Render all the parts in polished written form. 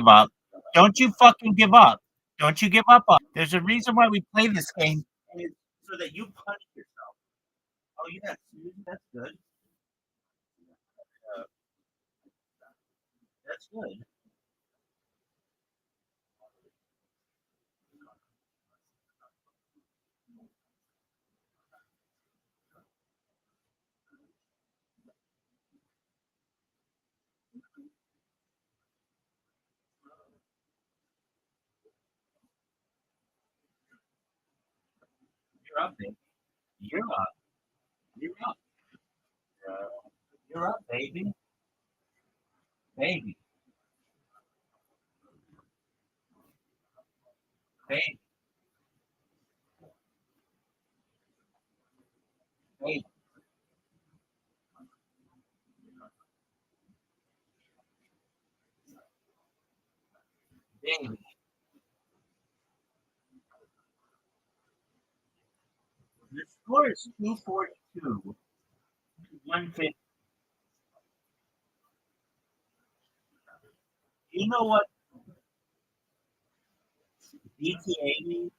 give up. Don't you fucking give up. Don't you give up on. There's a reason why we play this game, and it's so that you punish yourself. Oh, yeah, that's good. Uh, that's good. You're up, baby. You're up. You're up. You're up, baby. Baby. Baby. Baby. Baby. The score is 242. 150. You know what DTA means?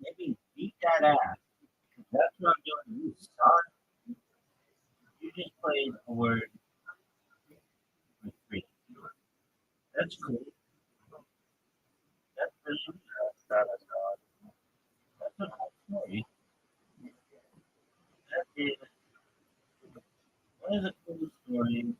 Maybe beat that ass. That's what I'm doing to you, son. You just played a word with three. That's cool. That's pretty. That's a cool story. That is one of the coolest stories.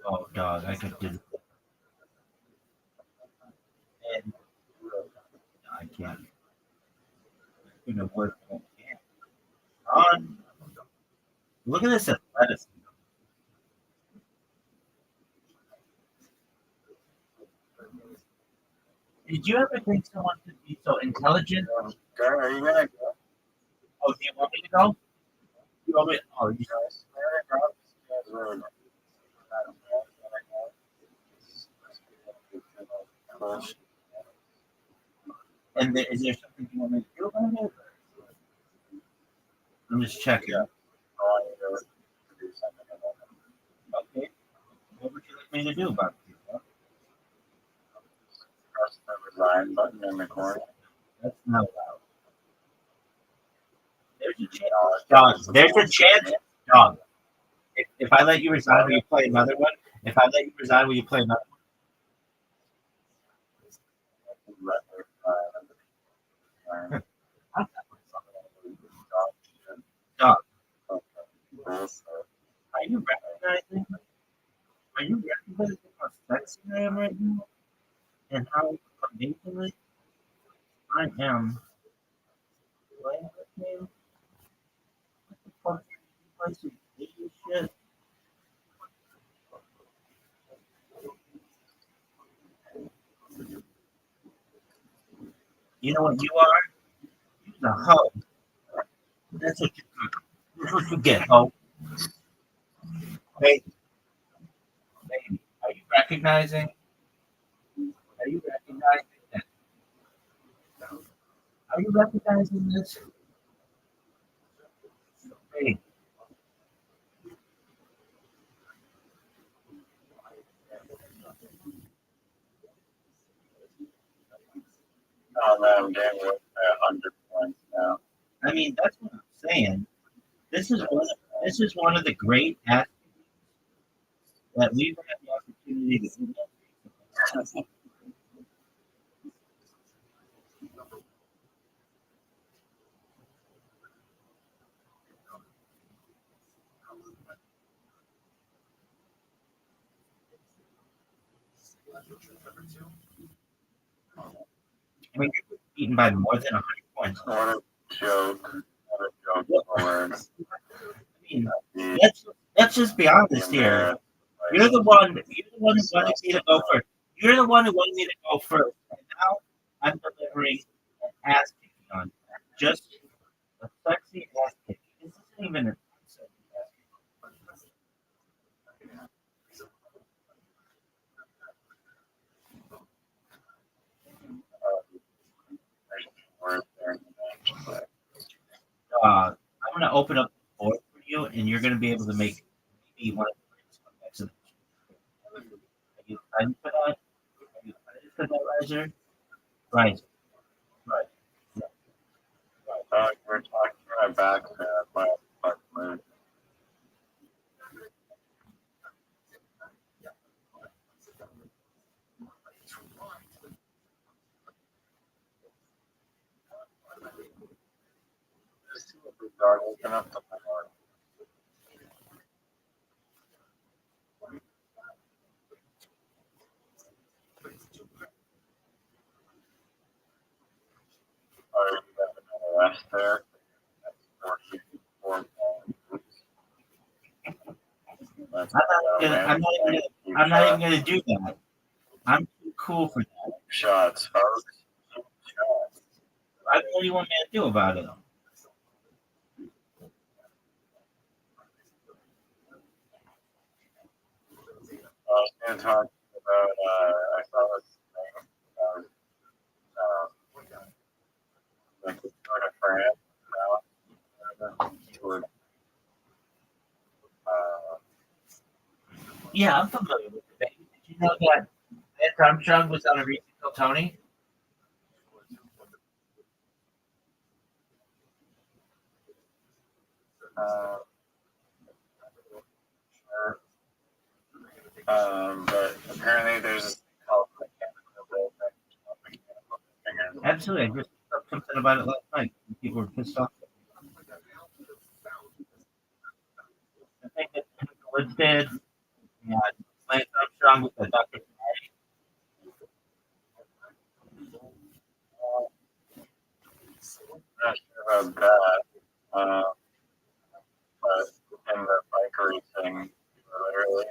Oh, dog, I could do. And I can't. You know, work. On. Look at this athleticism. Did you ever think someone could be so intelligent? Are you gonna go? Oh, do you want me to go? You want me? Oh, you and there, is there something you want me to do about it? I'm just checking. Okay. What would you like me to do about it? Press the resign button in the corner. That's not allowed. There's a chance. Dog, there's a chance. Dog. If I let you resign, will you play another one? If I let you resign, will you play another one? Dog. Are you recognizing? Are you recognizing how sexy I am right now? And how amazingly I am playing this game? What the fuck? You play some idiot shit? You know what you are? You're a hoe. That's what you do. That's what you get, hoe. Baby, baby, are you recognizing? Are you recognizing that? Are you recognizing this? Hey, oh man, I'm getting 100 points now. I mean, that's what I'm saying. This is one. This is one of the great athletes that we've had the opportunity to see. I mean, you're beaten by more than 100 points. What a joke. What a joke. I mean, let's just be honest here. You're the one. You're the one who wanted me to go first. You're the one who wanted me to go first. And now I'm delivering an ass kicking on just a sexy even an I'm going to open up the board for you, and you're going to be able to make maybe one of the greatest comebacks of the year. Are you excited for that? Are you excited for that, Riser? Right, right, We're talking about back my apartment. Just open up the door. Or you got another rest there. That's I'm not even going to do that. I'm too cool for that. Shots, folks. What do you want me to do about it? I was going to talk about, I saw this thing about, like the Tour de France now. Tour, Yeah, I'm familiar with it. Did you know that Lance Armstrong was on a recent Tony? but apparently there's this thing called mechanical Absolutely. I just saw something about it last night. People were pissed off. I think that Woods did. Yeah, Lance Armstrong with the Dr. not sure about that. But in the bike racing, literally,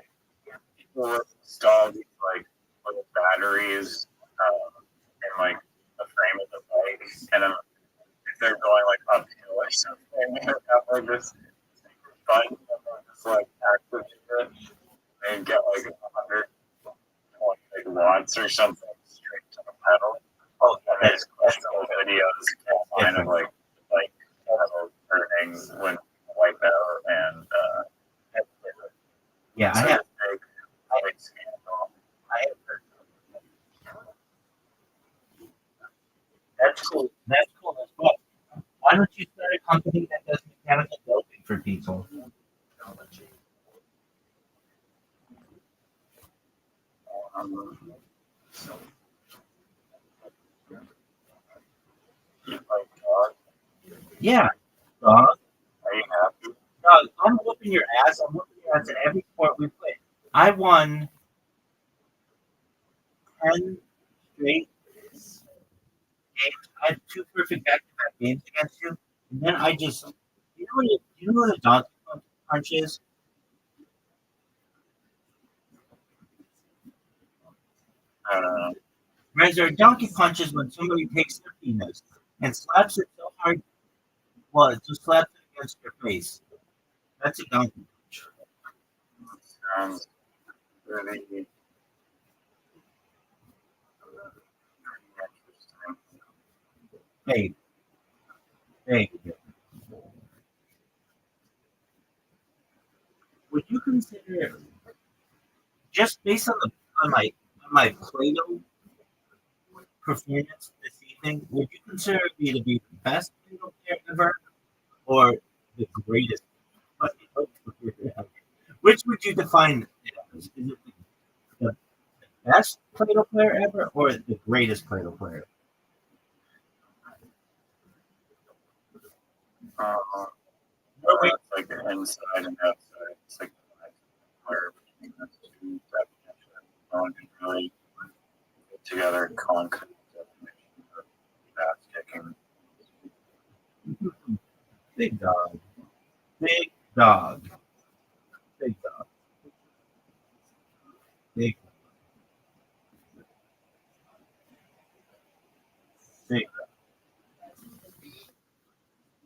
people would install these like little batteries in like the frame of the bike, and if they're going like uphill or something, they would have like this button that would just like activate it and get like 120 like, watts or something straight to the pedal. Oh, And there's cool videos online of like pedal turning when wipe out and yeah, so I have. big scandal. I have heard. That's cool. That's cool as well. Why don't you start a company that does mechanical building for people? Um, you like dog? Yeah, dog. Are you happy? Dog, I'm whooping your ass. I'm whooping your ass in every sport we play. I won 10 straight games. I had two perfect back-to-back games against you. And then I just, you know what a donkey punch is? Uh, Right, there are donkey punches when somebody takes their penis and slaps it so hard, well, it just slaps it against your face. That's a donkey punch. sounds really interesting. Hey, hey, would you consider just based on my Play-Doh performance this evening? Would you consider me to be the best Play-Doh player ever or the greatest Play-Doh player ever? Which would you define it as? Is it the best Play-Doh player ever or the greatest Play-Doh player? Uh, No, wait. it's like an inside and outside. It's like where between the two definitions. No one can really put together a concrete definition of that kicking. Big dog. Big dog. Big dog. Big, big.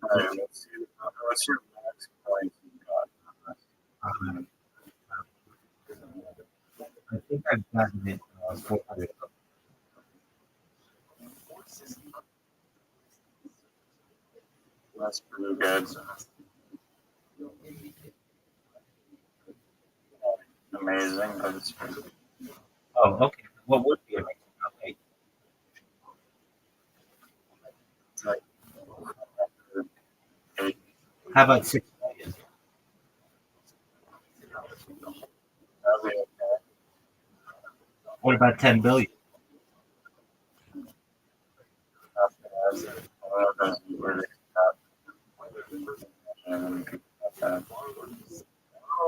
All right, let's see. What's your max gotten it 400. That's pretty good. Amazing, but it's pretty good. Oh, okay. What would be amazing? Okay. Like, eight, How about 6 million? that'd be okay. What about 10 billion?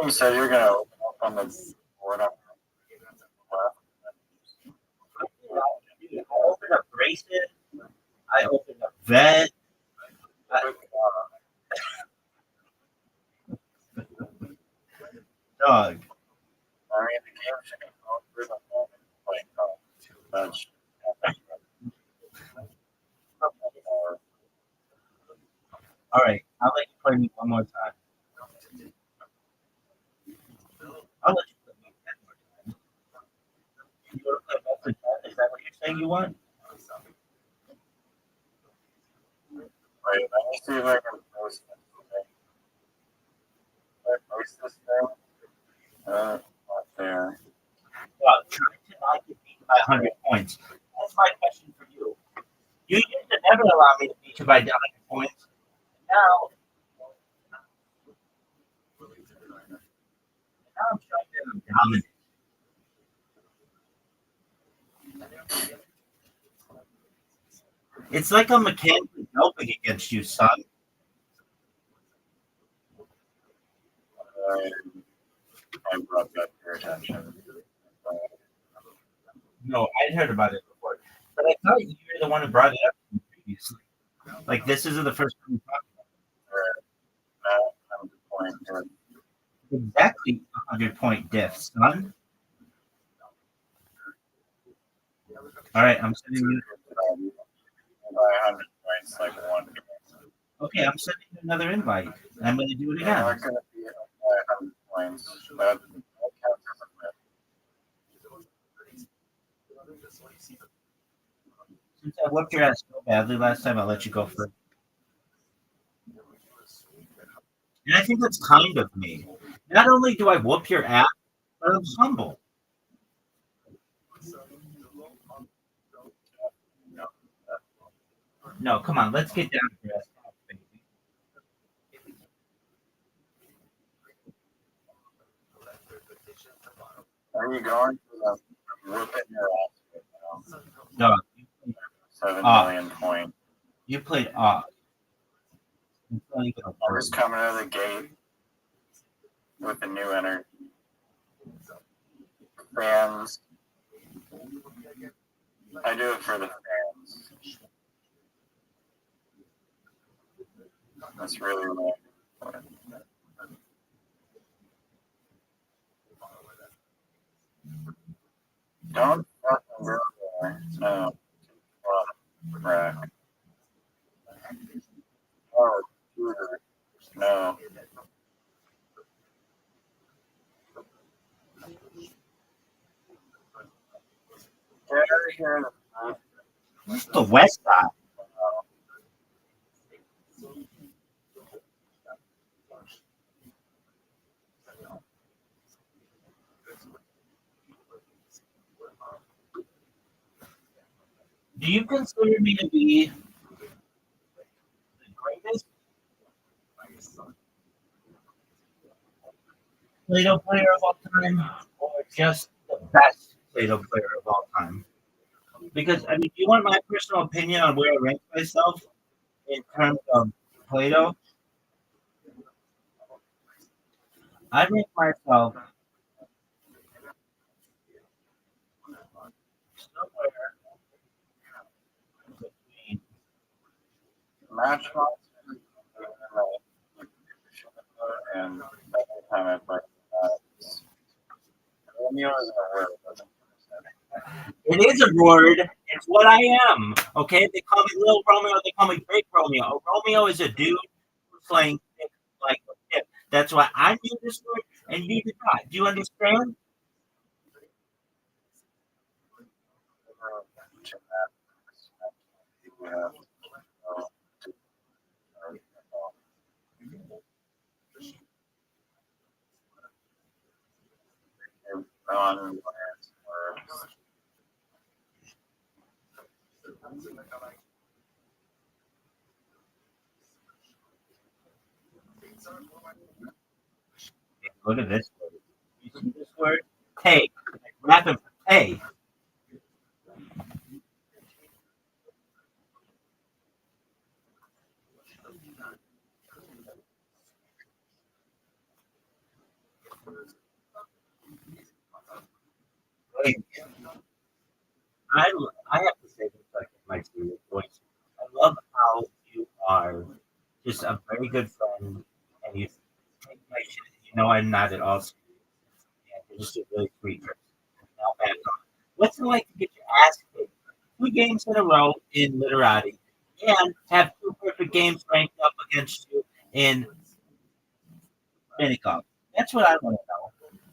You said you're gonna open up on the board on I opened up braces. I opened up vet. Dog. I mean, the game should be going through the whole like, that's All right. I'll let you play me one more time. I'll let you play me 10 more times. You want to play both the 10? Is that what you're saying you want? Wait, let me see if I can post this thing. Can I post this thing? Not there. Well, try to not get beat by 100 points. That's my question for you. You used to never allow me to beat you by 100 points. Now I'm trying to dominate. It's like I'm mechanically doping against you, son. I brought that to your attention. No, I'd heard about it before. But I thought you were the one who brought it up to me previously. Like, this isn't the first time we talked I'm disappointed. about it. Exactly 100-point diff, son. All right, I'm sending you. By 100 points, like one. Okay, I'm sending you another invite. I'm going to do it They're again. not going to be by 100 points. That counts as a Since I whooped your ass so badly last time, I'll let you go first. And I think that's kind of me. Not only do I whoop your ass, but I'm humble. No, come on, let's get down to brass tacks, baby. Are you going to the whooping your ass right Dog, now? 7 Ah. million points. you played off. It's not even a I word. was coming out of the gate with a new energy. Fans. I do it for the fans. That's really what don't fucking go there. No. Right. Oh, shooter. No. Get out of here. This is the West Side. Do you consider me to be the greatest Play-Doh player of all time, or just the best Play-Doh player of all time? Because I mean, do you want my personal opinion on where I rank myself in terms of Play-Doh? I rank myself somewhere between. Matchbox and every time I play Romeo is a word. It is a word. It's what I am. Okay, they call me Little Romeo. They call me Great Romeo. Romeo is a dude who's playing like a tip. That's why I knew this word and you did not. Do you understand? mention that. We have non words. Look at this word. You see this word? Pay. Latin for pay. Wait, I, I have to say this like in my serious voice. I love how you are just a very good friend and you take my shit. You know I'm not at all serious. And you're just a really sweet person. Now back on. What's it like to get your ass kicked 2 games in a row in literati and have 2 perfect games ranked up against you in mini golf? That's what I want to know.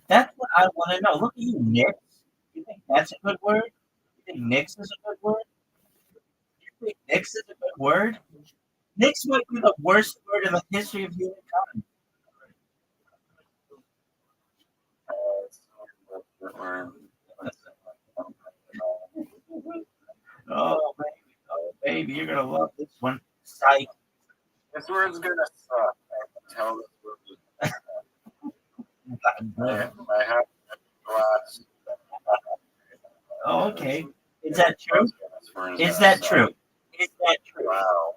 That's what I want to know. Look at you, Knicks. You think that's a good word? You think Knicks is a good word? You think Knicks is a good word? Knicks might be the worst word in the history of humankind. Oh baby, you're gonna love this one. Psych. This word's gonna suck. I can tell this word is I have glass. Oh, okay. Is that true? Is that true? Is that true? Wow.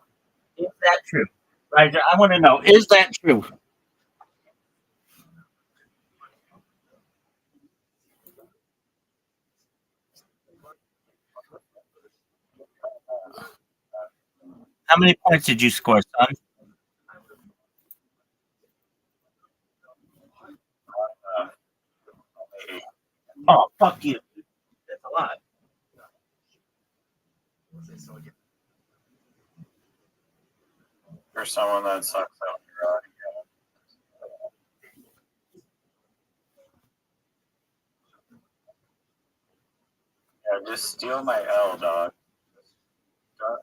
Is that true? Right, I want to know. Is that true? How many points did you score, son? Uh, Oh, fuck you. That's a lot. for someone that sucks out your eye. Yeah, just steal my L, dog. Don't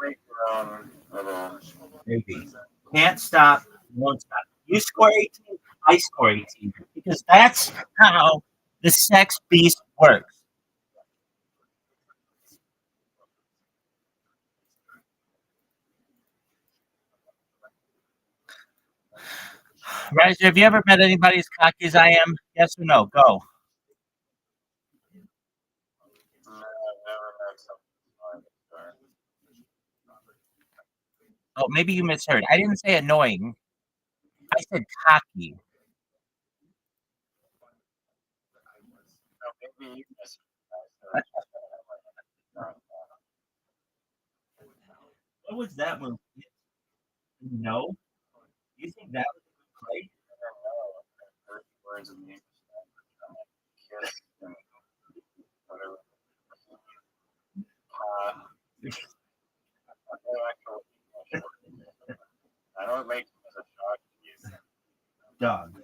make your own little. Maybe. Can't stop, won't stop. You score 18, I score 18. Because that's how the sex beast works. Right? Have you ever met anybody as cocky as I am? Yes or no? Go. No, I've never met something like Oh, maybe you misheard. I didn't say annoying. I said cocky. no, maybe you miss What was that one? No? You think that was a good play? first words in the English language. Kiss and whatever. I don't make it as a shock to you. Dog.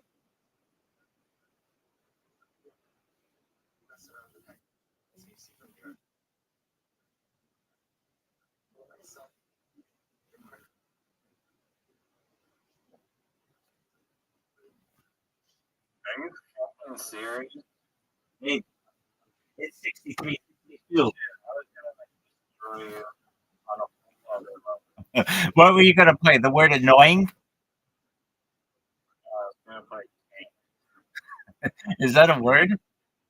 Are you fucking serious? Hey, it's 63, 62. I was gonna like destroy you on a whole other level. What were you going to play? The word annoying? I was gonna play Is that a word?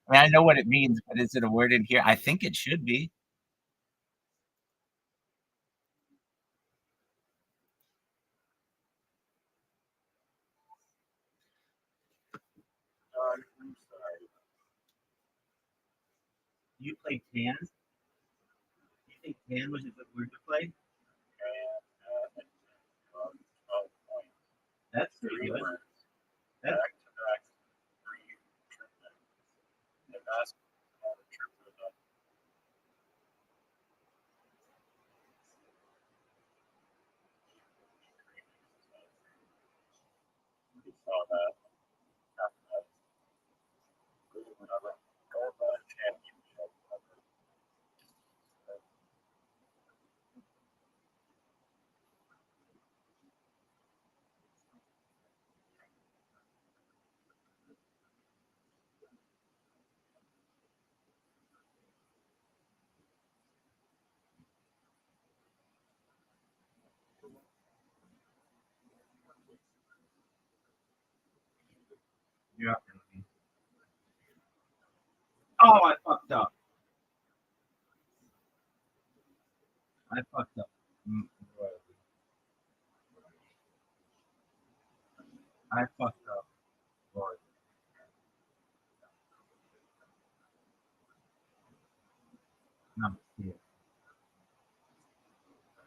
I mean, I know what it means, but is it a word in here? I think it should be. I'm sorry. You play tan? You think tan was a good word to play? And 12 points. That's pretty Three good. words. That's Back to back. Three triplet. The basketball triplet. You saw that. After that. Another gold championship. You're up, Rabbi. Oh, I fucked up. I fucked up. Royally. I fucked up. Royally. Number two.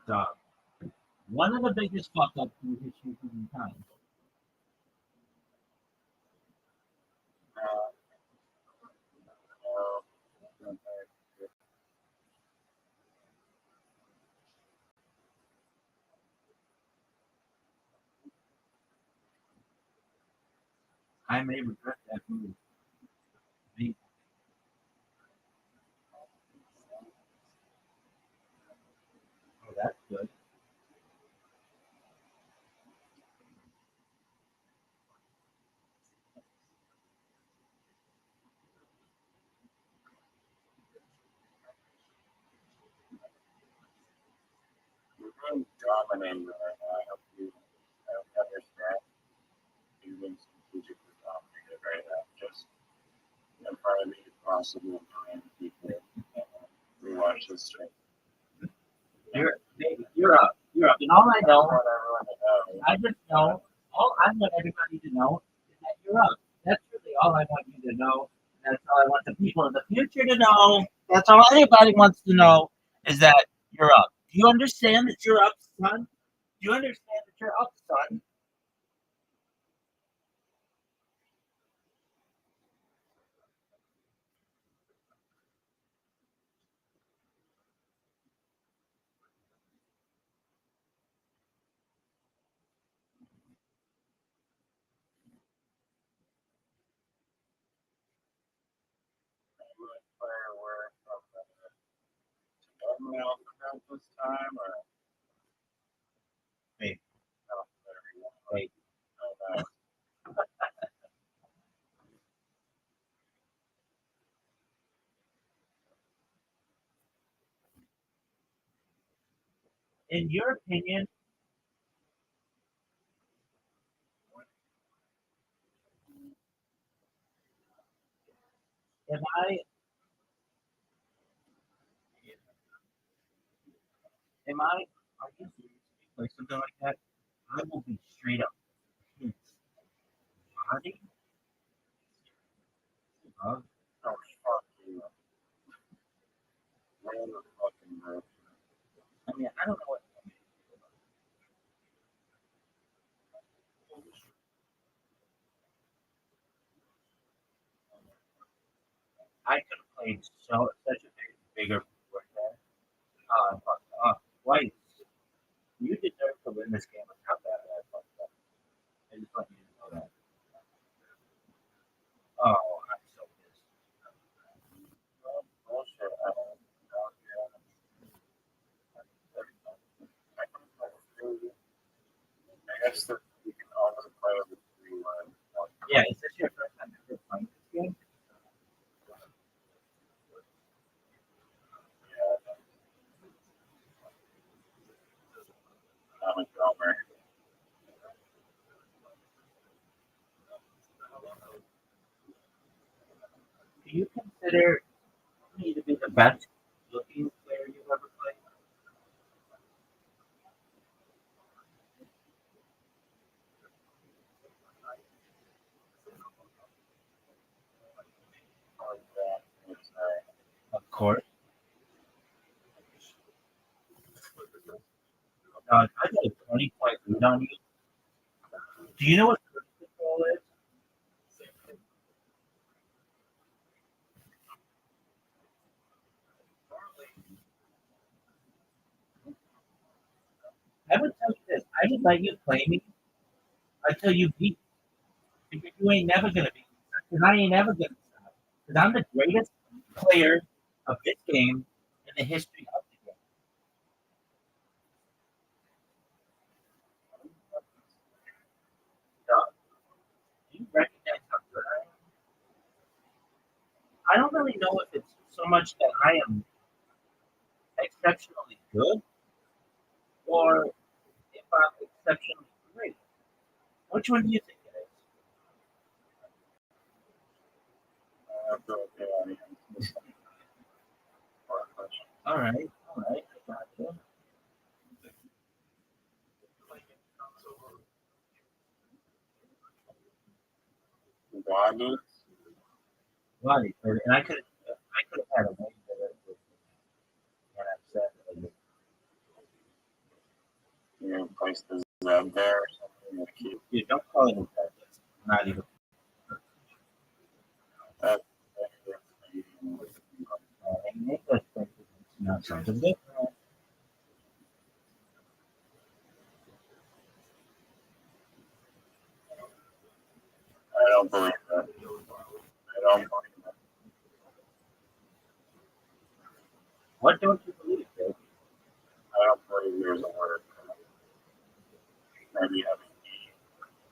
Dog. One of the biggest fuck ups in the history of humankind. I may regret that move. Me- Oh, that's good. You're being dominated right now. I hope you understand. You're being strategically dominated right now. Just in front of me, possible million people. Rewatch this stream. You're up. You're up. And all I I know, want everyone to know. I just know, all I want everybody to know is that you're up. That's really all I want you to know. That's all I want the people in the future to know. That's all anybody wants to know is that you're up. Do you understand that you're up, son? Do you understand that you're up, son? Player word from the alphabet this time, or Wait, alphabet? wait. Oh, no. In your opinion, am I are you serious? Like something like that? I will be straight up pissed. Body of Oh, fuck you. Where the fucking bro? I mean, I don't know what I could have played such a bigger sport there. Twice. You deserve to win this game without that bad fucked up. I just want you to know that. Oh, I'm so pissed. Bullshit. I don't know. I guess that you can only play with 3-1. Yeah, is this your first time ever playing this game? Yeah, I'm a drummer. Do you consider me to be the best looking player you've ever played? It's, Of course. I got a 20-point lead on you. Do you know what cruise control is? I would tell you this. I would let you play me until you beat me. Because you ain't never gonna beat me. Because I ain't ever gonna stop. Because I'm the greatest player of this game in the history of the game. So, do you recognize how good I am? I don't really know if it's so much that I am exceptionally good or if I'm exceptionally great. Which one do you think it is? Waggy. Right. And I could have had a name that was and upset. You place the Z there or something to keep Dude, don't call it a bad. Not even. that. Make us think it's not something different. I don't believe that. I don't believe that. What don't you believe, baby? I don't believe there's a word. Maybe having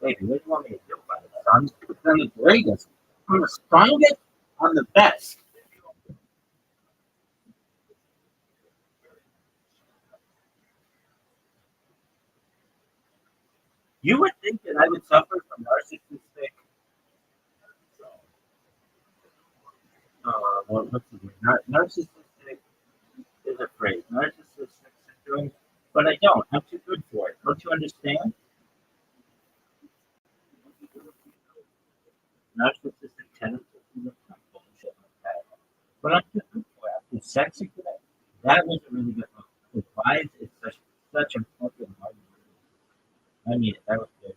Baby, what do you want me to do about it? I'm the greatest. I'm the strongest. I'm the best. You would think that I would suffer from narcissistic. What's the word? Narcissistic is a phrase. Narcissistic syndrome. But I don't. I'm too good for it. Don't you understand? Narcissistic tendencies are bullshit like that. But I'm too good for it. I'm too sexy for that. That was a really good one. Why is it such a fucking hard word? I mean, that was good.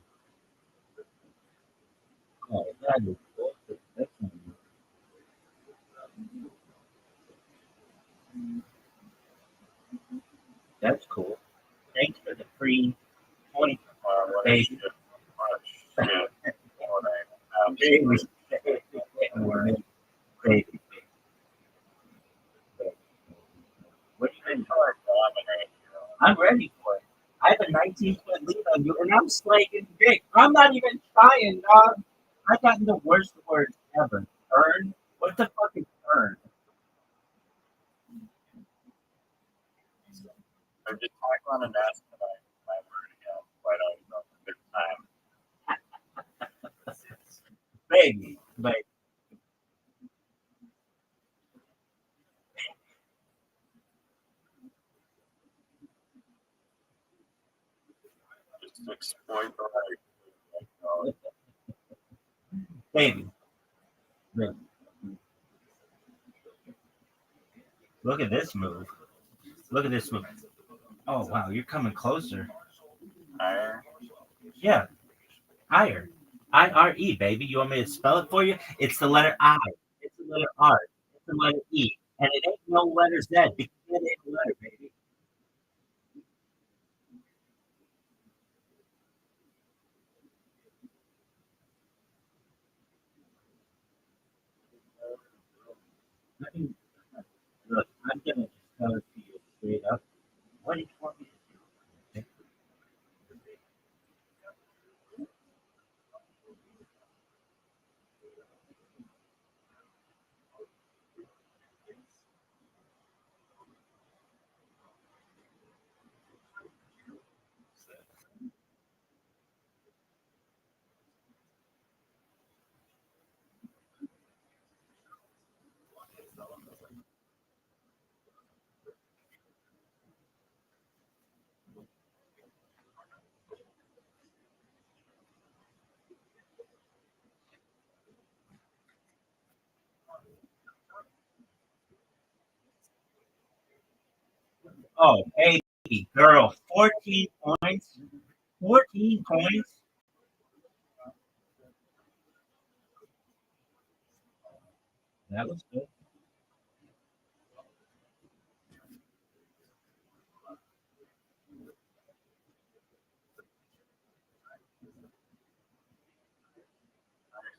Oh, that is bullshit. That's not good. That's cool. Thanks for the free 20 what is baby. shit? What shit? What I Baby. absolutely Baby. What do you mean? dominate. I'm ready for it. I have a 19-foot lead on you, and I'm slaking dick. I'm not even trying, dog. I've gotten the worst words ever. Earn? What the fuck is earn? They're just tackling and asking my word again. Quite a good time. Baby. Baby. Just exploit the right. Baby. Baby. Look at this move. Look at this move. Oh, wow. You're coming closer. Higher. Yeah. Higher. IRE, baby. You want me to spell it for you? It's the letter I. It's the letter R. It's the letter E. And it ain't no letter Z because it ain't a letter, baby. I mean, look, I'm gonna just tell it to you straight up. What do you want me to do? Oh, baby, girl, 14 points. 14 points. That was good.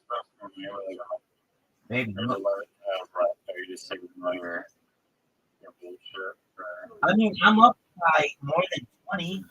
Supposed to be really Baby, there's a look. lot of right there. You just signal your bullshit. I mean, I'm up by more than 20.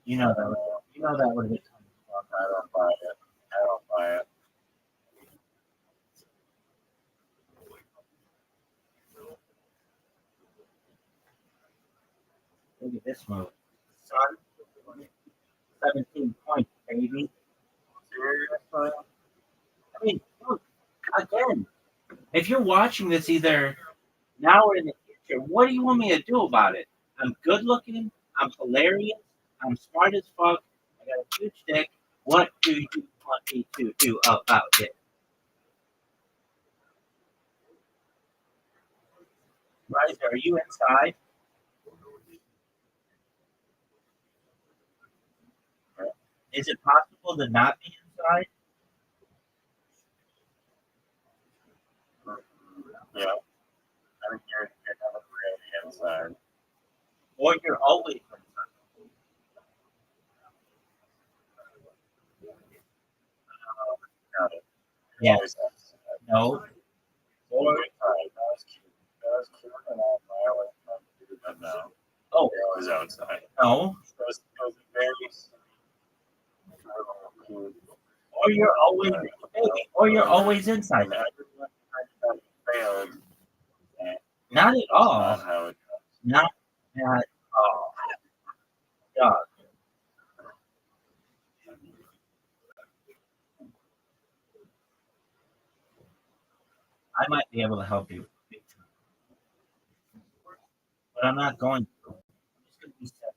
You know that. You know that would be kind of fun. I don't buy it. I don't buy it. Look at this movie. Son, 17 points, baby. Seriously? I mean, look, again, if you're watching this either now or in the future, what do you want me to do about it? I'm good looking. I'm hilarious. I'm smart as fuck. I got a huge dick. What do you want me to do about it? Riser, are you inside? Is it possible to not be inside? Yeah. I think you're never really inside. Or you're always inside? Got it. Yeah. Always inside. No. Or, Inside. That was cute. That was cute. And I always wanted to do that now. oh, You're always outside. no. It was very cute. Or you're always, baby, or you're always inside. And everyone kind of failed. And Not at all. not how it goes. Not at all. God. I might be able to help you, but I'm not going to. I'm just going to be sad.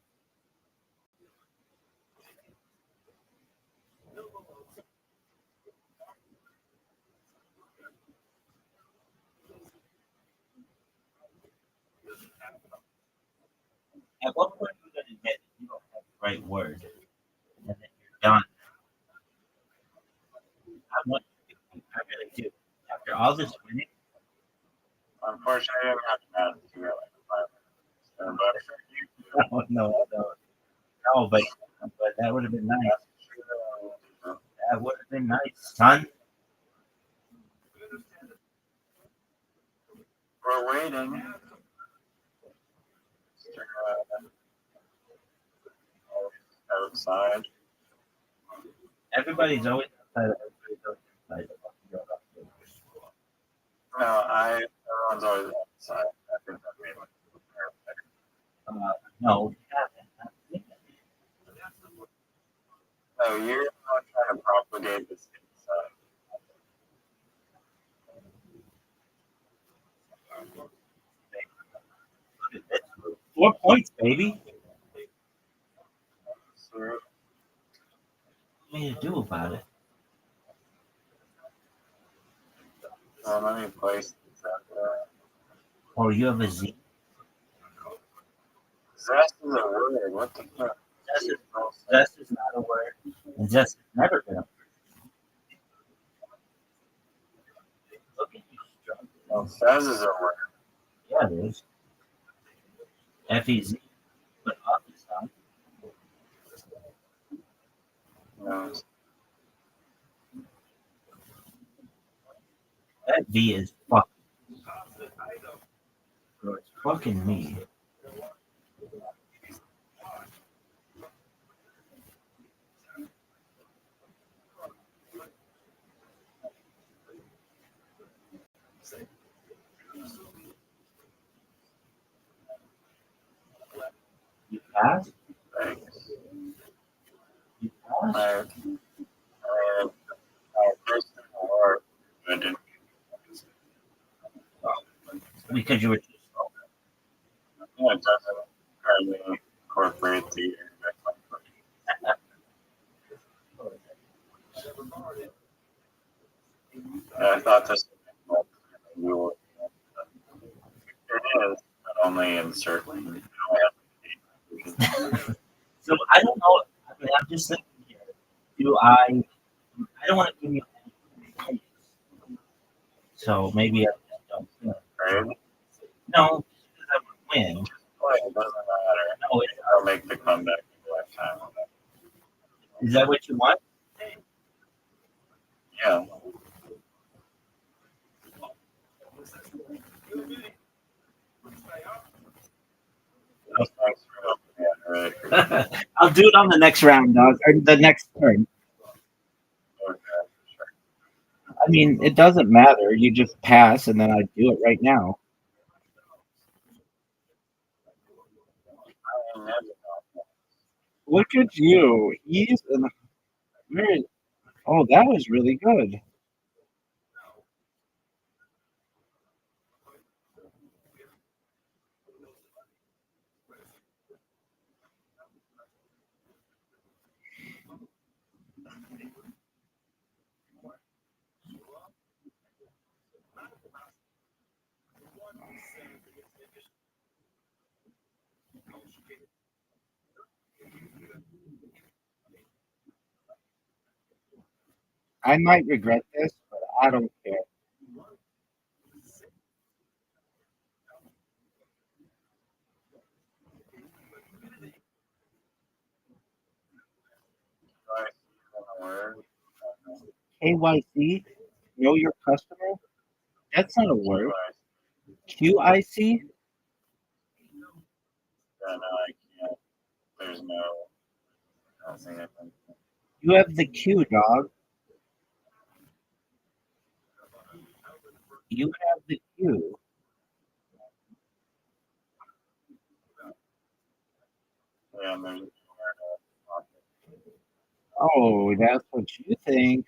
At what point are you going to admit that you don't have the right word and that you're done? I want you to. I really do. After all this winning, Unfortunately, I didn't have to ask you like 5 minutes. But no, but that would have been nice. That would have been nice, son. we're waiting. Outside. Everybody's always outside. Everybody's always inside. No, everyone's always outside. I think that made it perfect. No, No, you're not trying to propagate this inside. 4 points, baby. So, What do you do about it? how many places that Or you have a Z. zest is a word. What the fuck? Zest is not a word. And zest has never been a word. Look at you struggling. No, fez is a word. Yeah, it is. F-E-Z. But up is not. No, That V is fucking. Bro, it's fucking me. You passed? thanks. You passed? I first word. I didn't. Because you were too slow. Yeah, it doesn't currently incorporate the I thought this was it is, but only in certain. So I don't know. I mean, I'm just thinking here. Do I don't want to give you any points. So maybe I just don't. Right? No, because I would win. Well, it doesn't matter. No, I'll make the comeback in lifetime. is that what you want? Yeah. Thanks for helping me out, right? I'll do it on the next round, dog, or the next turn. Okay. I mean, it doesn't matter. You just pass, and then I do it right now. I never know. Look at you. He's in. Where? Oh, that was really good. I might regret this, but I don't care. I see one word. KYC, know your customer. That's not a word. I QIC, no, I can't. There's no. I don't think I can. you have the Q, dog. You have the Q. Yeah, and there's nowhere to. Oh, that's what you think.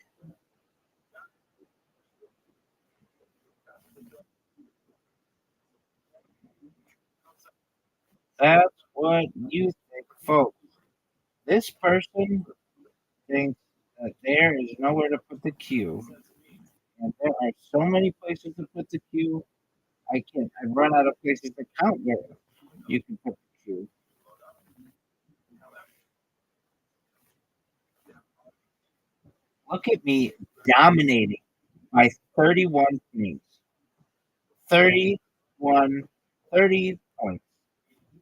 That's what you think, folks. This person thinks that there is nowhere to put the Q, and there are so many places to put the Q. I can't. I've run out of places to count where you can put the Q. Look at me dominating by 31 points. 31, 30 points.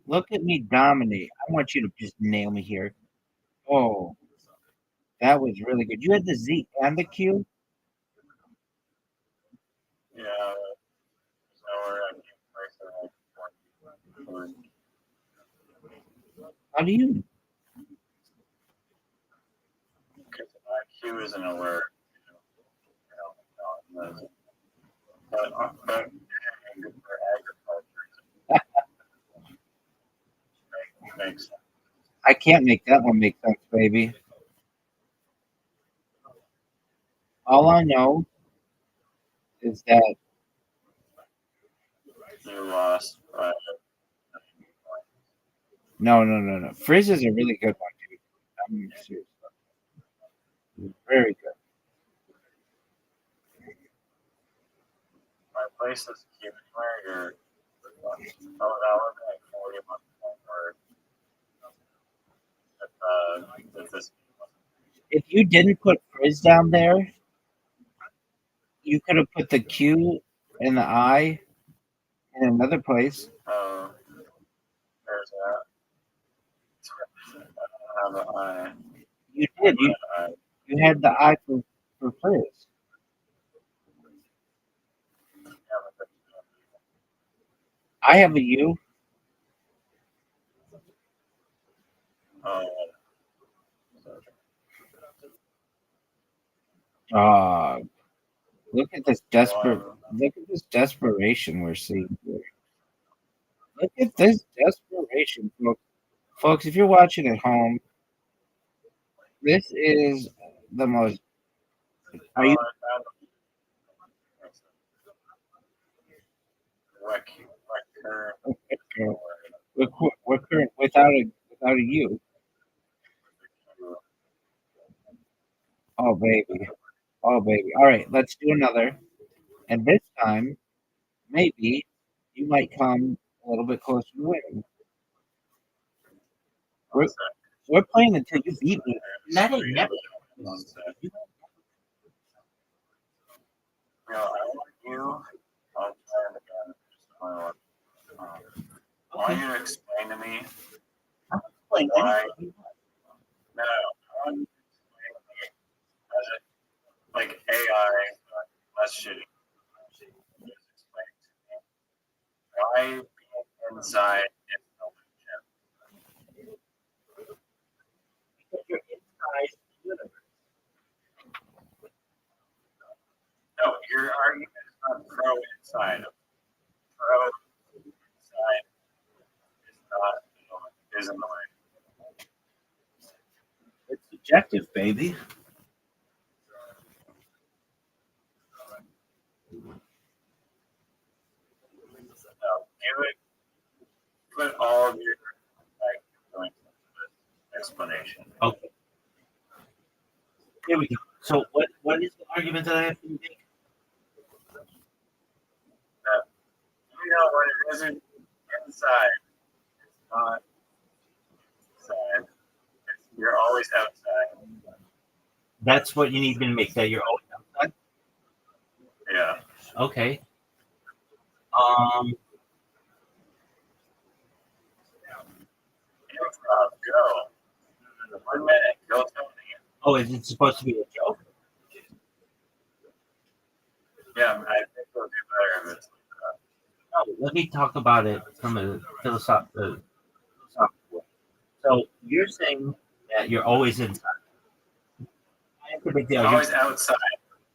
Look at me dominate. I want you to just nail me here. Oh, that was really good. You had the Z and the Q. Yeah, there's nowhere I can place it. Or How do you? because IQ isn't a word. You know, but good for agriculture makes sense. I can't make that one make sense, baby. All I know is that You lost, but no, no, no, no. Frizz is a really good one, dude. I'm serious. Very good. my place is cute anywhere. You're oh, that was like 40 months word. If this If you didn't put Frizz down there, you could have put the Q and the I in another place. there's I have an I. You did. I You had the I for Frizz. have I have a U. a Uh, look at this desperate. one. Look at this desperation we're seeing here. Look at this desperation, folks. Folks, if you're watching at home, this is the most. Are Well, you? I have a Wecker. We're current without a U. Oh baby, oh baby. All right, let's do another. And this time, maybe you might come a little bit closer to winning. We're, we're playing until you beat me. And that ain't never. You I want you. I'll try it again. I want you to explain to me playing why. anything. No, I want you to explain to me as it, like AI, less shitty. Just explain to me why being inside is no gym. inside of pro inside is not is in the way. It's subjective, baby. No, put all of your feelings into this explanation. Okay. Here we go. So what is the argument that I have to make? When it isn't inside, it's not inside. You're always outside. That's what you need me to make, that you're always outside? Yeah. Okay. Go. 1 minute. Go tell me. Oh, is it supposed to be a joke? Yeah, I think we'll do better if it's No, let me talk about it from a philosophical way. So you're saying that you're always inside. That's a big deal. always outside.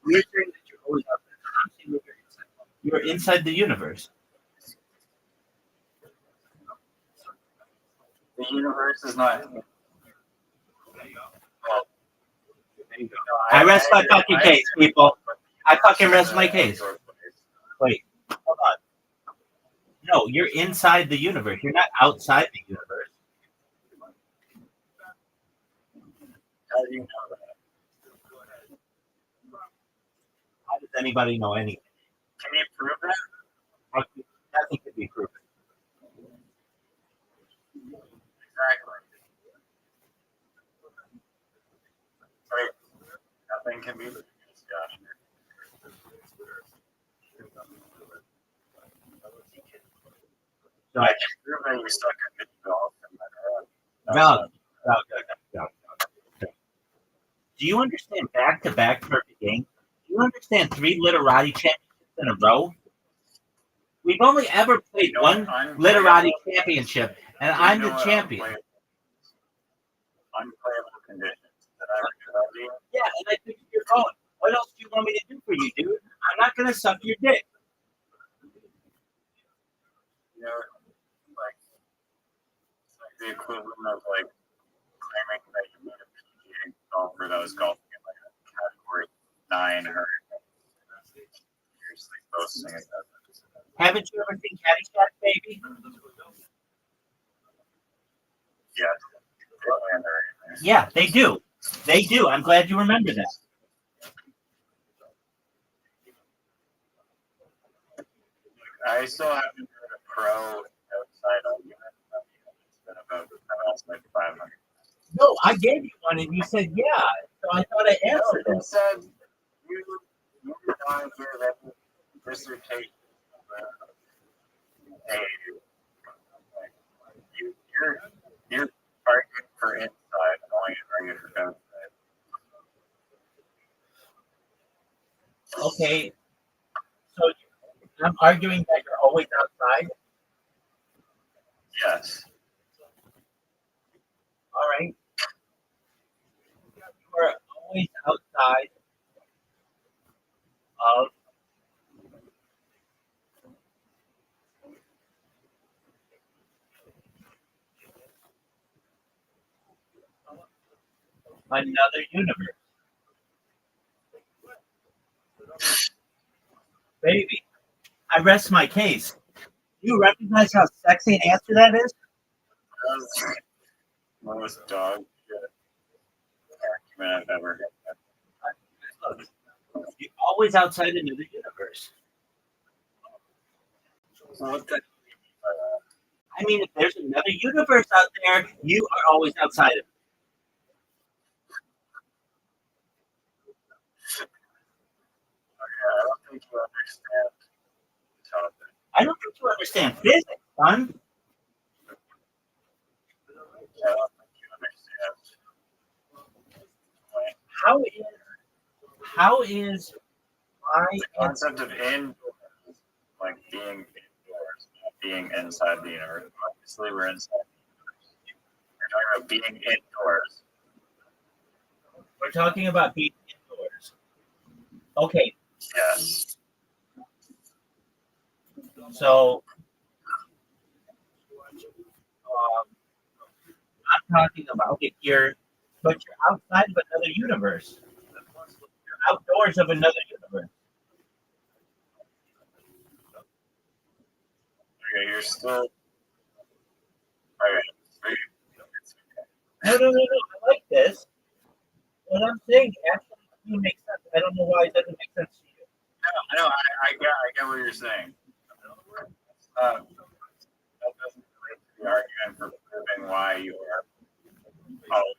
You're saying that you're always outside. I'm saying that you're inside. You're inside the universe. The universe is not. Well, I rest my fucking case, people. I fucking rest my case. Wait, hold on. No, you're inside the universe. You're not outside the universe. How do you know that? How does anybody know anything? Can you prove that? Nothing can be proven. Exactly. Wait, nothing can be proven. So I can prove that you stuck a good golf in my no. Do you understand back-to-back perfect games? Do you understand 3 literati championships in a row? We've only ever played one literati championship, and I'm the champion. Unplayable conditions. Did I ever do that to you? Yeah, and I think you're going. What else do you want me to do for you, dude? I'm not going to suck your dick. You know, it's like the equivalent of claiming that you made a PGA golfer that was golfing in a category 9 or seriously boasting it. Haven't you ever seen Caddyshack, baby? Yeah. Yeah, they do. They do. I'm glad you remember that. I still haven't heard a pro outside argument. It's been about like 500. No, I gave you one, and you said yeah. So I thought I answered You it. said you did not give any dissertation. You're arguing for inside, and all you argue for outside. Okay. So I'm arguing that you're always outside. Yes. All right. You are always outside of another universe. Baby, I rest my case. You recognize how sexy an answer that is? Most dog shit argument I've ever heard. Look, you're always outside another universe. What the? I mean, if there's another universe out there, you are always outside of it. I don't think you understand the topic. I don't think you understand physics, son. I don't think you understand. How is the concept of indoors, like being indoors, not being inside the universe. Obviously, we're inside the universe. We're talking about being indoors. We're talking about being indoors. Okay. Yes. So I'm talking about it here, but you're outside of another universe. You're outdoors of another universe. Okay, you're still. Okay, so No, no, no, no. I like this. What I'm saying actually makes sense. I don't know why it doesn't make sense to you. no, I get what you're saying. That doesn't relate to the argument for proving why you are always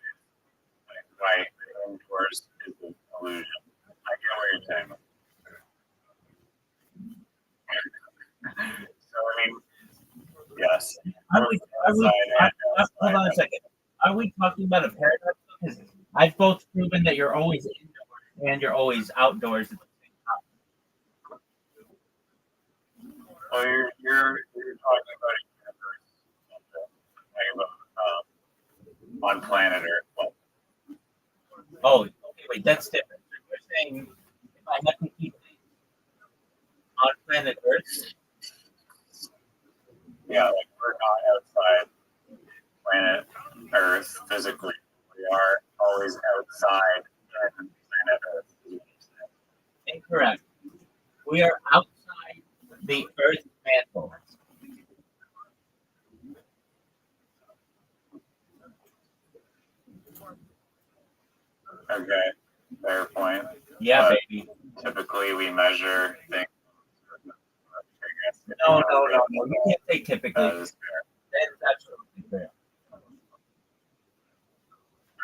why indoors is an illusion. I get what you're saying. So I mean, yes, Are we, hold on a second. Are we talking about a paradox? Because I've both proven that you're always indoors and you're always outdoors at the same well, you're talking about a universe, talking about on planet Earth. Well, time. Oh, okay, wait, that's different. So you're saying if I have to keep things on planet Earth, yeah, like we're not outside planet Earth physically. We are always outside planet Earth. incorrect. We are outside the Earth mantle. Okay, fair point. Yeah, But baby. typically, we measure things. No, no, no, no. You can't say typically. That is fair. That is absolutely fair.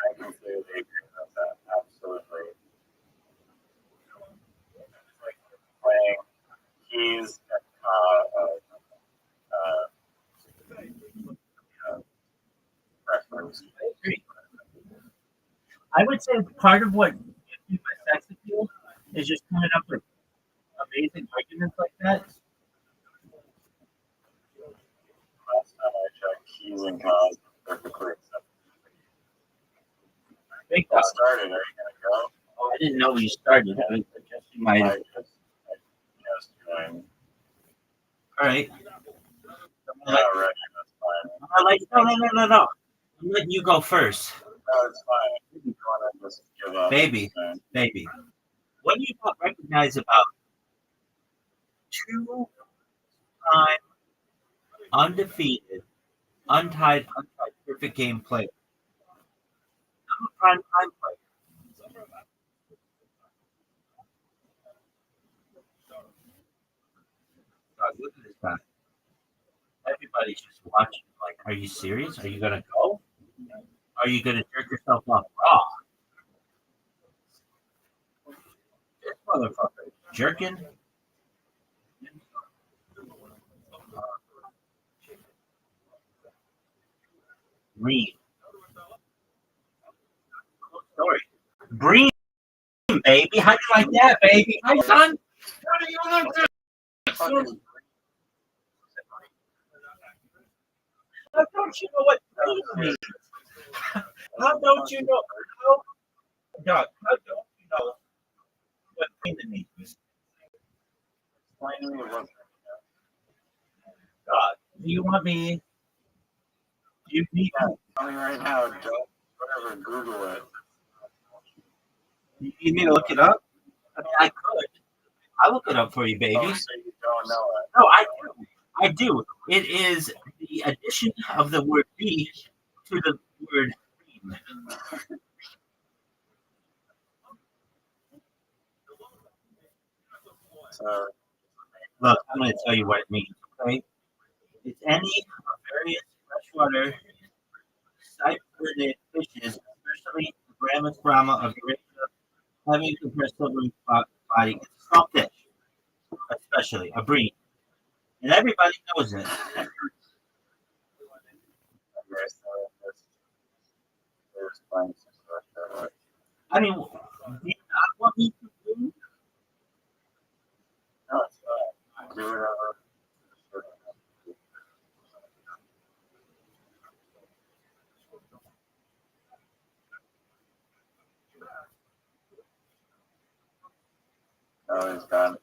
I completely agree with that. Absolutely. It's like playing keys, reference. I agree. I would say part of what gives me my sex appeal is just coming up with amazing arguments like that. Last time I checked, keys and cause perfectly acceptable. Big Well dog. started. Are you gonna go? Oh, I didn't know you started. I was adjusting my. I just joined. All right. I'm not ready. That's fine. I'm like, no, no, no, no, no. I'm letting you go first. No, it's fine. You want to just give up? Baby, Man. baby. What do you not recognize about two-time undefeated, untied, perfect game player? I'm a prime time player. God, look at this guy. Everybody's just watching. Like, are you serious? Are you gonna go? Are you gonna jerk yourself off raw? This motherfucker is jerking. Green. Cool story. Green, baby. How you like that, baby? How you son? How do you like that? Fucking How don't you know what green means? How don't you know? How, Doug, how don't you know what green means? explain to me what. God, do you want me? Do you need? Tell me right now. Don't whatever. Google it. You need me to look it up? I mean, I could. I'll look it up for you, baby. Oh, so you don't know it. No, I do. I do. It is the addition of the word "be" to the word "green." So Look, I'm going to tell you what it means. Okay, it's any of various freshwater cyprinid fishes, especially the Grammus brahma of Eurasia, having a compressed silver body. It's a small fish, especially a breed, and everybody knows it. there's playing some stuff that I mean, do you not want me to do? no, it's fine. Do whatever. No, it's gone.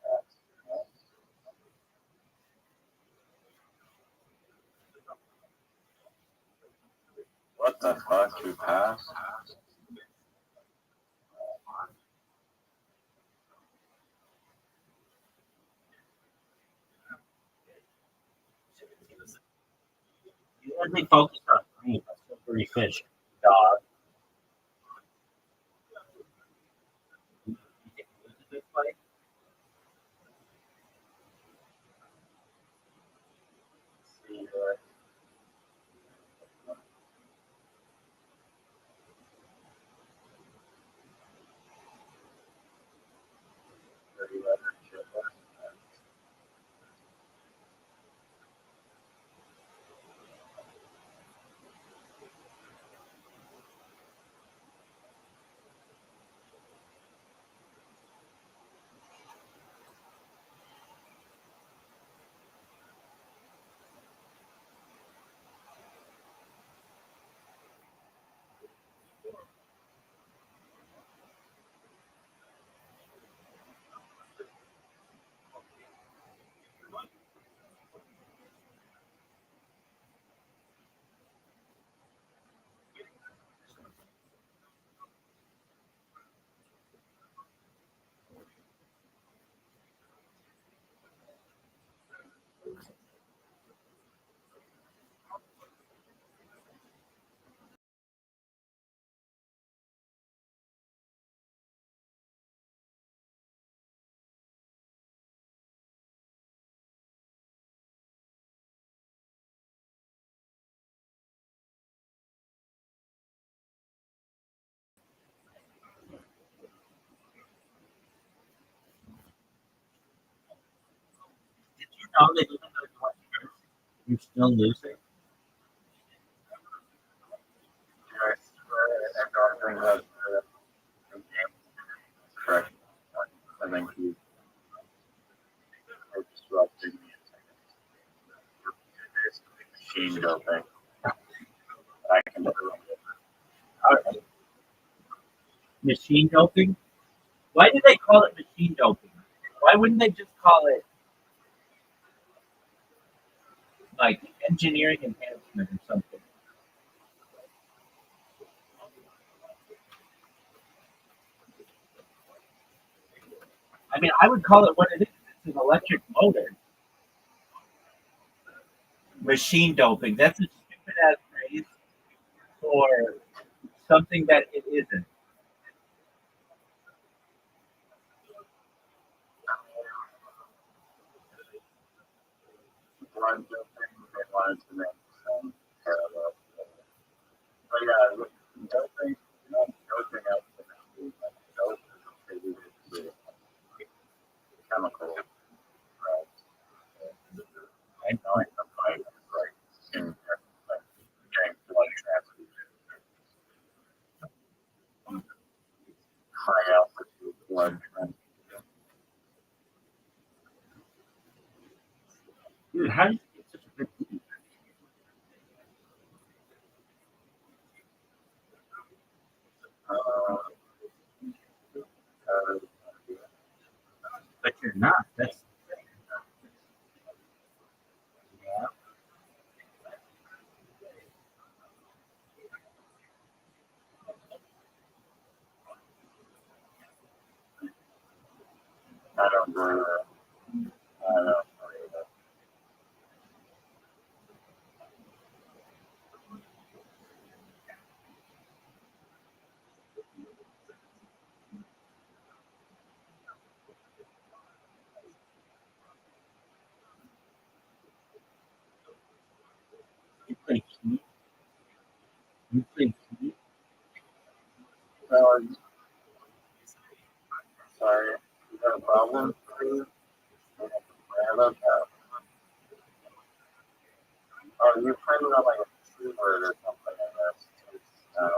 to pass. You only focus on green. That's still pretty fish. Dog. You think it was a good fight? See, 30 letter chip. Did you know that even though you went first, you're still losing? I swear, I don't think that's the game. Correct. I think he's disrupting me. Basically machine doping. I can do it. Okay. Machine doping? Why do they call it machine doping? Why wouldn't they just call it like engineering enhancement or something? I mean, I would call it what it is. It's an electric motor. Machine doping. That's a stupid ass phrase for something that it isn't. Blood doping, they wanted to make some parallel. But yeah, doping, doping out the dope is the chemical, right? I know it's a fight, right? In like getting blood transfusion, high altitude blood transfusion. Dude, how do you get such a good food? Uh, uh, But you're not. That's yeah. I don't agree with it. I don't agree with it. You play Heat. You play Heat. Well, sorry, you got a problem? Please? I love that. Oh, you printed on like a keyboard or something, I guess. Yeah,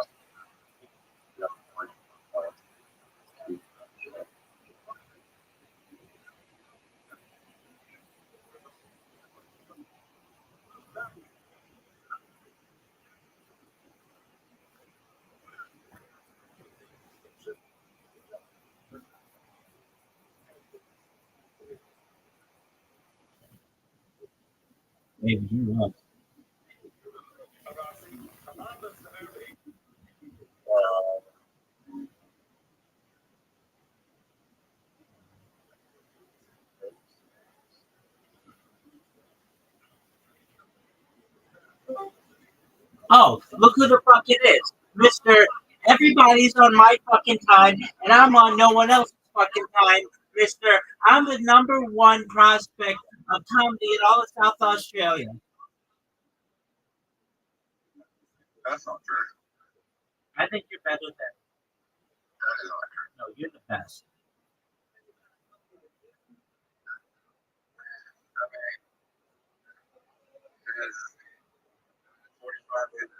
Maybe you lost. Oh, look who the fuck it is. Mr. Everybody's on my fucking time, and I'm on no one else's fucking time. Mr. I'm the number one prospect of comedy in all of South Australia. That's not true. I think you're better than. That is not true. No, you're the best. I mean, it is 45 minutes.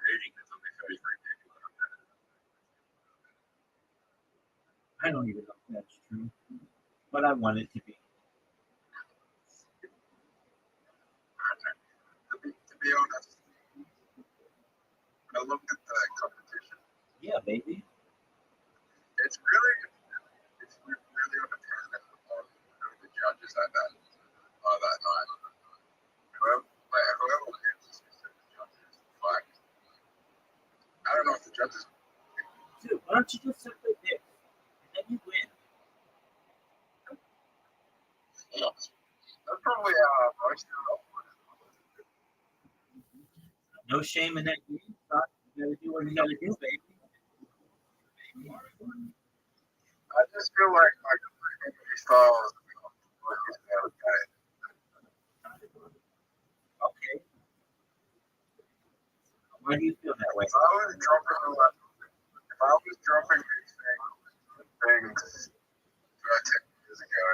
Rating is only 33 people. I don't even know if that's true, but I want it to be. To be honest, I looked at the competition. Yeah, baby. It's really independent of who the judges at that night. Whoever wins is the judges. Like, I don't know if the judges. Dude, why don't you just simply pick? And then you win. That's probably most of them. No shame in that game. You gotta do what you gotta do, baby. I just feel like Henry Styles is never good. Okay. Why do you feel that way? If I was dropping these things 10 years ago,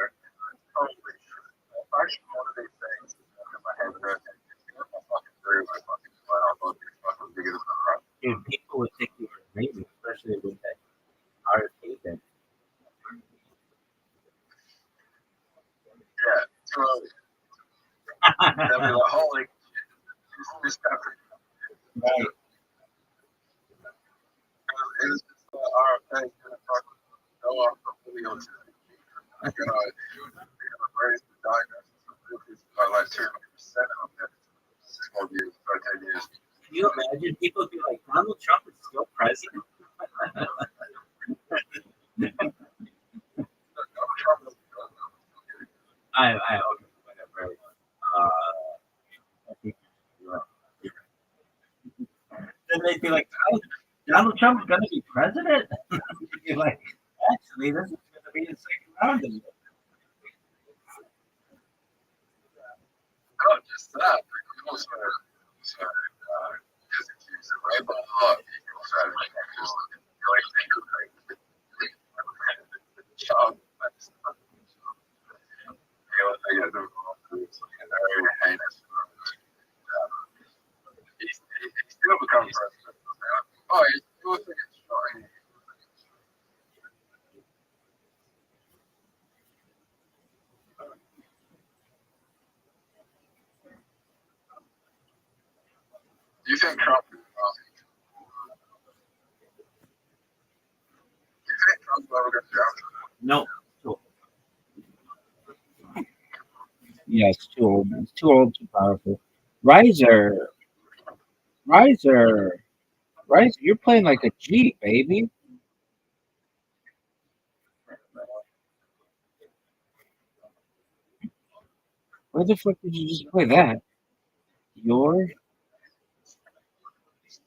probably if I should one of these things in my head for 10 years ago, I fucking threw my fucking phone. I thought it was fucking bigger than the rock. Dude, people would think you were amazing, especially with that arcade thing. Yeah, too early. They'll be like, holy shit, this happened. Right. It was just RFA gonna fucking go off completely on I'm gonna raise the diagnosis by like 200% on the next 12 years, 13 years. Can you imagine people would be like, Donald Trump is still president? I hope whatever. I think then they'd be like, oh, Donald Trump's gonna be president? You'd be like, actually, this is gonna be the second round of it. Not just that, but you also just accuse of rape a lot. You also just like think of the child. Very heinous. He still becomes president. Oh, he still thinks it's fine. Do you think Trump is Do you think Trump's ever going to jump? No. Yeah, it's too old. It's too old, too powerful. Riser. Riser. Riser. You're playing like a G, baby. Where the fuck did you just play that? Your? Do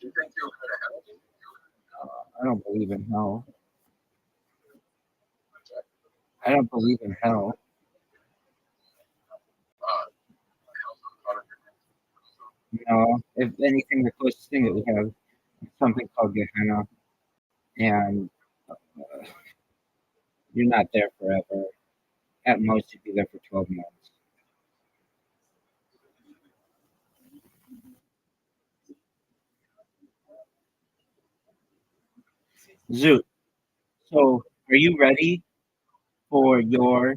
you think he'll go to hell? I don't believe in hell. I don't believe in hell. No, if anything, the closest thing that we have is something called Gehenna, and you're not there forever. At most, you'd be there for 12 months. Zoot. So, are you ready for your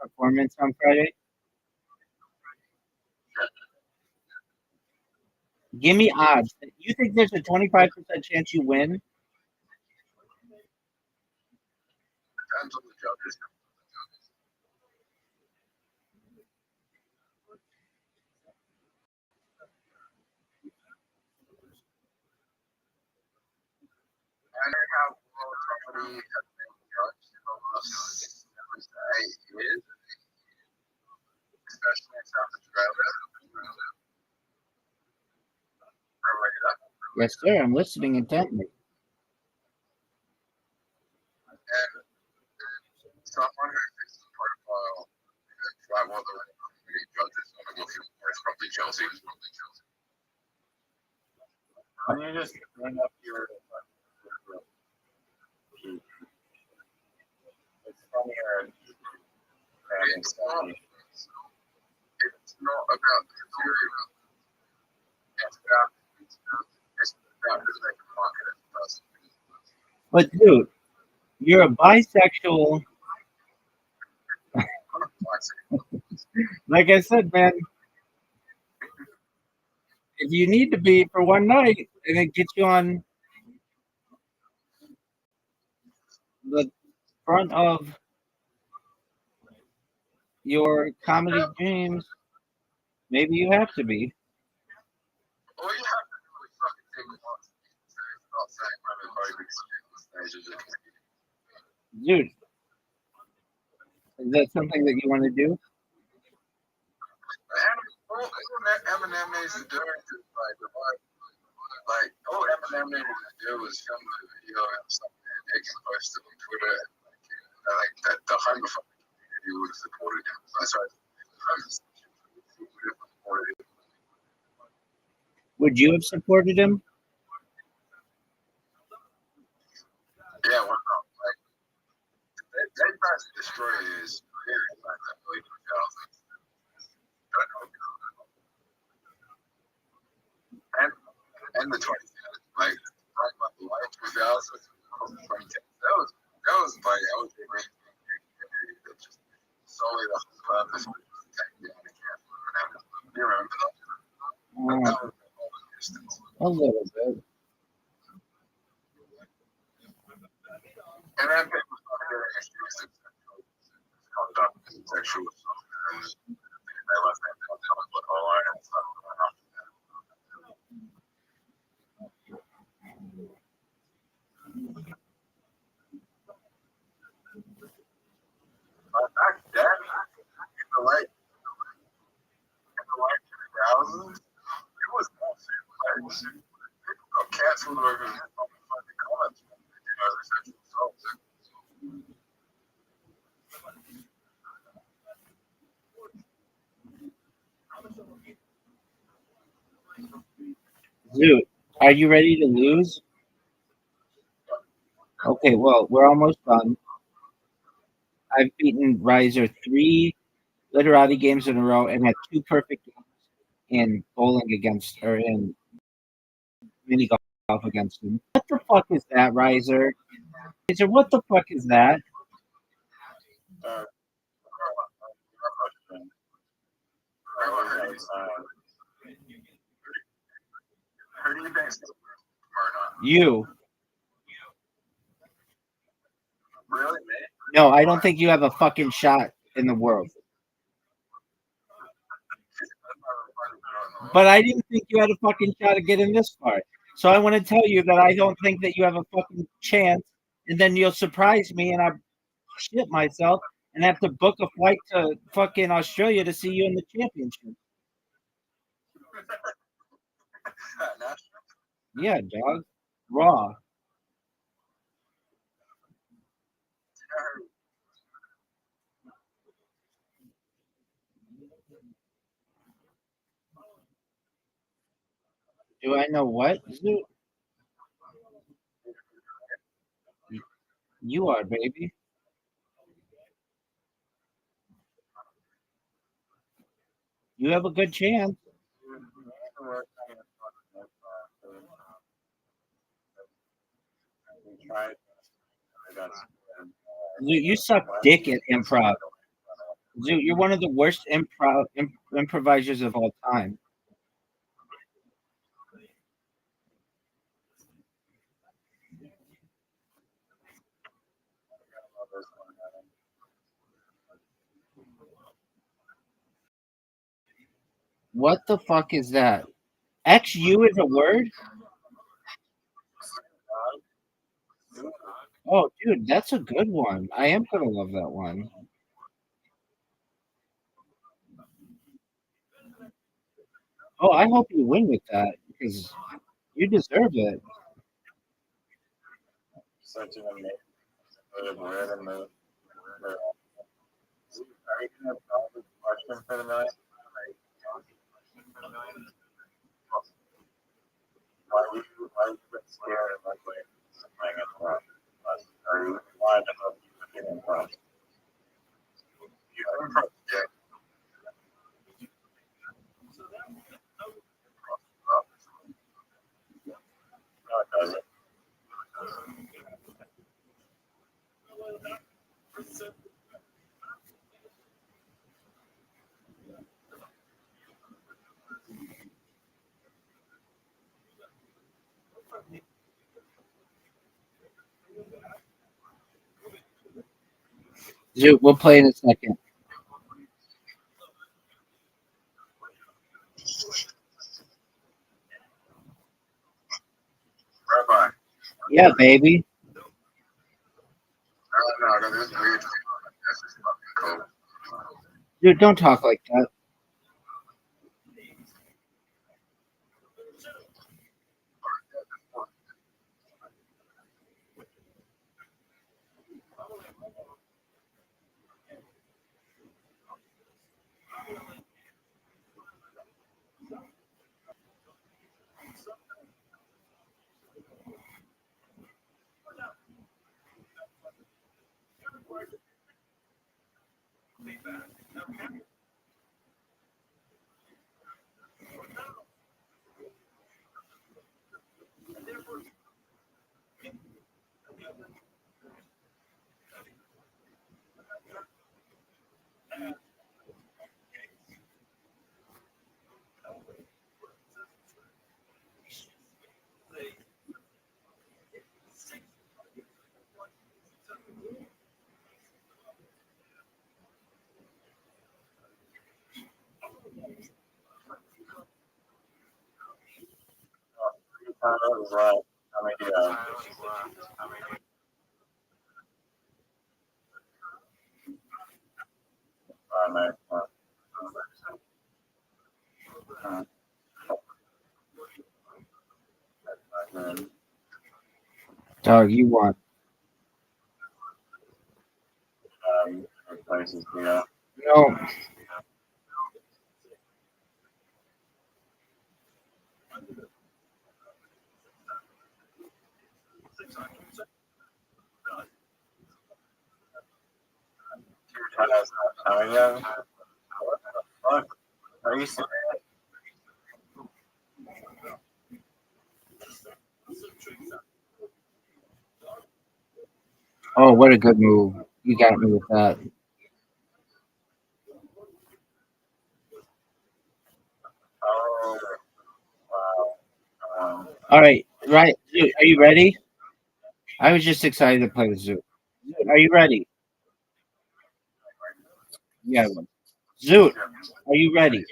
performance on Friday? Give me odds. You think there's a 25% chance you win? Depends on the judges. I know how well somebody has been judged in almost at least 8 years, especially in South Australia. Yes, sir. I'm listening intently. Someone who's the profile like what the judges on the film is probably Chelsea. Can you just bring up your? It's funnier. It's not about the material. It's about who they can market as a person. But dude, you're a bisexual. Like I said, man, if you need to be for one night and it gets you on the front of your comedy dreams, maybe you have to be. All you have to do is fucking take it once. Not saying women phobic stages. Dude, is that something that you want to do? All Eminem needs to do is like all Eminem needed to do was film the video and something and they can post it on Twitter and like that the homophobic community would have supported him. Sorry, Would you have supported him? yeah, why not? Like they tried to destroy his career in like the early 2000s. And the 20s, like right about the late 2000s, 2010. That was like I was a great community that just solely the whole purpose was to take down the camp. You remember that? That was the whole distance. A little bit. And then people started getting issues of conduct and sexual assault. And they left that conduct alone and stuff. But back then, in the late 2000s, it was bullshit. Like, people got canceled over fucking comments. Sexual assault. Dude, are you ready to lose? Okay, well, we're almost done. I've beaten Riser 3 literati games in a row and had 2 perfect games in bowling against or in mini golf against him. What the fuck is that, Riser? Riser, what the fuck is that? Who do you think's the worst murder? You. Really, man? No, I don't think you have a fucking shot in the world. But I didn't think you had a fucking shot of getting this far. So I want to tell you that I don't think that you have a fucking chance, and then you'll surprise me and I shit myself and have to book a flight to fucking Australia to see you in the championship. Yeah, dog. Raw. Do I know what? Zoo? You are, baby. You have a good chance. You suck dick at improv. Zoo, you're one of the worst improvisers of all time. What the fuck is that? XU is a word? Oh, dude, that's a good one. I am gonna love that one. Oh, I hope you win with that because You deserve it. Such an amazing word and move. Are you going to probably question for the night? Why you get scared of like playing in front? Are you wanted to help you get in front? Yeah. No, it doesn't. Dude, we'll play in a second. Rabbi. Yeah, baby. No, this is weird. This is fucking cool. Dude, don't talk like that. Right. I mean, yeah. Dog, you want. Places, yeah. No. What the fuck? Are you serious? Oh, what a good move. You got me with that. Oh, wow. All right. Right. Dude, are you ready? I was just excited to play with Zoot. Zoot, are you ready? Yeah. Zoot, are you ready?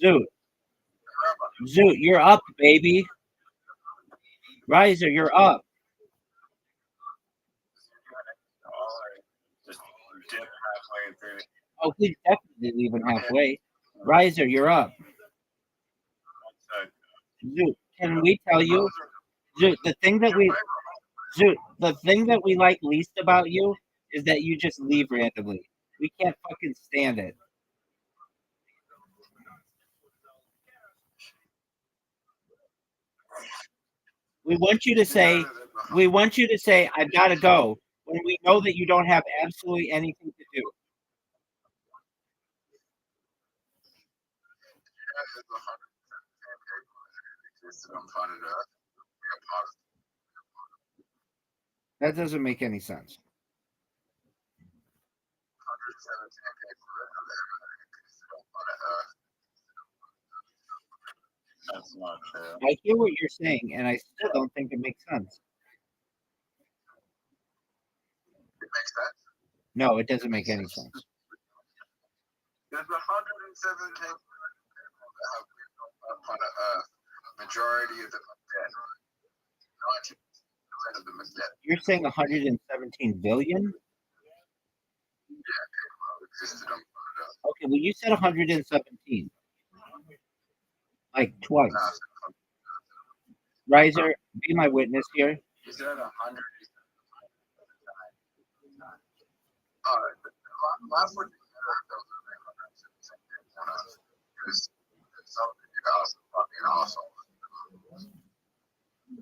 Zoot. Zoot, you're up, baby. Riser, you're up. Just dip halfway through. Oh, please definitely leaving halfway. Riser, you're up. Zoot, can we tell you? Zoot, the thing that we like least about you is that you just leave randomly. We can't fucking stand it. We want you to say, I've got to go when we know that you don't have absolutely anything to do. There's 110 people that existed on planet Earth. We are part of That doesn't make any sense. 117 people that have ever existed on planet Earth. That's not true. I hear what you're saying, and I still don't think it makes sense. It makes sense. No, it doesn't make any sense. There's 117 people that have lived on planet Earth. Majority of them are dead. 90% of them are dead. You're saying 117 billion? Yeah, people have existed on planet Earth. Okay, well, you said 117, like twice. Nah, Riser, be my witness here. you said 100. All right. Last one, because something you guys are fucking awesome.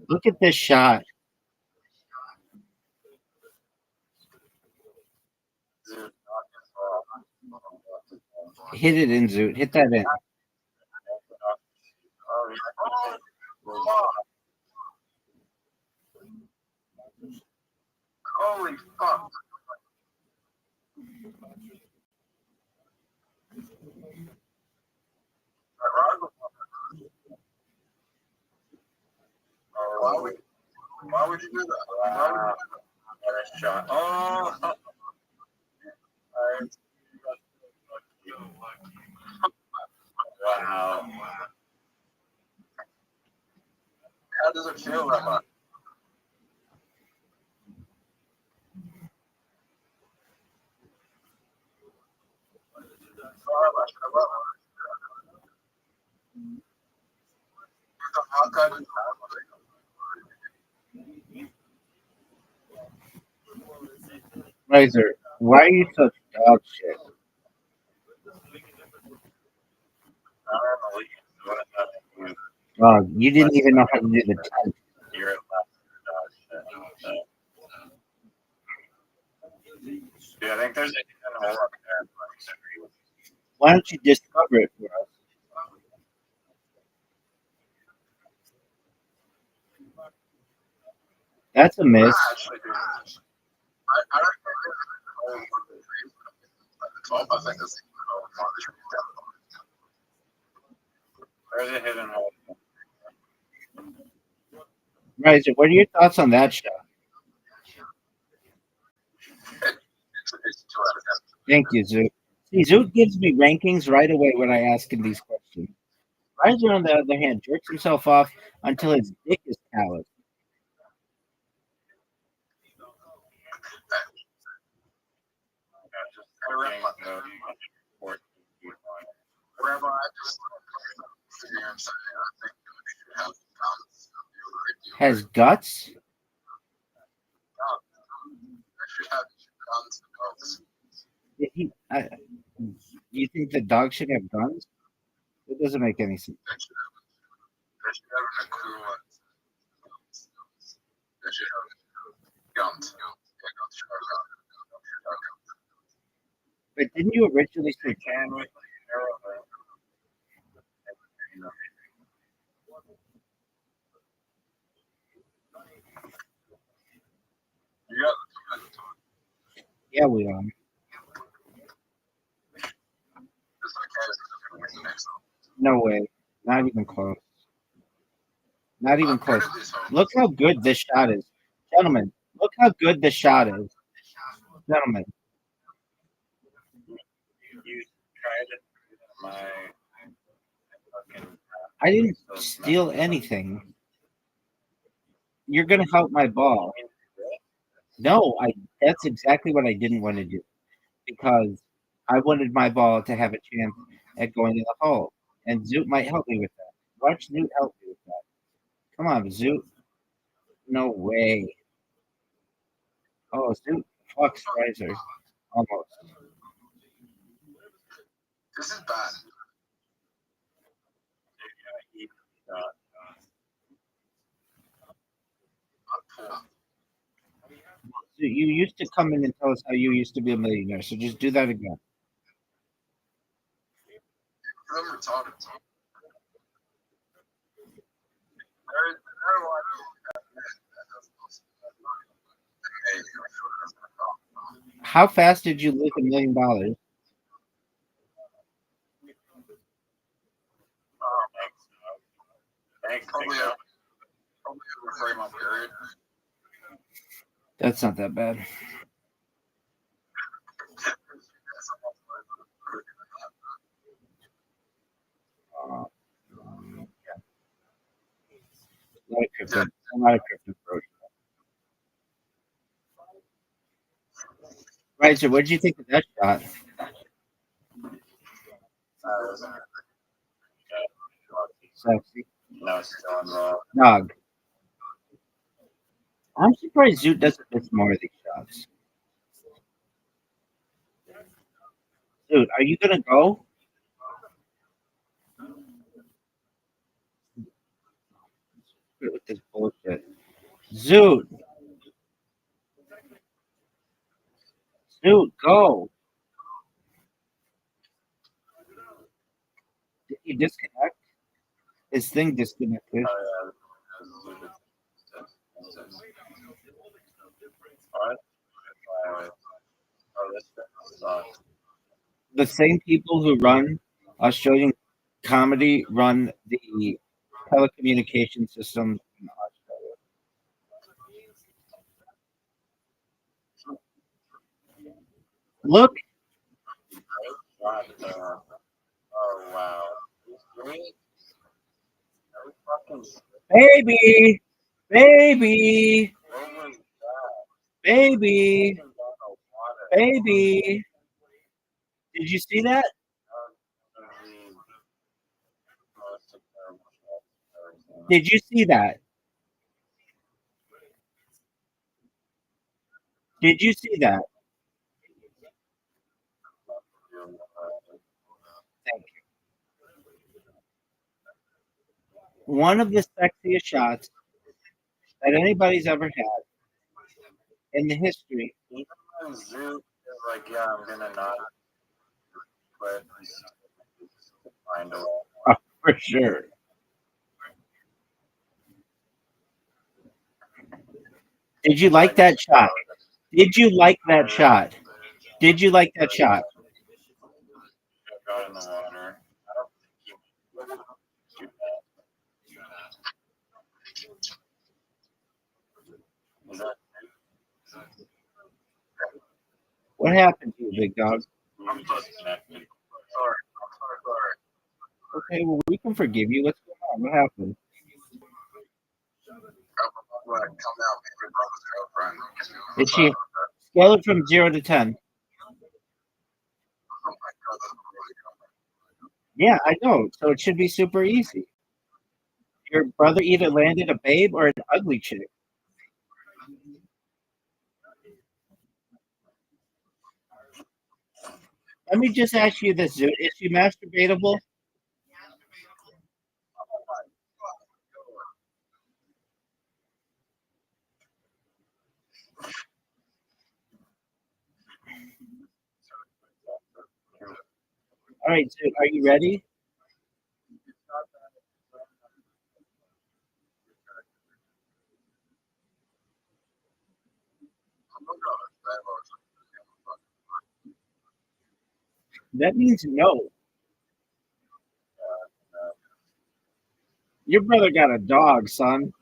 Look at this shot. Hit it in, Zoot. Hit that in. Holy fuck. Why would you do that? Why would you What a shot. Oh, wow. How does it feel, Rabbi? Riser, why are you such dog shit? You didn't even know how to do the 10. You're yeah, I think there's a hidden hole up there. Why don't you discover it for us? That's a miss. Actually, dude, I don't know. I think that's There's a hidden hole. Riser, what are your thoughts on that shot? it's 2 out of 10. Thank you, Zoot. See, Zoot gives me rankings right away when I ask him these questions. Riser, on the other hand, jerks himself off until his dick is calloused. Rabbi, I just figure I'm saying I think you should have guns. Has guts? I should have guns and guns. You think the dog should have guns? It doesn't make any sense. They should have a crew. They should have guns. But didn't you originally say Can with You got yeah, we are? just like the next one. No way. Not even close. Not even I'm close. good at this home. Look how good this shot is. Gentlemen, look how good this shot is. Gentlemen, you tried it. My fucking I didn't steal anything. You're gonna help my ball. No, that's exactly what I didn't want to do. Because I wanted my ball to have a chance at going in the hole. And Zoot might help me with that. Watch Zoot help me with that. Come on, Zoot. No way. Oh, Zoot fucks Riser. Almost. This is bad. You used to come in and tell us how you used to be a millionaire, so just do that again. I'm retarded. How fast did you lose $1 million? Thanks. Probably a 3-month period. That's not that bad. Yeah. A lot of crypto approach. Right, so what did you think of that shot? was Sexy. no still involved. Dog. I'm surprised Zoot doesn't miss more of these shots. Zoot, are you gonna go? Quit with this bullshit. Zoot. Zoot, go. Did he disconnect? His thing disconnected. Oh, what? Oh, this sucks. The same people who run Australian comedy run the telecommunication system in Australia. Look, Oh wow. Really? No fucking baby, baby, what was that? baby, Fucking down the water. baby. Did you see that? One of the most terrible shots I've ever seen. Did you see that? Did you see that? Thank you. One of the sexiest shots that anybody's ever had in the history. Even when Zoot is like, yeah, I'm gonna not quit, find a way. Oh, for sure. Did you like that shot? Did you like that shot? Did you like that shot? Got in the water. I don't think he would do that. Is that What happened to you, big dog? you disconnected? Sorry. Okay, well, we can forgive you. What's going on? What happened? Come now, be my brother's girlfriend. Did she scale it from 0 to 10? Oh my god, that's really good. Yeah, I know. So it should be super easy. Your brother either landed a babe or an ugly chick. Let me just ask you this, Zoot. Is she masturbatable? All right, Zoot, are you ready? That means no. Your brother got a dog, son.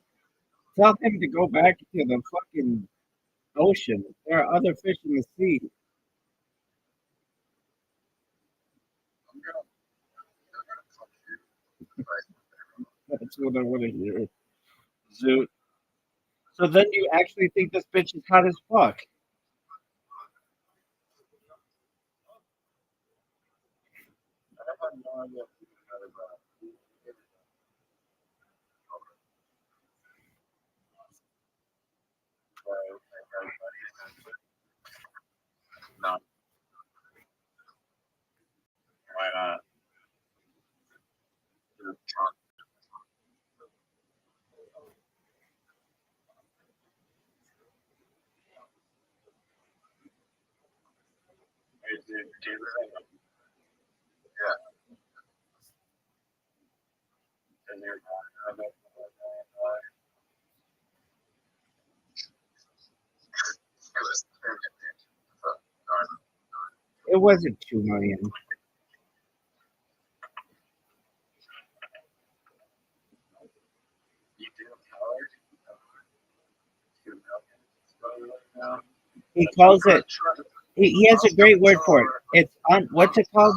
Tell him to go back to the fucking ocean. There are other fish in the sea. That's what I want to hear. Zoot. So then you actually think this bitch is hot as fuck? I have no idea if you got it, but no. Why not? Do you really? Yeah. Does your mom have it? It wasn't 2 million. You do colors? 2 million now? He calls it. He has a great word for it. It's what's it called?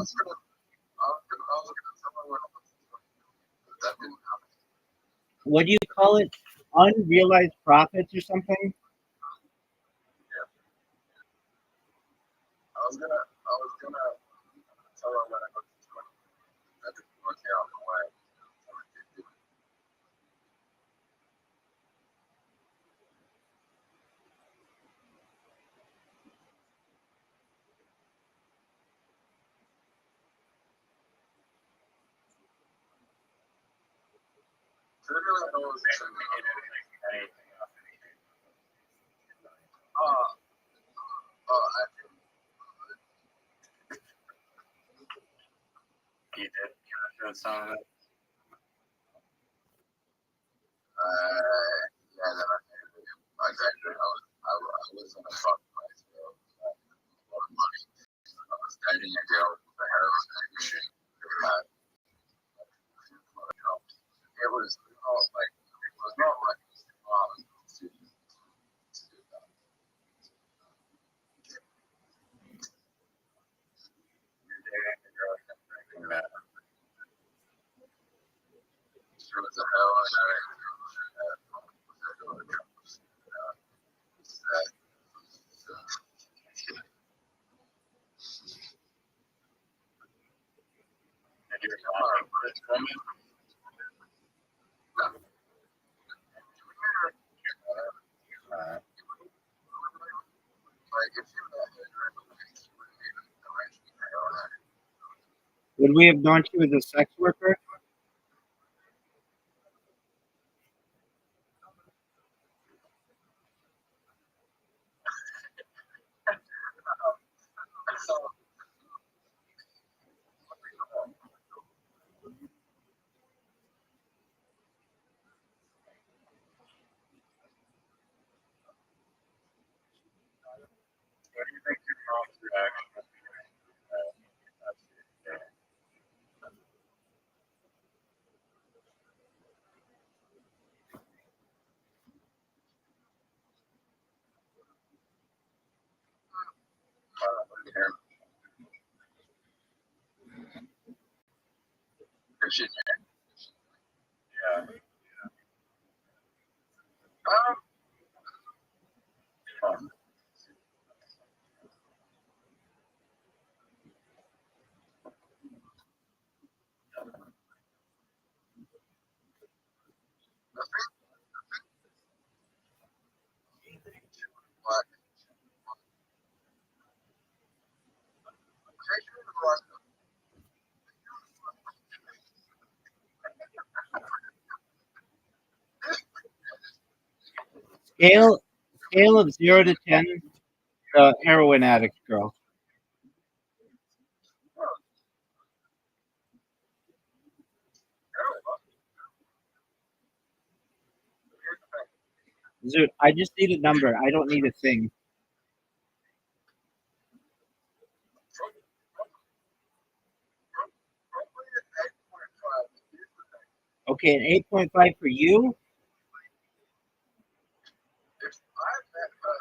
What do you call it? Unrealized profits or something? I was gonna tell her when I go to literally knows to I think He did capture some of it. yeah, that I was actually I was in a fucking place, a lot of money. I was dating a girl with a heroin addiction. It was not like to do that. You're dating a girl and drinking that. She was a heroin addict. And you're talking to this woman. Like if you met her, you wouldn't even know she's a heroin addict. Would we have known she was a sex worker? So What do you think your mom's reaction would be? That's it. Christian, Yeah. Fun. but Christian was Scale of 0 to 10. Heroin addict girl. Dude, I just need a number. I don't need a thing. Okay, an 8.5 for you? if I met her,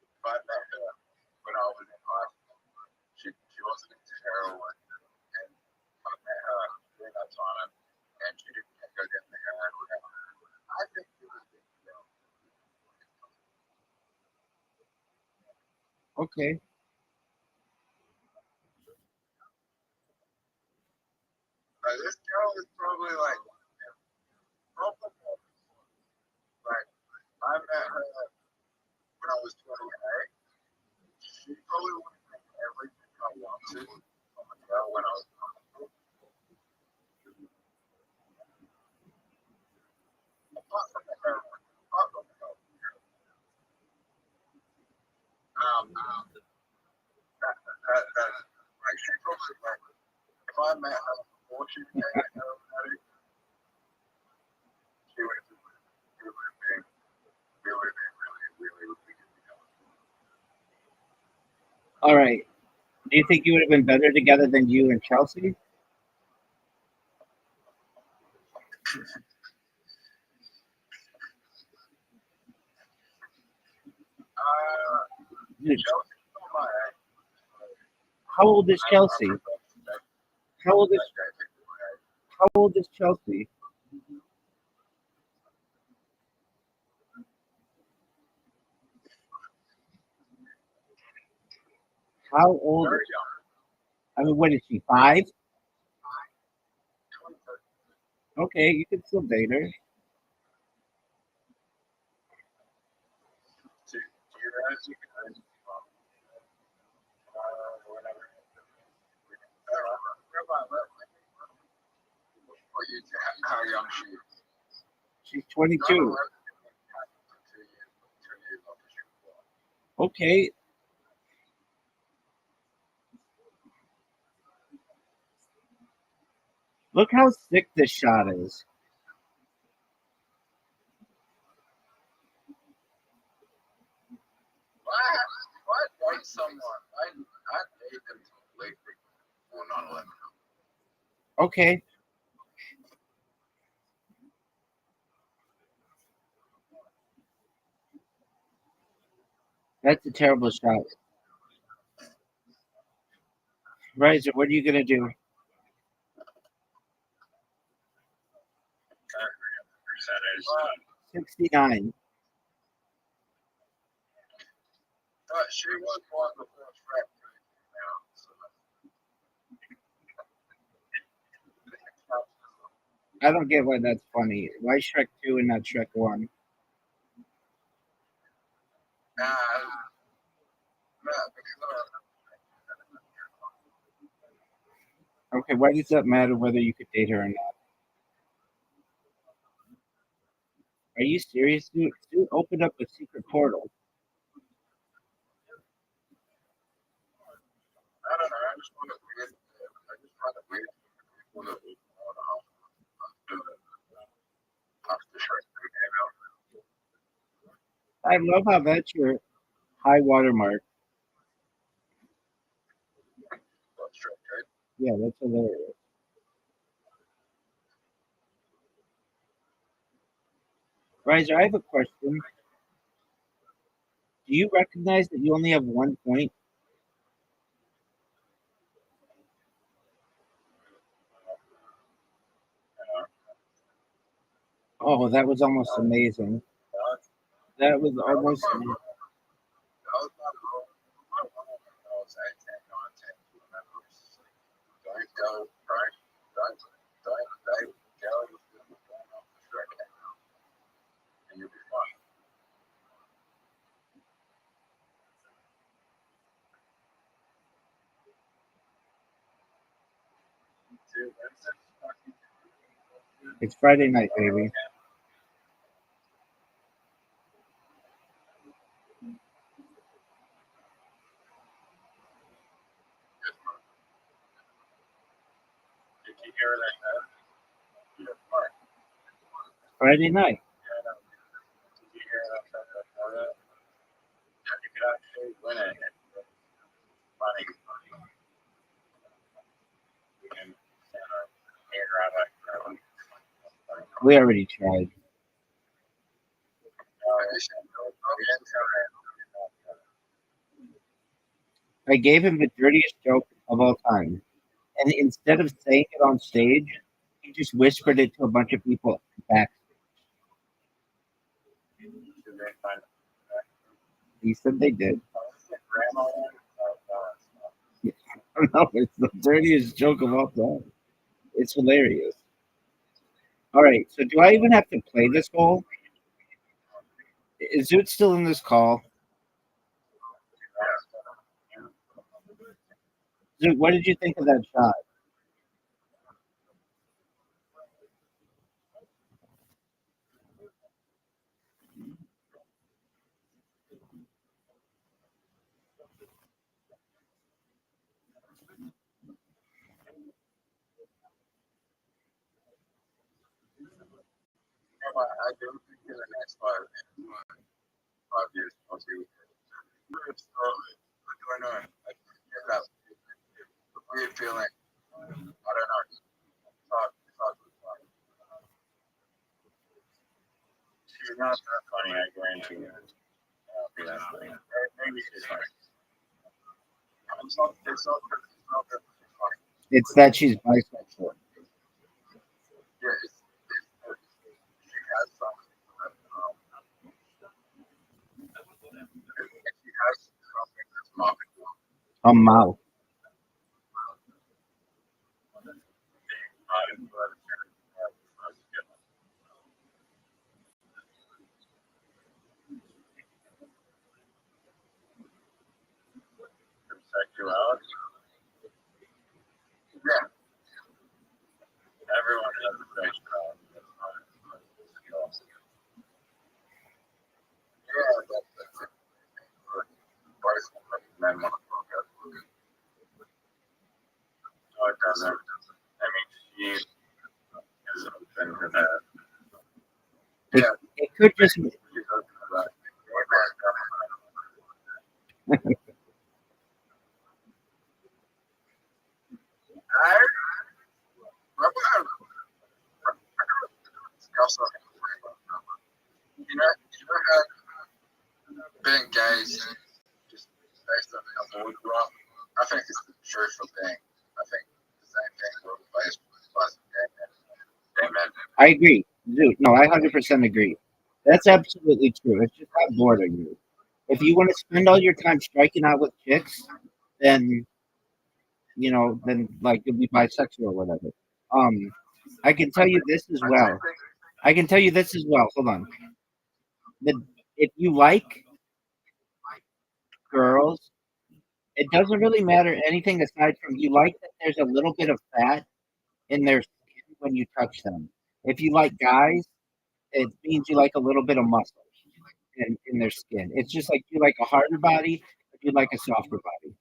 if I met her when I was in high school, she wasn't into heroin, and I met her during that time, and she didn't go down the heroin. I think it was big deal. Okay. Like this girl is probably like, like I met her when I was 28. She probably wouldn't make everything I wanted from a girl when I was apart from the heroin, apart from the heroin. Like she probably like if I met her before she became a heroin addict, she would have been really, really, really good to go. All right. Do you think you would have been better together than you and Chelsea? Dude, Chelsea's not my ex. how old is Chelsea? How old is How old is Chelsea? How old? Very young. I mean, what is she? 5? Okay, you can still date her. Do you guys whatever. how young she is. She's Not 22. 11, 2 years old. Okay. Look how sick this shot is. Why date someone? I date them till late before 9/11. Okay. That's a terrible shot. Riser, what are you gonna do? Percentage. 69. She was born before Shrek. I don't get why that's funny. Why Shrek 2 and not Shrek 1? Okay, why does that matter whether you could date her or not? Are you serious, dude? Dude opened up a secret portal. I don't know. I just find it weird. When it after Shrek 2 came out. I love how that's your high watermark. Shrek 2. Yeah, that's hilarious. Riser, I have a question. Do you recognize that you only have 1 point? Oh, that was almost amazing. That was almost amazing. And you'll be fine. It's Friday night, baby. Did you hear that? Friday night. Did you hear that? You could actually win it. Funny. We can send our hair out like We already tried. I gave him the dirtiest joke of all time. And instead of saying it on stage, he just whispered it to a bunch of people back. He said they did. No, it's the dirtiest joke of all time. It's hilarious. All right, so do I even have to play this hole? Is Zoot still in this call? Zoot, what did you think of that shot? I do think in the next 5 years, I'll see what's going on. I get that weird feeling. I don't know. She's not that funny, I guarantee you. Maybe she's funny. It's not funny. It's that she's bisexual. Yeah, she has something. She has something that's marketable. A mouth. Sexuality. Yeah. Everyone has a sexuality. it doesn't. I mean, she is open to that. It could just. She's open to that. You know how being gay is just based on how boys grew up? I think it's the truth for being. I think the same thing will be based on gay men. Amen. I agree. Dude, no, I 100% agree. That's absolutely true. It's just how bored are you? If you want to spend all your time striking out with chicks, then then like you'll be bisexual or whatever. Um, I can tell you this as well. I can tell you this as well. Hold on. That if you like girls, it doesn't really matter anything aside from you like that there's a little bit of fat in their skin when you touch them. If you like guys, it means you like a little bit of muscle in their skin. It's just like you like a harder body, or you like a softer body.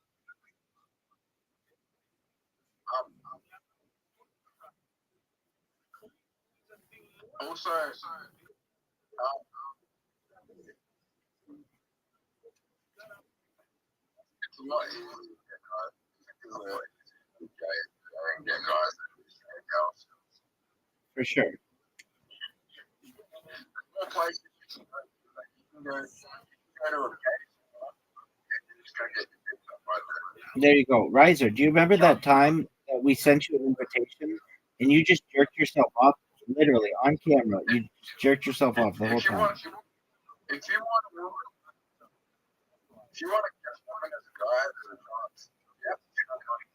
Also, it's a lot easier to get guys. It's a lot easier to get guys than girls. For sure. More places you can go to a gay store and you just go get your dick up right there. There you go. Riser, do you remember that time that we sent you an invitation and you just jerked yourself off literally on camera? You just jerked yourself off the whole If you time. want, if you want a woman, if you want to get a woman as a guy, there's a chance. You have to do money.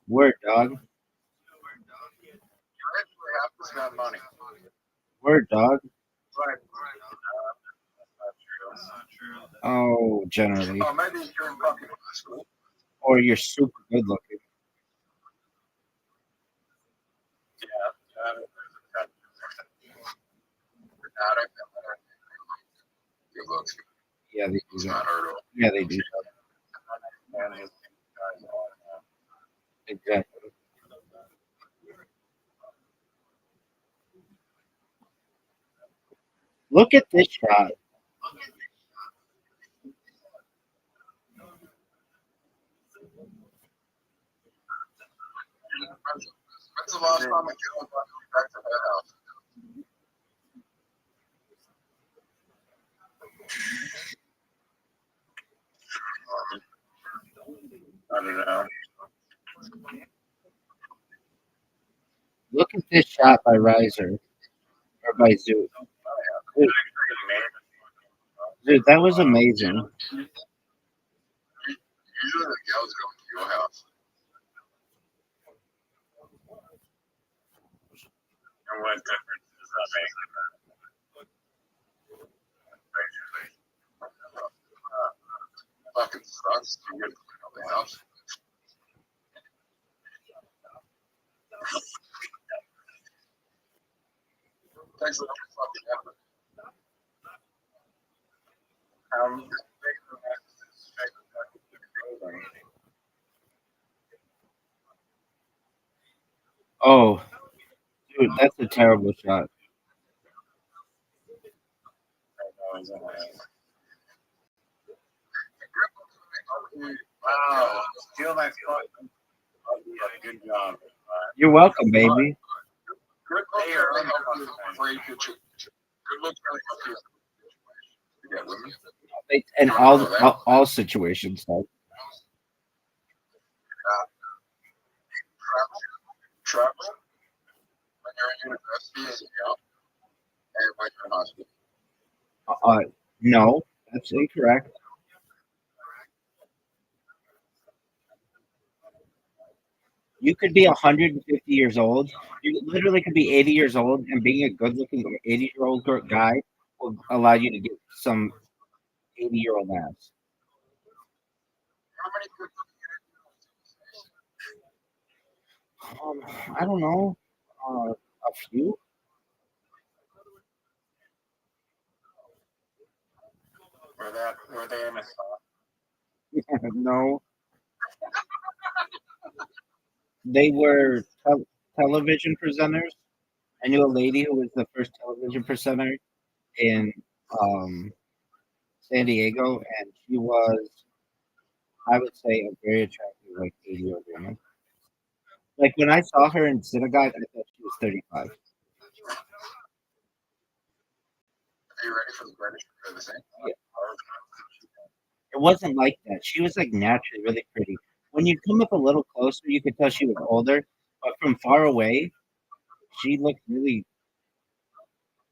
Word, dog. You actually have to spend money. Word, dog. Right. That's not true. Oh, generally. Oh, maybe if you're in fucking high school. Or you're super good looking. Yeah. Good looks. Yeah, they It's do. not hurt all. Yeah, they do. Exactly. Look at this shot. When's the last time a girl got back to her house? I don't know. Look at this shot by Riser or by Zoo. Dude, that was amazing. Usually the girls go to your house. And what difference does that make? Fucking sucks. You get to clean up the house. Takes a lot of fucking effort. Oh, dude, that's a terrible shot. Wow. Steal my phone. Good job. You're welcome, baby. Good looks really help you free picture. Good looks really help you. You get women. In all situations, though. Travel when you're in university and young, and when you're in high school. No, that's incorrect. You could be 150 years old. You literally could be 80 years old, and being a good-looking 80-year-old guy will allow you to get some 80-year-old ass. How many good I don't know. A few. Were they in a No. They were television presenters. I knew a lady who was the first television presenter in um, San Diego, and she was, I would say, a very attractive, like 80-year-old woman. Like when I saw her in synagogue, I thought she was 35. Are you ready for the British for the same? Yeah. It wasn't like that. She was like naturally really pretty. When you come up a little closer, you could tell she was older, but from far away, she looked really,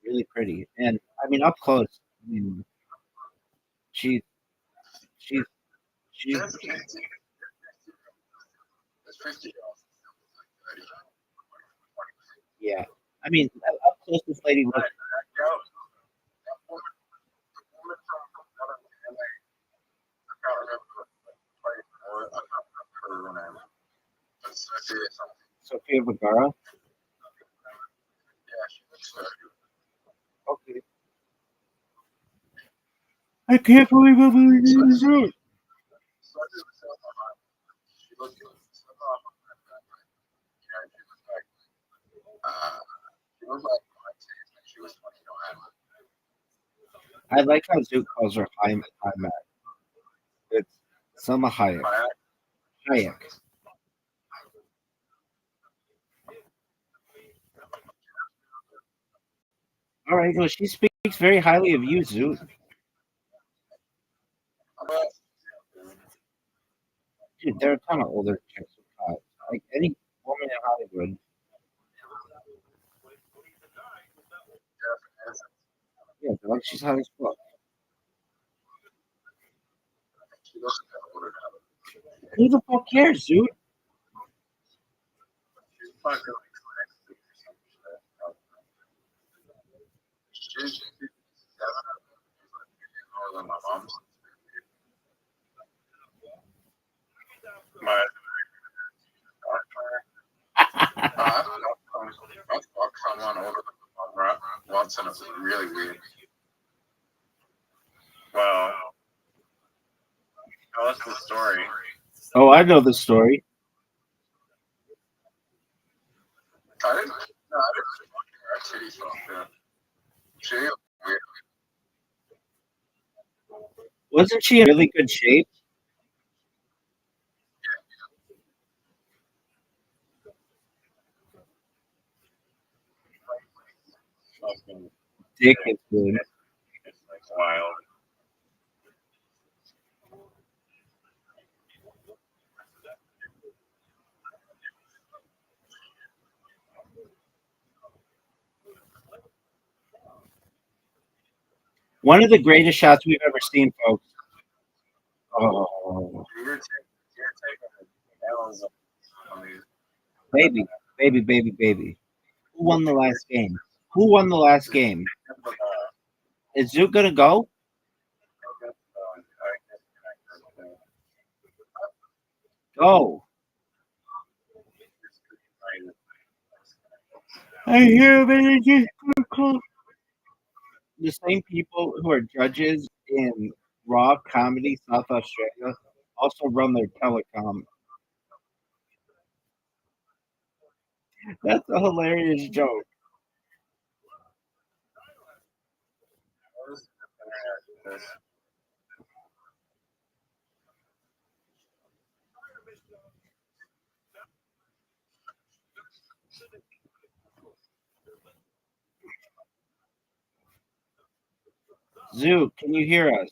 really pretty. And I mean, up close, I mean, she, she, she's That's 50 yeah. I mean, up close, this lady looked. Sofia Vergara. Okay. I can't believe I'm believing this out. I like how Zook calls her Mac. It's Selma Hayek. Hayek. All right. Well, she speaks very highly of you, Zook. Dude, there are a ton of older chicks with cars. Like any woman in Hollywood. Yeah, they're like she's hot as fuck. Who the fuck cares, dude? My Someone older than once, and it was really weird. well, tell us the story. Oh, I know the story. I didn't. No, I didn't. Her titties off. Yeah. She was weird. Wasn't she in really good shape? Fucking Dick is good. it's like wild. One of the greatest shots we've ever seen, folks. Oh, You're taking L's on these. baby, baby, baby, baby. Who won the last game? Who won the last game? Is Zook gonna go? Go. I hear they just the same people who are judges in Raw Comedy South Australia also run their telecom. That's a hilarious joke. Zook, can you hear us?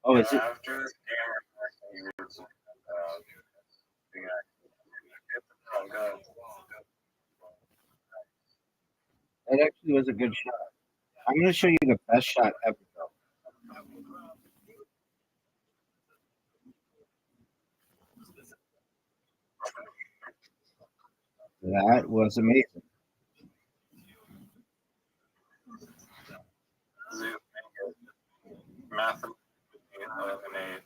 Oh, is it? After this game, That actually was a good shot. I'm gonna show you the best shot ever. That was amazing. mathematically eliminate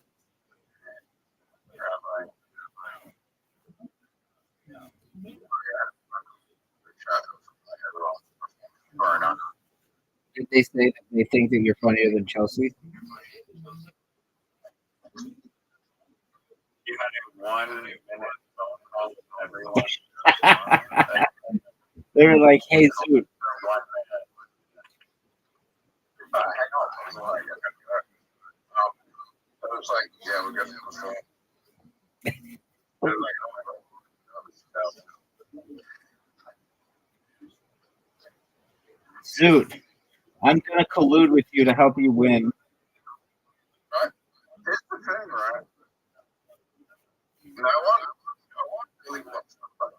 Rabbi. Didn't they say that they think that you're funnier than Chelsea? You had a 1 minute phone call with everyone. They were like, "Hey, Zoot, For 1 minute. Hang on. I was like, yeah, we're gonna do this. I was like, oh my God. Zoot, I'm gonna collude with you to help you win." Right? Here's the thing, right? No one really wants to fight.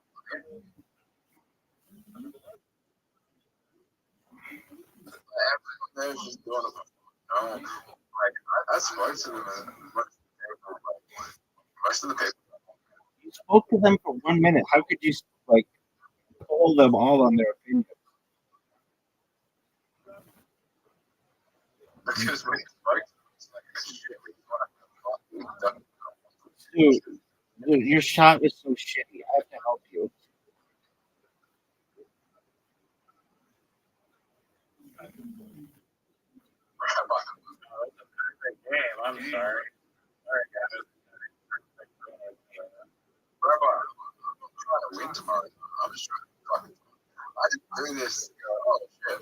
Everyone there is just doing it. No, like I spoke to them, and most of the people, You spoke to them for 1 minute. How could you like poll them all on their opinion? because when he spoke to them, it's like, shit, we want to fuck. Dude, your shot is so shitty. I have to help you. Great game. I'm sorry. Sorry, guys. Rabbi, I'm trying to win tomorrow. I'm just trying to fucking. I didn't do this. Oh shit.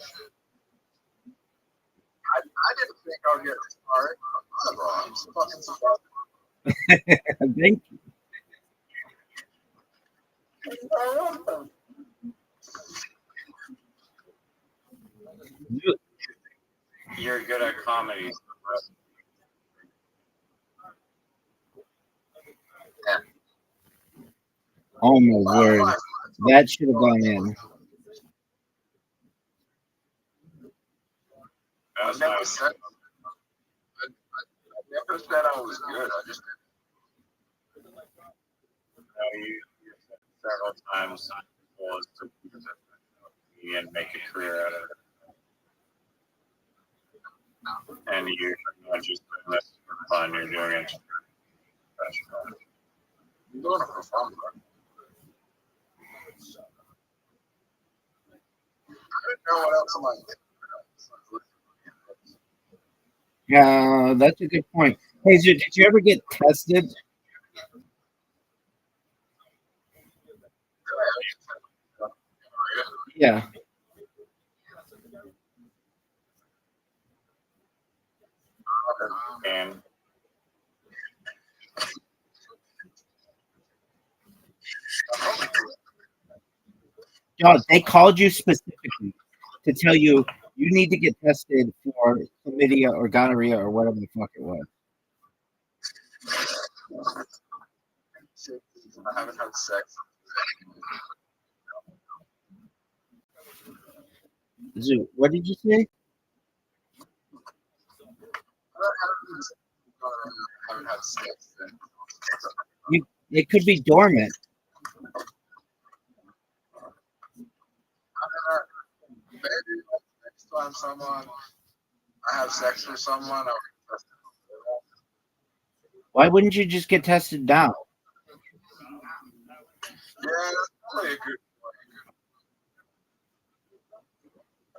I didn't think I'd get this far. I'm fucking surprised. Thank you. You're good at comedy. Oh my word. That should have gone in. I That's never nice. said. I never said I was good. I just You said several times was to be and make a career out of it. And you're not just doing this for fun, you're doing it professionally. I'm doing it for fun, bro. I don't know what else am I doing. Yeah, that's a good point. Hey, Zoot, did you ever get tested? Yeah. And Dog, they called you specifically to tell you you need to get tested for chlamydia or gonorrhea or whatever the fuck it was. I haven't had sex. Zoot, what did you say? I haven't had sex. It could be dormant. Maybe next time I have sex with someone, I'll be tested. Why wouldn't you just get tested now? Yeah, that's probably a good.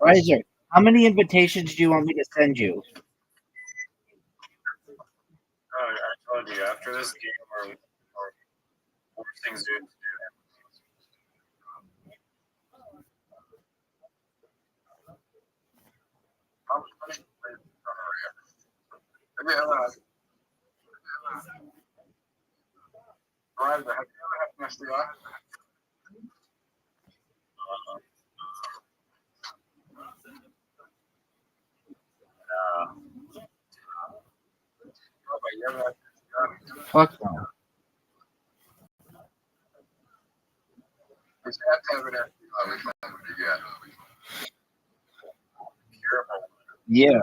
Riser, how many invitations do you want me to send you? I told you after this game, or more things to do. Right, have you ever had an STI? You ever had an STI? Fuck no. If you have to have an STI, which one would you get? Curable. Yeah,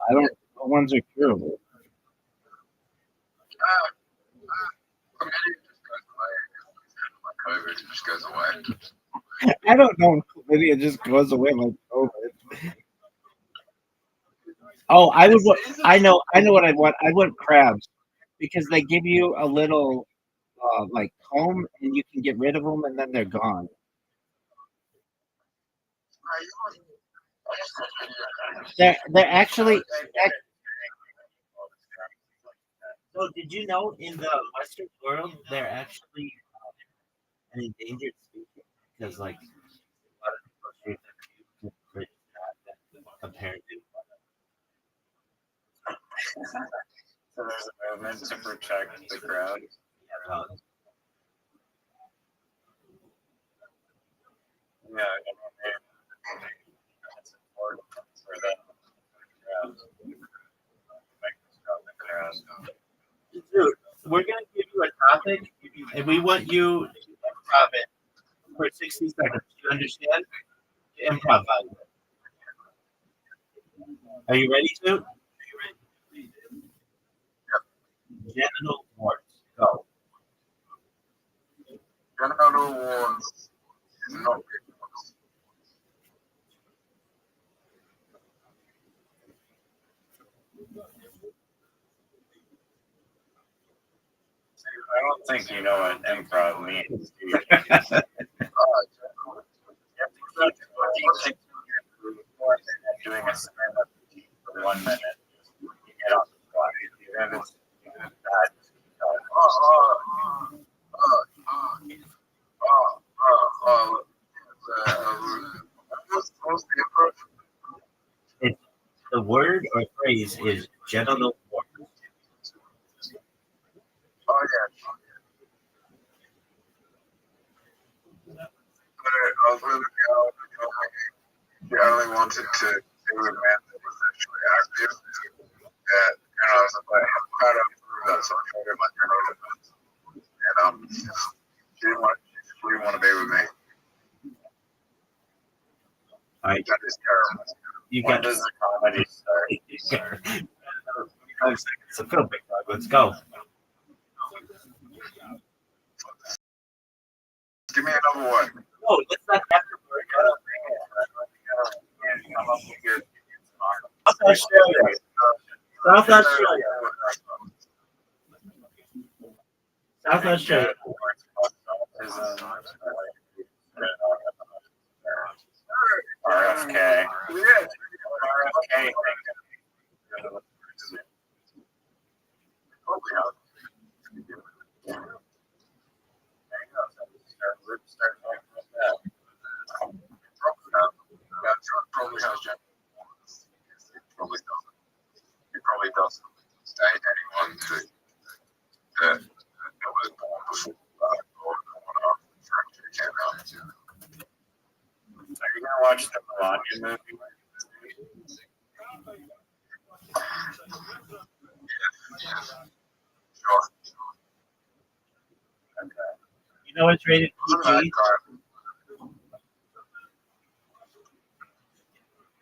I don't. What ones are curable? COVID just goes away. I don't know. Chlamydia just goes away like COVID. Oh, I would. I know what I want. I want crabs because they give you a little like comb and you can get rid of them and then they're gone. They're actually. So did you know in the Western world they're actually an endangered species because like a lot of people shoot them for that compared to So there's a movement to protect the crowd. Yeah, it's important for them. Dude, we're gonna give you a topic and we want you to improv it for 60 seconds. You understand? Improv. Are you ready to? Genital warts. Go. Genital warts is not warts. I don't think you know what improv means. Doing a stand-up for 1 minute, you get on the fly. And it's bad. What's the approach? It's, the word or phrase is genital warts. Oh, yeah. I was with a girl who only wanted to do a man that was actually active. And I was like, how do I prove that? So I showed her my genital warts. And she didn't want to be with me. All right. That is terrible. You When got does the comedy start? 5 seconds. So go, big dog. Let's go. Give me another one. No, let's not have to worry about South Australia. South Australia. South Australia. RFK. RFK. Probably has genital warts. He probably doesn't date anyone that was born before or after he came out. Are you gonna watch the Melania movie? Sure. Okay. You know it's rated PG?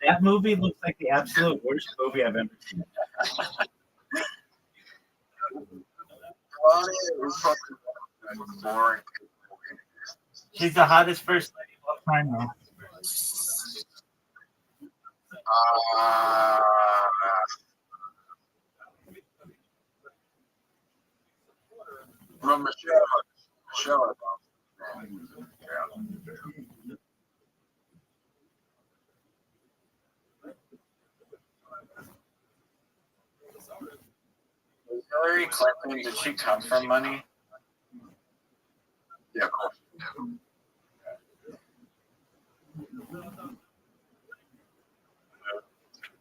That movie looks like the absolute worst movie I've ever seen. Boring. She's the hottest first lady of all time, though. From Michelle. Was Hillary Clinton, did she come from money? Yeah, of course.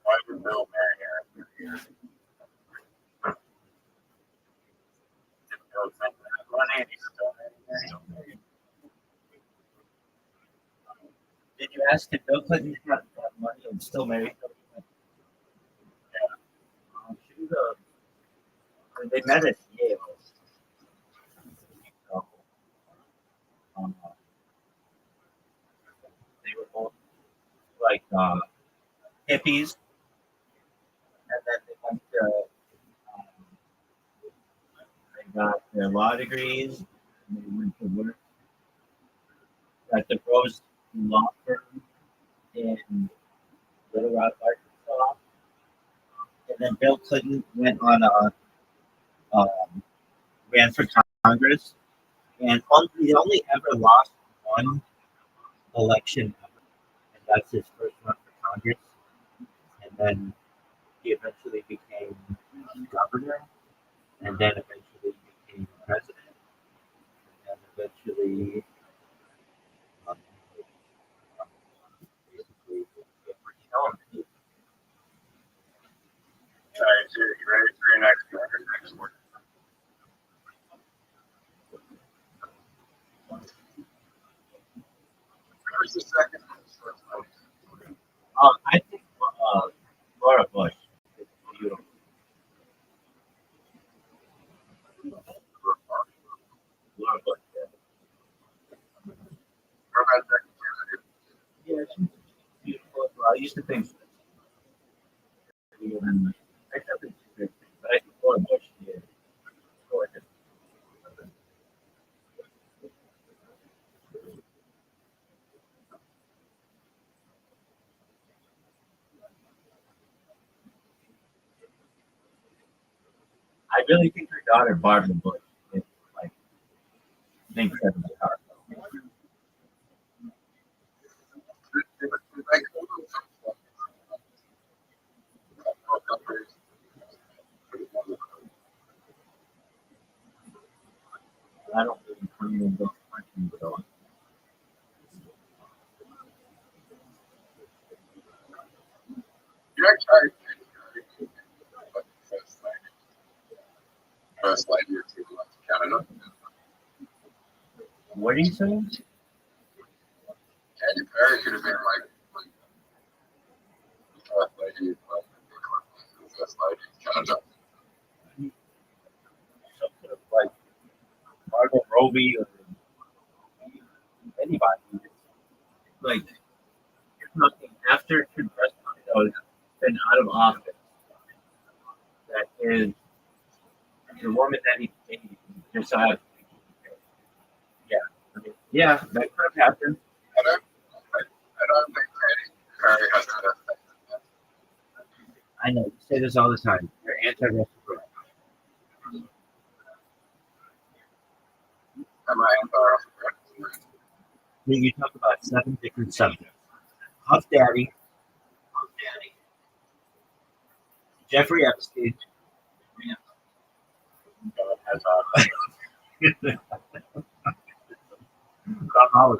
Why would Bill marry her? Did Bill Clinton have money and he still married her? Did you ask if Bill Clinton had money and still married her? She was they met at Yale. So, they were both like hippies, and then they went to they got their law degrees, and they went to work at the Rose Law Firm in Little Rock, Arkansas. And then Bill Clinton went on ran for Congress, and he only ever lost one election ever, and that's his first run for Congress, and then he eventually became governor, and then eventually became president, and then eventually um, basically killing. All right, so you ready for your next word? Who's the second? I think Laura Bush is beautiful. Laura Bush, What about second candidate? yeah, she's beautiful as well. I used to think, I still think she's great, but I think Laura Bush is gorgeous. I really think her daughter Barbara Bush is like incredibly powerful. Like, countries. I don't really agree with those questions at all. You're actually first lady to Canada. What are you saying? Katy Perry could have been like first lady, first lady in Canada. Something like Margot Robbie or anybody. Like, nothing after Trudeau's been out of office. That is the woman that he just had. Yeah, I mean, yeah, that could have happened. I don't think Katy Perry has that. I know you say this all the time. You're anti-Russell. Am I embarrassed? You talk about 7 different subjects: Huff Daddy, Jeffrey Epstein, Kamala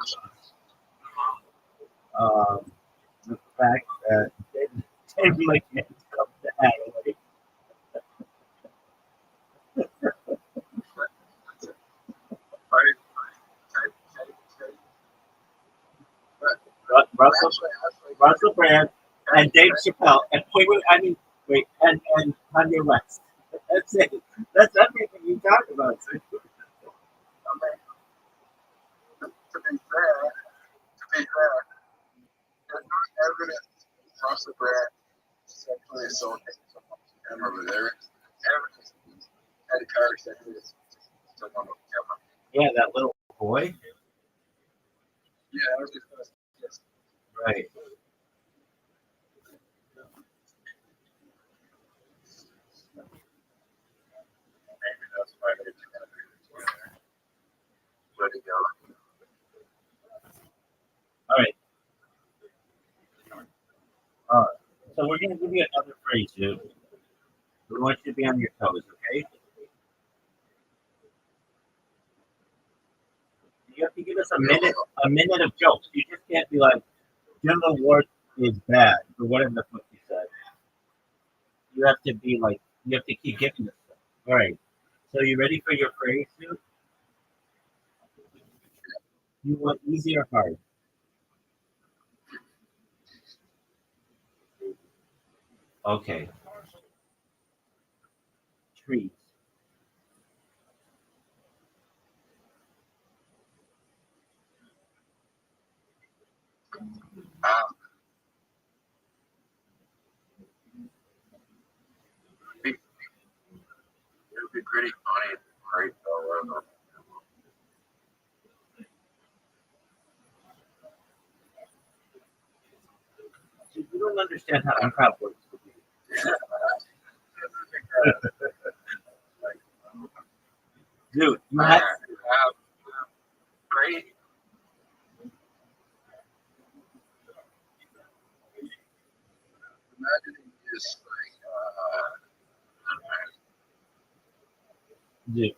the fact that David McCann come to Adelaide. Russell Brand and Dave Chappelle and and Kanye West. That's it. That's everything you talk about. To be fair, there's no evidence across the brand sexually assaulting someone on camera, but there is evidence that Perry sexually assaulted someone on camera. Yeah, that little boy. Yeah, I was just going to suggest. Right. Maybe that's why they're together. Let it go. All right. So we're going to give you another phrase, dude. We want you to be on your toes, okay? You have to give us a minute of jokes. You just can't be like, General Ward is bad, or whatever the fuck you said. You have to be like, you have to keep giving us stuff. All right. So you ready for your phrase, dude? You want easy or hard? Okay. Trees. It would be pretty funny if Perry fell over. You don't understand how improv works. Dude, you have Great. imagining this Dude,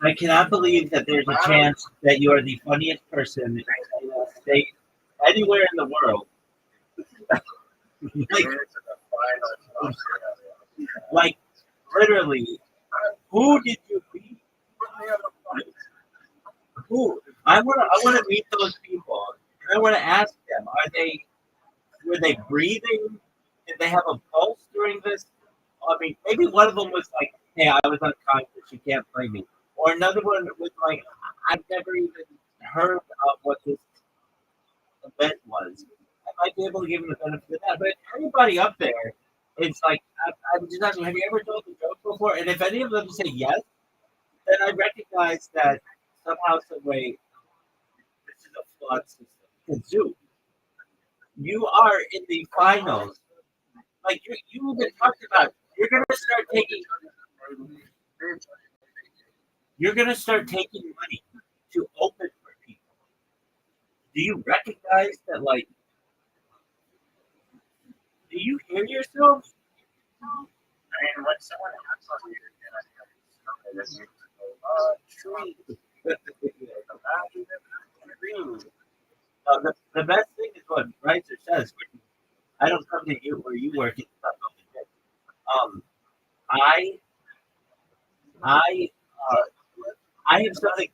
I cannot believe that there's a chance that you are the funniest person in a state anywhere in the world. like, like, literally, who did you beat? Who? I want to meet those people. And I want to ask them: were they breathing? Did they have a pulse during this? I mean, maybe one of them was like, "Hey, I was unconscious. You can't play me." Or another one was like, "I've never even heard of what this event was." I might be able to give them the benefit of that. But everybody up there, it's like, I'm just asking, have you ever told the joke before? And if any of them say yes, then I recognize that somehow, some way, this is a flawed system. Because you are in the finals. Like you even talked about, you're gonna start taking money to open for people. Do you recognize that? Like, do you hear yourself? I mean, when someone acts on you, and I think The best thing is what Reiser says. I don't come to you where you work. It's not something. I I I have something.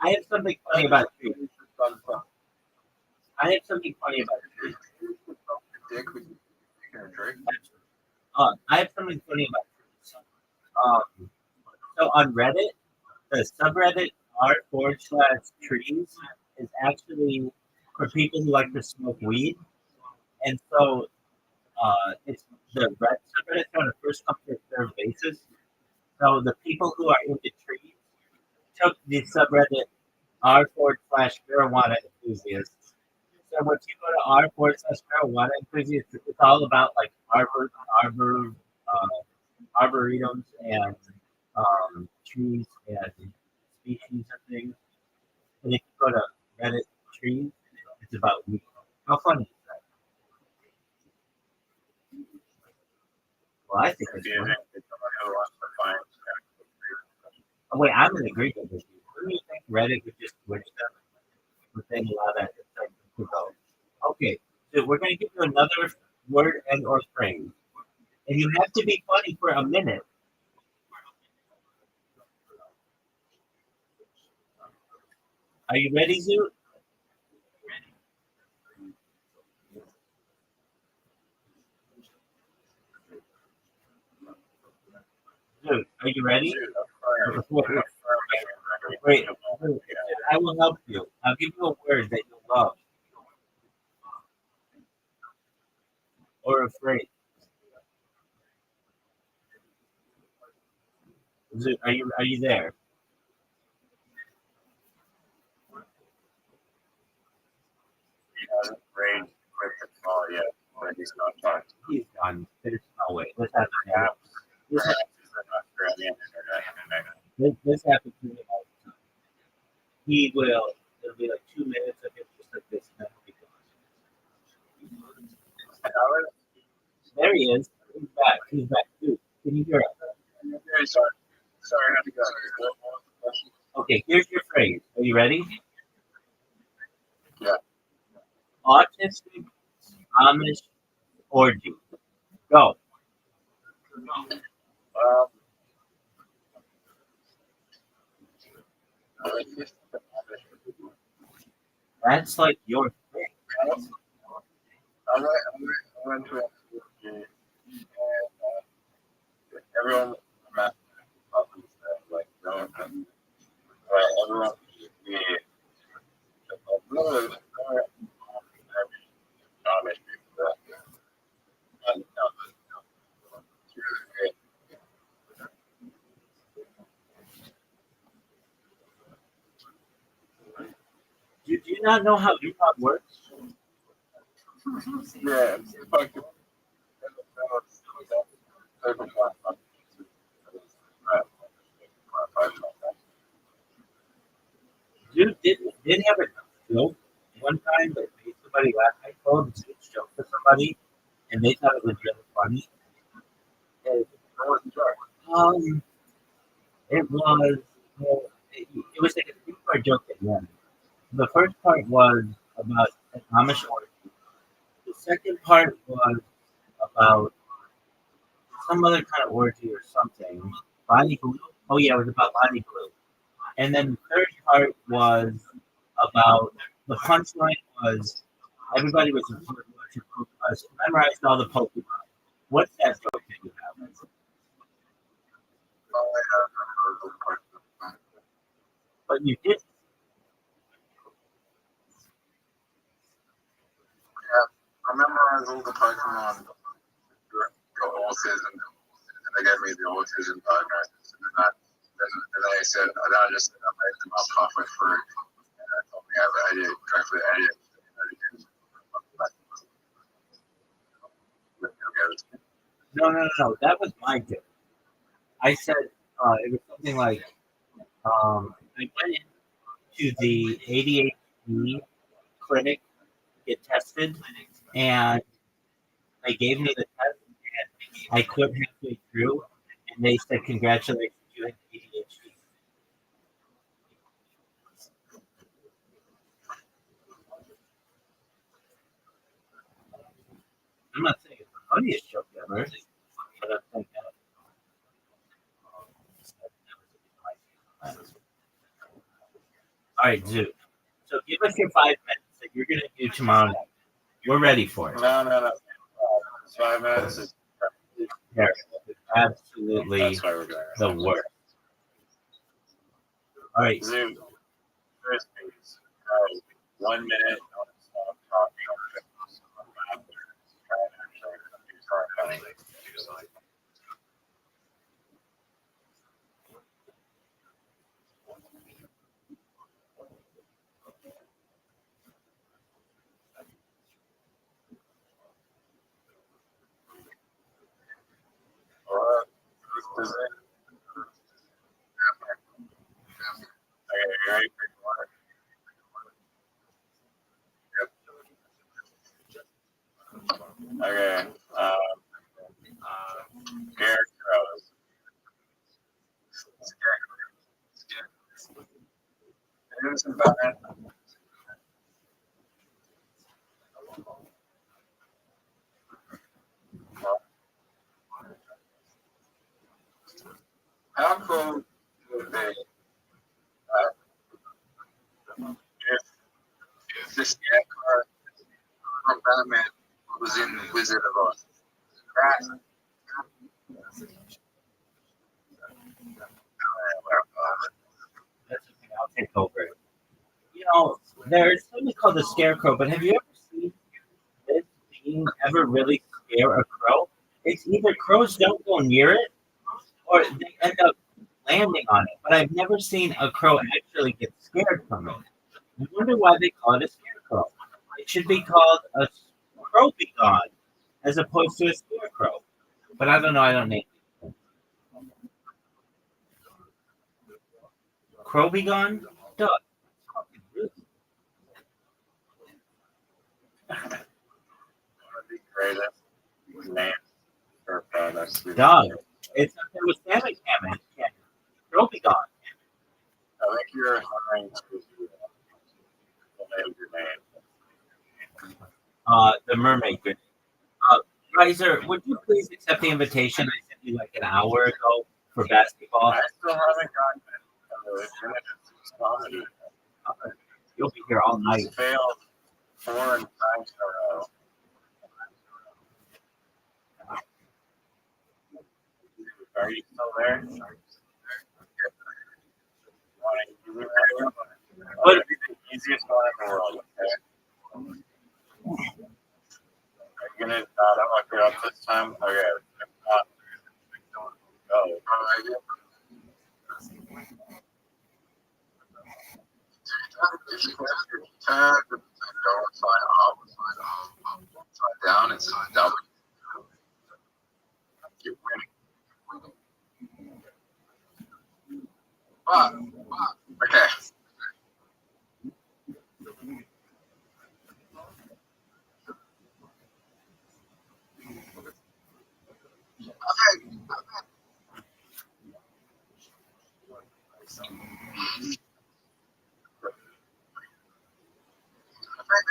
I have something funny about trees. I have something funny about trees. I have something funny about trees. So on Reddit, the subreddit r/trees is actually for people who like to smoke weed, and so it's the red subreddit on a first come first served basis. So the people who are into trees took the subreddit r/marijuana enthusiasts. So once you go to r/marijuana enthusiasts, it's all about like arboretums and trees and species and things. And if you go to Reddit trees, it's about weed. How funny is that? Well, I think it's funny. Oh, wait, I'm in agreement with you. Who do you think Reddit would just switch them? But then allow that to go. Okay, so we're going to give you another word and or phrase. And you have to be funny for a minute. Are you ready, Zoot? Zoot, are you ready? Wait, I will help you. I'll give you a word that you'll love. Or a phrase. Zoot, are you there? He's done. There's no way. This happens to me all the time. He will. It'll be like 2 minutes of him just like this, and then he'll be gone. There he is. He's back. He's back. Dude, can you hear us? Very sorry. Sorry, I have to go. Okay, here's your phrase. Are you ready? Yeah. Autistic Amish orgy. Go. That's like your thing. I went to everyone like no, everyone Do you not know how hip-hop works? yeah, Dude did have a joke one time that made somebody laugh. I told him this joke everybody, and they thought it was really funny. It, um, it was well, it was like a three-part joke at the end. The first part was about an Amish orgy. The second part was about some other kind of orgy or something. Bonnie Blue. Oh yeah, it was about Bonnie Blue. And then the third part was about the punchline was everybody was memorized all the Pokemon. What's that joke that you have? Oh, I have heard those parts of the But you did. Yeah, I memorized all the Pokemon got autism, and they gave me the autism diagnosis. And they said, I just said I made them up halfway through, and they told me I have ADHD, correctly ADHD. No. That was my joke. I said it was something like I went into the ADHD clinic to get tested, and they gave me the test, and I quit halfway through, and they said, "Congratulations, you have ADHD." I'm not saying it's the funniest joke ever, but I think all right, Zoo. So give us your 5 minutes that you're going to do tomorrow night. We're ready for it. No. 5 minutes is Absolutely that's why we're doing it. the worst. All right. Zoom. First piece. 1 minute. I want to stop talking. Try and actually use our money. Is it? Okay, you ready for one? Okay. Scarecrows. Here's some bad. How cool would they if the scarecrow from Batman was in Wizard of Oz? That, That's okay. I'll take over. There's something called the scarecrow, but have you ever seen this being ever really scare a crow? It's either crows don't go near it or they end up landing on it. But I've never seen a crow actually get scared from it. I wonder why they call it a scarecrow. It should be called a crow be gone as opposed to a scarecrow. But I don't know. I don't name it. Crow be gone? Duh. would be greatest name for a product. Dog. It's up there with salmon cabbage. Crow be gone. I think you're trying to name your name. The mermaid. Riser, would you please accept the invitation I sent you like an hour ago for basketball? I still haven't gotten it. Comedy. You'll be here all night. He's failed 4 times in a row. Are you still there? What would be the easiest one in the world? Okay? Are you gonna not look it up this time? Okay. If not, go. Upside down, it's a W. You're winning. Okay. think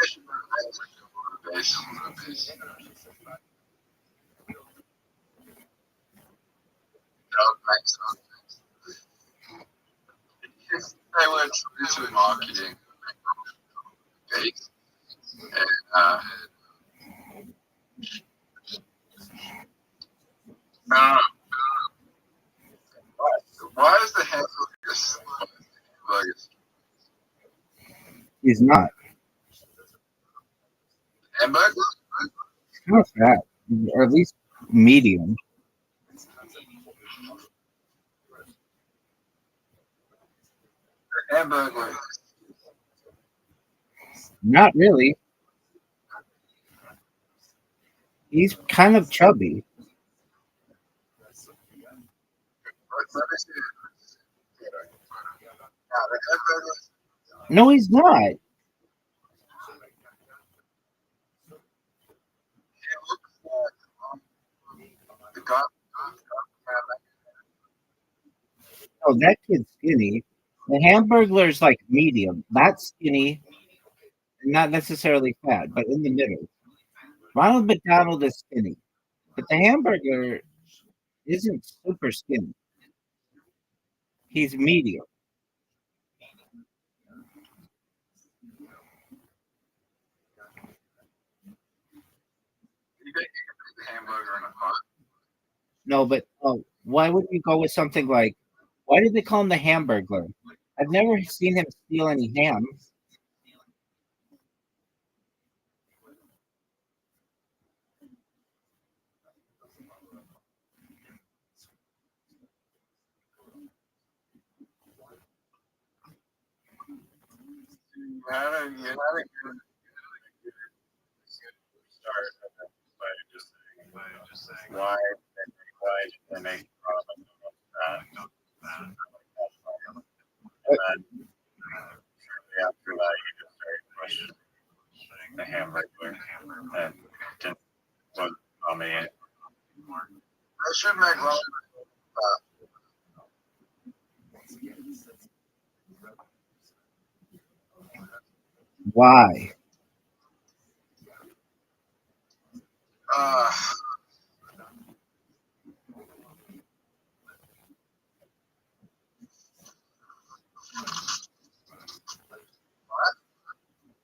they should move the base. That would make sense. If they were true to marketing base, and why is the hamburger He's not. hamburger? He's not fat, or at least medium. Hamburger. Not really. He's kind of chubby. Let me see. Yeah, the hamburger. No, he's not. He looks like the guy. Oh, that kid's skinny. The Hamburglar's like medium, not skinny, and not necessarily fat, but in the middle. Ronald McDonald is skinny, but the Hamburglar isn't super skinny. He's medium. You think you can put the hamburger in a pot? No, but why wouldn't you go with something like? Why did they call him the Hamburglar? I've never seen him steal any ham. You had a good Start by just saying why did they make profit on that? And then shortly after that, you just started questioning the hamburger and didn't was on the I should make wrong. Why? Uh,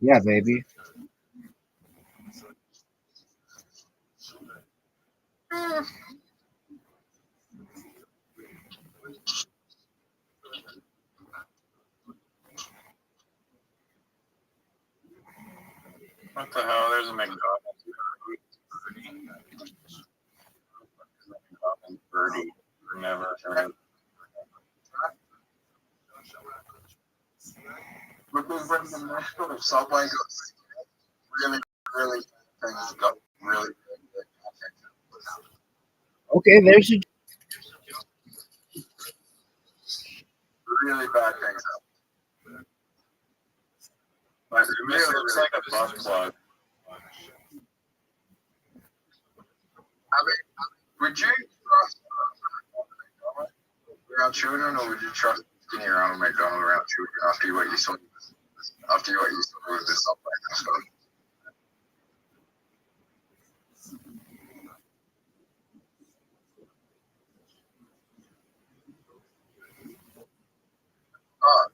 Yeah, baby. what the hell? There's a McDonald's birdie. Never heard. because when the national subway goes really, really things got really good. Okay, there's your. Really bad things happen. Like, it looks like a butt plug. I mean, would you trust around children, or would you trust skinny Ronald McDonald around children after what you saw with the subway and stuff? Oh,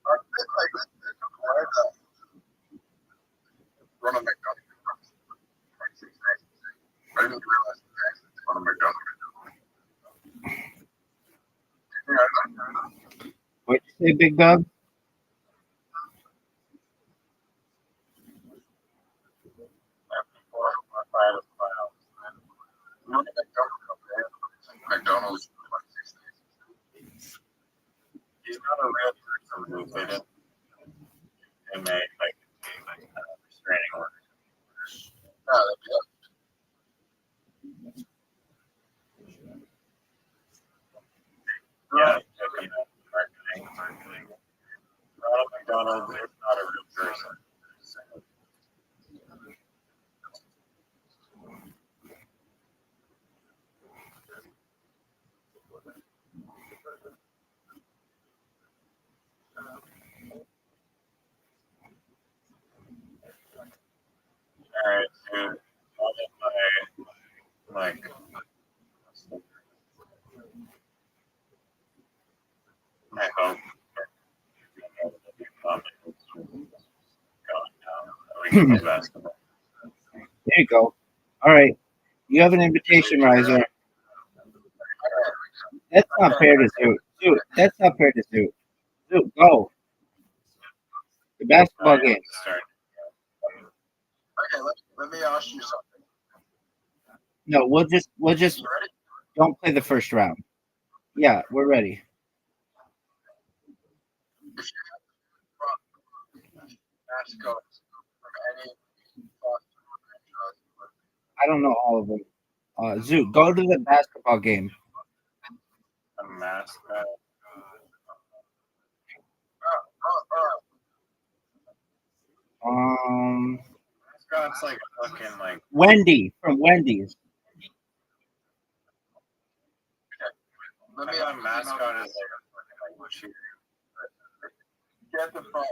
I think like Ronald McDonald. I didn't realize that Ronald McDonald. Yeah, What'd you say, Big Dog? McDonald's. He's not a real person who they didn't. They made like restraining order. Yeah, marketing. Ronald McDonald is not a real person. All right, dude. All of my like. I hope we can play basketball. There you go. All right. You have an invitation, Riser. That's not fair to Zoot. Zoot, that's not fair to Zoot. Zoot, go. The basketball game. Start. Okay, let me ask you something. No, we'll just You ready? don't play the first round. Yeah, we're ready. If you have mascots from any Boston franchise, I don't know all of them. Zoot, go to the basketball game. A mascot. Um, Mascot's like fucking like. Wendy from Wendy's. let I me thought mascot is like a fucking like cheer. get the front.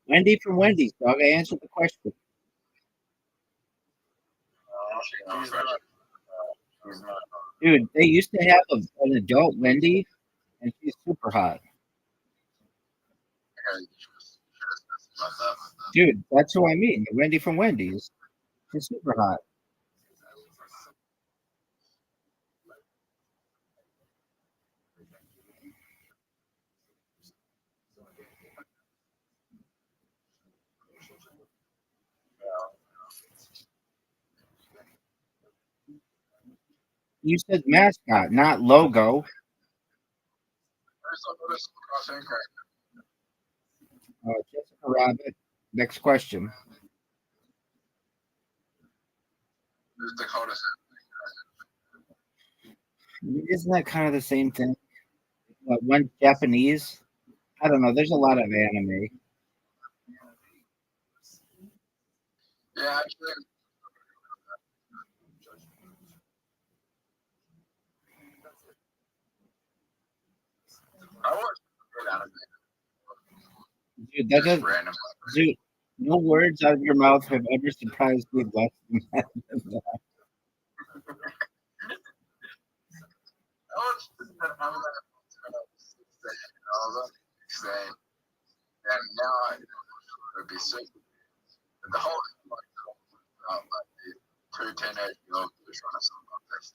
Wendy from Wendy's, dog. I answered the question. He's not. He's not. Dude, they used to have an adult Wendy, and she's super hot. Okay, you should have about that. Dude, that's who I mean. The Wendy from Wendy's. She's super hot. You said mascot, not logo. There's some crossing Jessica Rabbit. Next question. There's Dakota. Isn't that kind of the same thing? One's Japanese. I don't know. There's a lot of anime. Yeah, actually, I watched good anime. Dude, that does. Just random. Dude, no words out of your mouth have ever surprised me less than that. I watched I was saying, and now I would be sick. The whole like the two teenage-year-olds who are trying to sell my best.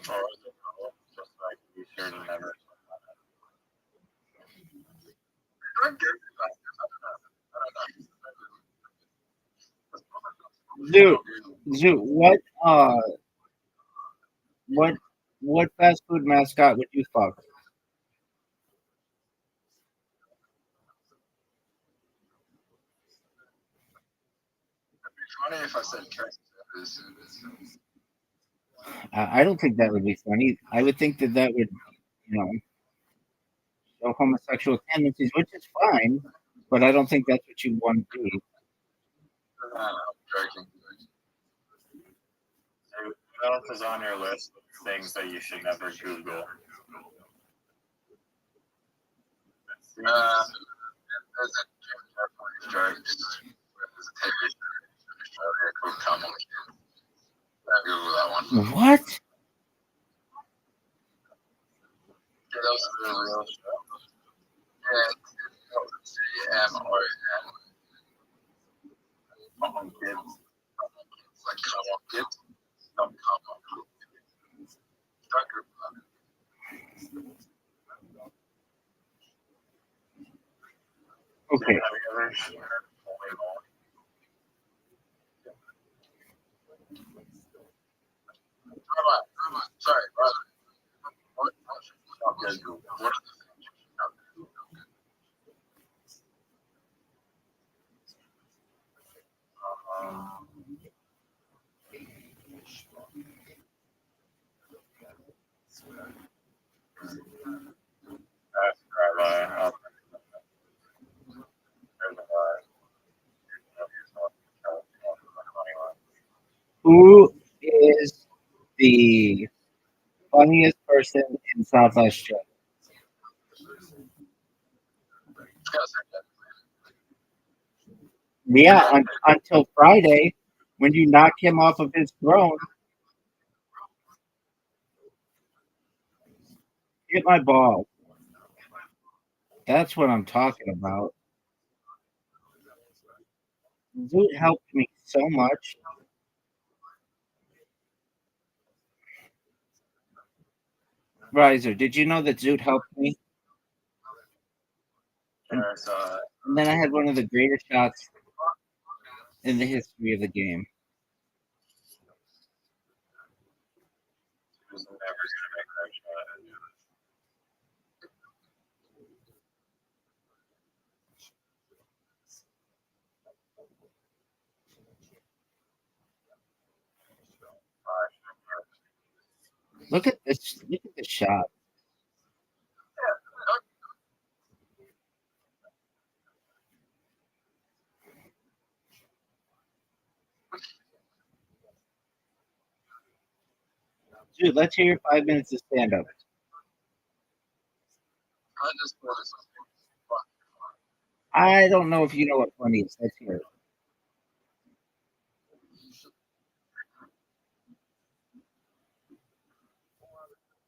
Or is it just like be sure to never. I don't get it. I don't know. Zoot, what fast food mascot would you fuck? It'd be funny if I said Texas. I don't think that would be funny. I would think that would, you know, show homosexual tendencies, which is fine, but I don't think that's what you want to do. I'm joking. What else is on your list of things that you should never Google? There's a Jim Jeffries joke. There's a TV show in Australia called Come On Kid. Don't Google that one. What? Yeah, that was a real show. Yeah, it's CMON. Come on, kids. Like, come on, kids. No, come on, kids. Don't Google that. Okay. Have you ever shared volleyball? Sorry, brother. What are the things you should not Google? Ask Rabbi. There's a lot. Who is the funniest person in South Australia? It's gotta say that. Yeah, until Friday, when you knock him off of his throne. Hit my ball. That's what I'm talking about. Zoot helped me so much. Riser, did you know that Zoot helped me? Sure, so And then I had one of the greatest shots in the history of the game. he was never gonna make that shot. Look at this! Look at the shot. Dude, let's hear your 5 minutes of stand up. I just wanted something fun. I don't know if you know what funny is. Let's hear it.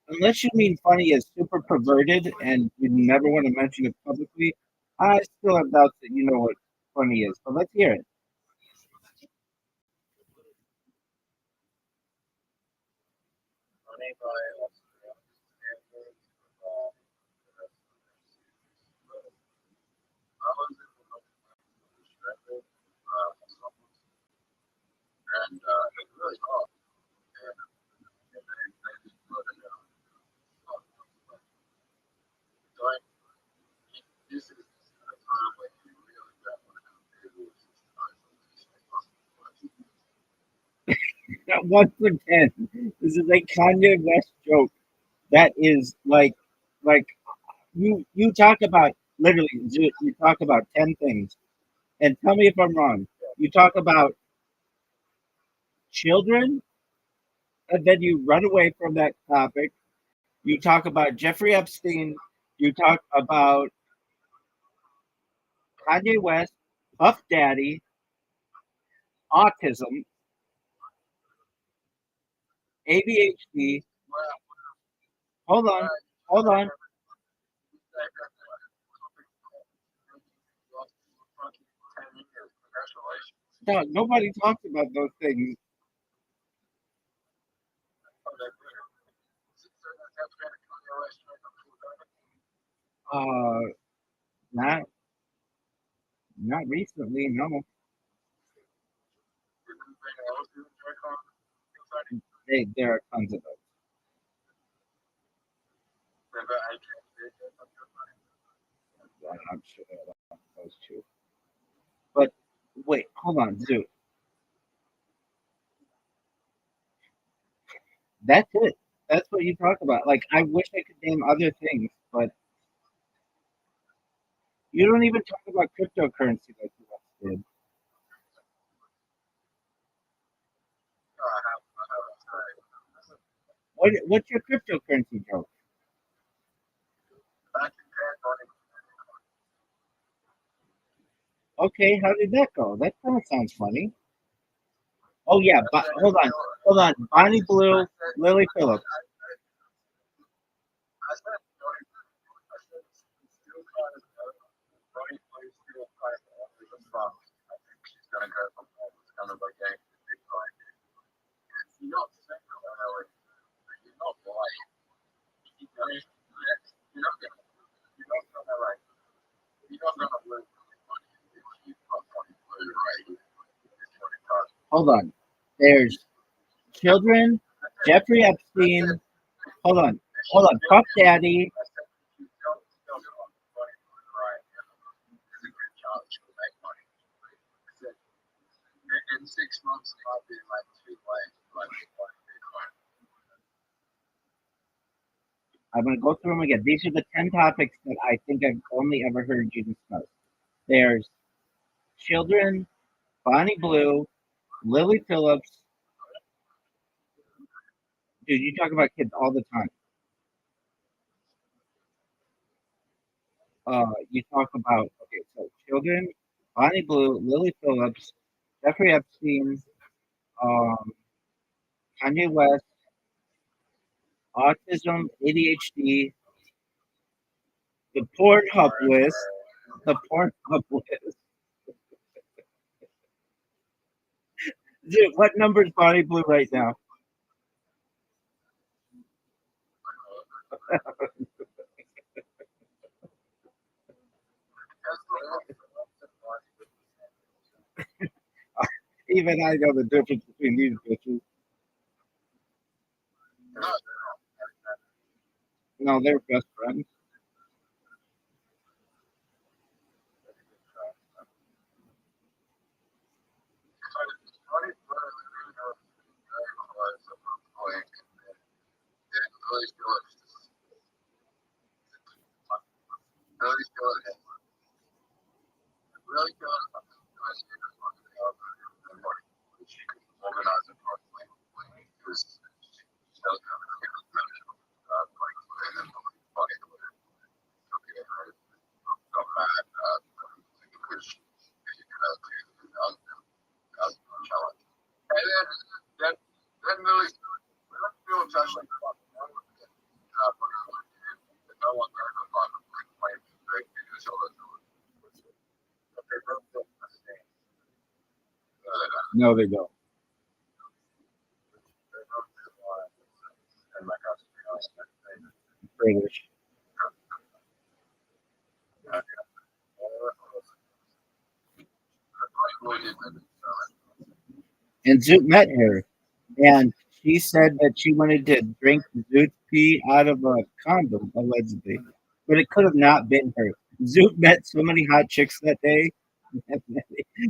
Unless you mean funny as super perverted and you never want to mention it publicly, I still have doubts that you know what funny is. But let's hear it. Funny by I was in the distracted, and it was really hot. And they just put it down. So this is a time when you really don't want to have people with At 1 for 10. This is a Kanye West joke. That is like you talk about literally you talk about 10 things, and tell me if I'm wrong. You talk about children, and then you run away from that topic. You talk about Jeffrey Epstein. You talk about Kanye West, Puff Daddy, autism, ADHD. Hold on, hold on. No, nobody talks about those things. Uh, not not recently. No, there are tons of those. I'm sure there are those too. But wait, hold on, Zoo. That's it. That's what you talk about. Like, I wish I could name other things, but you don't even talk about cryptocurrency like you once did. What's your cryptocurrency joke? Okay, how did that go? That kind of sounds funny. Oh yeah, but hold on. Bonnie Blue, Lily Phillips. Hold on. There's children, Jeffrey Epstein. Hold on. Puff Daddy. In 6 months, I'll be like 2 like I'm going to go through them again. These are the 10 topics that I think I've only ever heard you discuss. There's children, Bonnie Blue, Lily Phillips. Dude, you talk about kids all the time. You talk about, okay, so children, Bonnie Blue, Lily Phillips, Jeffrey Epstein, um, Kanye West, autism, ADHD, the Pornhub list, the Pornhub list. Dude, what number is Bonnie Blue right now? Even I know the difference between these bitches. No, they're best friends. No, they don't. British. And Zoot met her, and she said that she wanted to drink Zoot's pee out of a condom, allegedly. But it could have not been her. Zoot met so many hot chicks that day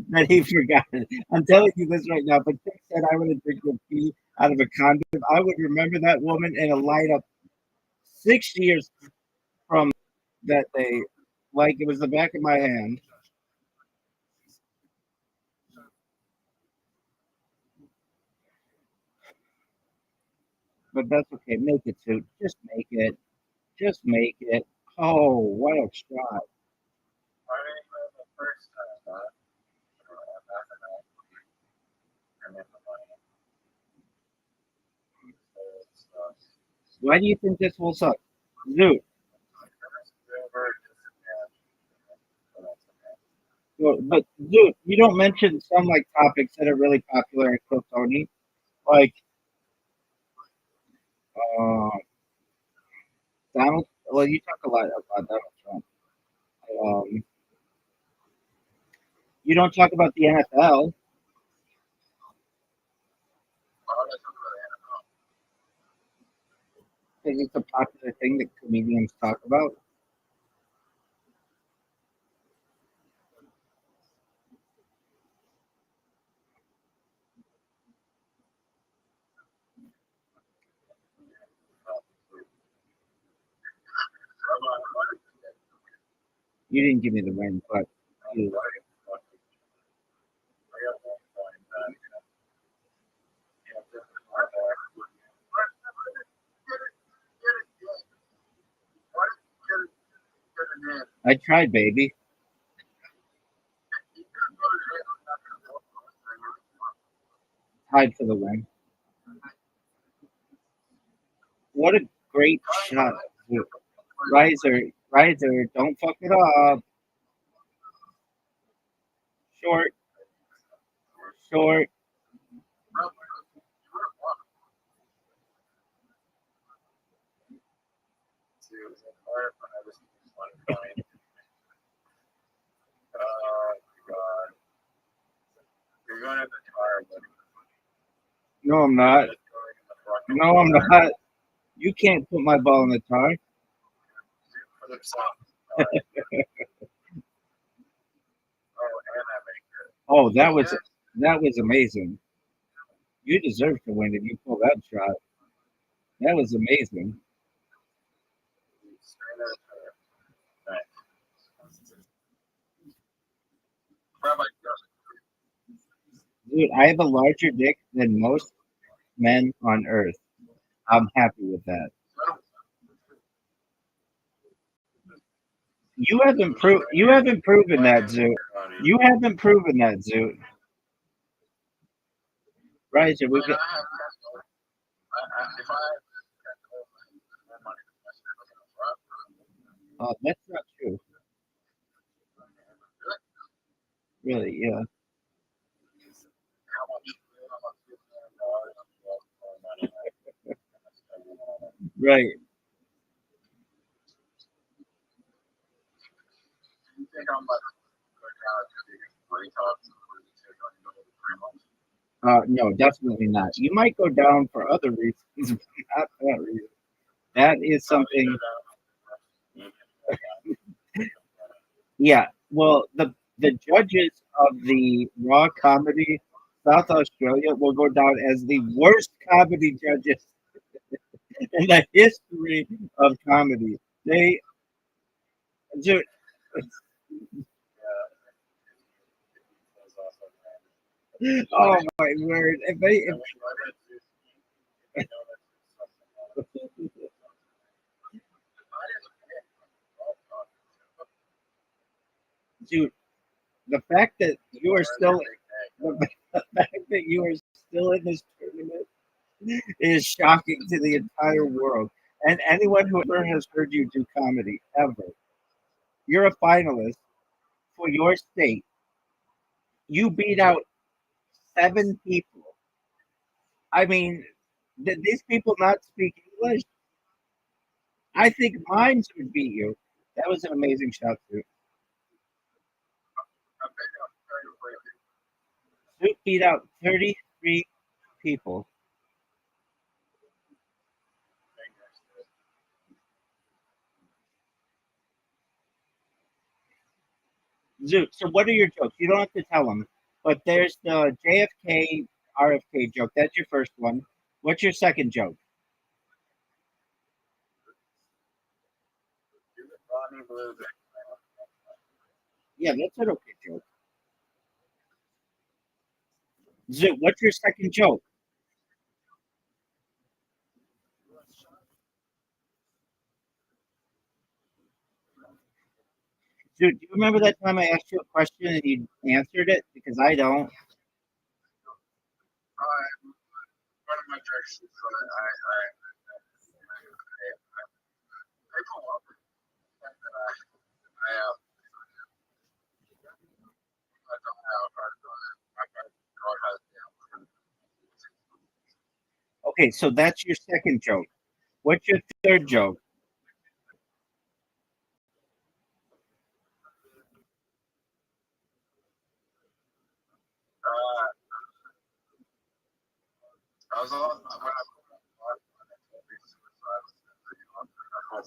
that he forgot it. I'm telling you this right now. If a chick said I want to drink your pee out of a condom, I would remember that woman in a lineup 6 years from that day, like it was the back of my hand. But that's okay. Make it, Zoot. Just make it. Just make it. Oh, what a shot. Why do you think this will suck? Zoot. Well, but Zoot, you don't mention some like topics that are really popular in Tony. Like uh, Donald. Well, you talk a lot about Donald Trump. Um, you don't talk about the NFL because it's a popular thing that comedians talk about. You didn't give me the ring, but you, I tried, baby. Tied for the win. What a great shot, Zoot. Riser, don't fuck it up. Short, short. No, I'm not. No, I'm not. You can't put my ball in the tar. Oh, that was amazing. You deserve to win if you pull that shot. That was amazing. Rabbi, Dude, I have a larger dick than most men on earth. I'm happy with that. You haven't proven that, Zoot. You haven't proven that, Zoot. Right, so we I can, have if I had more money than my shit, oh, that's not true. Really, yeah. how much? Right. You think I'm like go down to the three tops or you take on another 3 months? No, definitely not. You might go down for other reasons, but not that reason. That is something. Yeah. Well, the judges of the Raw Comedy South Australia will go down as the worst comedy judges in the history of comedy. They, dude, oh my word! If they, dude, the fact that you are still, the fact that you are still in this tournament is shocking to the entire world. And anyone who ever has heard you do comedy ever, you're a finalist for your state. You beat out 7 people. I mean, did these people not speak English? I think Mimes would beat you. That was an amazing shot, too. Zoot beat out 33 people. Zoot, so what are your jokes? You don't have to tell them, but there's the JFK RFK joke. That's your first one. What's your second joke? Yeah, that's an okay joke. Zoot, what's your second joke? Dude, do you remember that time I asked you a question and you answered it? Because I don't. One of my tricks is I pull up and then I don't have Okay, so that's your second joke. What's your third joke? I was all when I go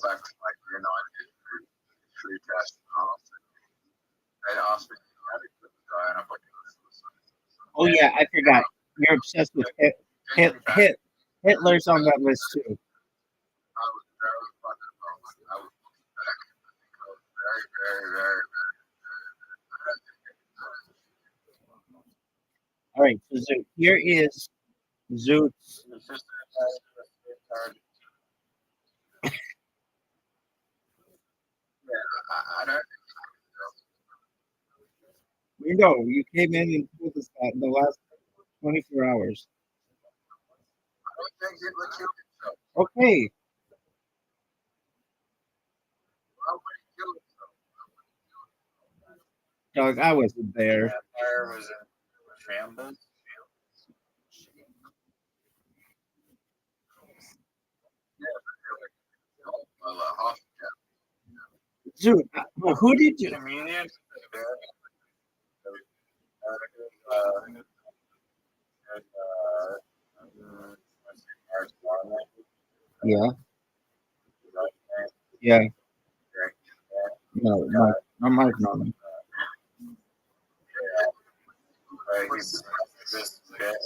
back to like I did free test they asked me to die and I'm like Oh yeah, I forgot. You're obsessed with Hitler's on that list too. I was very fucking I was back very, very, very, All right, so Zoot, here is Zoot's. I don't We know you came in and told us that in the last 24 hours. think Hitler killed himself. Okay, Why would he kill himself? Doug, I wasn't there. Empire was in shambles. Well, half Zoot, well, who did you? Comedian. Yeah, yeah. No, Mike, not Mike Norman. He's this bit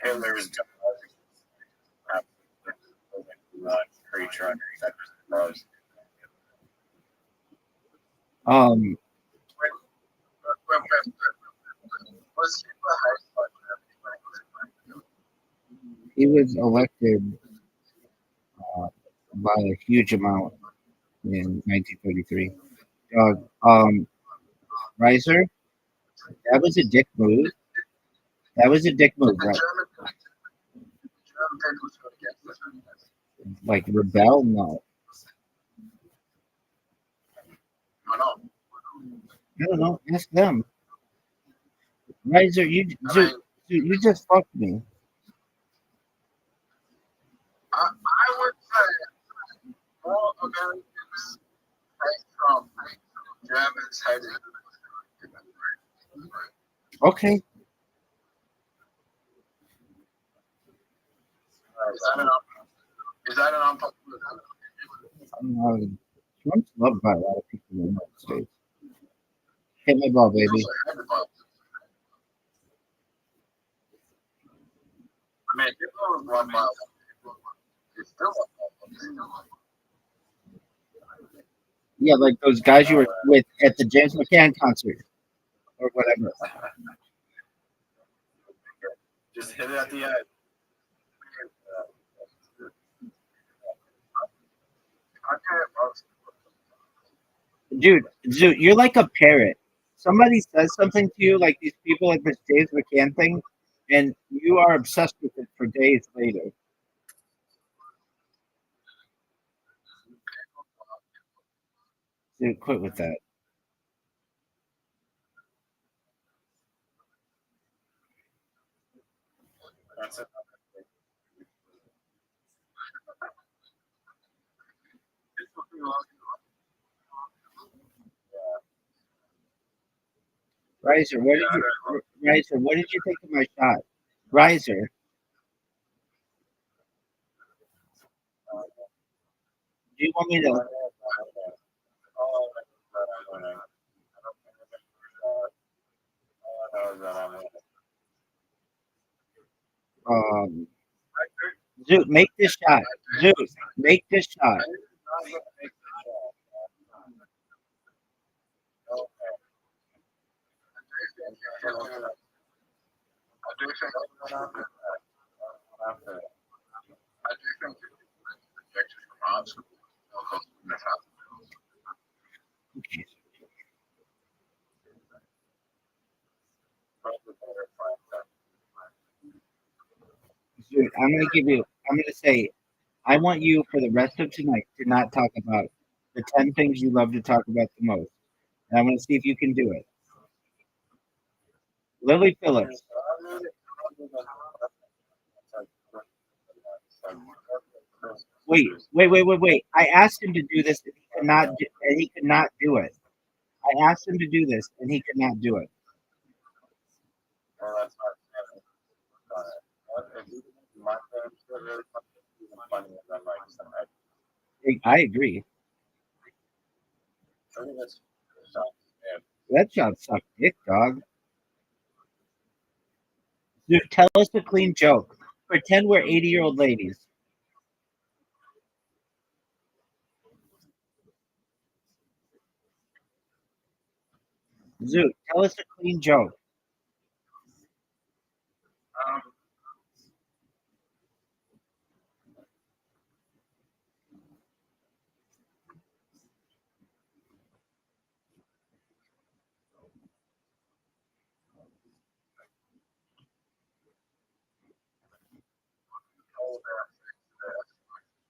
Hitler's truck, except for the cars. Um, Was he the highest one? he was elected by a huge amount in 1933. Riser, that was a dick move. That was a dick move, The right? German people stood against this. Like rebel, no. No. I don't know. Ask them. Riser, dude, you just fucked me. I would say all Americans came from Germans heading. Okay. Is that an unpopular opinion? Trump's loved by a lot of people in the United States. Hit my ball, baby. I mean, people was 1 mile. It's still Yeah, like those guys you were with at the James McCann concert or whatever. Just hit it at the end. Dude, you're like a parrot. Somebody says something to you, like these people at this James McCann thing, and you are obsessed with it for days later. Dude, quit with that. That's it. Riser, what did you think of my shot? Riser, do you want me to? Dude, make this shot. Dude, make this shot. I do think projected from art school. Dude, I'm gonna say, I want you for the rest of tonight to not talk about the 10 things you love to talk about the most. And I'm gonna see if you can do it. Lily Phillips. Wait. I asked him to do this and he could not do it. I asked him to do this and he could not do it. I agree. That shot sucked dick, dog. Dude, tell us a clean joke. Pretend we're 80-year-old ladies. Dude, tell us a clean joke.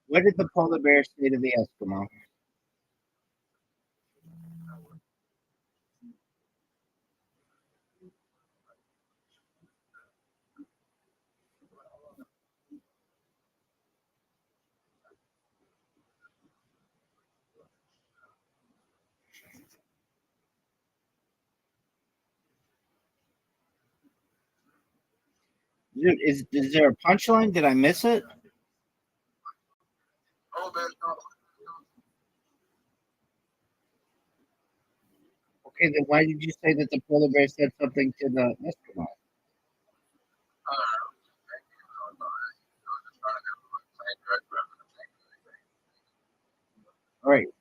What did the polar bear say to the Eskimo? Dude, is there a punchline? Did I miss it? Okay, then why did you say that the polar bear said something to the Eskimo?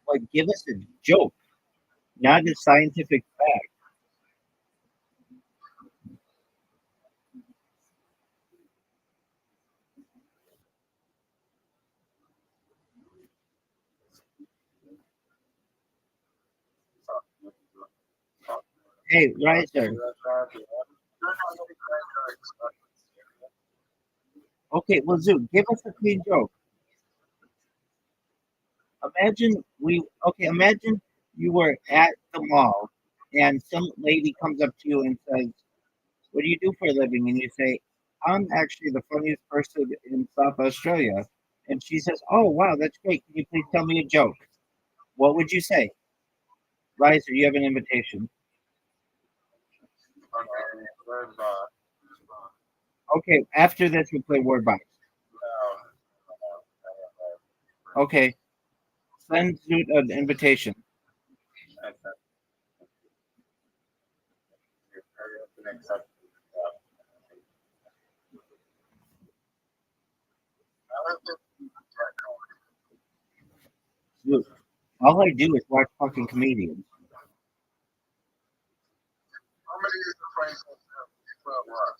but give us a joke, not a scientific fact. Hey, Riser. Okay, well, Zoo, give us a clean joke. Imagine you were at the mall and some lady comes up to you and says, "What do you do for a living?" And you say, "I'm actually the funniest person in South Australia." And she says, "Oh, wow, that's great. Can you please tell me a joke?" What would you say? Riser, you have an invitation. Okay, after this, we'll play Word Box. Okay, send Zoot an invitation. Zoot, all I do is watch fucking comedians. How many is the price of was?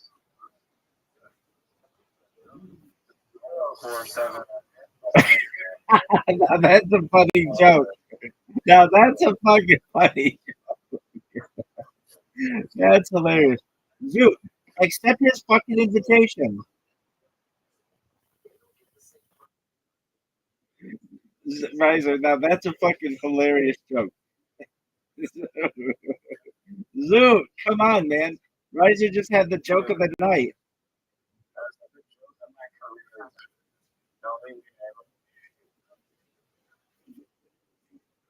4-7. Now that's a funny joke. Now that's a fucking funny. That's hilarious. Zoot, accept his fucking invitation. Riser, now that's a fucking hilarious joke. Zoot, come on, man. Riser just had the joke of the night.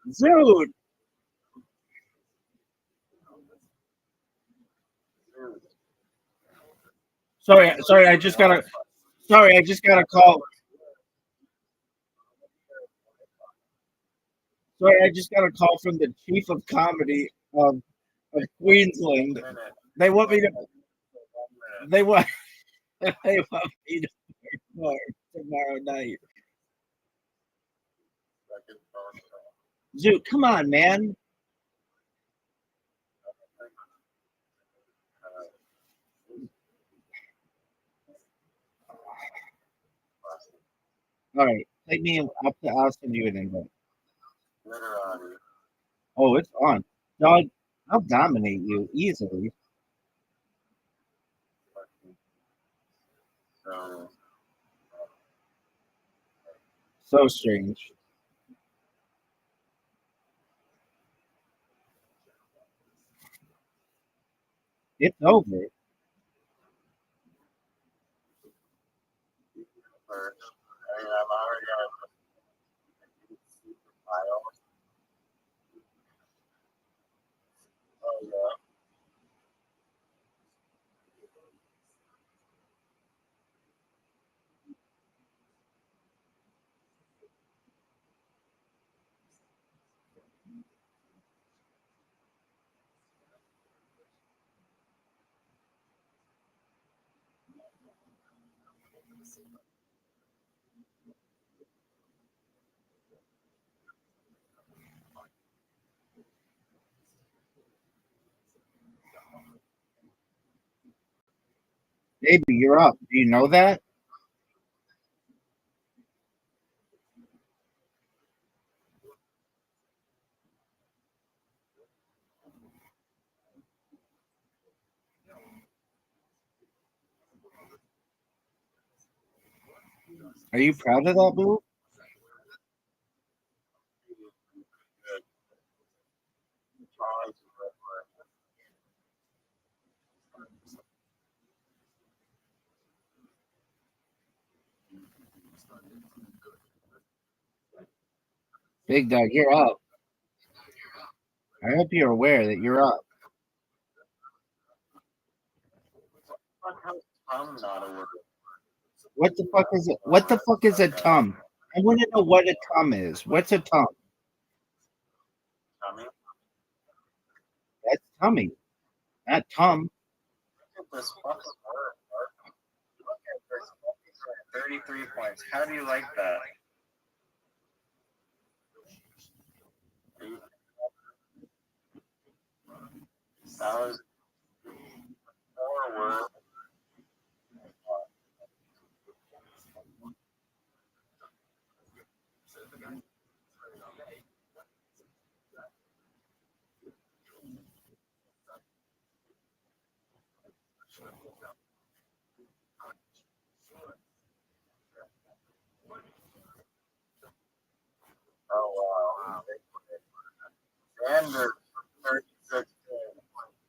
Zoot, sorry, I just got a call. Sorry, I just got a call from the chief of comedy of Queensland. They want me to. They want. They want me to perform tomorrow night. Zoot, come on, man. All right, take me. I'll send you an invite. Oh, it's on, dog. I'll dominate you easily. So strange. It's over. Baby, you're up. Do you know that? Are you proud of that move? Big dog, you're up. I hope you're aware that you're up. What the fuck is it? What the fuck is a tum? I want to know what a tum is. What's a tum? That's tummy, not tum. 33 points. How do you like that? That was 4 words. Oh wow. Sanders for 36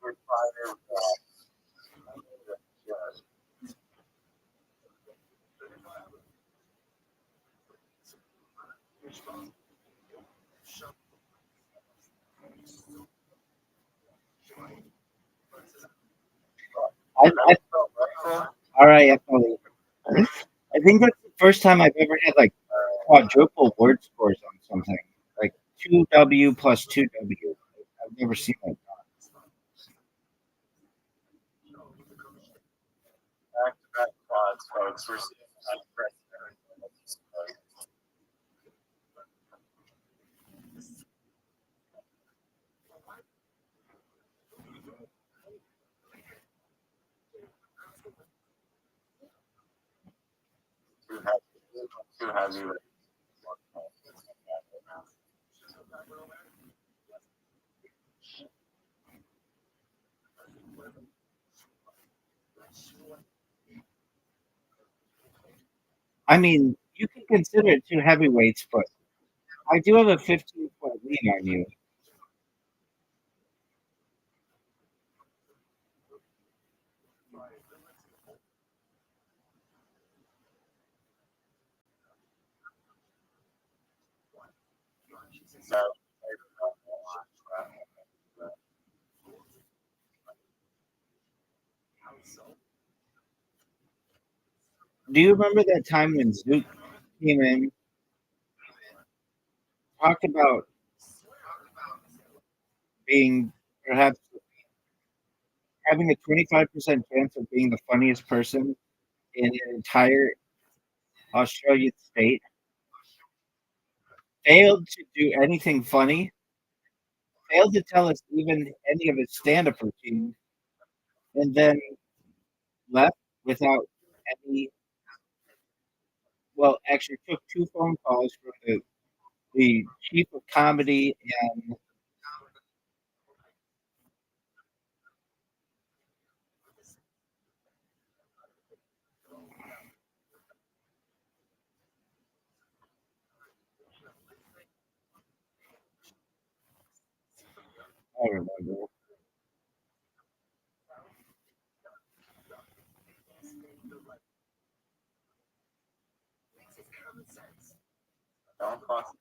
with 5 aircraft. I, all right, I think that's the first time I've ever had like quadruple word scores on something, like 2W plus 2W. I've never seen that. Back-to-back quads, folks. We're seeing unprecedented. Too heavy. I mean, you can consider it two heavyweights, but I do have a 15-point lead on you. So, Do you remember that time when Zook came in, talked about being perhaps having a 25% chance of being the funniest person in an entire Australian state, failed to do anything funny, failed to tell us even any of his stand-up routine, and then left without any. Well, actually, took two phone calls from the chief of comedy and I don't remember. don't cost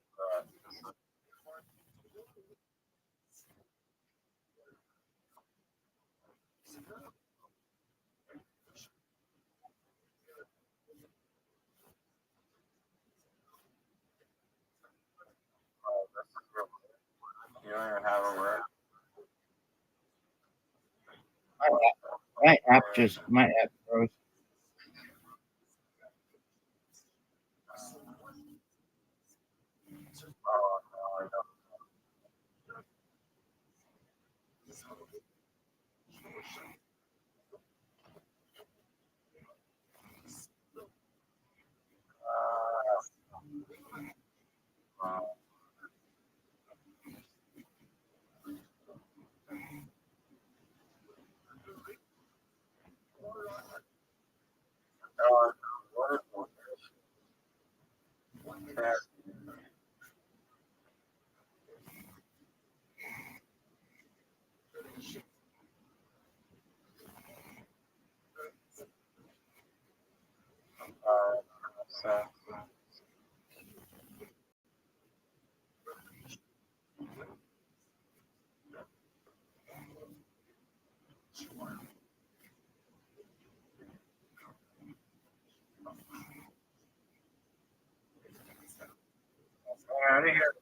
you don't even have a word. My app froze. Oh, no, I don't. Uh, what is that? So, out of here.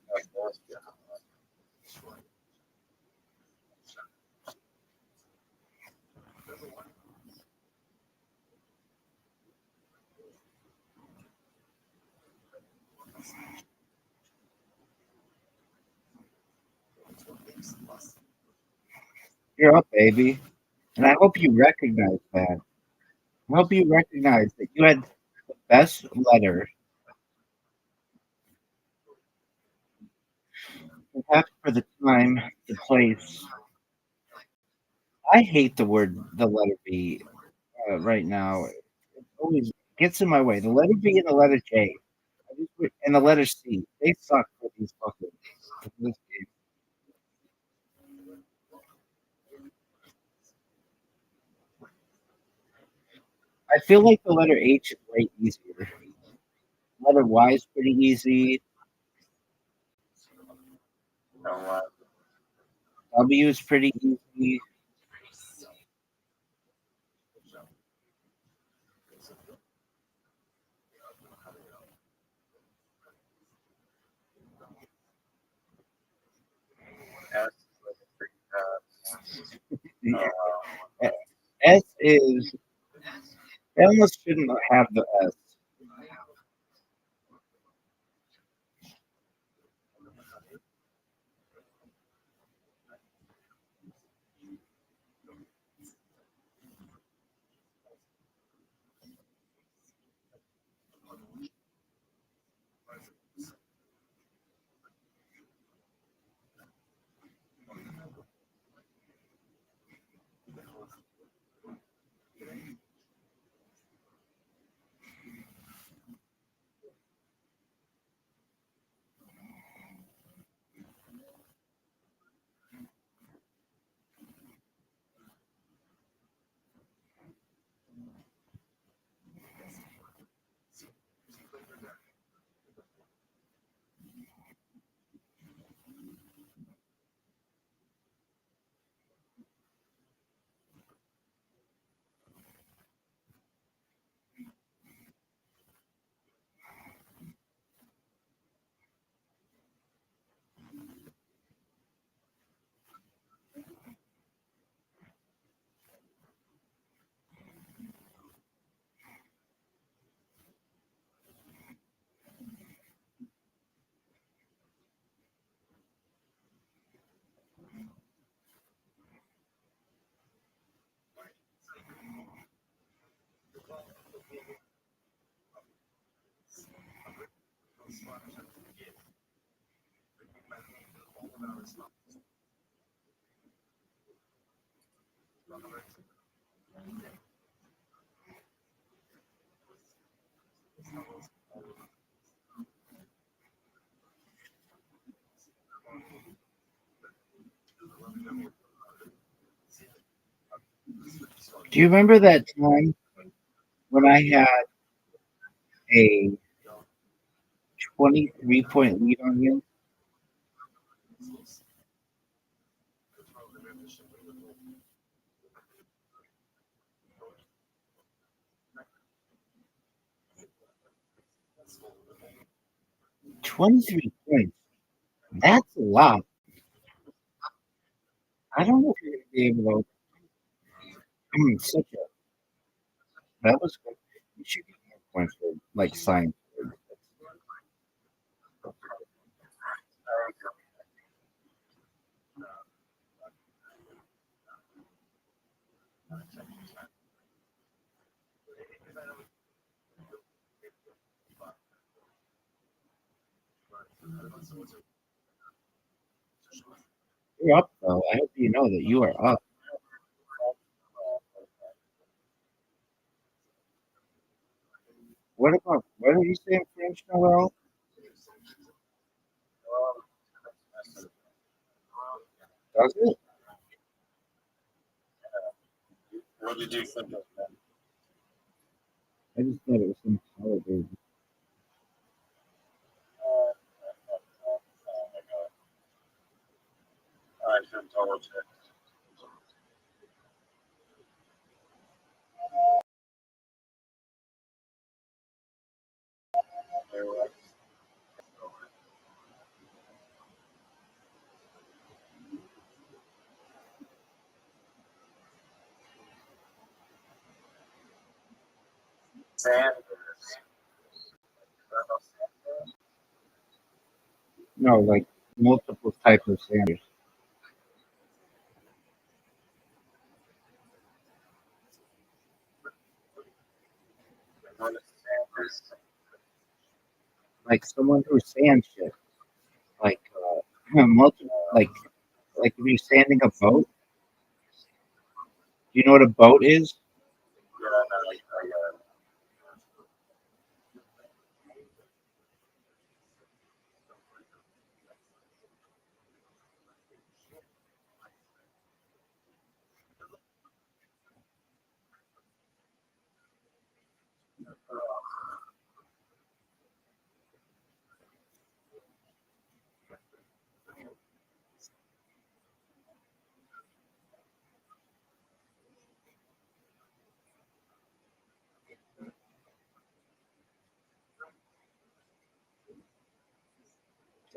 You're up, baby. And I hope you recognize that. I hope you recognize that you had the best letter, perhaps for the time, the place. I hate the letter B right now. It always gets in my way. The letter B and the letter J. And the letter C. They suck for these fucking. For this game. I feel like the letter H is way easier. Letter Y is pretty easy. So, W is pretty easy. S is like a pretty S is. They almost shouldn't have the S. Do you remember that time when I had a 23-point lead on you? $23. That's a lot. I don't know if you're going to be able to. Such a. That was good. You should get more points for like science. You're up, though. I hope you know that you are up. What are you saying, French Noel? Does it? what did you think of that? I just thought it was some holiday. I should double check. Sanders. No, like multiple types of Sanders. like someone who's sand shit, like multi, like if you're sanding a boat. Do you know what a boat is? Yeah, no, I got it.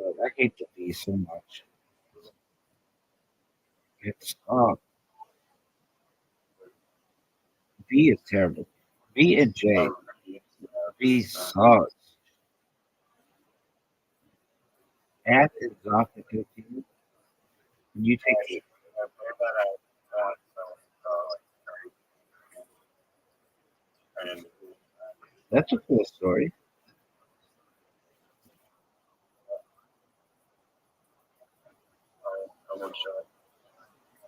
So I hate the V so much. It's V is terrible. V and J. V sucks. F is off the 15. You take it. I put that out. And That's a cool story. I would show it.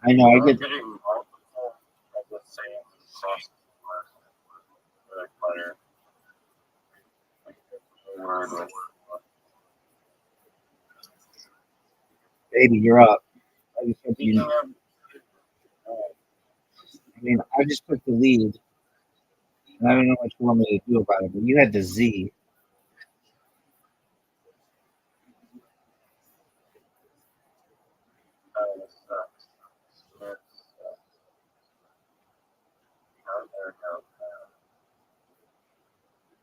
I know. I I'm get. getting multiple of the same sauce with butter. Word with Baby, you're up. I just hope you you. I mean, I just took the lead, and I don't know what you want me to do about it. But you had the Z. this sucks.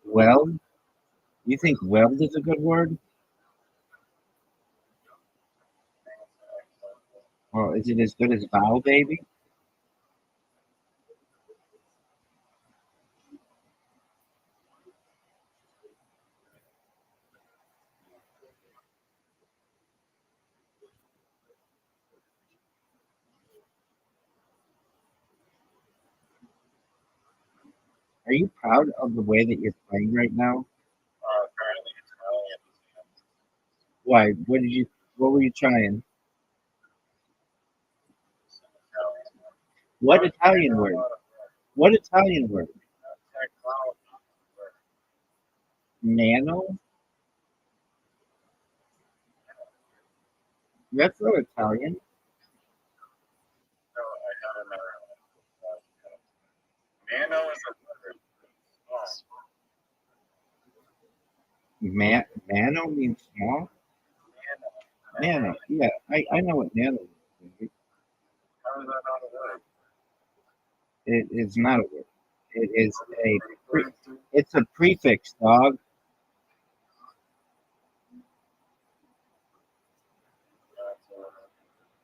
Weld. You think weld is a good word? Or is it as good as vow, baby? Are you proud of the way that you're playing right now? Apparently Italian. Why? What did you? What were you trying? What Italian word? What Italian word? Nano? That's not Italian. No, I have another one. Nano is a word. Nano means small. Nano. Yeah, I know what nano is. How is that not a word? It is not a word. It is a. It's a prefix, dog.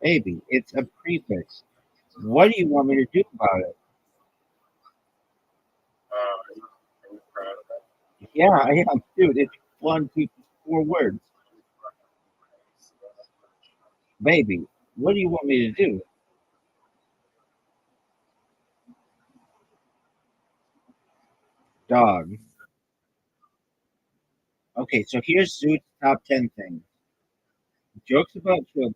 Baby, it's a prefix. What do you want me to do about it? Are you proud of that? Yeah, I am, dude. It's four words. Baby, what do you want me to do? Dog. Okay, so here's Zoot's top 10 things. Jokes about children.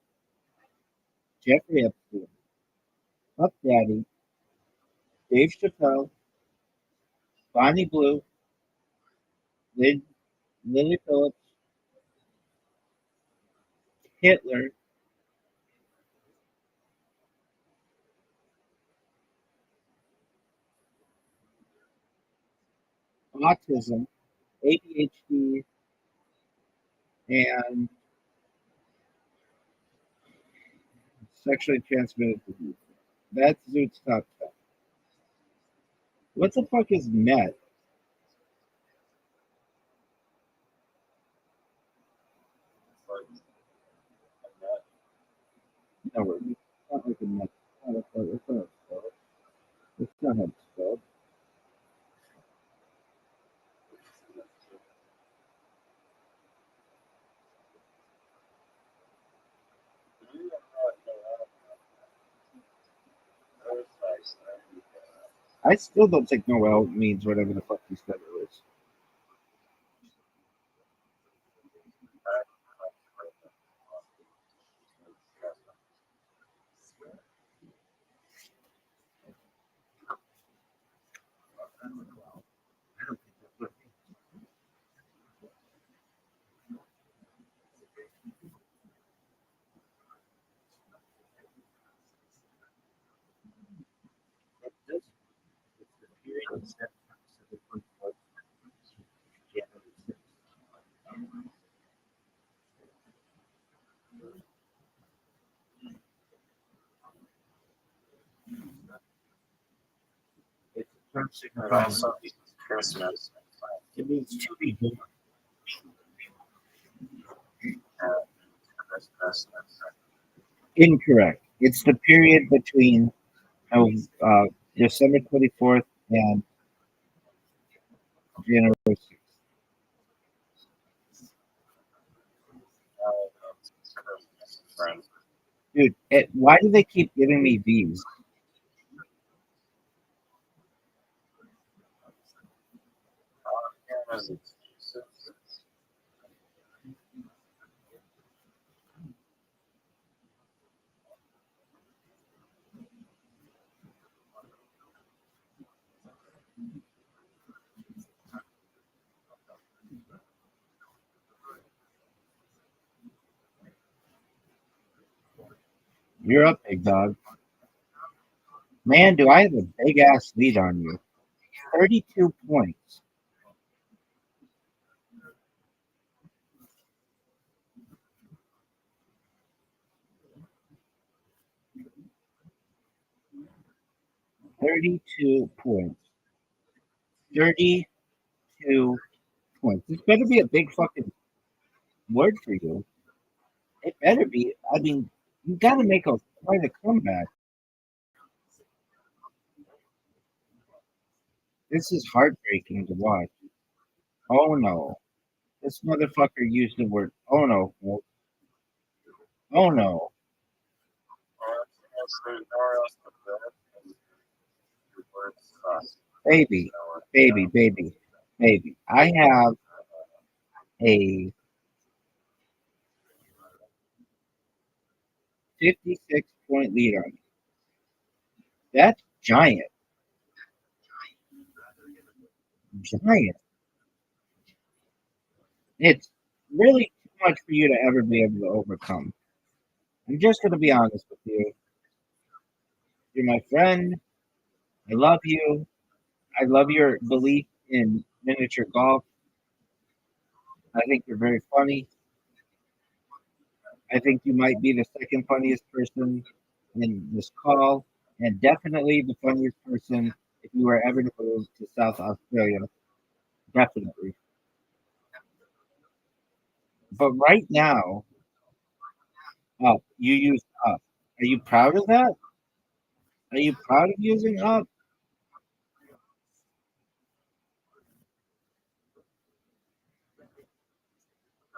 Jeffrey Epstein. Puff Daddy. Dave Chappelle. Bonnie Blue. Lily Phillips. Hitler. Autism. ADHD. And sexually transmitted disease. That's Zoot's top 10. What the fuck is net? No, it's not like a net. It's not spelled. It's not how it's spelled. I still don't think Noel means whatever the fuck he said it was. What's that? September 24th, January 6th. It's a term It signifying also means Christmas. it means to be born. Christmas. Incorrect. It's the period between uh, December 24th and January 6th. Friend. Dude, why do they keep giving me these? As excuses. You're up, big dog. Man, do I have a big ass lead on you. 32 points. $32 points. 32 points. This better be a big fucking word for you. It better be. I mean, you got to make quite a comeback. This is heartbreaking to watch. Oh no. This motherfucker used the word oh no. Oh no. Baby, baby, baby, baby. I have a 56-point lead on you. That's giant. Giant. It's really too much for you to ever be able to overcome. I'm just going to be honest with you. You're my friend. I love you. I love your belief in miniature golf. I think you're very funny. I think you might be the second funniest person in this call, and definitely the funniest person if you were ever to move to South Australia. Definitely. But right now, up. You use up. Are you proud of that? Are you proud of using up?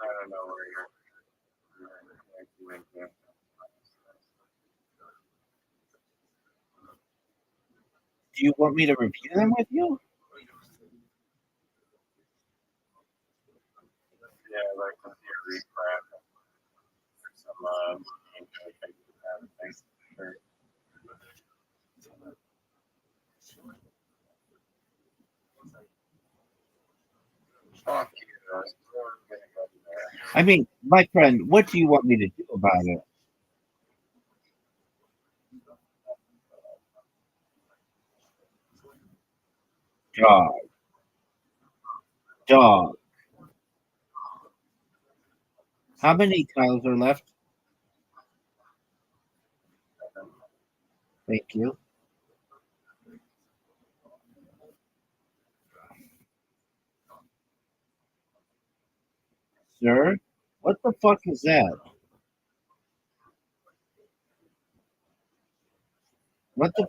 I don't know where you're. Do you want me to review them with you? Yeah, like with your recap some things. Sure. Fuck you. I mean, my friend, what do you want me to do about it? Dog. Dog. How many tiles are left? Thank you. Sir? What the fuck is that? What the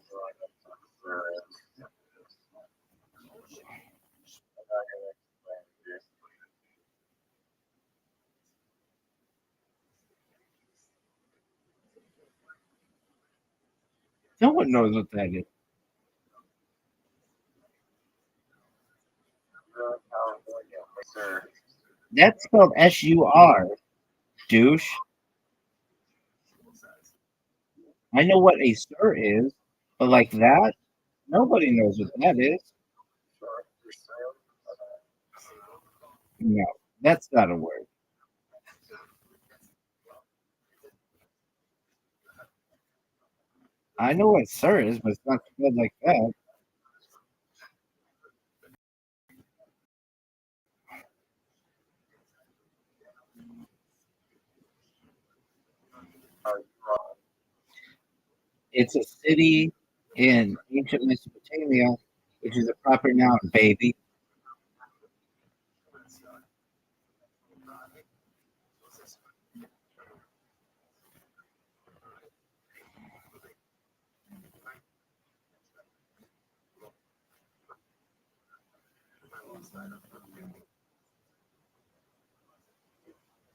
no one knows what that is. Sir. That's spelled S-U-R, douche. I know what a sir is, but like that, nobody knows what that is. No, that's not a word. I know what sir is, but it's not spelled like that. It's a city in ancient Mesopotamia, which is a proper noun, baby.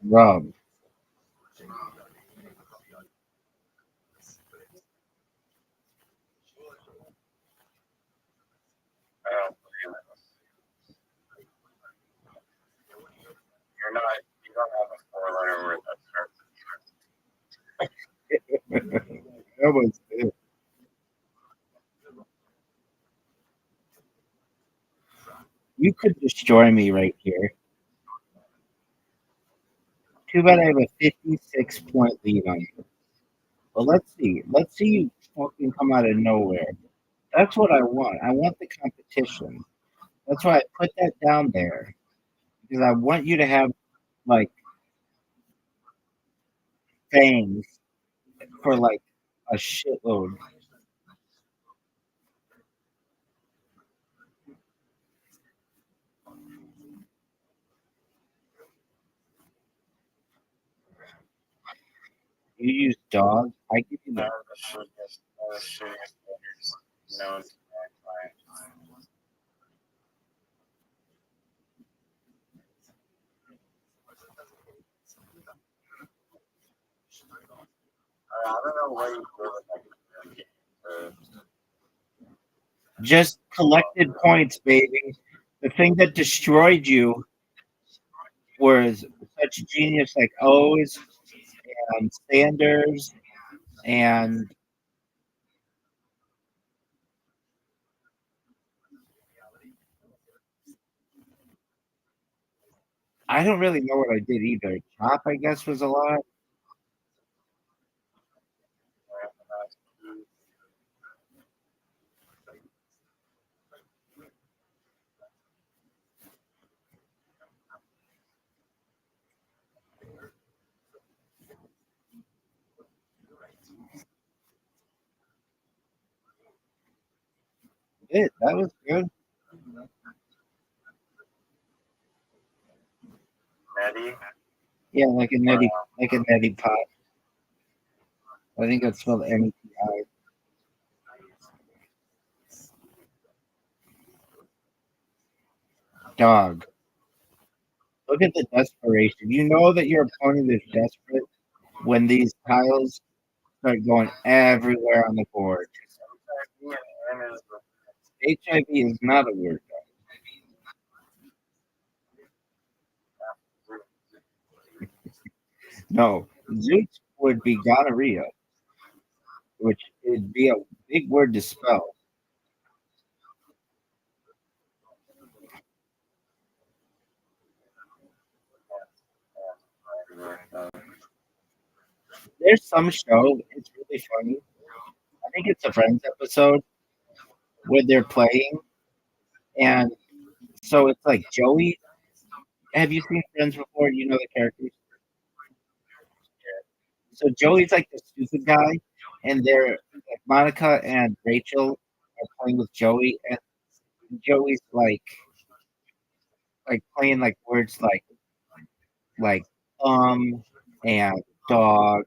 Rub. I don't believe it. You're not. You don't have a four-letter word that starts. That was it. You could destroy me right here. Too bad I have a 56-point lead on you. Well, let's see. Let's see you fucking come out of nowhere. That's what I want. I want the competition. That's why I put that down there. Because I want you to have, like, fangs for, like, a shitload. You use dog. I give you That the. was the shittiest letters known to mankind. I don't know why you feel like that game. Just collected points, baby. The thing that destroyed you was such genius like O's and Sanders and I don't really know what I did either. Chop, I guess, was a lot. That was good. Nettie. Yeah, like a neti pot. I think that's spelled NETI. Dog. Look at the desperation. You know that your opponent is desperate when these tiles start going everywhere on the board. HIV is not a word. No, Zoots would be gonorrhea, which would be a big word to spell. There's some show, it's really funny. I think it's a Friends episode where they're playing, and so it's like Joey. Have you seen Friends before? You know the characters. So Joey's like the stupid guy, and they're like Monica and Rachel are playing with Joey, and Joey's like playing like words like and dog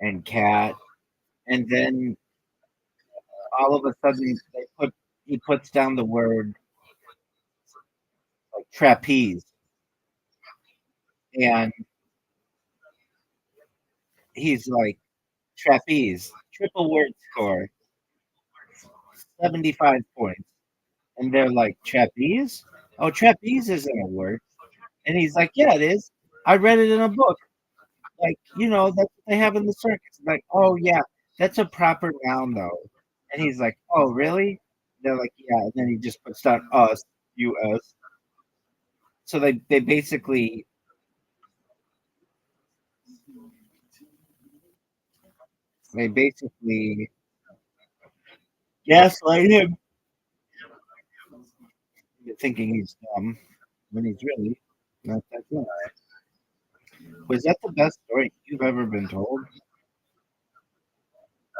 and cat, and then all of a sudden he puts down the word like trapeze, and he's like trapeze triple word score 75 points, and they're like trapeze. Oh, trapeze isn't a word, and he's like, yeah, it is. I read it in a book. Like, that's what they have in the circus. Like, oh yeah, that's a proper noun though. And he's like, oh really? They're like, yeah. And then he just puts down us, us. So they basically gaslight him into thinking he's dumb when he's really not that dumb. Was that the best story you've ever been told?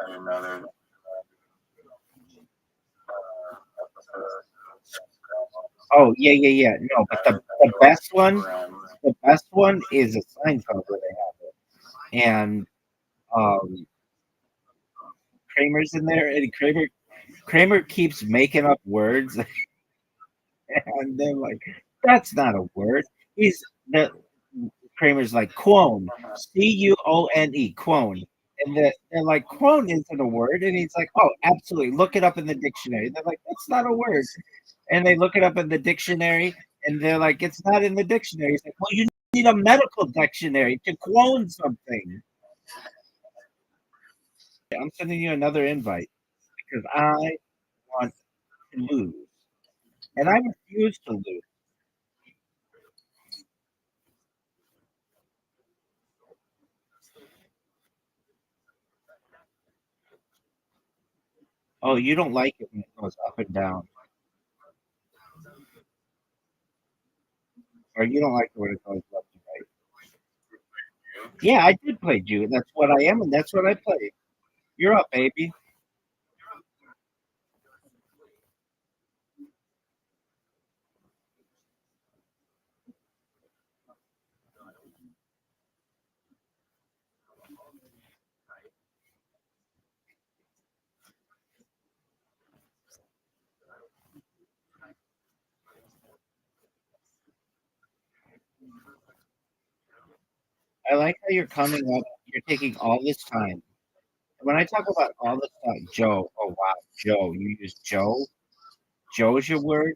I don't know. Oh yeah. No, but the best one is a Seinfeld where they have it, and um, Kramer's in there, and Kramer keeps making up words, and they're like, "That's not a word." He's the Kramer's like quone, Cuone, quone, and they're like, "Quone isn't a word," and he's like, "Oh, absolutely, look it up in the dictionary." They're like, "That's not a word," and they look it up in the dictionary, and they're like, "It's not in the dictionary." He's like, "Well, you need a medical dictionary to quone something." I'm sending you another invite because I want to lose, and I refuse to lose. Oh, you don't like it when it goes up and down, or you don't like it when it goes left and right. Yeah, I did play Jew. That's what I am, and that's what I play. You're up, baby. I like how you're coming up. You're taking all this time. When I talk about all this time, Joe. Oh wow, Joe. You use Joe. Joe's your word.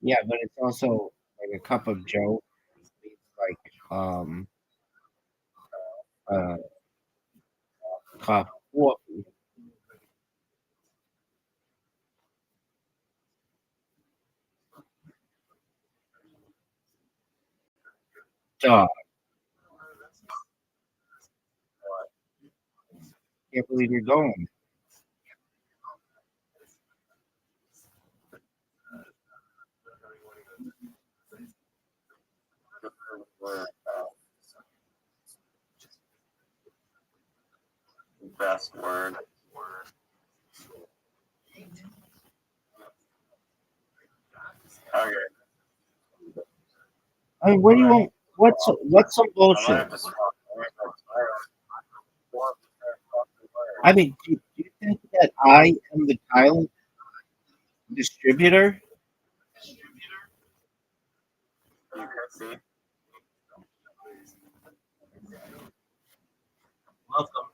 Yeah, but it's also like a cup of Joe. It's like uh cup. Dog. Can't believe you're going. Best word. Okay. I mean, what do you want? What's some I might bullshit? have to swap. I mean, do you think that I am the talent distributor? You can see. Welcome.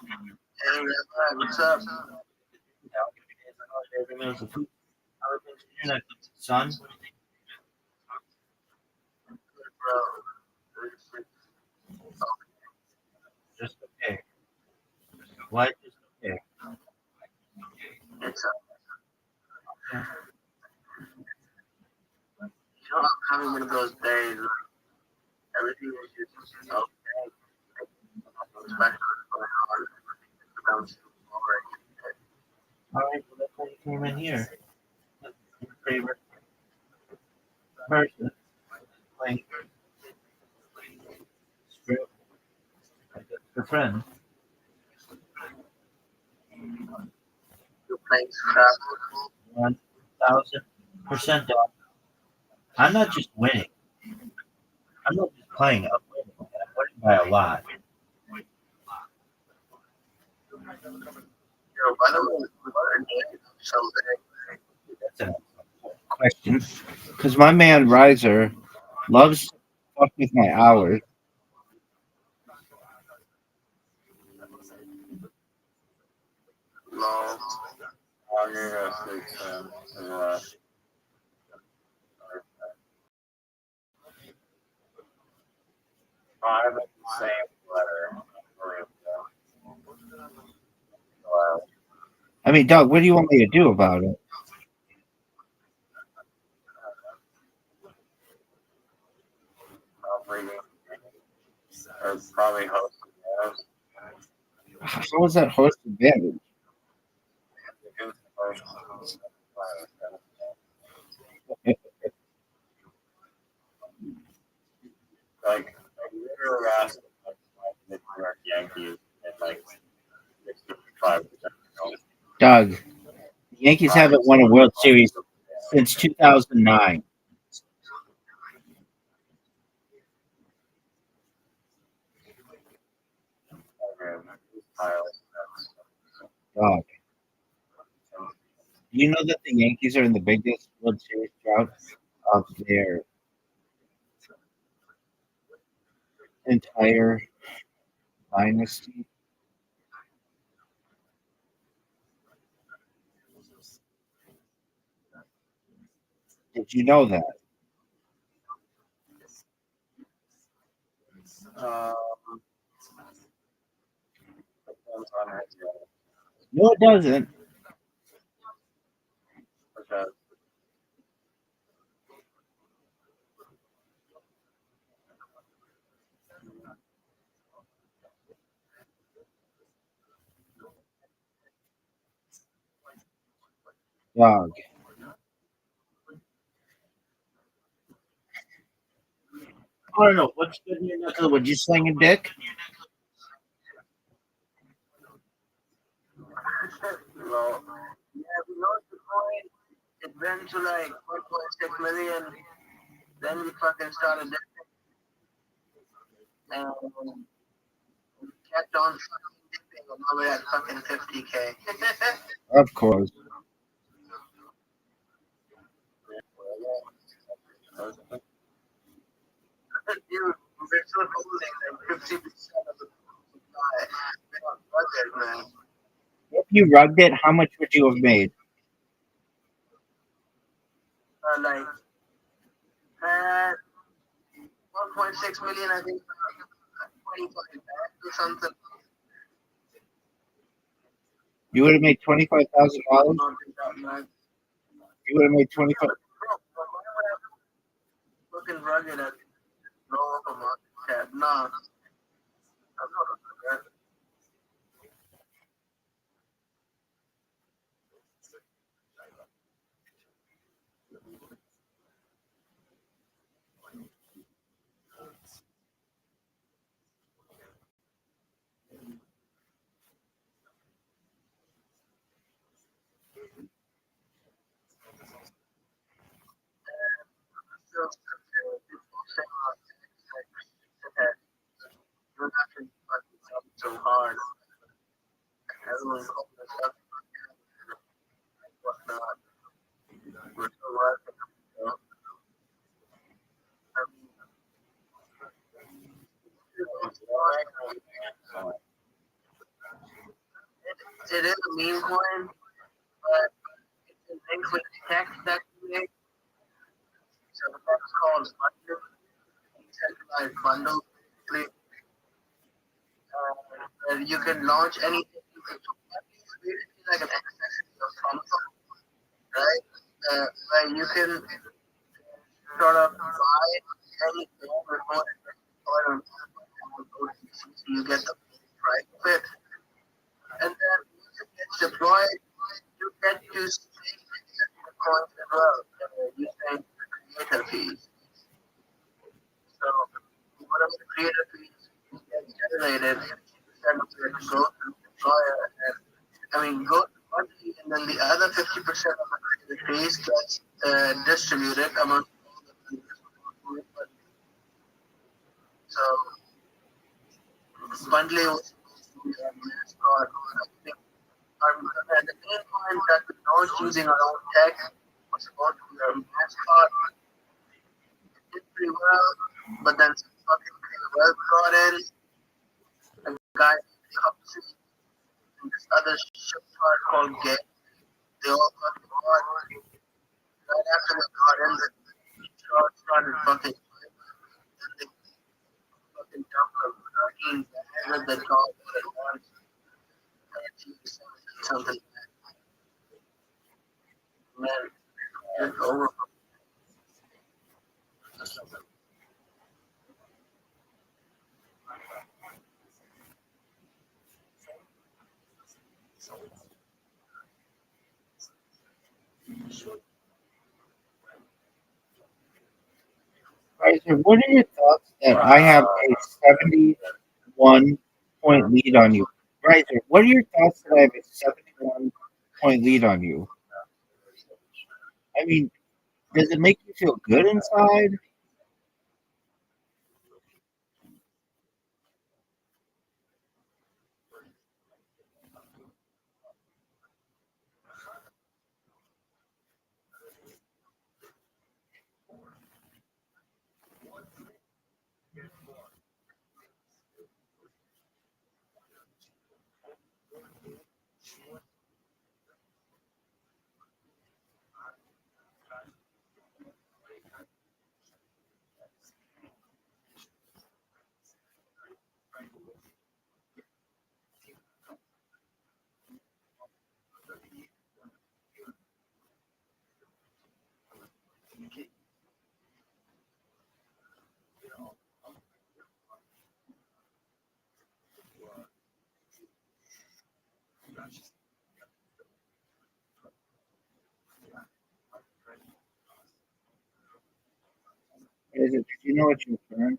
Hey, Rabbi, what's up? Every meal's a food. How are things in your neck, son? Just okay. Why just okay? You know, I'm having one of those days where everything is just okay. Especially when I'm already. All right, well, that's why you came in here. Your favorite person playing script. Your friend. You're playing Scrabble. 1,000% off. I'm not just winning. I'm not just playing. I'm winning. And I'm winning by a lot. Yo, by the way, what are you someday? That's an Question. Because my man Riser loves to fuck with my hours. No. I'm gonna sleep soon. I have the same letter. I mean, Doug, what do you want me to do about it? Or probably host How is that host advantage? like we were asked like the New York Yankees and like 5%. Doug, the Yankees haven't won a World Series since 2009. Dog, do you know that the Yankees are in the biggest World Series drought of their entire dynasty? Did you know that? Depends on his, No, it doesn't. because Dog. I don't know. What's good in your neck of the woods? You sling a dick? Well, yeah, we lost the coin. It went to like 1.6 million. Then we fucking started dipping. And we kept on fucking dipping. And now we're at fucking 50K. Of course. Dude, we're still holding like 50% of the supply. We're on budget, man. If you rugged it, how much would you have made? Like, uh, 1.6 million, I think, 25 bags or something. You would have made $25,000. Not that much. You would have made 25. Looking rugged at low of a market cap. No, I'm not looking at that. Still, people say, you're not going to fucking jump so hard. Everyone's open this up and whatnot. We're still working. You know? I mean, it is a meme coin, but it's linked with text that you make. So the text called bundle, decentralized bundle. You can launch anything. You can do basically like an extension of Samsung, right? Where you can sort of buy anything before you get the price of it, and then once it gets deployed, you get to stake the coins as well. Using creator fees. So whatever the creator fees get generated, send it to go to the deployer, and go to monthly, and then the other 50% of the creator fees gets distributed among all the users. So bundling was supposed to be a mascot. And the main point that we launched using our own tech was supposed to be a mascot. It did pretty well, but then some fucking well brought in. A guy comes in and this other ship part called Gay. They all got caught. Right after they got in, the shot started fucking. Then they fucking dumped a 13 bags at the top at once. Something. Man, it's over. Kaiser, what are your thoughts that I have a 71 point lead on you Riser, what are your thoughts that I have a 71-point lead on you? I mean, does it make you feel good inside? Riser, did you know it's your turn?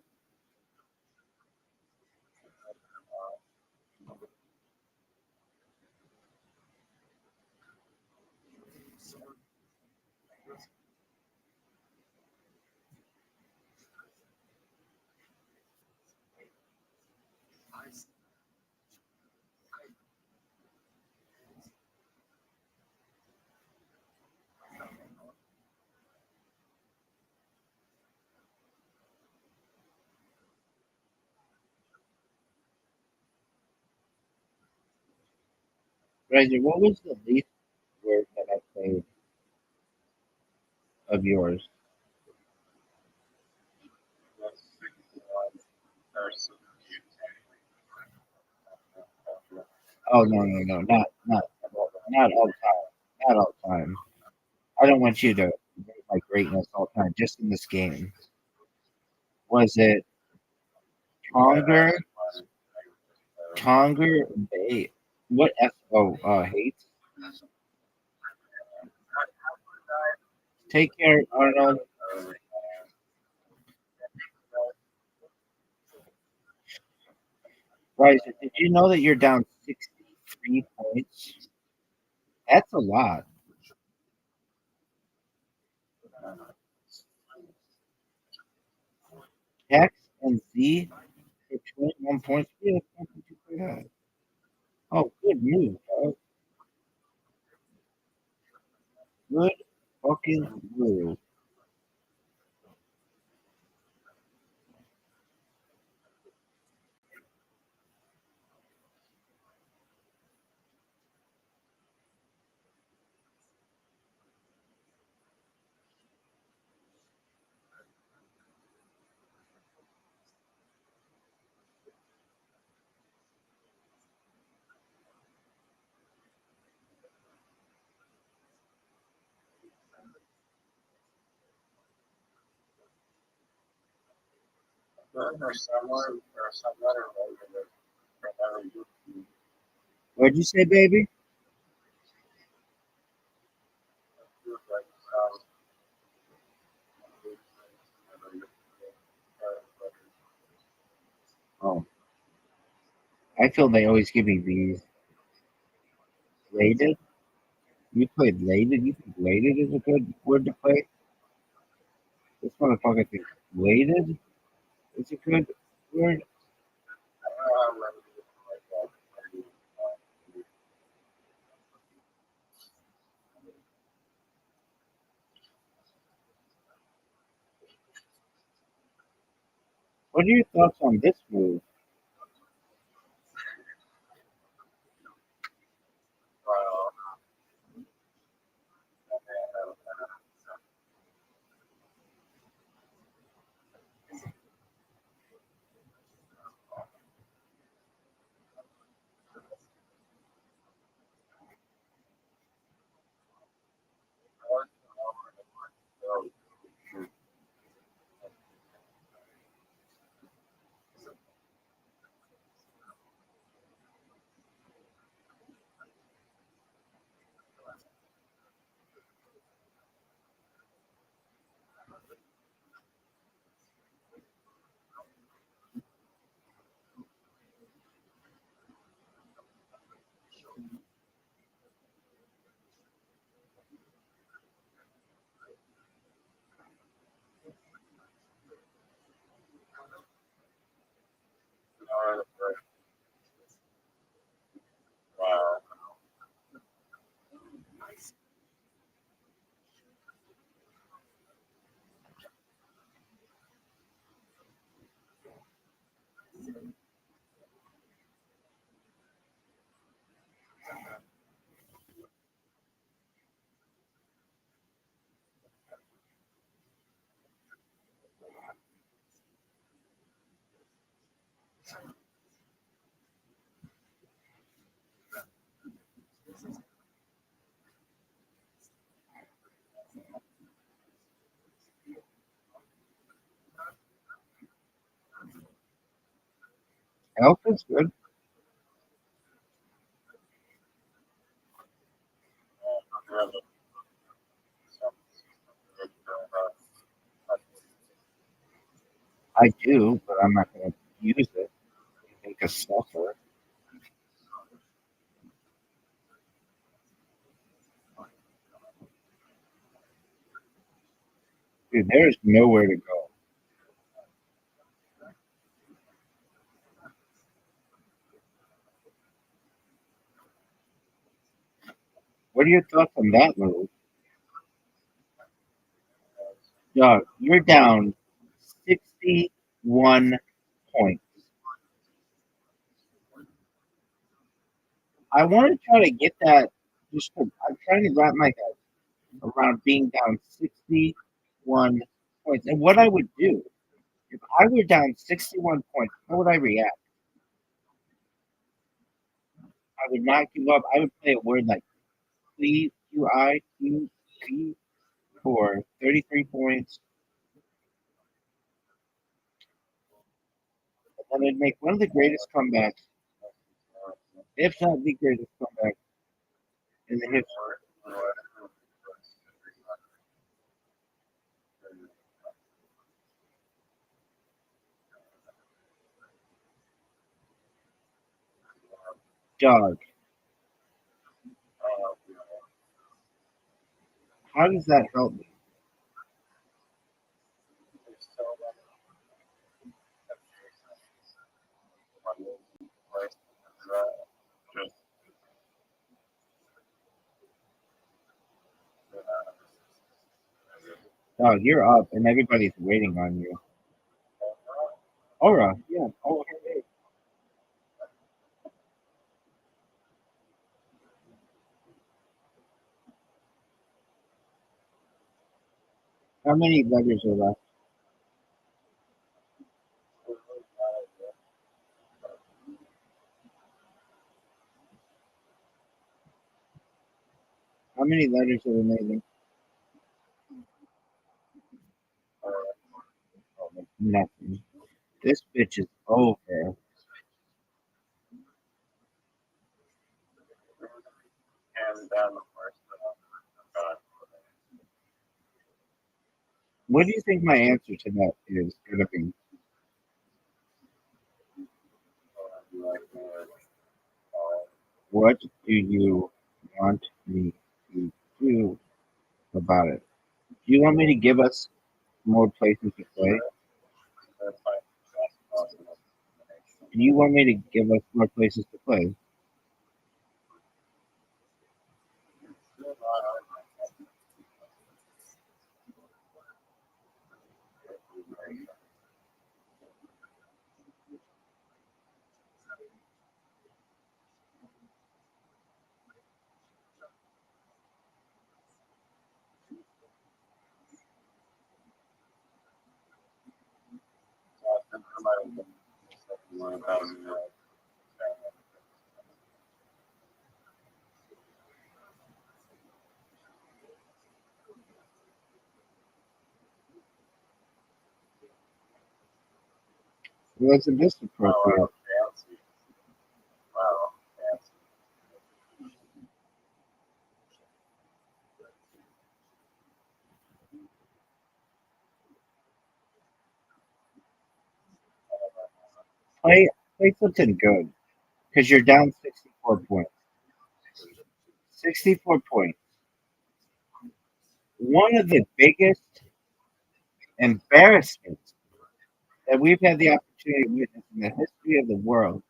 Riser, what was the least word that I played of yours? Oh no, not all time, not all time. I don't want you to make my greatness all time. Just in this game, was it Conger, Conger, Bay? What F? Oh, hates. Take care, Arnold. Riser, did you know that you're down 63 points? That's a lot. X and Z for 21 points. Yeah, that's not too bad. Oh, good move, bro. Good fucking move. What'd you say, baby? Oh, I feel they always give me these. Lated? You played lated? You think lated is a good word to play? This motherfucker thinks lated is a good word. What are your thoughts on this move? Elf is good. I do, but I'm not going to use it. Make us suffer. Dude, there is nowhere to go. What are your thoughts on that move? Dog, you're down 61 points. I want to try to get that. I'm trying to wrap my head around being down 61 points. And what I would do if I were down 61 points, how would I react? I would not give up. I would play a word like please, QIQC for 33 points. And then I'd make one of the greatest comebacks, if not the greatest comeback in the history. Dog, how does that help me? Dog, you're up and everybody's waiting on you. Aura, yeah. Oh, hey. How many letters are left? How many letters are remaining? Oh, nothing. This bitch is over. What do you think my answer to that is going to be? What do you want me to do about it? Do you want me to give us more places to play? Do you want me to give us more places to play? Wasn't this appropriate? Play something good because you're down 64 points. 64 points. One of the biggest embarrassments that we've had the opportunity to witness in the history of the world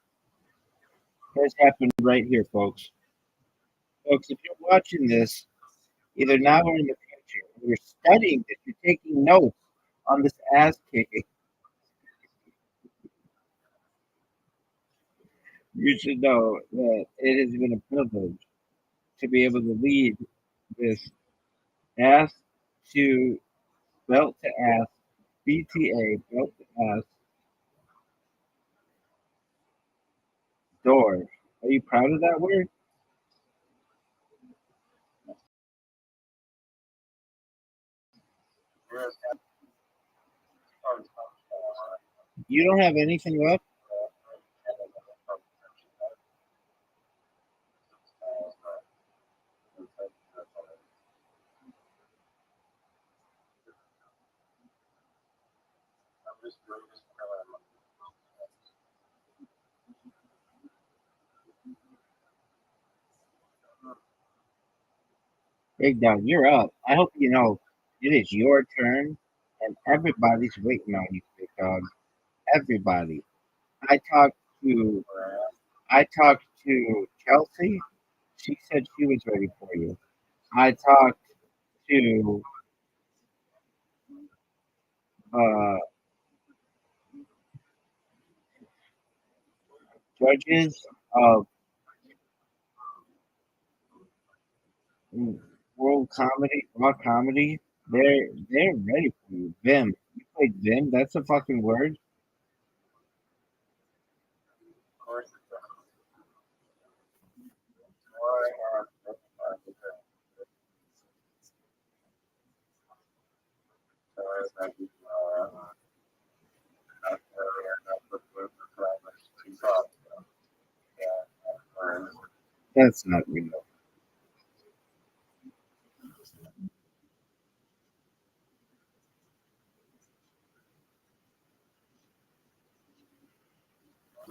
has happened right here, folks. Folks, if you're watching this, either now or in the future, and you're studying this, you're taking notes on this ass kicking, you should know that it has been a privilege to be able to lead this ass to belt to ass BTA belt to ass door. Are you proud of that word? You don't have anything left? Big dog, you're up. I hope you know it is your turn, and everybody's waiting on you, big dog. Everybody. I talked to I talked to Chelsea. She said she was ready for you. I talked to uh, judges of world comedy, raw comedy. They're ready for you. Vim. You played Vim. That's a fucking word. Of course it does. Why That's not real.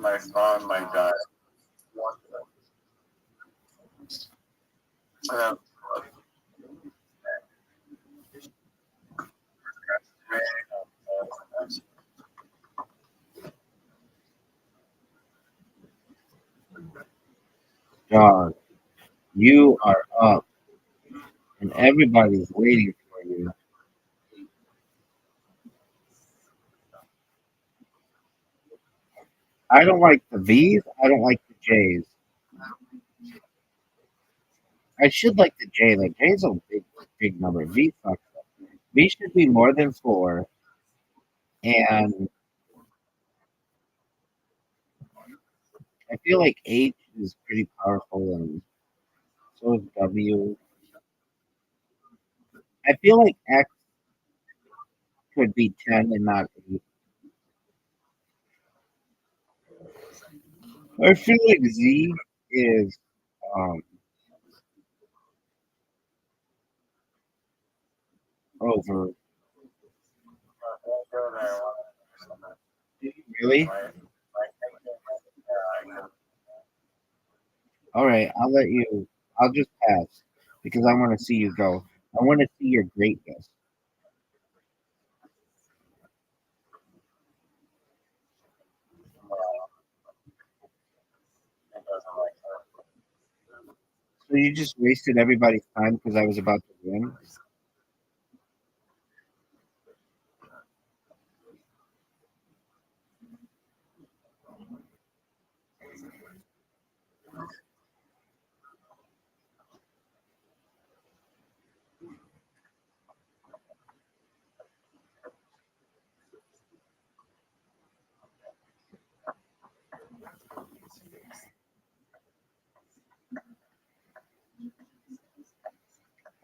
my spawn might die. Um, Dog, you are up, and everybody's waiting for you. I don't like the V's. I don't like the J's. I should like the J. Like J's a big number. V sucks. V should be more than 4, and I feel like H is pretty powerful, and so is W. I feel like X could be 10 and not 8. I feel like Z is um over. Really? All right, I'll let you. I'll just pass because I want to see you go. I want to see your greatness. So you just wasted everybody's time because I was about to win.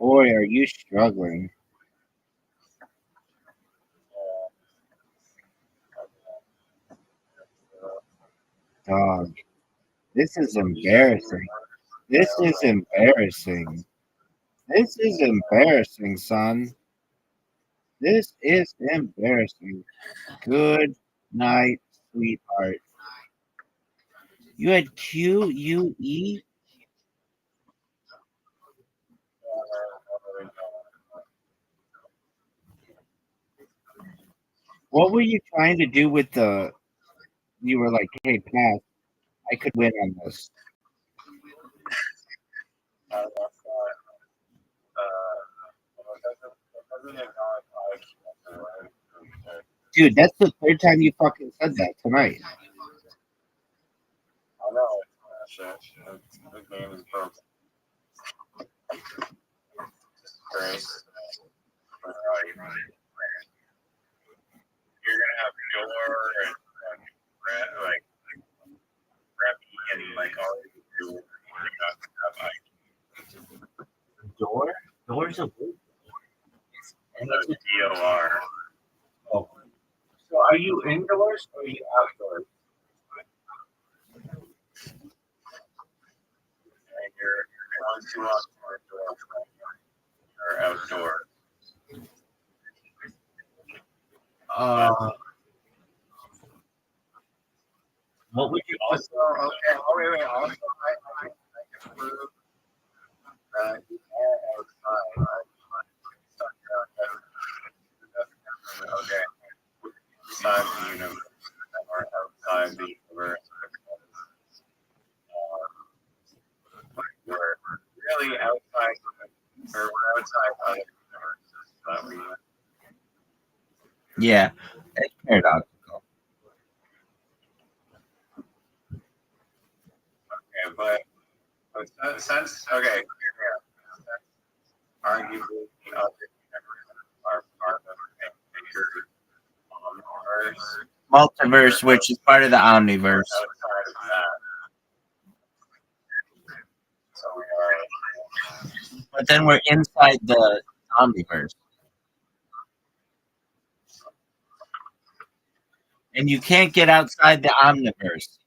Boy, are you struggling, dog. This is embarrassing. This is embarrassing. This is embarrassing, son. This is embarrassing. Good night, sweetheart. You had QUE? What were you trying to do with the? You were like, hey, pass. I could win on this. Dude, that's the third time you fucking said that tonight. I know. The game is broken. Great. You're gonna have Door and like Rabbi and like all these people. Door? Door's a boot. And it's a DOR. oh. So are you indoors or are you outdoors? And you're on two outdoor. Or outdoor. Uh, What would you put? Also, okay, oh, wait. Also, I can prove that you are outside. Okay. Inside the universe or outside the universe. We're really outside, or we're outside other universes that we. Yeah, it's paradoxical. Okay, but since okay, hear me out. Since arguably the other universes are part of a bigger universe. Multiverse, which is part of the omniverse. Outside of that, so we are. But then we're inside the omniverse. And you can't get outside the omniverse.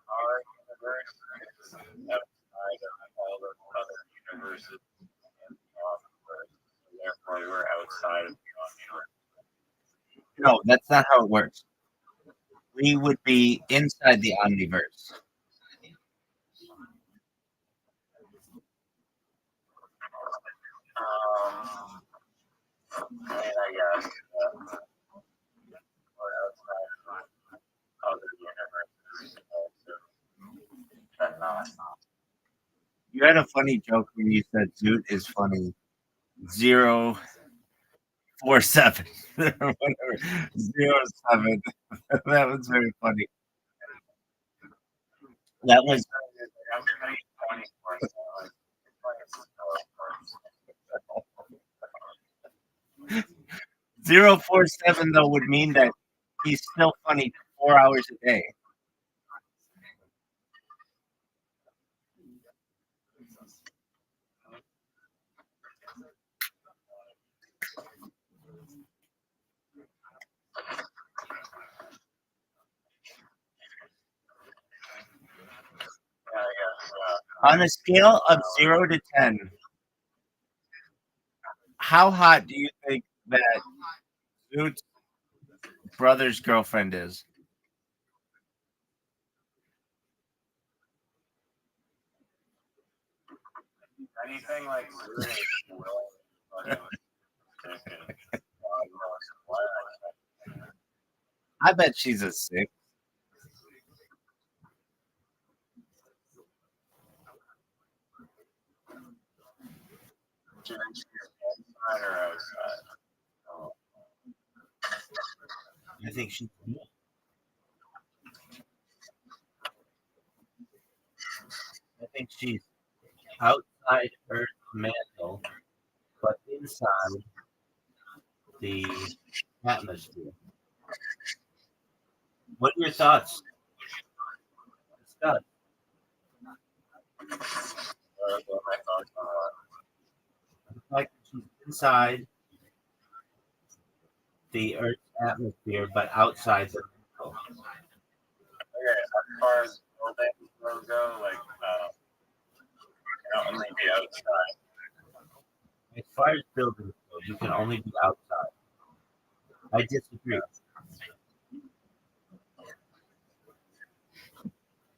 Our universe is outside of all the other universes and the omniverse. So therefore, we're outside of the omniverse. No, that's not how it works. We would be inside the omniverse. And I guess we're outside of other universes also, but not. You had a funny joke when you said Zoot is funny. 047 or whatever. 07. That was very funny. That was 047 though would mean that he's still funny 4 hours a day. On a scale of 0 to 10, how hot do you think that Zoot's brother's girlfriend is? Anything like I bet she's a 6. inside or outside? I think she's. I think she's outside Earth's mantle, but inside the atmosphere. What are your thoughts? Scott? What my thoughts on Like she's inside the Earth's atmosphere, but outside the mantle. okay, as far as buildings go, like can only be outside. As far as buildings go, you can only be outside. I disagree.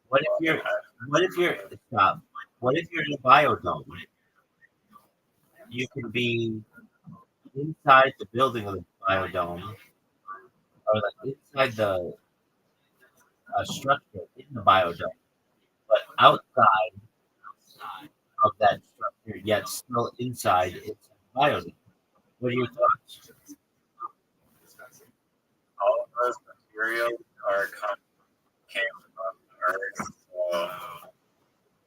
What if you're stop? What if you're in a biodome? You can be inside the building of the biodome, or like inside the structure in the biodome, but outside of that structure, yet still inside its biodome. What are your thoughts? All of those materials came from the earth, so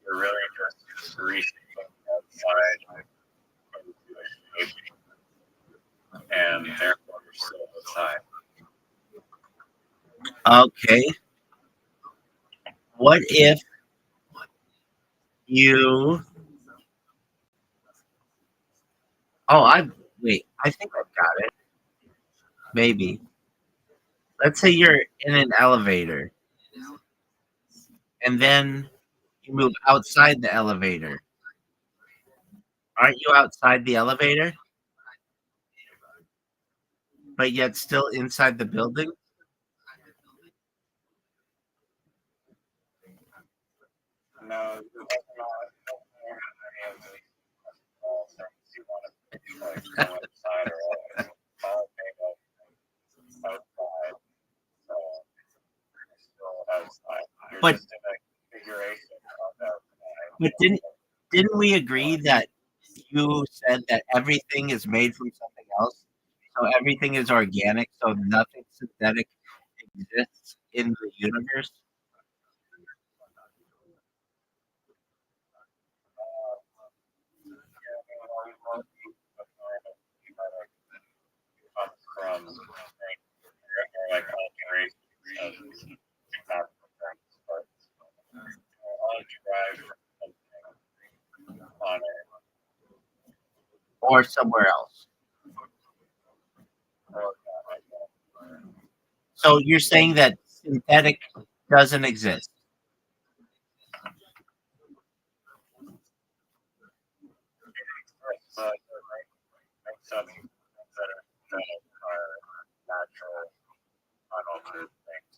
you're really just reshaping outside into a shape, and therefore you're still outside. Okay. What if you? Oh, I think I've got it. Maybe. Let's say you're in an elevator, and then you move outside the elevator. Aren't you outside the elevator? but yet still inside the building? No, it doesn't have any of the small things you want to like go inside or all made up outside. So it's still outside. You're But just in a configuration of outside. but didn't we agree that you said that everything is made from something else? So everything is organic, so nothing synthetic exists in the universe? Yeah, I mean, all most people kind of comes from like alterations of natural things, but all derived from something on it Or somewhere else? or not like that. So you're saying that synthetic doesn't exist? But make some things that are natural, unaltered things.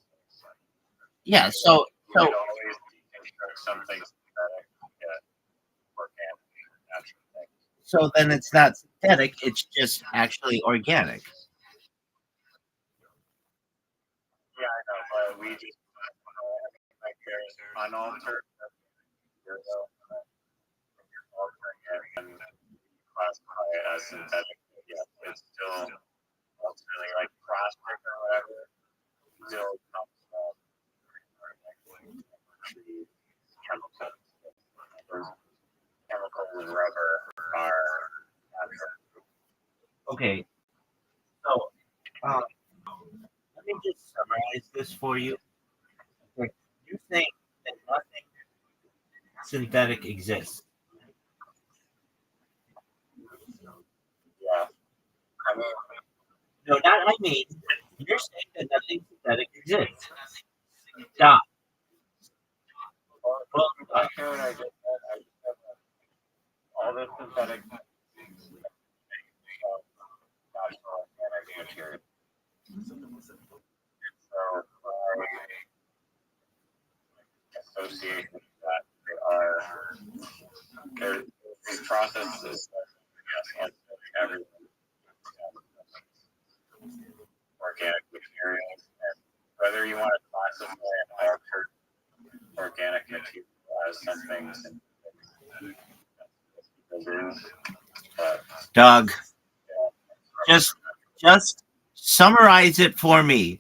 Yeah. So You could always deconstruct something synthetic to get organic, natural things. so then it's not synthetic; it's just actually organic. Yeah, I know, but we just like there's unaltered material, and you're altering it and classify it as synthetic. Yeah, it's still ultimately like plastic or whatever. Still comes from trees, chemicals. Chemicals and rubber are natural. Okay. So um, let me just summarize this for you. Like, you think that nothing synthetic exists? Yeah, I mean, No, not I mean. You're saying that nothing synthetic exists. Stop. Well, I hear what I just said. I just said that all the synthetic natural organic material. So by association with that, they are these processes that yes, everything organic materials, and whether you want to classify an altered organic material as something synthetic, but Doug, yeah, just summarize it for me.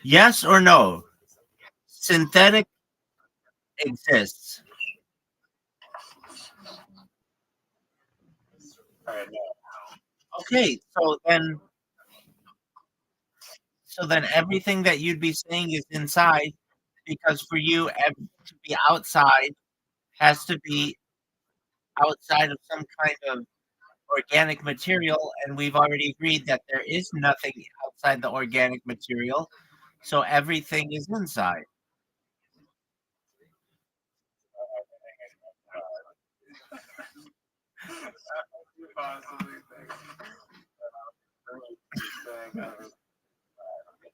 Yes or no? Synthetic exists. all right, no, Okay, so then everything that you'd be saying is inside because for you to be outside has to be outside of some kind of organic material, and we've already agreed that there is nothing outside the organic material, so everything is inside. possibly think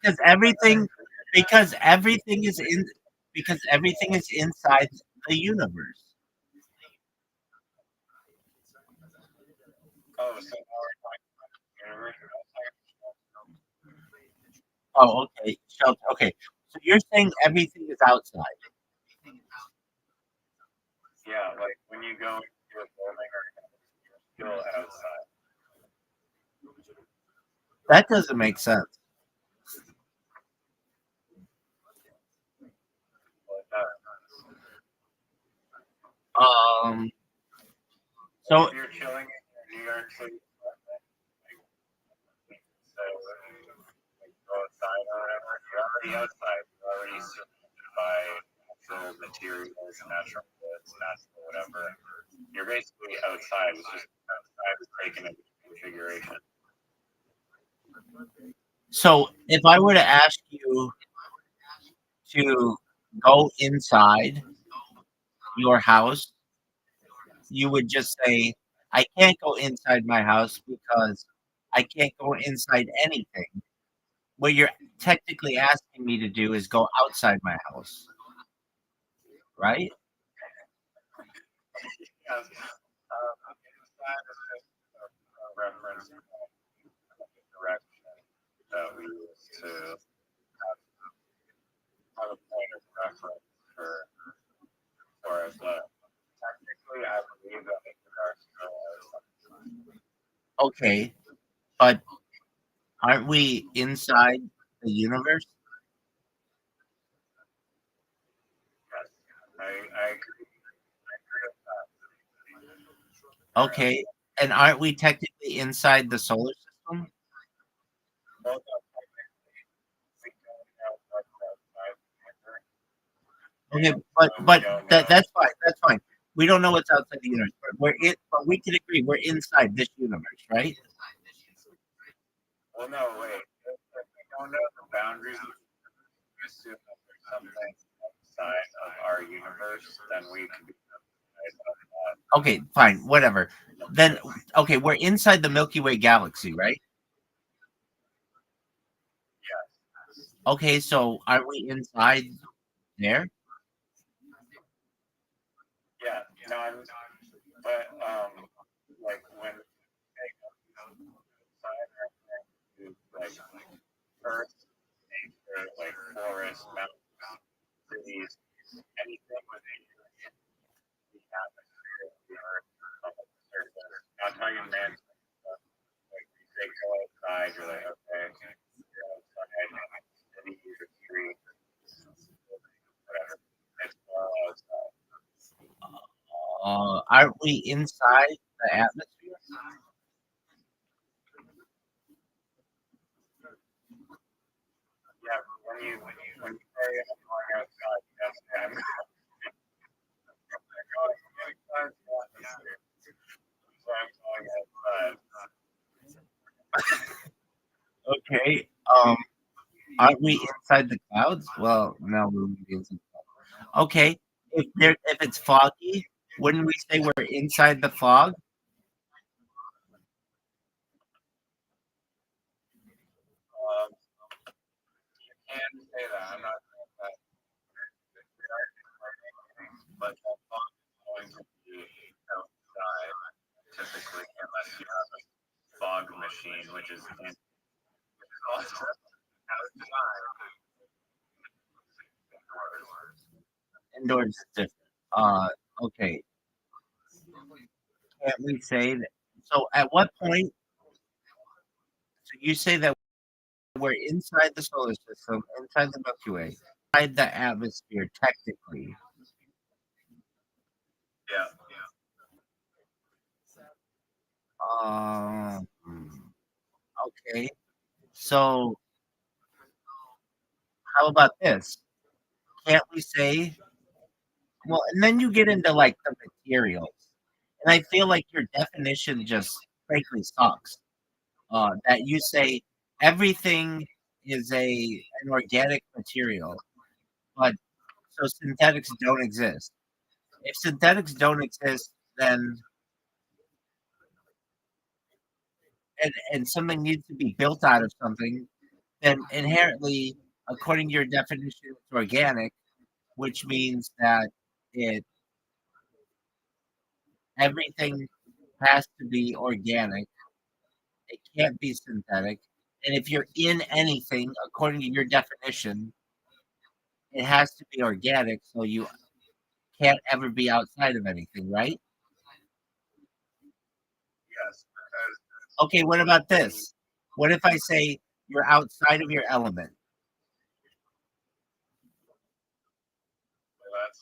Because everything because everything is in because everything is inside the universe. oh, so now we're talking about Oh, okay. Okay. So you're saying everything is outside. yeah, like when you go into a building or you're still outside. That doesn't make sense. But, Um. So if you're chilling in New York City, so like, go outside or whatever, you're already outside. You're already surrounded by natural materials, natural goods, natural whatever. You're basically outside. It's just outside is taken into configuration. so if I were to ask you to go inside your house, you would just say, "I can't go inside my house because I can't go inside anything. What you're technically asking me to do is go outside my house, right? Yes. Inside is just a reference direction that we use to have a point of reference for us. Technically, I believe that are still Okay, but aren't we inside the universe? yes, I agree. I agree with that. Okay, and aren't we technically inside the solar system? Both of we don't know what's outside the Okay, universe, but so we but don't that know. that's fine. That's fine. We don't know what's outside the universe, but we're in. But we can agree we're inside this universe, right? Well, no, wait. If we don't know the boundaries, we assume that there's something outside of our universe, then we can be outside of that. Okay, fine, whatever. Then okay, we're inside the Milky Way galaxy, right? Yes. Okay, so aren't we inside there? Yeah. No, but like when they outside like Earth, nature, like forests, mountains, cities, anything within the atmosphere of the Earth on the surface. Not talking man. Like you say, go outside. You're like, okay, you're outside. City, your street, whatever. It's all outside. Aren't we inside the atmosphere? Yeah, but when you say I'm going outside, that's I'm going outside the atmosphere. So I'm going outside. Okay. Aren't we inside the clouds? Well, no, we wouldn't be inside. Okay. If it's foggy, wouldn't we say we're inside the fog? You can say that. I'm not saying that. But that fog is going to be outside typically, unless you have a fog machine, which is also outside. Indoors is different. Okay. Can't we say that? So at what point? So you say that we're inside the solar system, inside the Milky Way, inside the atmosphere, technically. Yeah. Um. Okay. So how about this? Can't we say? Well, and then you get into like the materials, and I feel like your definition just frankly sucks. That you say everything is an organic material, but so synthetics don't exist. If synthetics don't exist, then and something needs to be built out of something, then inherently, according to your definition, it's organic, which means that it everything has to be organic. It can't be synthetic. And if you're in anything, according to your definition, it has to be organic. So you can't ever be outside of anything, right? Yes, because Okay, what about this? What if I say you're outside of your element? that's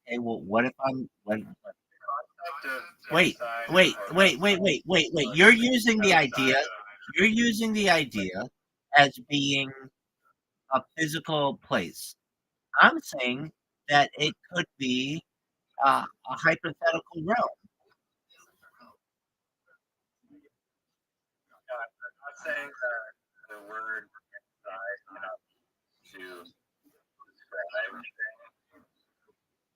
Okay, well, what if I'm what, wait, outside wait. You're using the idea as being a physical place. I'm saying that it could be a hypothetical realm. I'm not saying that the word inside cannot to describe anything,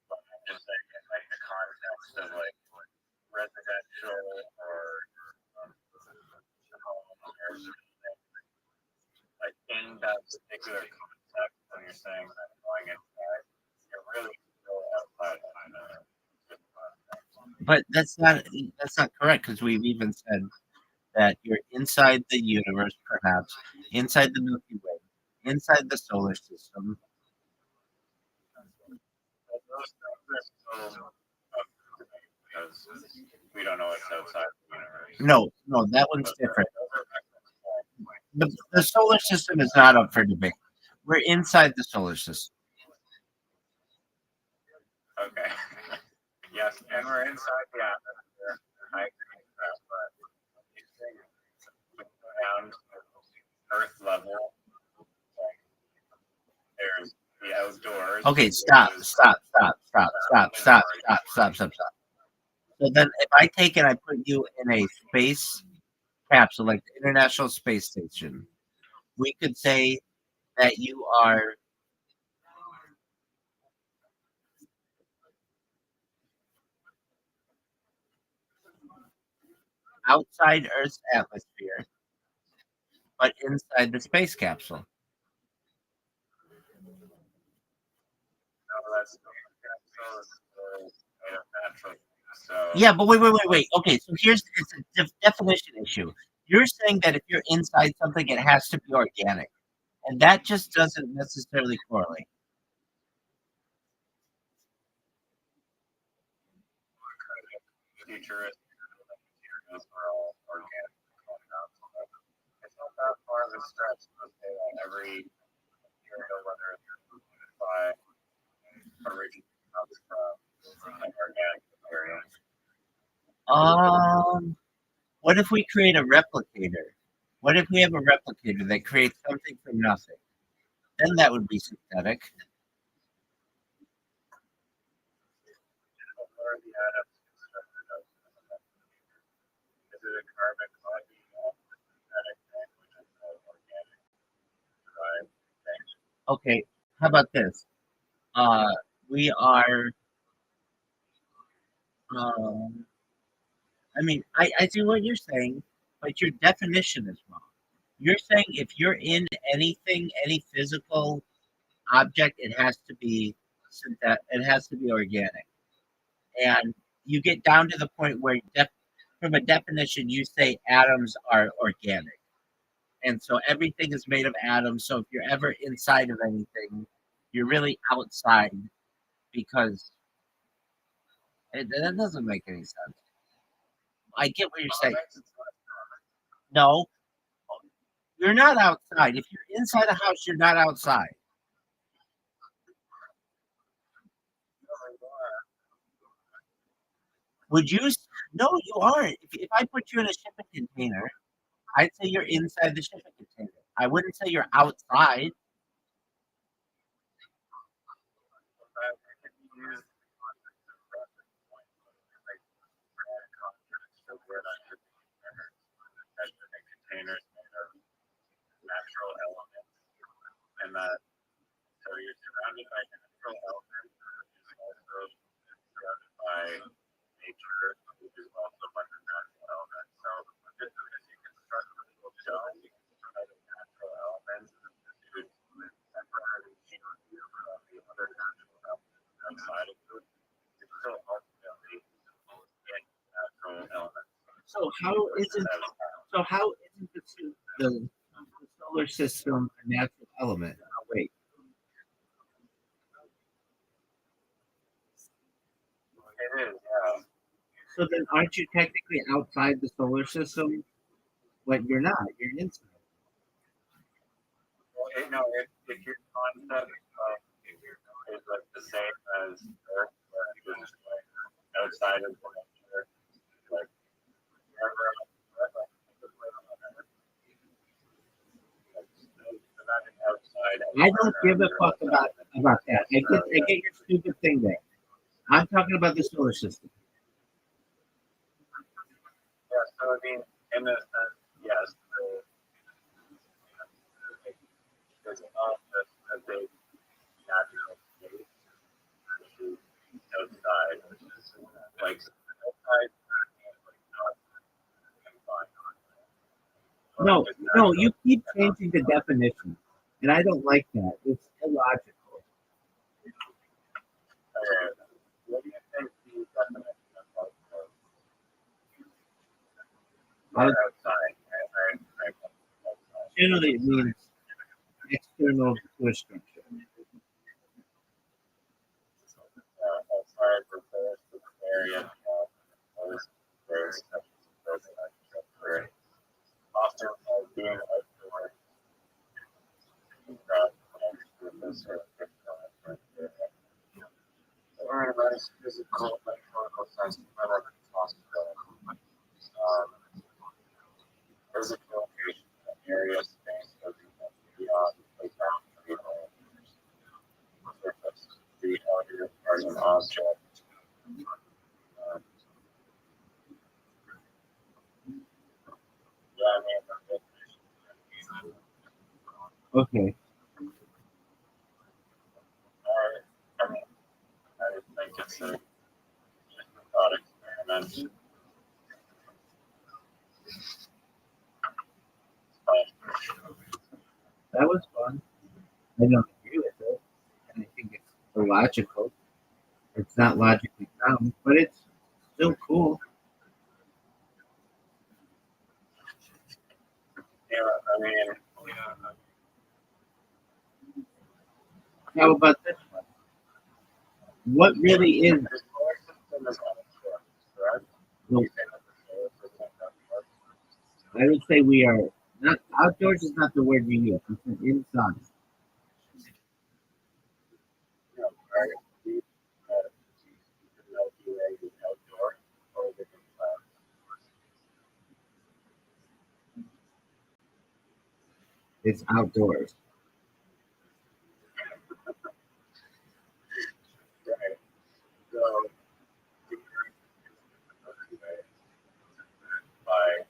but I'm just saying in like the context of like residential or circular concept when you're saying that going inside, you're really still outside the concept. But that's not correct because we've even said that you're inside the universe, perhaps inside the Milky Way, inside the solar system. But those things are still up to debate because we don't know what's outside the universe. No, that one's Those different. are reference points. The solar system is not up for debate. We're inside the solar system. Okay. Yes, and we're inside the atmosphere. I agree with that, but these things down to Earth level, like there's the outdoors. Okay, stop. So then, if I take and I put you in a space capsule, like the International Space Station, we could say that you are outside Earth's atmosphere, but inside the space capsule. No, that's made of natural. So Yeah, but wait. Okay, so it's a definition issue. You're saying that if you're inside something, it has to be organic, and that just doesn't necessarily correlate. futuristic materials are all organic compounds. It's not that far of a stretch to say that every material, whether it's polluted by originally comes from an organic material. What if we create a replicator? What if we have a replicator that creates something from nothing? Then that would be synthetic. Or the atoms constructed of is it a carbon copy of the synthetic thing, which is an organic derived thing? Okay, how about this? We are. Um, I see what you're saying, but your definition is wrong. You're saying if you're in anything, any physical object, it has to be synthetic. It has to be organic, and you get down to the point where, from a definition, you say atoms are organic, and so everything is made of atoms. So if you're ever inside of anything, you're really outside because that doesn't make any sense. I get what you're saying. No, you're not outside. If you're inside a house, you're not outside. Would you? No, you aren't. If I put you in a shipping container, I'd say you're inside the shipping container. I wouldn't say you're outside. Containers made of natural elements, and that so you're surrounded by natural elements, you're also surrounded by nature, which is also a bunch of natural elements. So just because you construct a little dome out of natural elements, it would temporarily shield you from the other natural elements outside of you. It's still ultimately natural elements. So how isn't the solar system a natural element? Oh, wait. It is, yeah. So then, aren't you technically outside the solar system? But you're not. You're inside. Well, if your concept is like the same as Earth, where you're just like outside of the nature, like never outside. I don't give a fuck about that. I get your stupid thing there. I'm talking about the solar system. Yeah, so I mean, in a sense, yes, there's not just a big natural space, which is outside, which is like outside, like not confined. No, you keep changing the definition. And I don't like that. It's illogical. What do you think the definition of I- outside? Generally, it means external to a structure. Outside refers to the area most very structure, often as being outdoor. Or in a nice physical, metaphorical sense, like hospital. Physical location, area, space, or beyond the boundary surface, the outer part of an object. Yeah, I mean, Okay. I mean, I think it's a thought experiment. That was fun. I don't agree with it. And I think it's illogical. It's not logically sound, but it's still cool. Yeah, I mean, How about this one? What really is there's more system is outdoors, correct? no, You say that the solar system is outdoors. I would say we are not outdoors is not the word you use. It's an inside. You know, right? The Milky Way is outdoor or is it inside? It's outdoors. Right. So, the Earth is the Milky Way by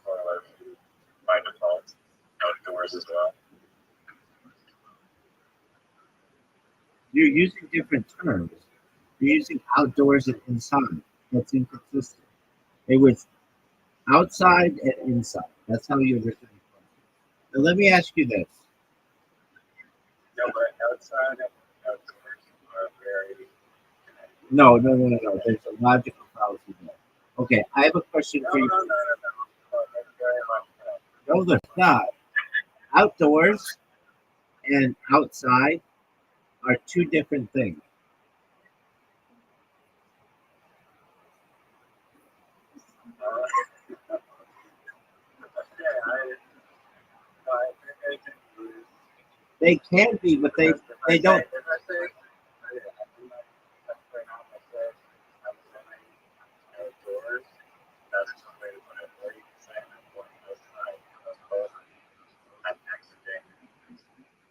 correlation, by default, outdoors as well. You're using different terms. You're using outdoors and inside. That's inconsistent. It was outside and inside. That's how you originally put it. Now let me ask you this. No, but outside and outdoors are very connected. No. There's a logical fallacy there. Okay, I have a question No, for no, you. no, no, no. That's very much connected. No, there's not. Outdoors and outside are two different things. Yeah, I think I can use. They can be, but they don't. If I say, I'm not right now, I say, I'm saying outdoors, that's the way to put it. Or you can say I'm going outside. That's both. I'm exiting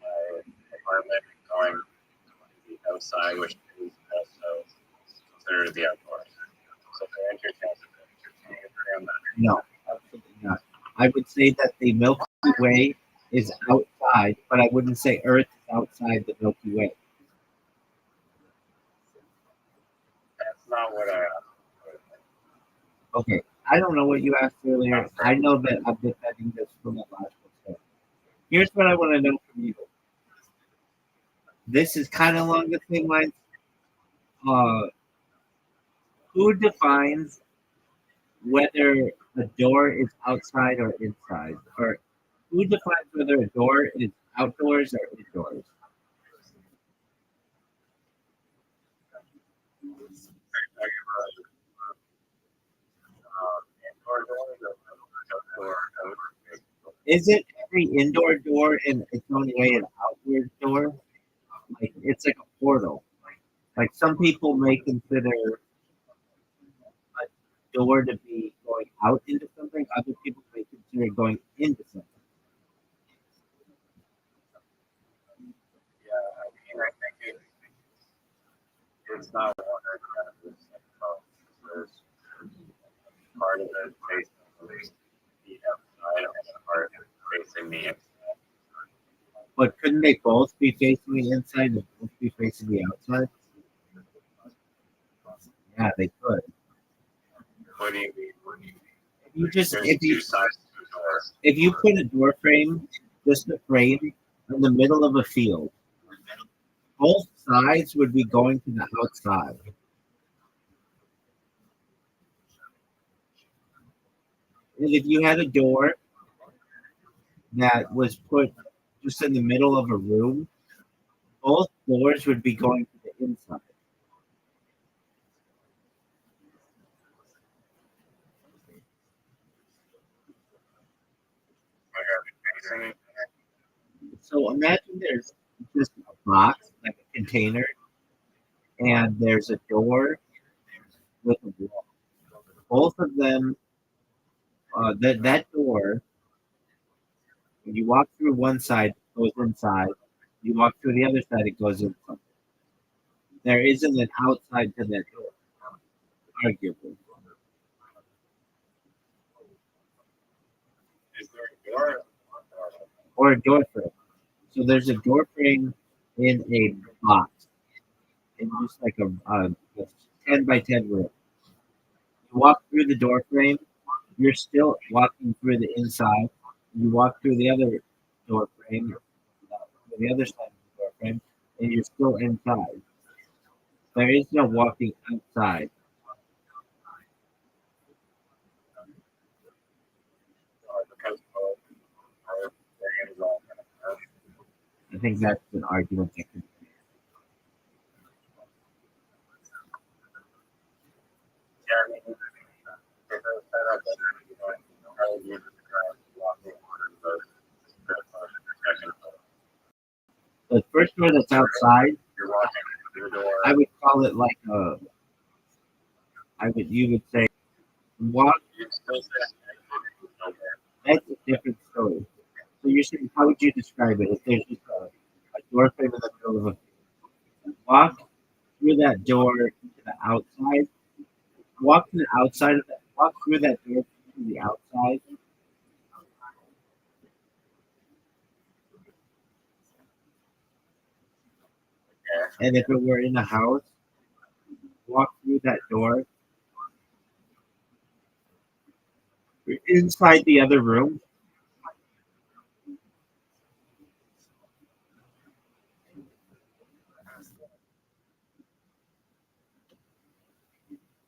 my apartment and going to the outside, which is also considered the outdoors. So they're interchangeable. Can you agree on that? No, absolutely not. I would say that the Milky Way is outside, but I wouldn't say Earth is outside the Milky Way. That's not what I asked. Okay, I don't know what you asked earlier. I know that I'm defending this from a logical standpoint. Here's what I want to know from you. This is kind of along the same lines. Who defines whether a door is outside or inside? Or who defines whether a door is outdoors or indoors? Indoor doors or outdoor doors? Isn't every indoor door in its own way an outward door? Like it's like a portal. Like some people may consider a door to be going out into something. Other people may consider going into something. Yeah, I mean, I think it's not 100%. There's part of it facing the outside and part of it facing the inside. But couldn't they both be facing the inside and both be facing the outside? Yeah, they could. What do you mean? If you just There's if two you sides to the door. if you put a door frame, just a frame in the middle of a field. Both sides would be going to the outside. And if you had a door that was put just in the middle of a room, both doors would be going to the inside. Facing So imagine there's just a box, like a container, and there's a door with a wall. Both of them, that door, when you walk through one side, it goes inside. You walk through the other side, it goes inside. There isn't an outside to that door, arguably. Is there a door? Or a door frame. So there's a door frame in a box, in just like a 10 by 10 room. You walk through the door frame, you're still walking through the inside. You walk through the other door frame, the other side of the door frame, and you're still inside. There is no walking outside. Because both are very involved in it. I think that's an argument that can. Yeah, I mean, if it was set up that you know, how would you describe walking through the second door? The first door that's outside, You're walking through the door. I would call it like you would say, walk. You'd still say over. That's a different story. So you're saying, how would you describe it if there's just a door frame in the middle of a walk through that door to the outside? Walk to the outside of that. Walk through that door to the outside. And if it were in a house, walk through that door inside the other room.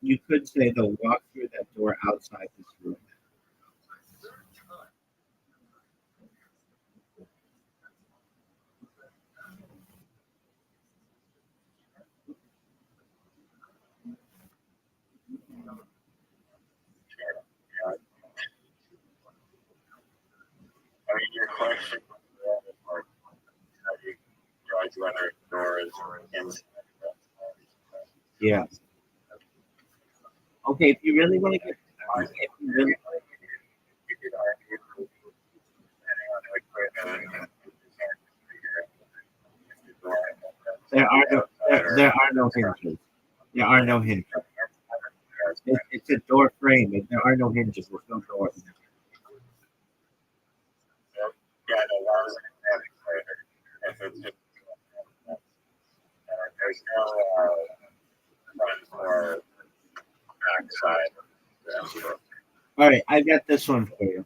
You could say they'll walk through that door outside this room. Yeah. I mean, your question was like, how do you judge whether a door is inside or outside? Yeah. Okay, if you really want to get, if you really, You could argue, depending on which way the there are no hinges. There are no hinges. It's a door frame. There are no hinges. There's no doors. Yeah, no, that was an later. If it's just, there's no front or back side. All right, I got this one for you.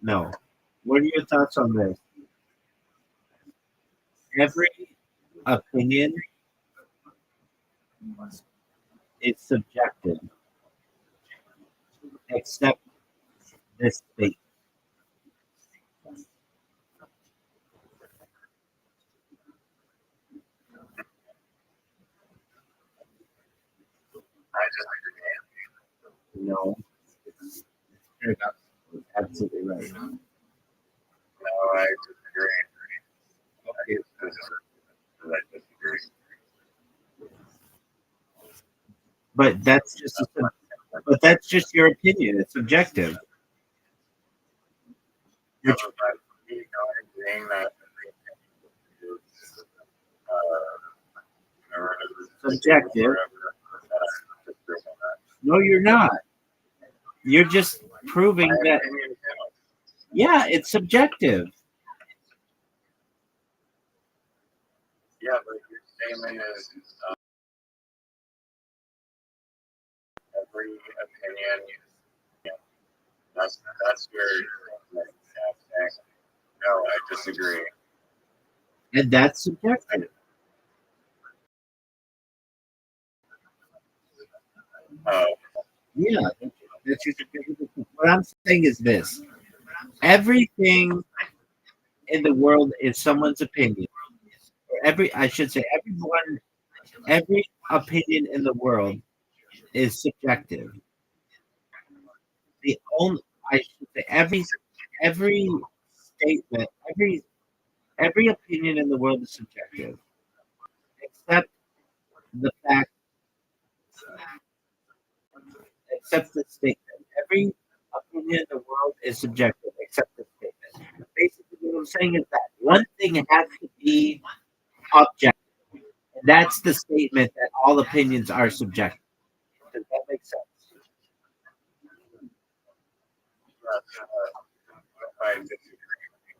No. What are your thoughts on this? Every opinion is subjective, except this state. I just agree. No, it's absolutely right. No, I disagree. Okay. I disagree. But that's just your opinion. It's subjective. Yeah, but you know, agreeing that Subjective. No, you're not. You're just proving that. Yeah, it's subjective. Yeah, but your statement is every opinion. Yeah, that's where. No, I disagree. And that's subjective. Uh, Yeah, that's your subjective. What I'm saying is this: everything in the world is someone's opinion. I should say, every opinion in the world is subjective. The only, I should say, every statement, every opinion in the world is subjective, except the fact, except the statement. Every opinion in the world is subjective, except the statement. Basically, what I'm saying is that one thing has to be objective, and that's the statement that all opinions are subjective. Does that make sense? I disagree.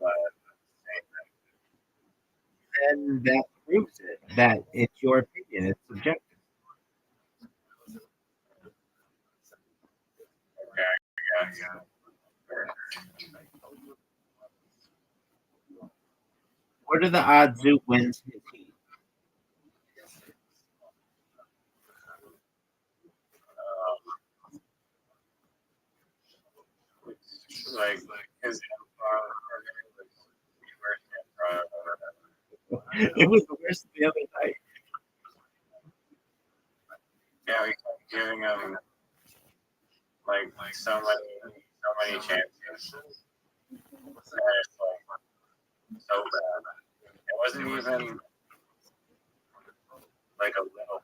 But Then that proves it that it's your opinion, it's subjective. yeah. What are the odds Zoot wins his heat? Like his It was the worst the other night. yeah, we kept giving him like so many chances. And it's like so bad. It wasn't even like a little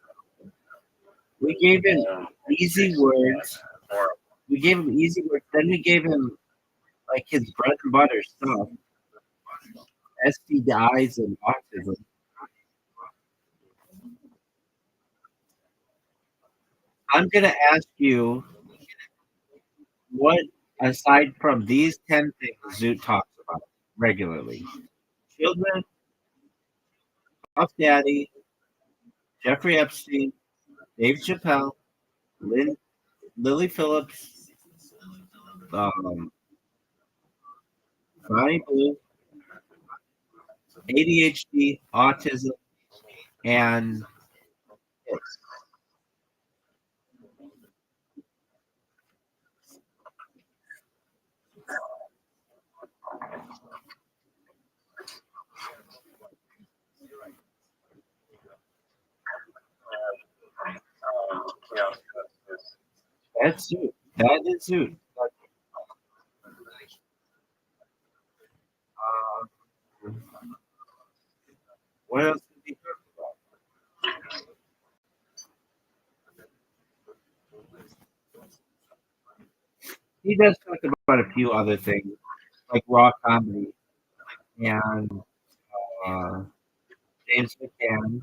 We gave him easy words. horrible. We gave him easy words. Then we gave him like his bread and butter stuff, STIs and autism. I'm gonna ask you what, aside from these 10 things Zoot talks about regularly: children, Puff Daddy, Jeffrey Epstein, Dave Chappelle, Lily Phillips, um, Bonnie Blue, ADHD, autism, and Yeah, that's Zoot. That is Zoot. What else did he talk about? He does talk about a few other things, like raw comedy and uh, James McCann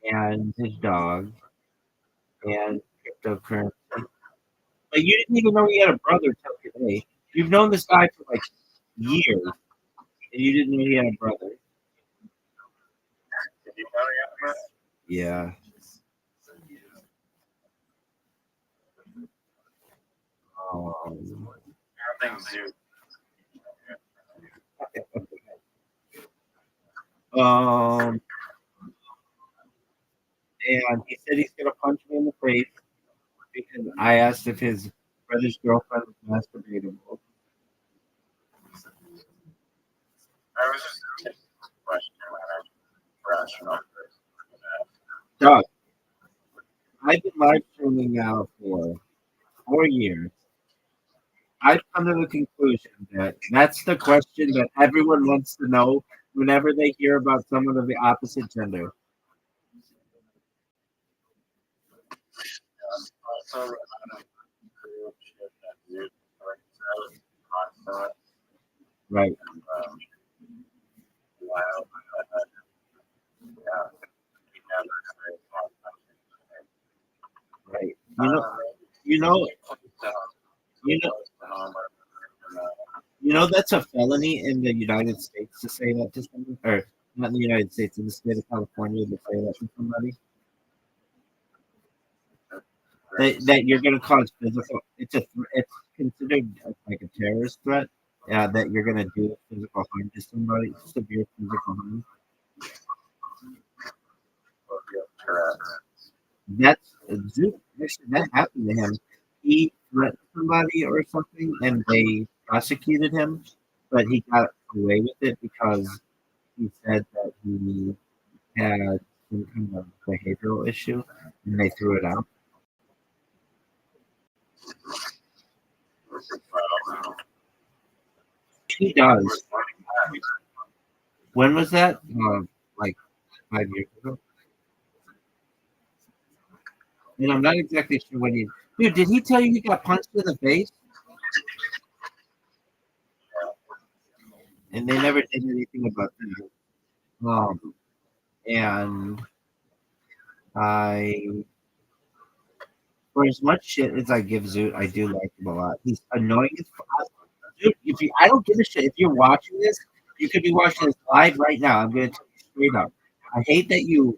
and his dog and cryptocurrency. But you didn't even know he had a brother till today. You've known this guy for like years, and you didn't know he had a brother. did you know Yeah. I don't think Zoo. Um, and he said he's gonna punch me in the face because I asked if his brother's girlfriend was masturbating. I was just a question rational. Doug, I've been live streaming now for 4 years. I've come to the conclusion that that's the question that everyone wants to know whenever they hear about someone of the opposite gender. Also, Right. Wow. Yeah. Right. You know, you know, you know that's a felony in the United States to say that to someone, or not in the United States, in the state of California to say that to somebody. That you're going to cause physical. It's considered like a terrorist threat that you're gonna do physical harm to somebody, severe physical harm. Correct. That's actually that happened to him. He threatened somebody or something, and they prosecuted him, but he got away with it because he said that he had some kind of behavioral issue, and they threw it out. He does. When was that? Like 5 years ago. And I'm not exactly sure when he. Dude, did he tell you he got punched in the face? And they never did anything about that. And I, for as much shit as I give Zoot, I do like him a lot. He's annoying as fuck. Dude, if you, I don't give a shit. If you're watching this, you could be watching this live right now. I'm gonna tell you straight up. I hate that you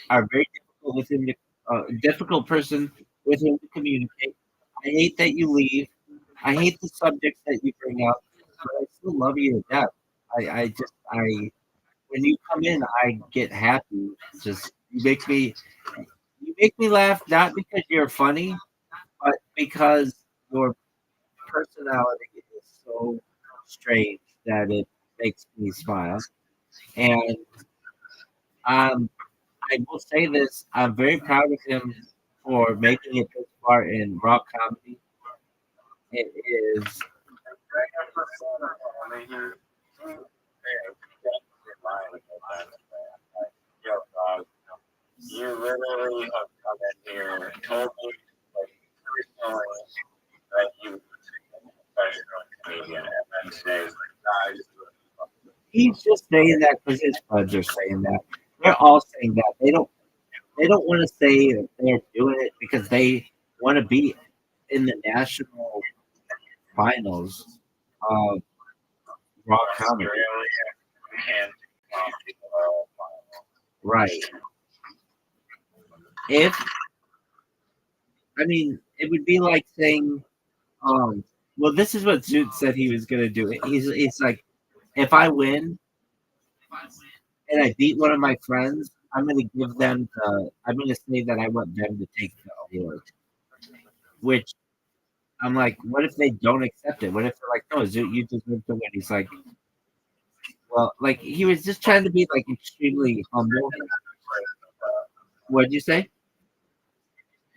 are very difficult with him to, difficult person with him to communicate. I hate that you leave. I hate the subjects that you bring up, but I still love you to death. I when you come in, I get happy. Just you make me laugh not because you're funny, but because your personality is so strange that it makes me smile. And um, I will say this: I'm very proud of him for making it this far in rock comedy. It is You literally have come in here, told me like personally that you were a professional comedian, and then today is like, nah, I just do it. he's just saying that because his friends are saying that. They're all saying that. They don't want to say that they're doing it because they want to be in the national finals of rock comedy. And Right. If I mean, it would be like saying, well, this is what Zoot said he was gonna do. He's like, if I win and I beat one of my friends, I'm gonna say that I want them to take the award. Which I'm like, what if they don't accept it? What if they're like, no, Zoot, you deserve to win? He's like, well, like he was just trying to be like extremely humble. What'd you say?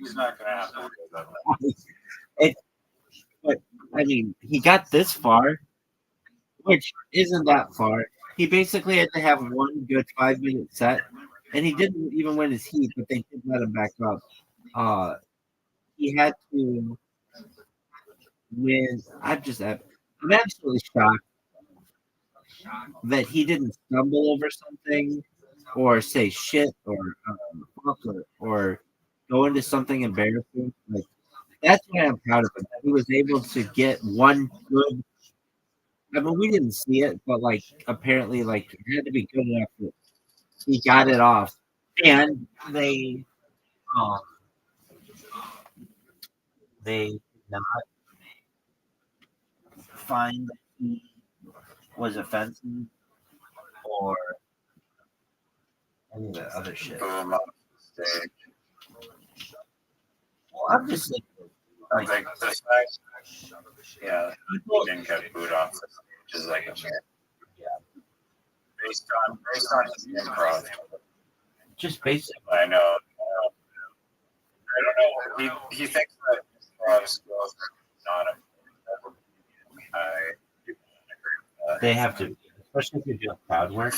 he's not gonna have to worry about it, but I mean, he got this far, which isn't that far. He basically had to have one good 5 minute set, and he didn't even win his heat, but they did let him back up. He had to win. I'm absolutely shocked that he didn't stumble over something, or say shit, or fuck, or go into something embarrassing. Like that's why I'm proud of him. That he was able to get one good. I mean, we didn't see it, but like apparently, like it had to be good enough that he got it off, and um, they did not find that he was offensive or any of the other shit. boom on the stage. Well, I'm just thinking, I think this guy, yeah, he didn't get booed off the stage is like a man. Yeah. Based on his improv. just basically, I know. I don't know. He thinks that his improv skills are not a. I agree with that. they have to, especially if you're doing crowd work.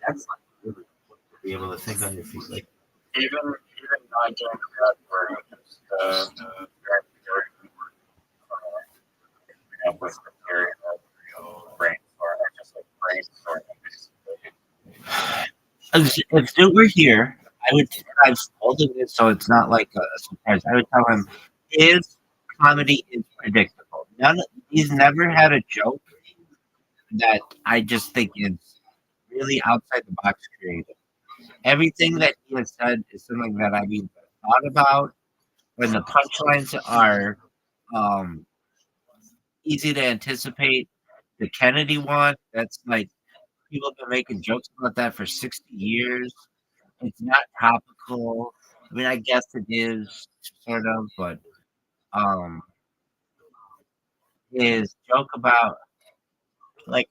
That's like really cool to be able to think on your feet. Like, Even not doing crowd work, just up with material, brainstorming, just like brainstorming. if Stu were here, I've told him this, so it's not like a surprise. I would tell him his comedy is predictable. He's never had a joke that I just think is really outside the box creative. Everything that he has said is something that I've either thought about, when the punchlines are um, easy to anticipate. The Kennedy one, that's like people have been making jokes about that for 60 years. It's not topical. I mean, I guess it is sort of, but um, his joke about like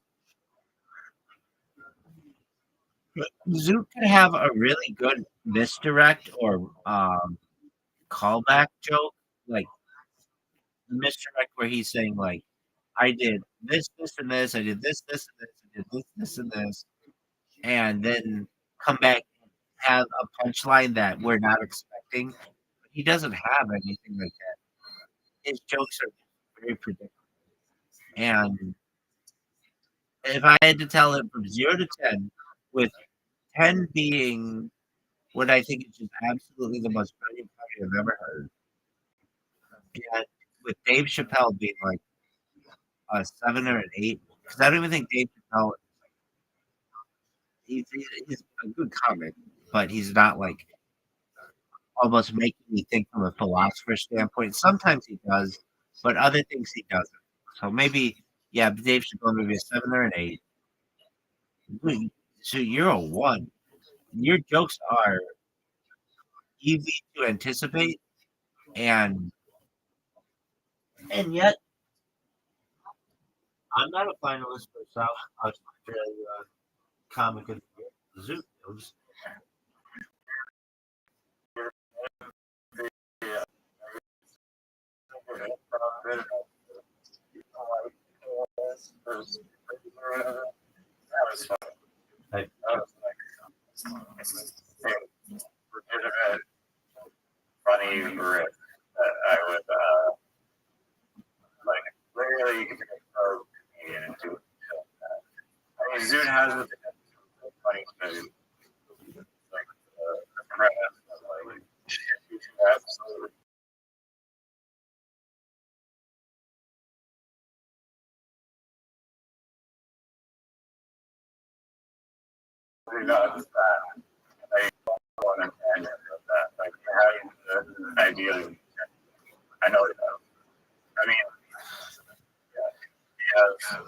Zoot could have a really good misdirect or callback joke, like misdirect where he's saying like, "I did this, this, and this. I did this, this, and this. I did this, this, and this," and then come back and have a punchline that we're not expecting. But he doesn't have anything like that. His jokes are very predictable. And if I had to tell him from 0 to 10, with 10 being what I think is just absolutely the most brilliant comedy I've ever heard, and with Dave Chappelle being like a 7 or an 8, because I don't even think Dave Chappelle he's a good comic, but he's not like almost making me think from a philosopher standpoint. Sometimes he does, but other things he doesn't. So maybe, yeah, Dave Chappelle maybe a 7 or an 8. So you're a 1. Your jokes are easy to anticipate, and yet I'm not a finalist for South Australia Comic of the Year. Zoot. That was like legitimate, funny riff that I would like. Literally, you could throw comedian into it. I mean, Zoot has it. Funny, like the premise of like absolutely. Not that. I want to end of that. Like having the idea. I know it. I mean, yeah, I don't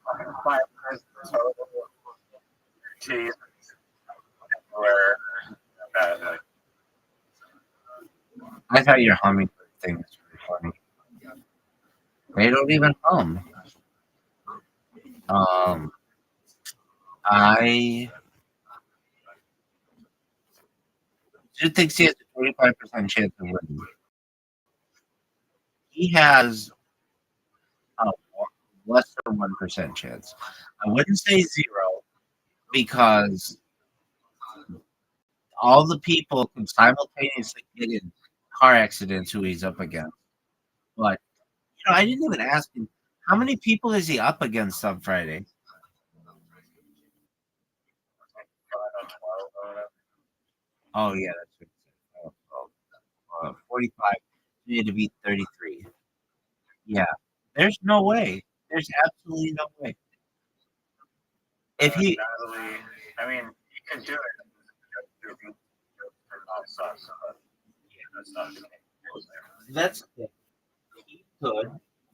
know if you're five cheese where like I thought your humming thing was really funny. They don't even hum. Um, I Zoot thinks he has a 25% chance of winning. He has a less than 1% chance. I wouldn't say 0 because all the people can simultaneously get in car accidents who he's up against. But I didn't even ask him how many people is he up against on Friday. Oh yeah, that's what it said. 45. You need to beat 33. Yeah, there's no way. There's absolutely no way. If he, I mean, you can do it. that's the thing. He could,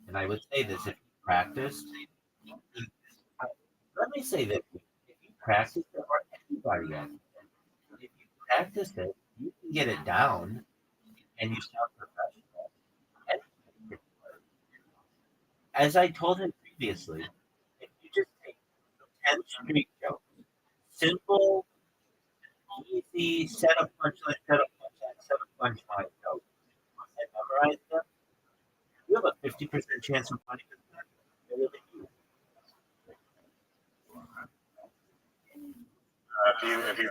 and I would say this if he practiced. Let me say this: if you practice it, or anybody else, if you practice it, you can get it down, and you sound professional. And as I told him previously, if you just take 10 street jokes, simple, easy, set up punchline, set up punchline jokes, and memorize them, you have a 50% chance of winning this match. You really do. If you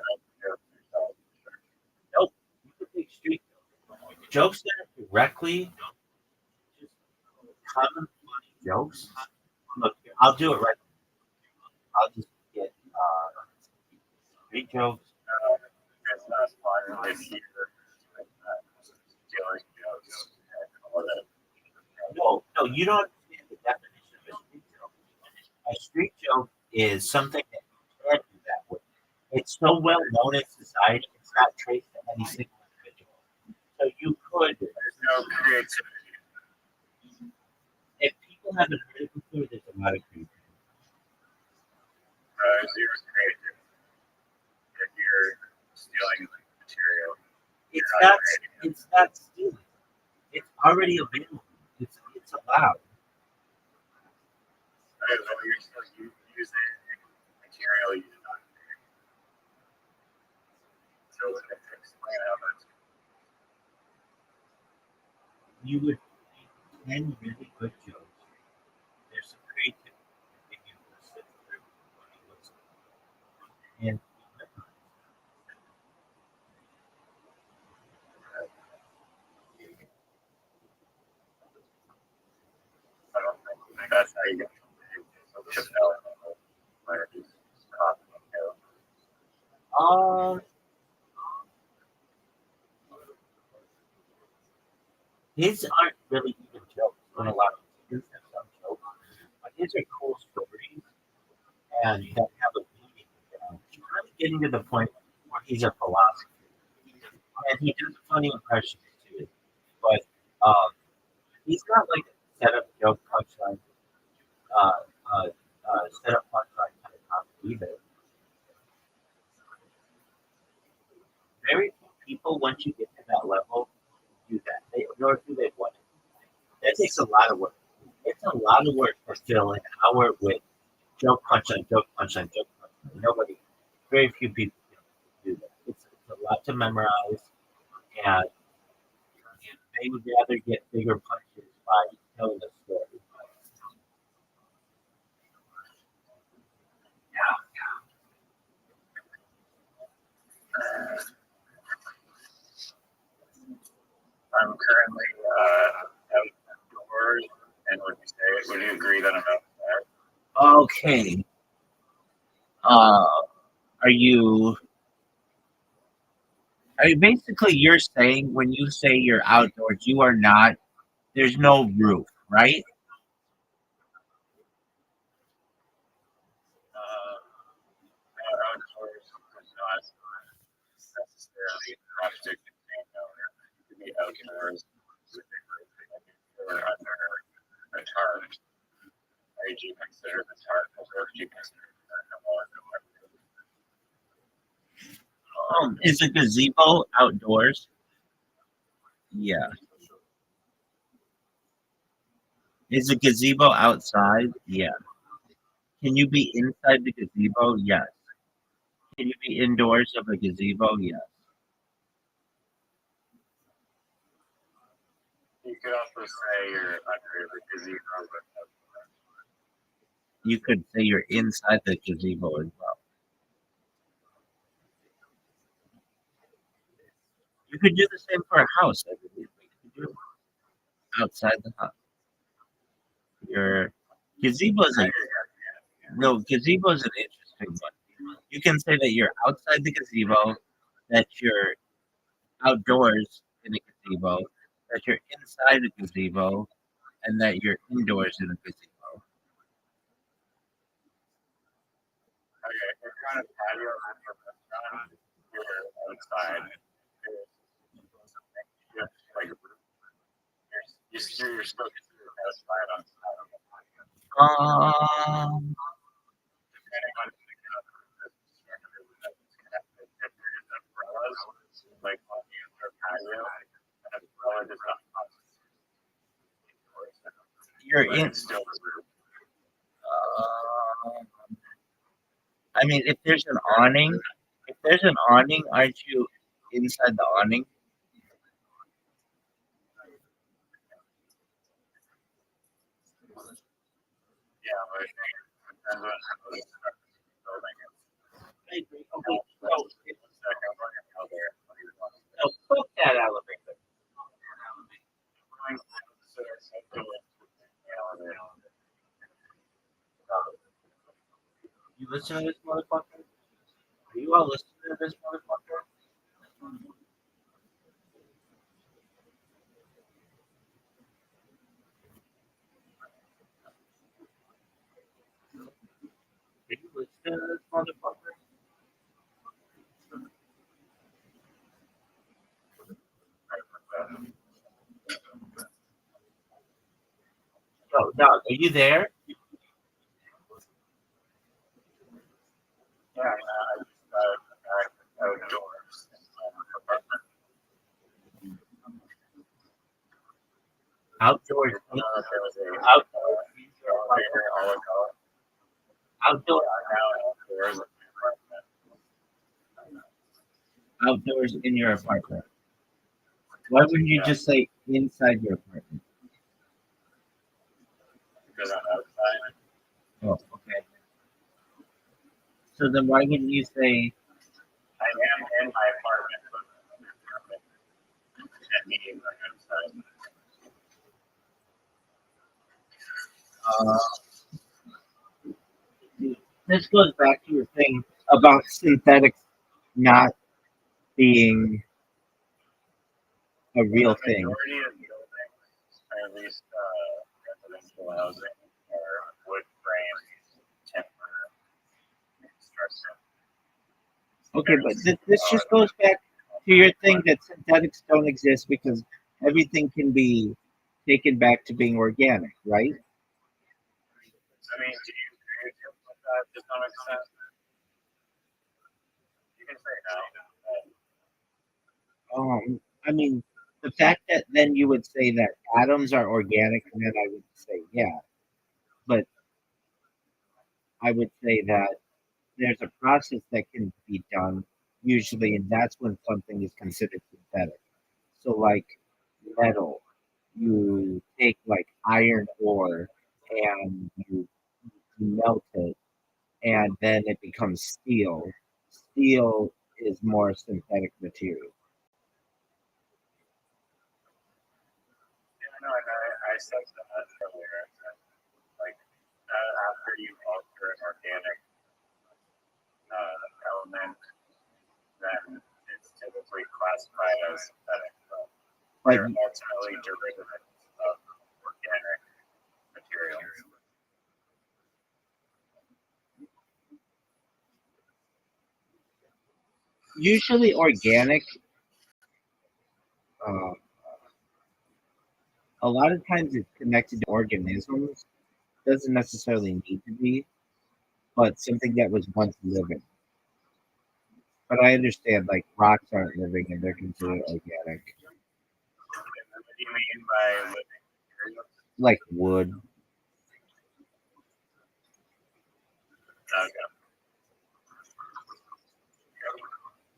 Nope. You can take street jokes that are directly just common funny jokes. Look, I'll do it right. I'll just get street jokes. it's not fun if you stealing jokes and all that. No, you don't understand the definition of a street joke. A street joke is something that you can't do that with. It's so well known in society, it's not traced to any single individual. So you could, There's no creativity. if people haven't heard it before, there's a lot of creativity. Zero creativity. If you're stealing material, It's you're not not. creating. It's not stealing. It's already available. It's allowed. Well, you're still using material you did not create. So explain how that's. You would ten really good jokes. There's some creativity if you listen through what you listen and I don't think that's how you get to know where he's talking. his aren't really even jokes. When a lot of his have some jokes, but his are cool stories and that have a meaning. He's kind of getting to the point where he's a philosopher, and he does funny impressions too. But he's not like a setup joke punchline, uh, setup punchline kind of comedy either. Very few people, once you get to that level, do that. Nor do they want it. That takes a lot of work. It's a lot of work to fill an hour with joke punchline, joke punchline, joke punchline. Nobody, very few people can do that. It's a lot to memorize, and they would rather get bigger punches by telling a story. I'm currently outdoors, and would you agree that I'm outside? Okay. Uh, are you? Are you basically you're saying when you say you're outdoors, you are not. There's no roof, right? Outdoors is not necessarily have to contain owner. You could be outdoors with a group or under a tarp. Or do you consider the tarp as or do you consider Is a gazebo outdoors? Yeah. Is a gazebo outside? Yeah. Can you be inside the gazebo? Yes. Can you be indoors of a gazebo? Yes. You could also say you're under the gazebo, but You could say you're inside the gazebo as well. You could do the same for a house, I believe. You could do it outside the house. Your gazebo is a no gazebo is an interesting one. You can say that you're outside the gazebo, that you're outdoors in a gazebo, that you're inside a gazebo, and that you're indoors in a gazebo. okay, if you're on a patio or a restaurant, you're outside. You're like you're supposed to be outside on the patio. Um, Depending on the structure that's connected. If there's umbrellas, like on the other patio, an umbrella does not constitute you're but in. it's still a roof. I mean, if there's an awning, aren't you inside the awning? Yeah, but it depends on how the structure of the building is. I agree. Okay, so, Second, we're gonna go there. so fuck that elevator. So it's like the elevator. You listen to this motherfucker? Are you all listening to this motherfucker? Are you listening to this motherfucker? you there? Yeah, I just outdoors in my apartment. Outdoors. There was a Outdoors. elevator all ago. Outdoor. I'm now outdoors in my apartment. Outdoors in your apartment. Why wouldn't you Yeah. just say inside your apartment? Because I'm outside. Oh, okay. So then why wouldn't you say I am in my apartment, but my apartment and meetings are outside. this goes back to your thing about synthetics not being a real The thing? majority of buildings, or at least residential housing, are wood frame, timber, construction. Okay, but this just goes back to your thing that synthetics don't exist because everything can be taken back to being organic, right? I mean, do you agree with that to some extent? You can say no. I mean, the fact that then you would say that atoms are organic, and then I would say yeah, but I would say that there's a process that can be done usually, and that's when something is considered synthetic. So, like metal, you take like iron ore and you melt it, and then it becomes steel. Steel is more synthetic material. Yeah, no, and I said that earlier. That, like, after you alter an organic element, then it's typically classified as synthetic. But But they're ultimately derivatives of organic materials. usually, organic, uh, a lot of times it's connected to organisms. Doesn't necessarily need to be, but something that was once living. But I understand like rocks aren't living and they're considered organic, What do you mean by living materials? like wood. Okay.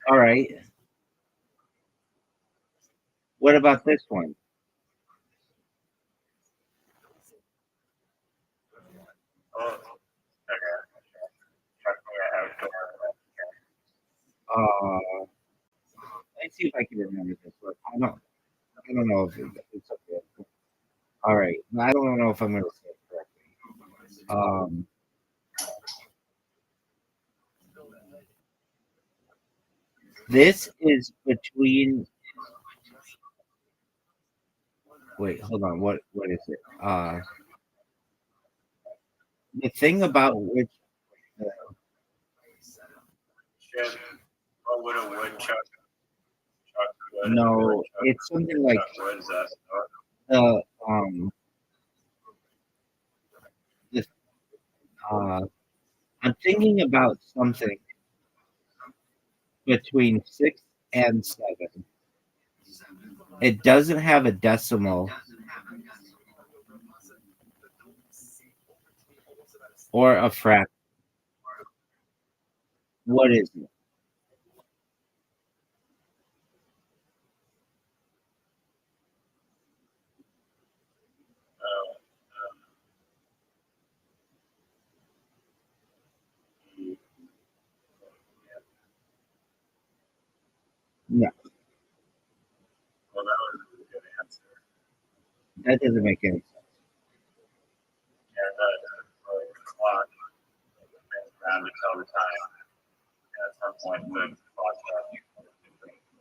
All right. What about this one? Oh, okay. Outdoor. Uh, let's see if I can remember this one. I don't know if it's okay. All right. I don't know if I'm going to say it correctly. This is between. Wait, hold on. What is it? The thing about which. Should, what would a woodchuck chuck wood? No, it's something like Chuck wood, is that the um the uh I'm thinking about something between 6 and 7. It doesn't have a decimal or a fraction. What is it? uh, No, well, that was a good answer. that doesn't make any sense. Yeah, the clock bends around to tell the time. And at some point, the clock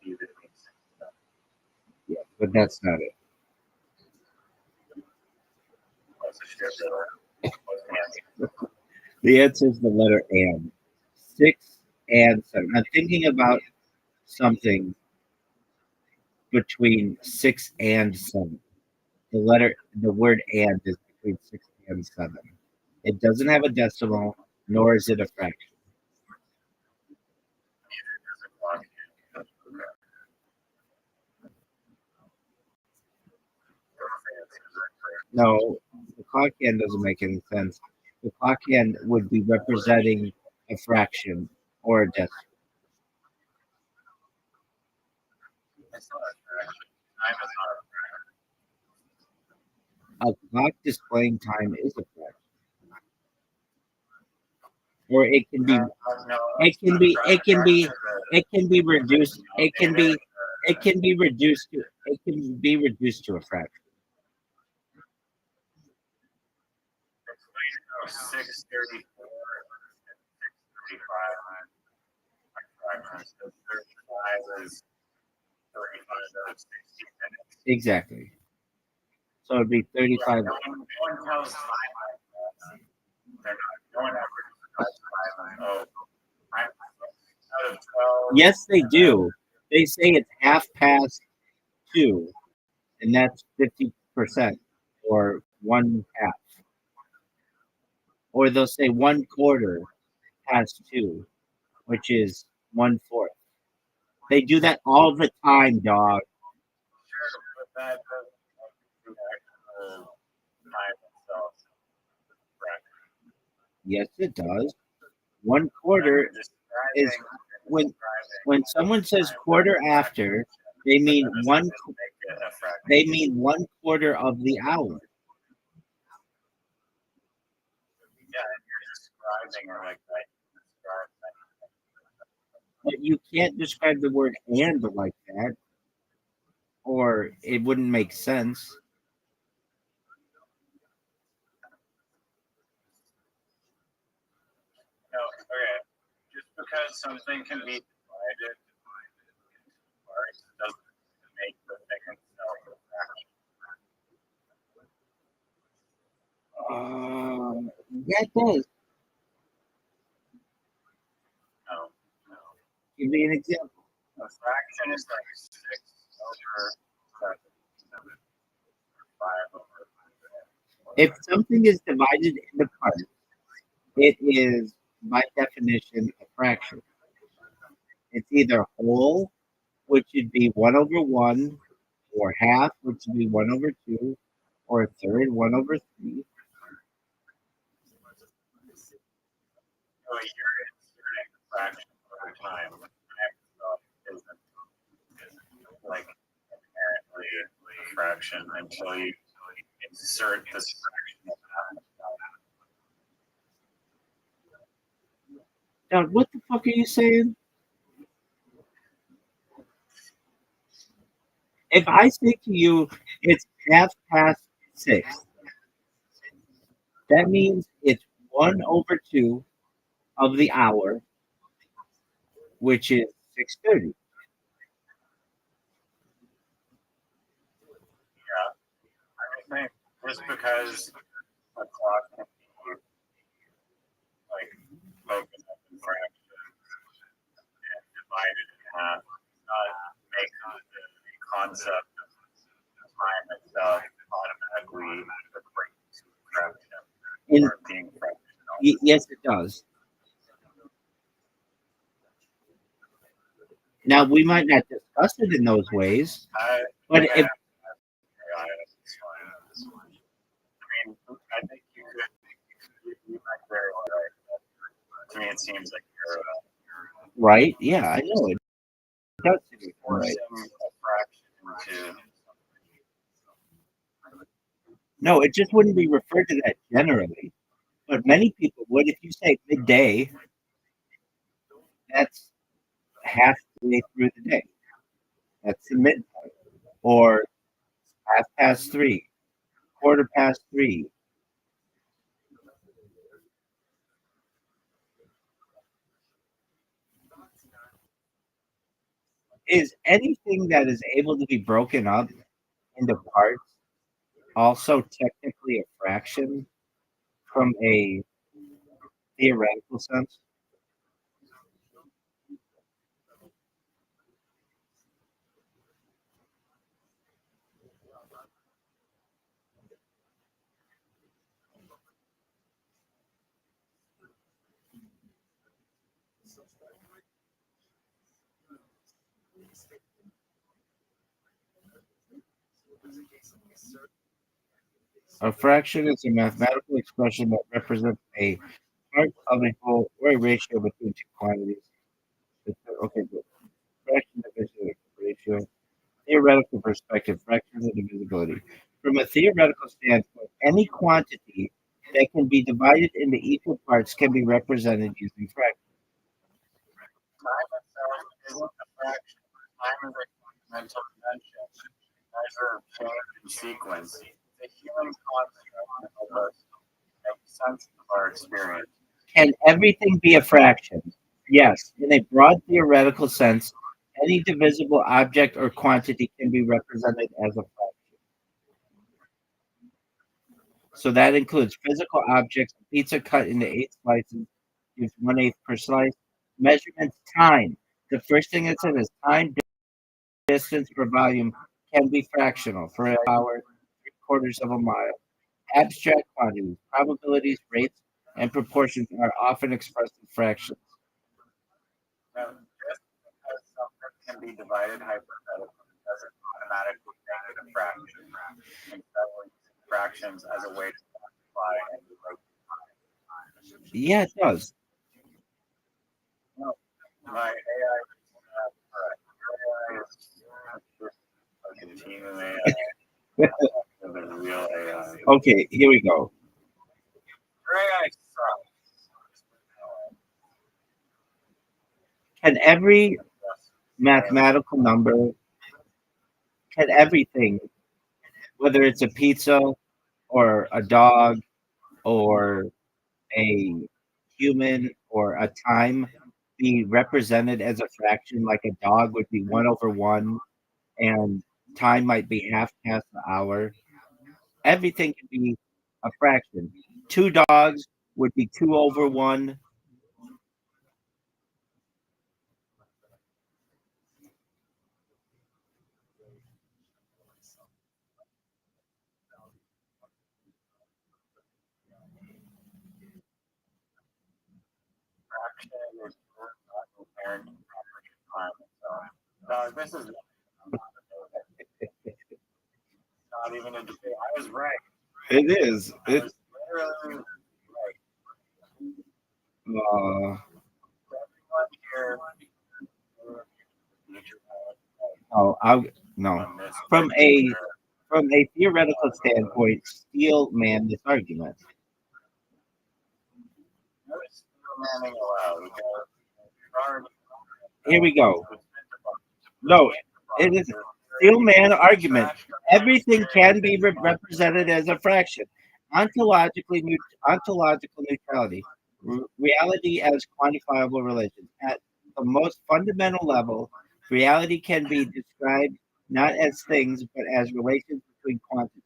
be between 6 and 7. Yeah, but that's not it. What's the shift or what's the answer? The answer is the letter and. 6 and 7. I'm thinking about something between 6 and 7. The word and is between 6 times 7. It doesn't have a decimal, nor is it a fraction. There's a clock hand. No, the clock hand doesn't make any sense. The clock hand would be representing a fraction or a decimal. It's not a fraction. Time is not a fraction. A clock displaying time is a fraction. Or it can be No, it can be it can be it can be reduced it can be reduced to a fraction. 6:34 and 6:35. 35 is 35 of 60 minutes. Exactly. So it'd be 35. No one tells time like that. They're not. No one ever tells time. Oh, I'm out of 12. Yes, they do. They say it's 2:30, and that's 50%, or 1/2. Or they'll say 2:15, which is 1/4. They do that all the time, dog. Sure, but that doesn't do actual time itself. Yes, it does. 1/4 is when someone says quarter after, they mean one. They mean 1/4 of the hour. Yeah, and you're describing it like that. But you can't describe the word "and" like that, or it wouldn't make sense. No, okay. Just because something can be divided into parts doesn't make the thing itself a fraction. Yeah, it does. No. Give me an example. A fraction is like 6 over 7, or 5 over 5. If something is divided into parts, it is by definition a fraction. It's either whole, which would be 1/1, or half, which would be 1/2, or a third, 1/3. So you're inserting the fraction over time. Time itself isn't like inherently a fraction until you insert this fraction of time. Now, what the fuck are you saying? If I say to you, it's 6:30, that means it's 1/2 of the hour, which is 6:30. Yeah, I think just because a clock can be like broken up in fractions and divided in half, not make the concept of time itself automatically equate to fraction And or being fractional. yes, it does. Now, we might not discuss it in those ways, but if I mean, I think you might very well right. To me, it seems like you're right, yeah, I know it does. Seem right. forcing a fraction into. No, it just wouldn't be referred to that generally, but many people would. If you say midday, that's half the way through the day. That's the midpoint, or 3:30, 3:15. Is anything that is able to be broken up into parts also technically a fraction from a theoretical sense? A fraction is a mathematical expression that represents a part of a whole or a ratio between two quantities. Okay, good. Fraction division ratio. Theoretical perspective, fractions of divisibility. From a theoretical standpoint, any quantity that can be divided into equal parts can be represented using fractions. Time itself isn't a fraction. Time is a fundamental dimension, measure of change in sequence. It's a human construct that helps us make sense of our experience. Can everything be a fraction? Yes. In a broad theoretical sense, any divisible object or quantity can be represented as a fraction. So that includes physical objects. Pizza cut into 8 slices gives 1/8 per slice. Measurements, time. The first thing it says is time, distance, or volume can be fractional. For an hour, 3/4 of a mile. Abstract quantities, probabilities, rates, and proportions are often expressed in fractions. Now, just because something can be divided hypothetically doesn't automatically make it a fraction. Instead, we're using fractions as a way to quantify and relate time. Yeah, it does. No, my AI is correct. Your AI is like a team of AI. The real AI. Okay, here we go. Your AI sucks. Can every mathematical number, can everything, whether it's a pizza or a dog or a human or a time, be represented as a fraction? Like a dog would be 1/1, and time might be half past the hour. Everything can be a fraction. Two dogs would be 2/1. Fraction is not inherent in property of time itself. No, this is not even a debate. I was right. It is. I was literally right. Uh, Everyone here. oh, no. On this From a theoretical standpoint, steel man this argument. no steel manning allowed. Here we go. No, it is steel man argument. Everything can be represented as a fraction. Ontological neutrality. Reality as quantifiable relations. At the most fundamental level, reality can be described not as things, but as relations between quantities.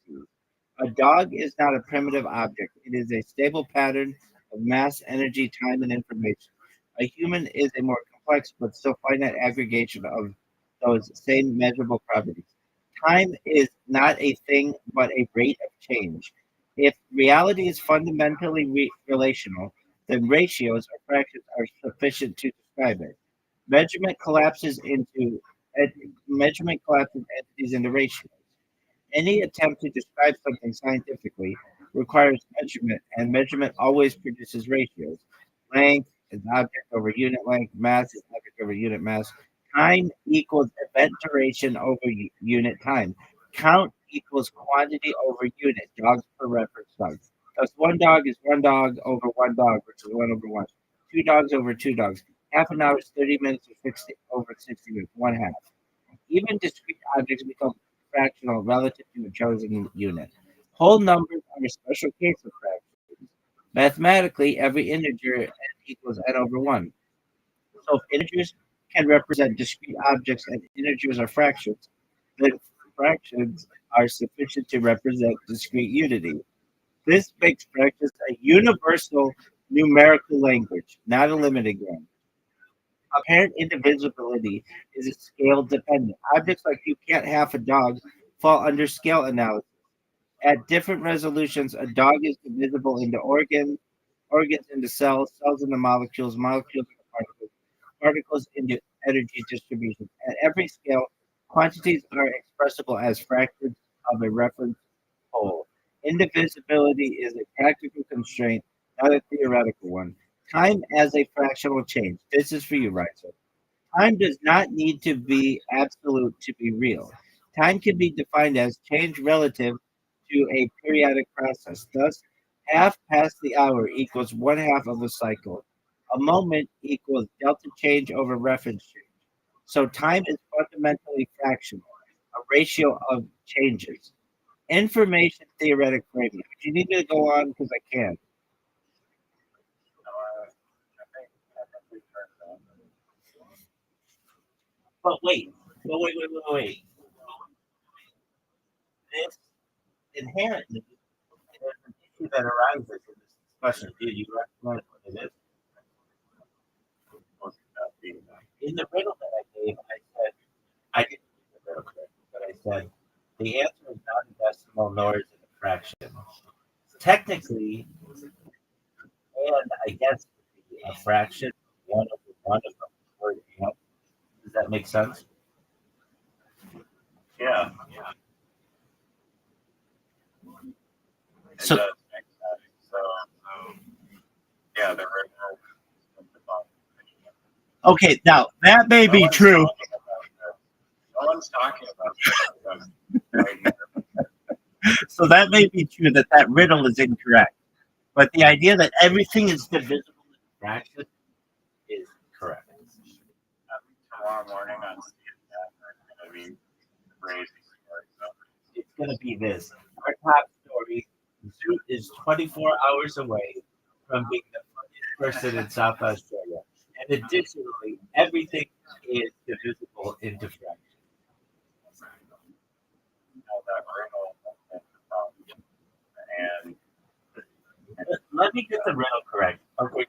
A dog is not a primitive object. It is a stable pattern of mass, energy, time, and information. A human is a more complex but still finite aggregation of those same measurable properties. Time is not a thing, but a rate of change. If reality is fundamentally relational, then ratios or fractions are sufficient to describe it. Measurement collapses into measurement collapses entities into ratios. Any attempt to describe something scientifically requires measurement, and measurement always produces ratios. Length is object over unit length, mass is object over unit mass. Time equals event duration over unit time. Count equals quantity over unit, dogs per reference dog. Thus, one dog is one dog over one dog, which is 1/1. Two dogs over two dogs. Half an hour is 30 minutes or 60 over 60 minutes, one half. Even discrete objects become fractional relative to a chosen unit. Whole numbers are a special case of fractions. Mathematically, every integer n equals n/1. So if integers can represent discrete objects and integers are fractions, then fractions are sufficient to represent discrete unity. This makes fractions a universal numerical language, not a limited one. Apparent indivisibility is scale dependent. Objects like you can't half a dog fall under scale analysis. At different resolutions, a dog is divisible into organs into cells, cells into molecules, molecules into particles. particles into energy distribution. At every scale, quantities are expressible as fractions of a reference whole. Indivisibility is a practical constraint, not a theoretical one. Time as a fractional change. This is for you, Riser. Time does not need to be absolute to be real. Time can be defined as change relative to a periodic process. Thus, half past the hour equals one half of a cycle. A moment equals delta change over reference change. So time is fundamentally fractional, a ratio of changes. Information theoretic framing. If you need me to go on, because I can. I think we turned on. But wait. This inherently there's an issue that arises in this discussion. Do you recognize what it is? What's that being? In the riddle that I gave, I said I didn't use the riddle correctly, but I said the answer is not a decimal nor is it a fraction. Technically, and I guess a fraction, one of the word and. Does that make sense? Yeah. It So- does make sense. So yeah, the river. Okay, now that may be true. No one's talking about this right here. So that may be true that riddle is incorrect. But the idea that everything is divisible in Fraction is correct. Tomorrow morning on CNN, there's going to be crazy stories. It's going to be this. Our top story: Zoot is 24 hours away from being the funniest person in South Australia, and additionally, everything is divisible into fractions. That riddle and Let me get the riddle correct. Okay. you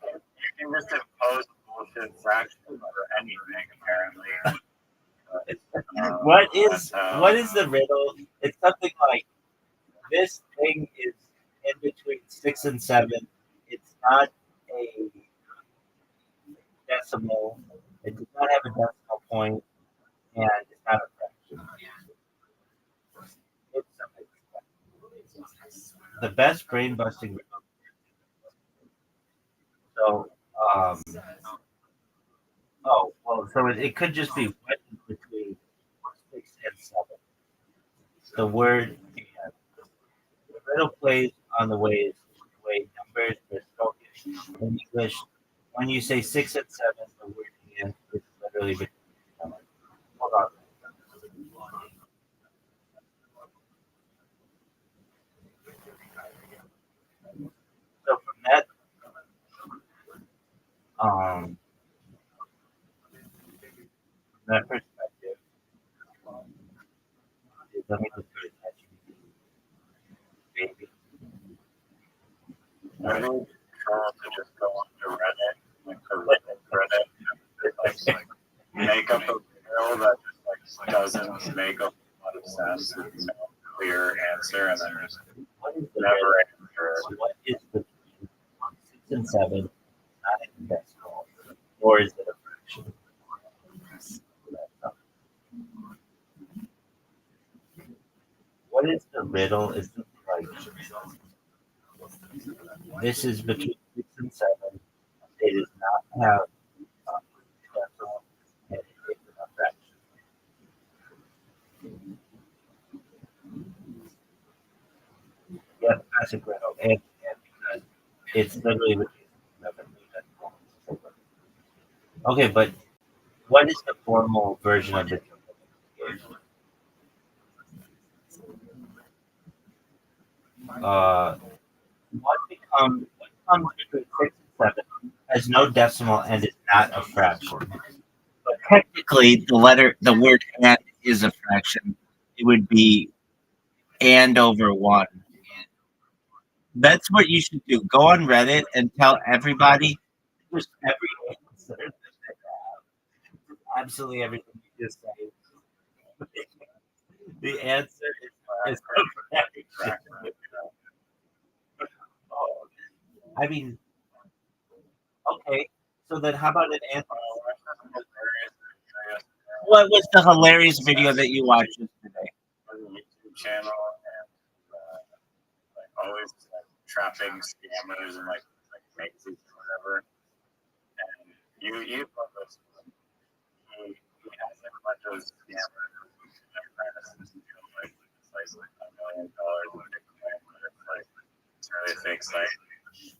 can just impose bullshit fraction over anything apparently. What is the riddle? It's something like this thing is in between 6 and 7. It's not a decimal. It does not have a decimal point, and it's not a fraction. It's something like that. The best brain busting riddle. So, so it could just be what is between 6 and 7. The word and. The riddle plays on the way numbers are spoken in English. When you say 6 and 7, the word and is literally between them. Hold on. So from that perspective, let me just put it maybe. I would try to just go on to Reddit, like Reddit, like make up a riddle that just like doesn't make a lot of sense. There's no clear answer, and then there's What is the never riddle? answer. What is between 6 and 7? Not a decimal, or is it a fraction? What is the riddle? Is it like this is between 6 and 7? It does not have decimal, and it is a fraction. Yeah, classic riddle, and because it's literally between 7 and 7. Okay, but what is the formal version of the what comes between 6 and 7 has no decimal and is not a fraction. But technically, the word and is a fraction. It would be and over 1. That's what you should do. Go on Reddit and tell everybody, Just every answer that they have, absolutely everything you just say. The answer is a fraction. I mean, okay. So then, how about an answer? what was the hilarious video that you watched yesterday? There's a YouTube channel and like always trapping scammers and like exits or whatever. And you love this one. He has like a bunch of scammers and like it's like $1 million in Bitcoin, but it's really fake site.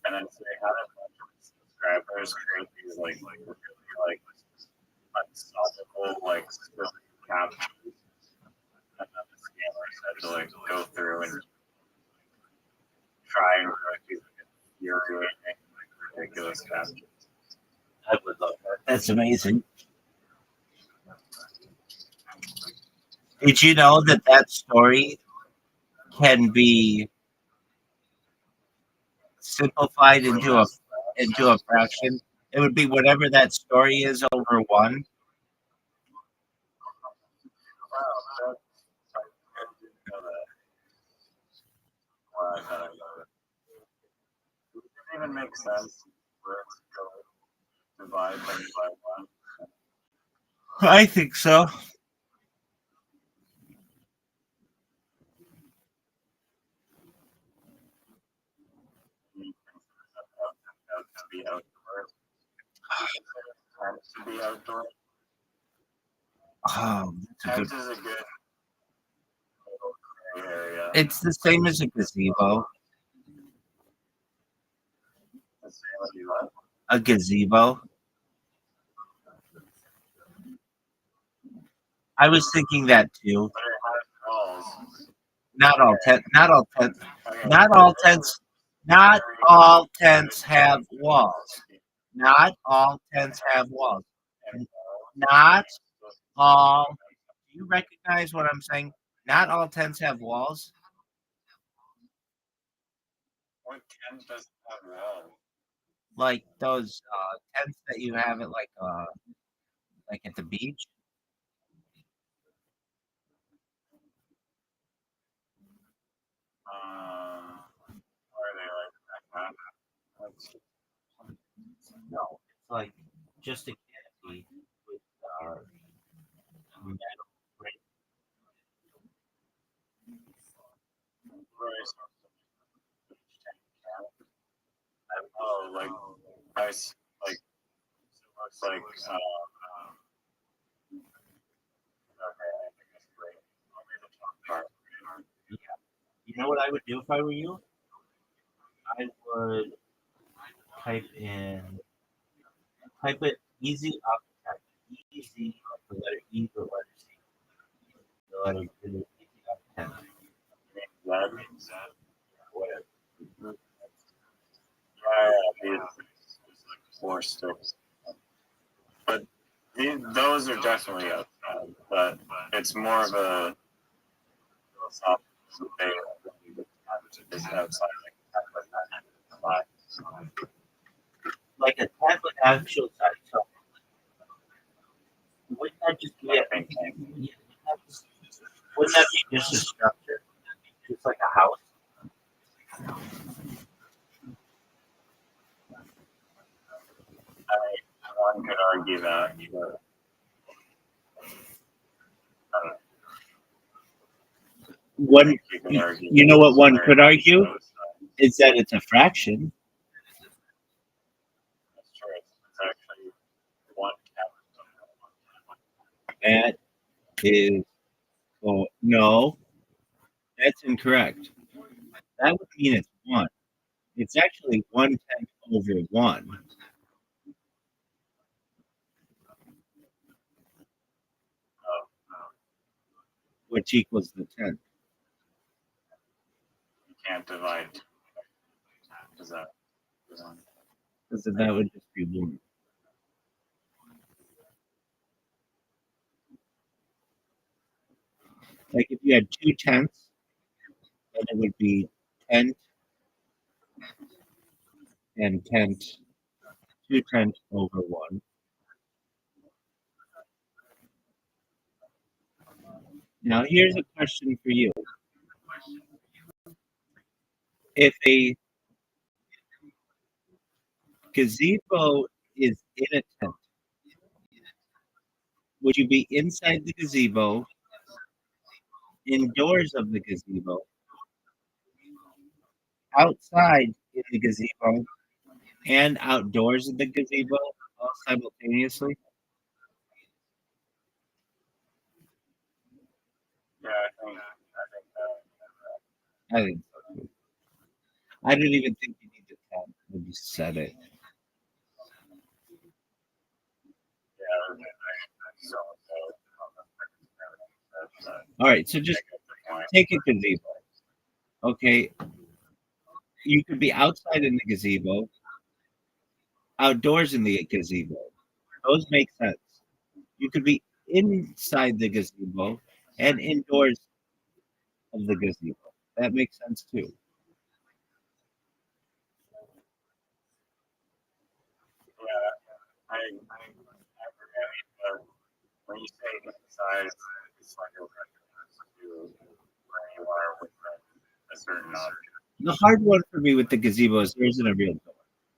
And then so they had a bunch of subscribers create these like really unstoppable like captures. And then the scammers had to like go through and try and like these infuriating like ridiculous captures. I would love that. That's amazing. Did you know that story can be simplified into a fraction? It would be whatever that story is over 1. Wow, I didn't know that. Well, I thought I know it. It doesn't even make sense for it to go divide by 1. I think so. To be outdoors. To be outdoors. That's Tent is a good area. it's the same as a gazebo. The same as you like. A gazebo. I was thinking that too. But it has walls. Not all tents. Not all tents. Okay. Not all tents. Not all tents have walls. Not all tents have walls. Not all. Do you recognize what I'm saying? Not all tents have walls. What tent doesn't have walls? Like those tents that you have at like at the beach. Are they like that? No, it's like just a canopy with metal frame. Oh, like nice, like looks like okay, I think that's great. Only the top part. Yeah. You know what I would do if I were you? I would type it easy architect. Easy, like the letter E, the letter C. The letter easy architect. That Whatever. yeah, four sticks. But those are definitely outside. But it's more of a philosophical debate. Is outside Like a tent with actual size. So wouldn't that just be wouldn't that be just a structure? Just like a house? One could argue that. But, One, you know what one could argue is that it's a fraction. That's true. It's actually one That is, oh no, that's incorrect. That would mean it's 1. It's actually 1/10 over 1, which equals the 10th. You can't divide. Is that? Because then that would just be 1. Like if you had 2/10, then it would be 10 and 10, 2/10 over 1. Now here's a question for you. If a gazebo is in a tent, would you be inside the gazebo, indoors of the gazebo, outside in the gazebo, and outdoors in the gazebo all simultaneously? Yeah, I think I think so too. I don't even think you need to tell. I just said it. so. All right, so just take a gazebo. Okay, you could be outside in the gazebo, outdoors in the gazebo. Those make sense. You could be inside the gazebo and indoors of the gazebo. That makes sense too. I forget, but when you say inside, it's like a reference to where you are with a certain object. The hard one for me with the gazebo is there isn't a real door.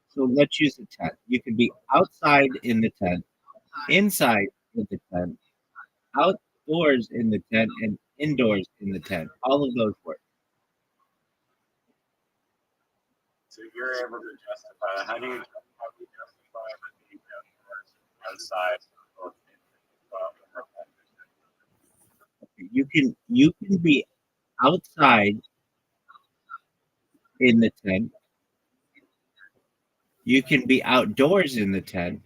So let's use the tent. You could be outside in the tent, inside in the tent, outdoors in the tent, and indoors in the tent. All of those work. So you're able to justify. How do you justify the being outside? You can be outside in the tent. You can be outdoors in the tent.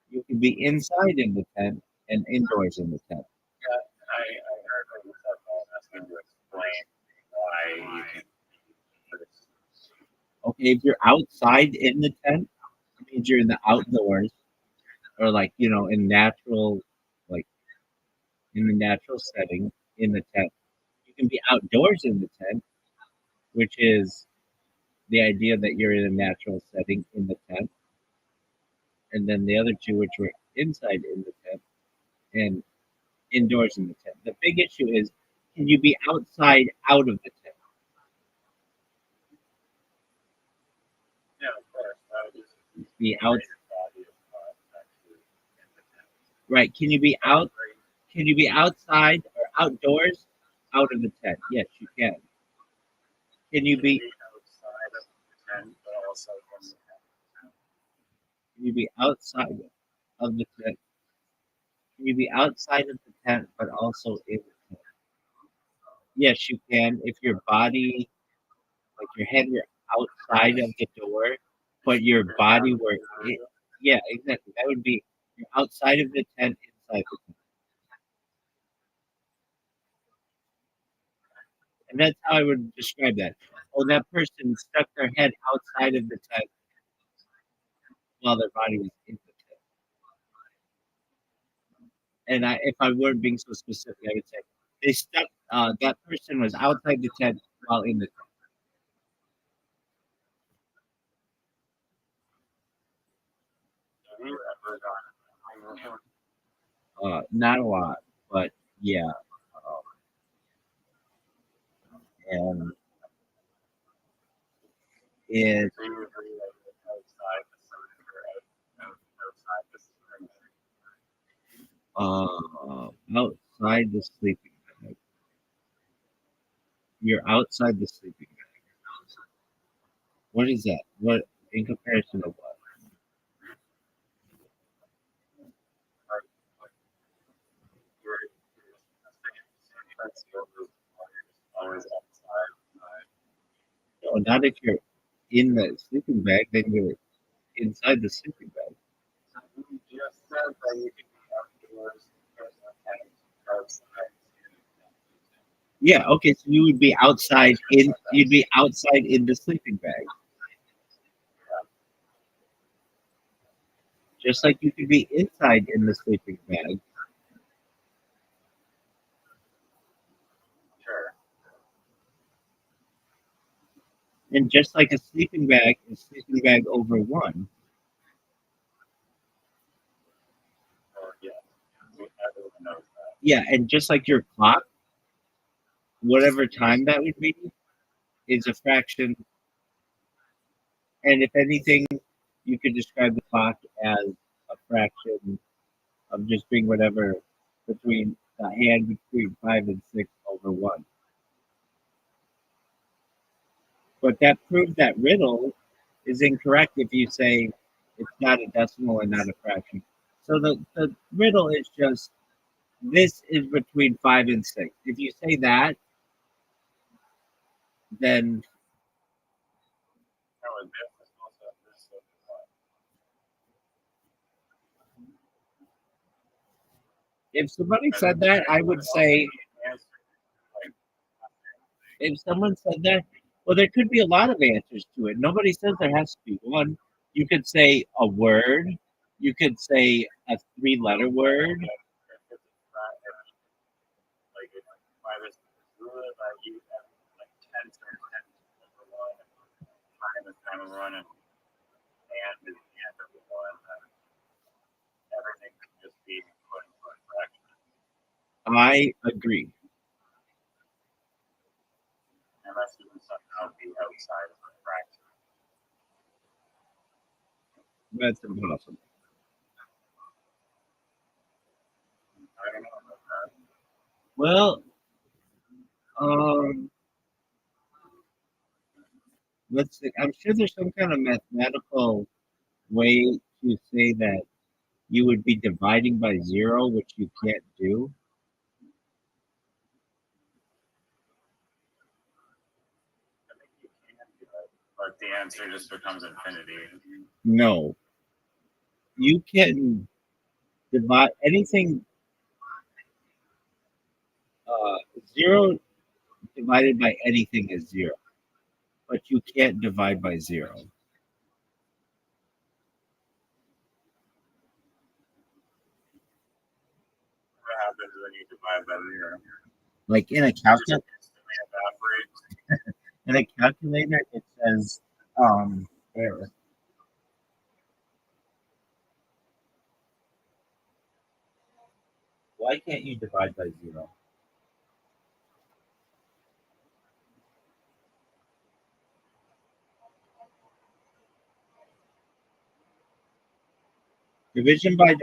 You can be inside in the tent and indoors in the tent. I heard what you said, but I'm asking to explain why you can. Okay, if you're outside in the tent, it means you're in the outdoors or like in natural, like in the natural setting in the tent. You can be outdoors in the tent, which is the idea that you're in a natural setting in the tent. And then the other two, which were inside in the tent and indoors in the tent. The big issue is, can you be outside out of the tent? Yeah, of course. That is Be out, body of actually in the tent. right? Can you be out? Can you be outside or outdoors out of the tent? Yes, you can. Can you be? Outside of the tent, but also in the tent. Can you be outside of the tent? Can you be outside of the tent but also in the tent? Yes, you can. If your body, like your head, were outside of the door, but your body were, yeah, exactly. That would be you're outside of the tent, inside the tent, and that's how I would describe that. Oh, that person stuck their head outside of the tent while their body was in the tent. And if I weren't being so specific, I would say they stuck. That person was outside the tent while in the tent. Have you ever gone? Not a lot, but yeah. And it So you agree that outside the city or outside the city? outside the sleeping bag. You're outside the sleeping bag. What is that? What in comparison to what? Always outside. Oh, not if you're in the sleeping bag, then you're inside the sleeping bag. You just said that you can be outdoors outside. Yeah, okay, so you would be outside in you'd be outside in the sleeping bag. Just like you could be inside in the sleeping bag. Sure. And just like a sleeping bag is sleeping bag over one. Yeah. Everyone knows that. Yeah, and just like your clock, whatever time that would be, is a fraction. And if anything, you could describe the clock as a fraction of of just being whatever between the hand between 5 and 6 over 1. But that proves that riddle is incorrect if you say it's not a decimal and not a fraction. So the riddle is just this is between 5 and 6. If you say that, then No, and this is also this is one. if somebody said that, I would say Answer, like, if someone said that, well, there could be a lot of answers to it. Nobody says there has to be one. You could say a word. You could say a 3-letter word. if it's not, like, if by this rule that you have like 10 times 10 over one, time is time over one, and is the end of the one, everything could just be put into a fraction. I agree. Unless you can somehow be outside of the fraction. That's impossible. I don't know about that. Well, let's see. I'm sure there's some kind of mathematical way to say that you would be dividing by 0, which you can't do. I think you can do it, but the answer just becomes infinity. No. You can divide anything. 0 divided by anything is 0, but you can't divide by 0. What happens when you divide by 0? Like in a It just calculator, instantly evaporates. it says where? Why can't you divide by 0? Division by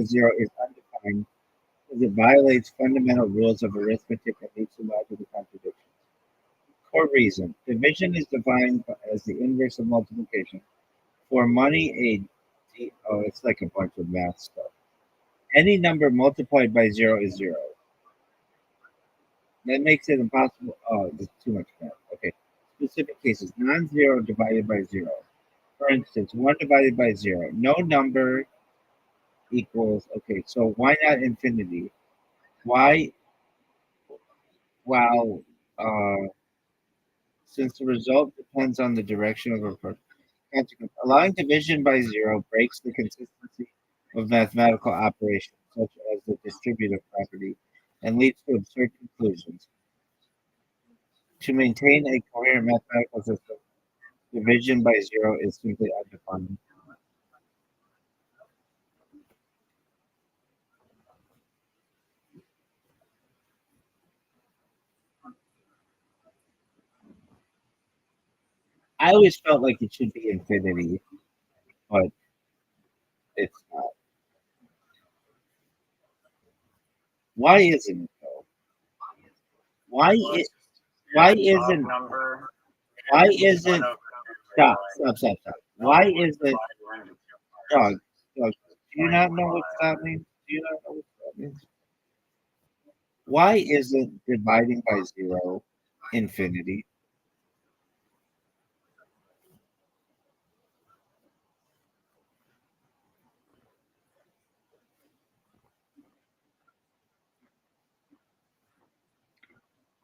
0 is undefined because it violates fundamental rules of arithmetic and leads to logical contradictions. Core reason: division is defined as the inverse of multiplication. For money, it's like a bunch of math stuff. Any number multiplied by 0 is 0. That makes it impossible. Oh, there's too much math. Okay. Specific cases: non-zero divided by 0. For instance, 1 divided by 0. No number equals, okay, so why not infinity? Why, well, since the result depends on the direction of a consequence. Allowing division by 0 breaks the consistency of mathematical operations, such as the distributive property, and leads to absurd conclusions. To maintain a coherent mathematical system, division by 0 is simply undefined. I always felt like it should be infinity, but it's not. Why isn't it though? Why Well, it? it's just Why your top isn't? number. Why One isn't? over Stop! Stop! Stop! Stop! Why one isn't? divided into two Dog, parts. dog. Do you not know what that means? Do you not know what that means? Why isn't dividing by 0 infinity?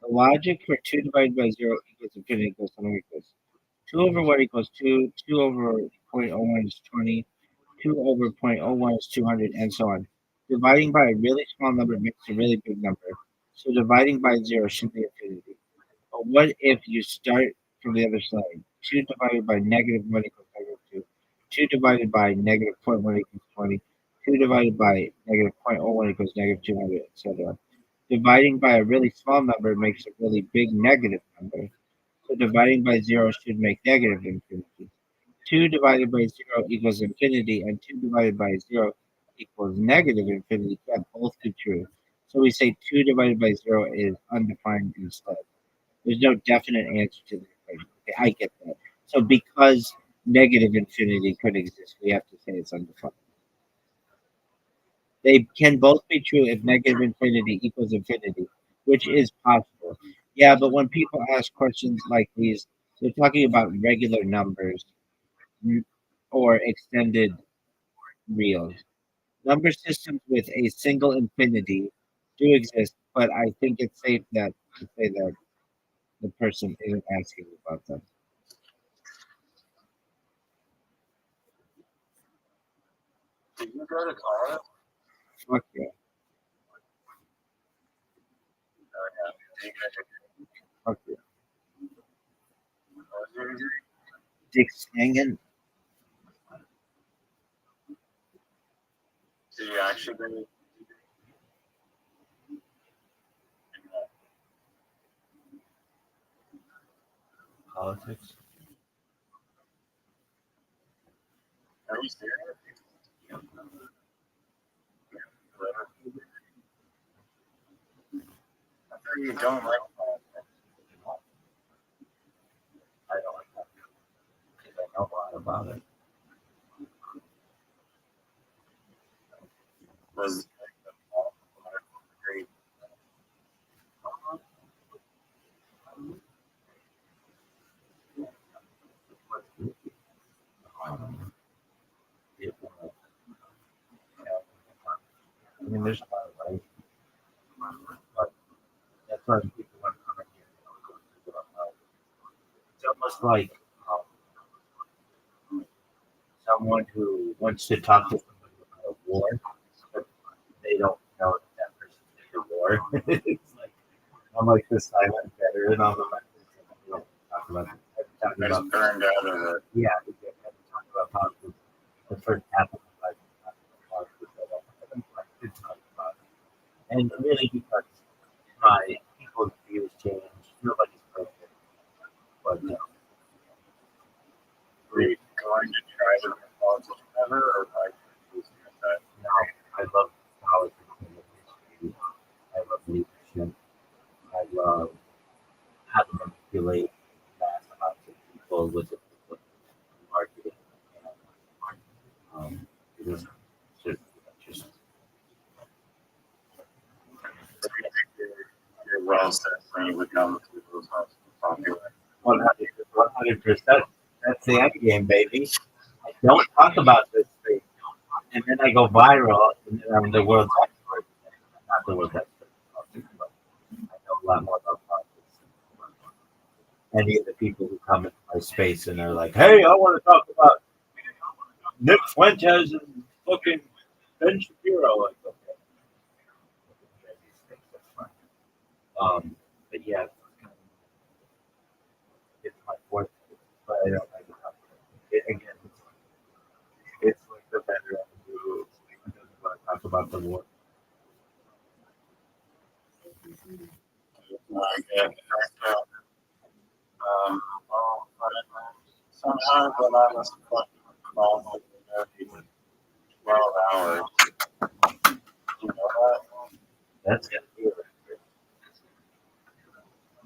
The logic for 2 divided by 0 equals infinity equals something equals 2 over what equals 2, 2 over 0.01 is 20, 2 over 0.01 is 200, and so on. Dividing by a really small number makes a really big number, so dividing by 0 should be infinity. But what if you start from the other side? 2 divided by negative 1 equals negative 2. 2 divided by negative 0.1 equals 20. 2 divided by negative 0.01 equals negative 200, etc. Dividing by a really small number makes a really big negative number. So dividing by 0 should make negative infinity. 2 divided by 0 equals infinity, and 2 divided by 0 equals negative infinity. Yeah, both be true. So we say 2 divided by 0 is undefined instead. There's no definite answer to the equation. Okay, I get that. So because negative infinity could exist, we have to say it's undefined. They can both be true if negative infinity equals infinity, which is possible. Yeah, but when people ask questions like these, they're talking about regular numbers or extended reals. Number systems with a single infinity do exist, but I think it's safe that to say that the person isn't asking about them. Did you go to college? Fuck yeah. Oh, yeah. Did you get a Fuck yeah. what was your degree? Dick Stangen. Did you actually go to Politics. Are you serious? I thought you don't like politics. I don't like that because I know a lot about it. Was like the political degree. Yeah. I mean, there's a lot of ways, but that's why people want to come in here. It's almost like someone who wants to talk to somebody about a war, but they don't know that that person's in the war. It's like I'm like the silent veteran on the message. We don't talk about talk I about just burned out of it. yeah, we get talk about politics. The first half of my life, talk about politics. I don't like to talk about it. And really because my people's views change. Nobody's perfect, but Were you going to try to be a politician ever, or like that? no, I love politics and history. I love leadership. I love how to manipulate mass amounts of people with marketing. Um, it is just You're well set when you become people's most popular. 100%. That's the end game, baby. I don't talk about this thing, and then I go viral, and then I'm the world's expert. Not the world's expert, but I know a lot more about politics. Any of the people who come into my space and are like, "Hey, I want to talk about Nick Fuentes and fucking Ben Shapiro." Like, okay, that's fine. But yeah, it's my fourth, but I don't like it. Again, it's like the better who doesn't want to talk about the war. Like, well, somehow when I was called for 12 hours, you know that? That's it.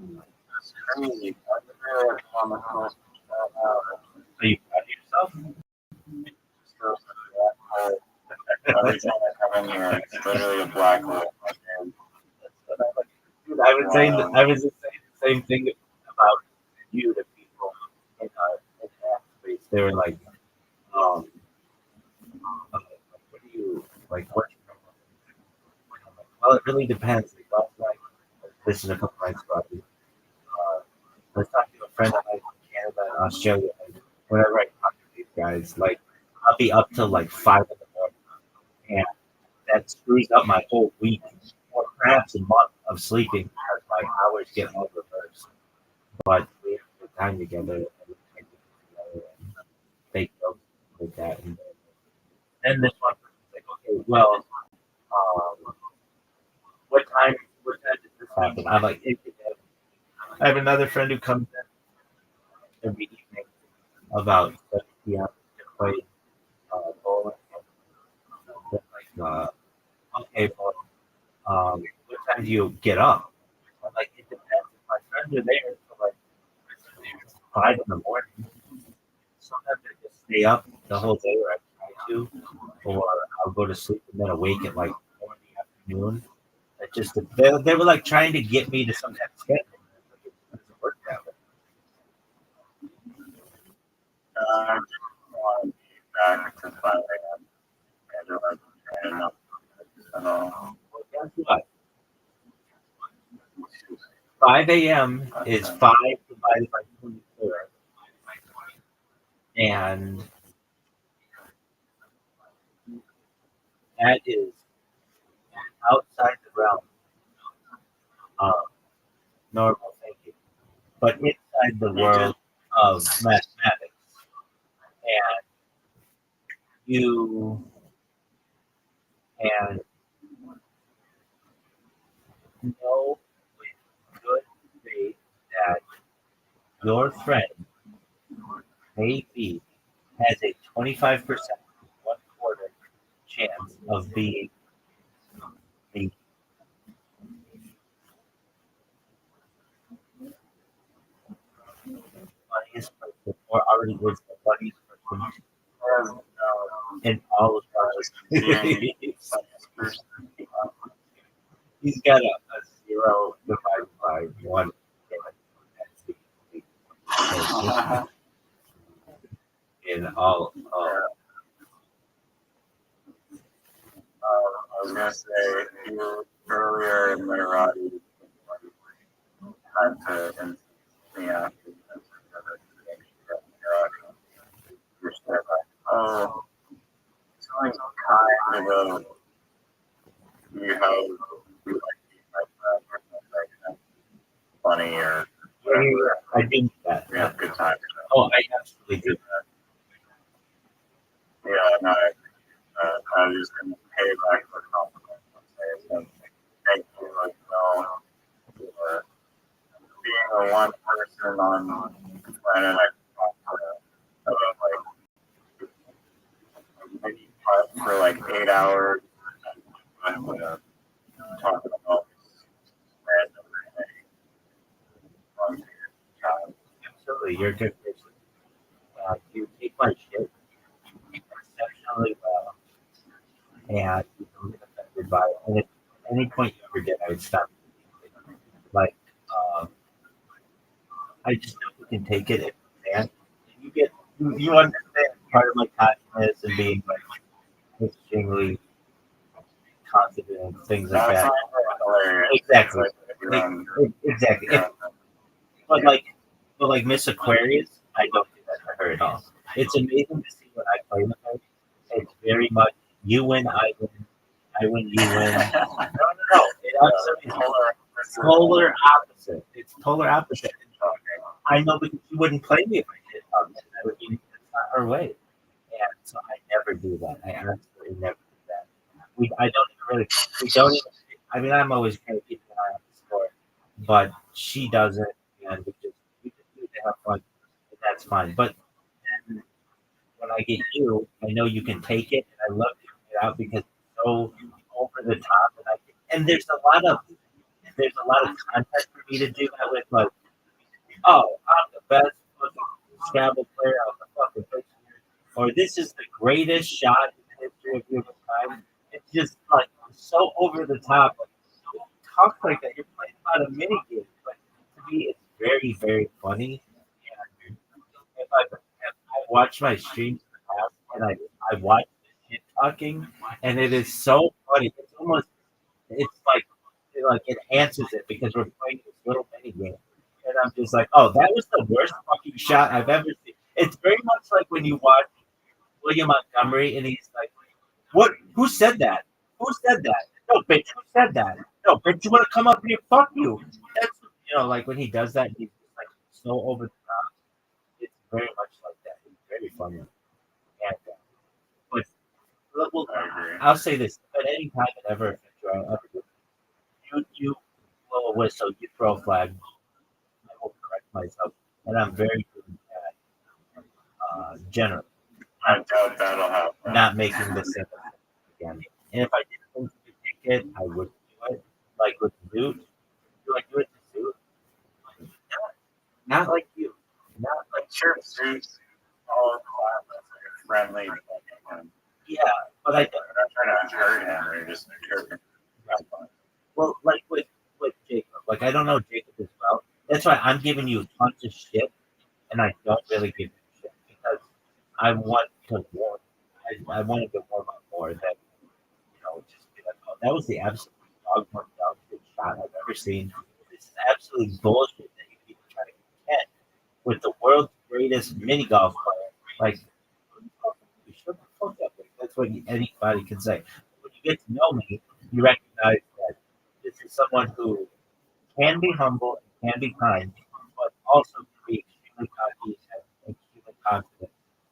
That's crazy. I never on the coast for 12 hours. Are you proud of yourself? Just goes to the black hole. Every time I come in here, it's literally a black hole. Dude, I was just saying the same thing about you to people in that space. They were like, what do you like? What? I'm like, well, it really depends. Like last night, this is a couple nights ago. I was talking to a friend of mine from Canada and Australia. And whenever I talk to these guys, like I'll be up till like 5 in the morning, and that screws up my whole week or perhaps a month of sleeping because my hours get all reversed. But we have good time together and we take it together and fake jokes like that. And then this one person's like, okay, well, what time did this happen? I'm like, it could happen. I have another friend who comes in every evening about 7 p.m. to play bowling. Then, like okay, well, what time do you get up? I'm like, it depends. If my friends are there until like 5 in the morning. Sometimes I just stay up the whole day, or I try to, or I'll go to sleep and then awake at like 4 in the afternoon. It just they were like trying to get me to some kind of schedule. It doesn't work that way. I just want to be back to 5 a.m. and like training up at all. Well, guess what? 5 a.m. is 5 divided by 24, and that is outside the realm of normal thinking, but inside the world of mathematics. And you and know with good faith that your friend maybe has a 25%, 1/4 chance of being the funniest person or already is the funniest person in all of us. He's got a 0 divided by 1. In all. I was gonna say you earlier in Literati had to in yeah. You're like, oh, something kind of you have you like that funny or whatever. I do that. We have good times. Oh, I absolutely do. Yeah, no, I was just gonna pay back for compliments and say thank you, like for being the one person on the planet I talk about like maybe for like 8 hours and talking about random things. Absolutely, you're a good person. You take my shit exceptionally well, and you don't get offended by it. And if at any point you forget, I would stop. Like, um, I just know you can take it if you can. You get, you understand part of my confidence and being like extremely confident and things like That's that. not hilarious. Exactly. Like, Exactly. But like Miss Aquarius, I don't do that to her at all. It's amazing to see when I play with her. It's very much you win, I win, I win, you win. No. It absolutely is polar opposite. It's polar opposite. I know because she wouldn't play me if I did. That would be that's not her way. And so I never do that. I absolutely never do that. I don't even really. We don't even. I mean, I'm always kind of keeping an eye on the score, but she doesn't, and we just do it to have fun. And that's fine. But then when I get you, I know you can take it, and I love taking it out because it's so over the top, and there's a lot of content for me to do that with, like, oh, I'm the best fucking Scrabble player of the fucking dictionary, or this is the greatest shot in the history of human time. It's just like so over the top. Like, don't talk like that. You're playing about a mini game, but to me, it's very, very funny. And if I watch my streams in the past and I watch the shit talking, and it is so funny. It's like it like enhances it because we're playing this little mini game. And I'm just like, oh, that was the worst fucking shot I've ever seen. It's very much like when you watch William Montgomery and he's like, what? Who said that? Who said that? No, bitch, who said that? No, bitch, you want to come up here? Fuck you. That's, like when he does that, he's just like so over the top. It's very much like that. It's very funny. And, but well, I'll say this: at any time it ever affects you, I'll ever do, you blow a whistle, you throw a flag. I will correct myself, and I'm very good at general. I doubt that'll happen. Not making the same mistake again. And if I didn't think you could take it, I would do it. Like with Zoot, do I do it to Zoot? Not like you. Not like Sure, suits all friendly. yeah, but I I'm not trying to hurt him or just hurt him. well like with Jacob. Like I don't know Jacob as well. That's why I'm giving you tons of shit, and I don't really give you shit because I want to warm. I wanted to warm up more than just be like, oh, that was the absolute dog shit shot I've ever seen. This is absolute bullshit that you people try to contend with the world's greatest mini golf player. Like, you shut the fuck up. Like, that's what anybody can say. When you get to know me, you recognize that this is someone who can be humble and can be kind, but also can be extremely cocky and extremely confident.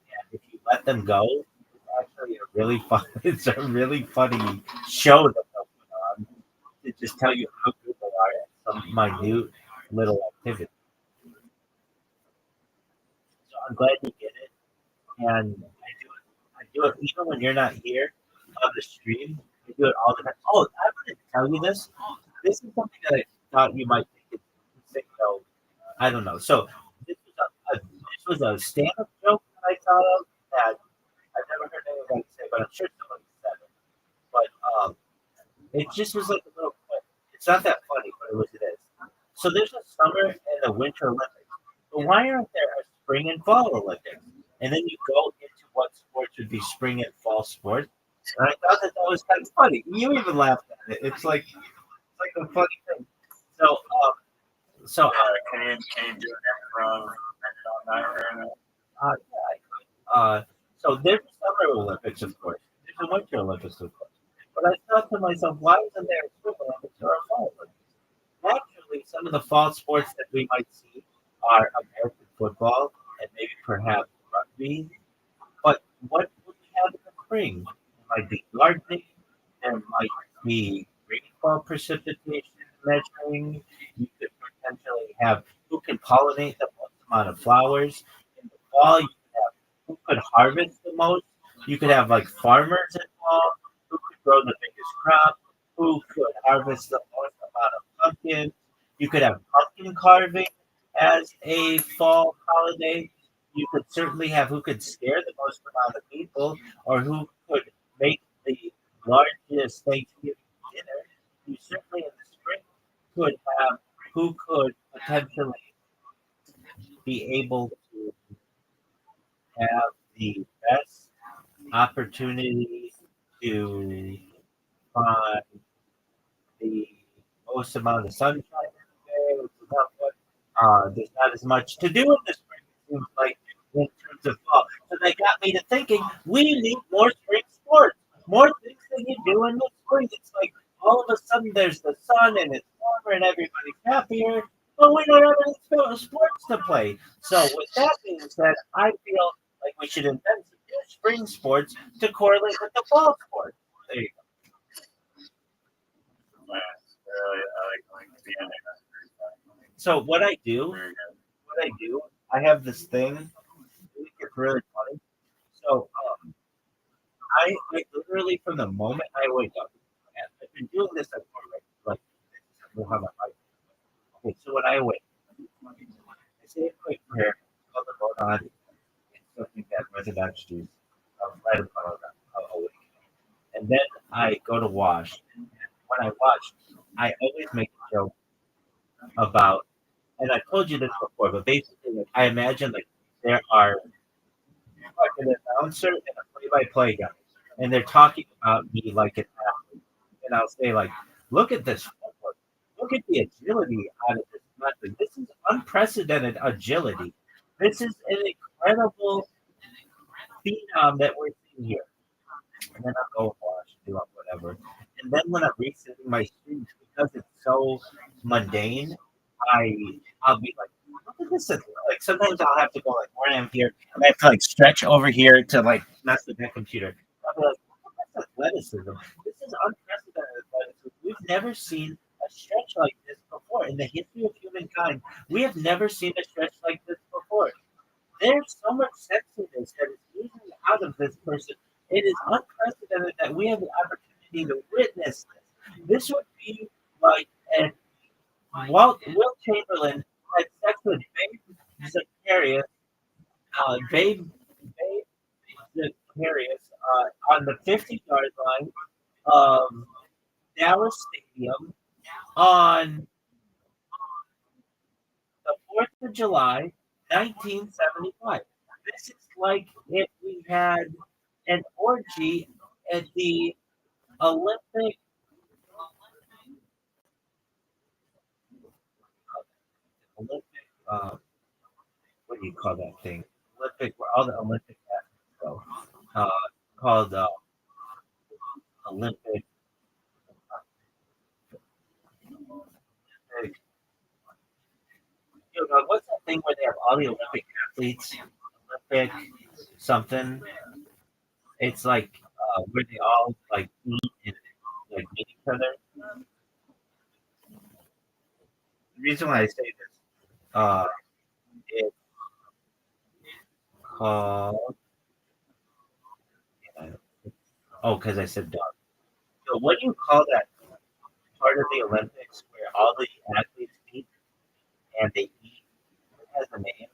And if you let them go, it's actually a really fun. It's a really funny show that they'll put on to just tell you how good they are at some minute little activity. So I'm glad you get it, and I do it even when you're not here on the stream. I do it all the time. Oh, I wanted to tell you this. This is something that I thought you might think is, I don't know. So this was a stand-up joke that I thought of that I've never heard anybody say, but I'm sure somebody said it. But it just was like a little clip. It's not that funny, but it is. So there's a summer and a winter Olympics. But why aren't there a spring and fall Olympics? And then you go into what sports would be spring and fall sports. And I thought that was kind of funny. You even laughed at it. It's like a funny thing. So Can you do it from so there's a summer Olympics, of course. There's a winter Olympics, of course. But I thought to myself, why isn't there a spring Olympics or a fall Olympics? Naturally, some of the fall sports that we might see are American football and maybe perhaps rugby. But what would we have in the spring? There might be gardening. There might be rainfall precipitation measuring. You could potentially have who can pollinate the most amount of flowers. In the fall, you could have who could harvest the most. You could have like farmers involved. Who could grow the biggest crop? Who could harvest the most amount of pumpkins? You could have pumpkin carving as a fall holiday. You could certainly have who could scare the most amount of people, or who could make the largest Thanksgiving dinner. You certainly in the spring could have who could potentially be able to have the best opportunity to find the most amount of sunshine in the day. There's not as much to do in the spring. It seems like in terms of fall. So that got me to thinking we need more spring sports, more things that you do in the spring. It's like all of a sudden there's the sun and it's warmer and everybody's happier, but we don't have any sports to play. So with that being said, I feel like we should invent some new spring sports to correlate with the fall sports. There you go. the ending. So I have this thing. It's really funny. So I literally from the moment I wake up, and I've been doing this at work, like how my life. Okay, so when I wake, I say a quick prayer, call the Lord on, and something that Orthodox Jews right upon awake, and then I go to wash. And when I wash, I always make a joke about, and I told you this before, but basically, like, I imagine like there are like an announcer and a play-by-play guy, and they're talking about me like an athlete. And I'll say like, "Look at this footwork. Look at the agility out of this method. This is unprecedented agility. This is an incredible phenom that we're seeing here." And then I'll go and wash and do whatever. And then when I'm resetting my streams, because it's so mundane, I'll be like, look at this. Like sometimes I'll have to go like where I am here, and I have to like stretch over here to like mess with that computer. I'll be like, look at this athleticism. This is unprecedented athleticism. We've never seen a stretch like this before in the history of humankind. We have never seen a stretch like this before. There's so much sexiness that is oozing out of this person. It is unprecedented that we have the opportunity opportunity to witness this. This would be like an Will Chamberlain had sex with Babe Zacharias, Babe Zacharias on the 50-yard line of Dallas Stadium on the 4th of July, 1975. This is like if we had an orgy at the Olympic Olympic what do you call that thing? Olympic where all the Olympic athletes go. Uh, called Olympic, Olympic what's that thing where they have all the Olympic athletes? Olympic something. It's like where they all like meet and like meet each other. The reason why I say this, it's called because I said dog. So what do you call that part of the Olympics where all the athletes meet and they eat? It has a name,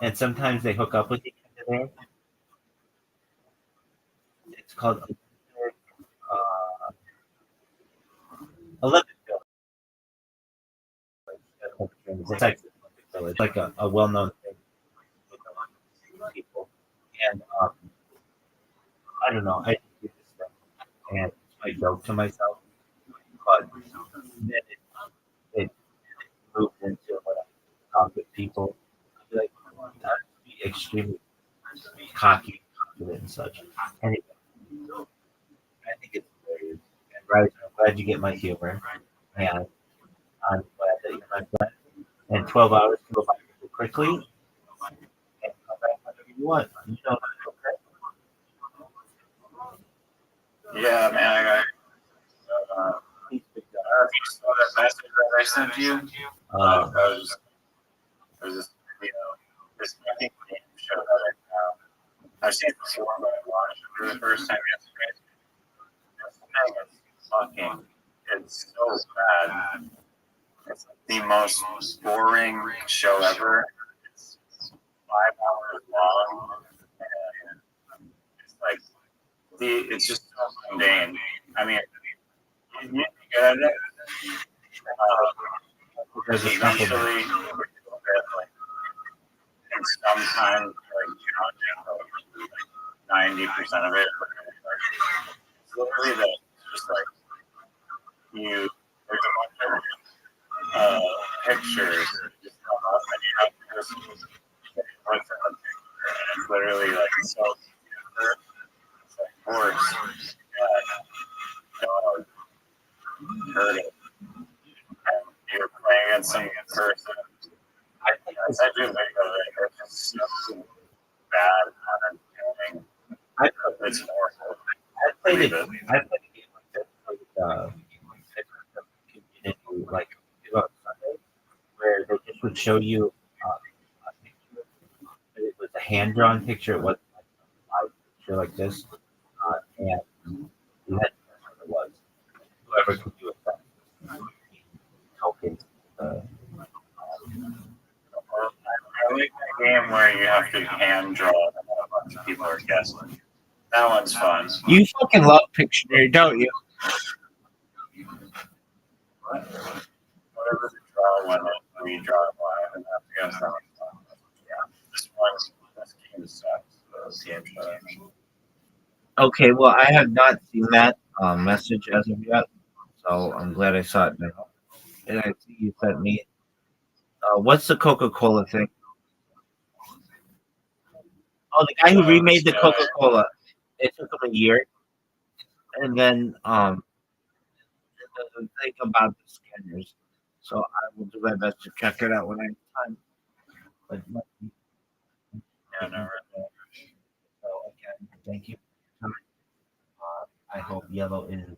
and sometimes they hook up with each other there. It's called Olympic Village. It's like Olympic Village, like a well-known thing with people. And I don't know. I do this stuff, and I joke to myself, but then it moved into when I talk with people. I'd be like, that would be extremely cocky, confident, and such. Anyway, I think it's hilarious. And right, I'm glad you get my humor, and I'm glad that you're my friend. And 12 hours can go by really quickly, and come back whenever you want. You know, okay? Yeah, man. I got. Please pick that You saw that message that I sent you. up. There's this, this I think game show that I've seen it before, but I watched it for the first time yesterday. This thing is fucking. It's so bad. It's the most boring show ever. It's 5 hours long, and it's like it's just so mundane. I mean, you get at it. Because eventually, and sometimes like 90% of it, it's literally that. It's just like you. There's a bunch of pictures that just come up, and you have to just what's on picture, and it's literally like so. It's like horse. Dog. Hurting. And you're playing against some person. I think I sent you a video of it. It's just so bad and unentertaining. It's horrible. I played a game like this community, like on Sunday, where they just would show you a picture. It was a hand drawn picture. It wasn't like a live picture like this, and you had to guess what it was. Whoever could do it best. Tokens. I like the game where you have to hand draw and a bunch of people are guessing. That one's fun. You fucking love Pictionary, don't you? Whatever the draw one is, we draw it live and have to guess that one's fun. Yeah, this game sucks. The game show. Okay, well, I have not seen that message as of yet, so I'm glad I saw it now. And I see you sent me. What's the Coca-Cola thing? Oh, the guy who remade the Coca-Cola. It took him a year, and then it doesn't think about the scanners. So I will do my best to check it out when I have time. But Yeah, no, right. so again, thank you for your time. I hope yellow is.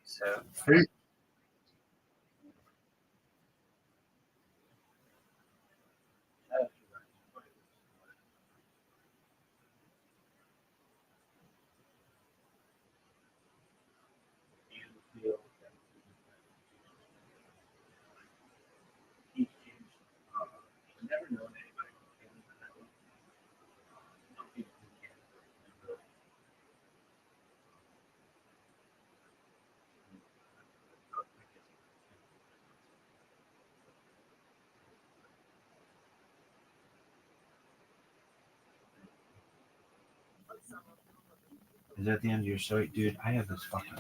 So, Is that the end of your story? Dude, I have this fucking.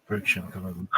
Friction coming.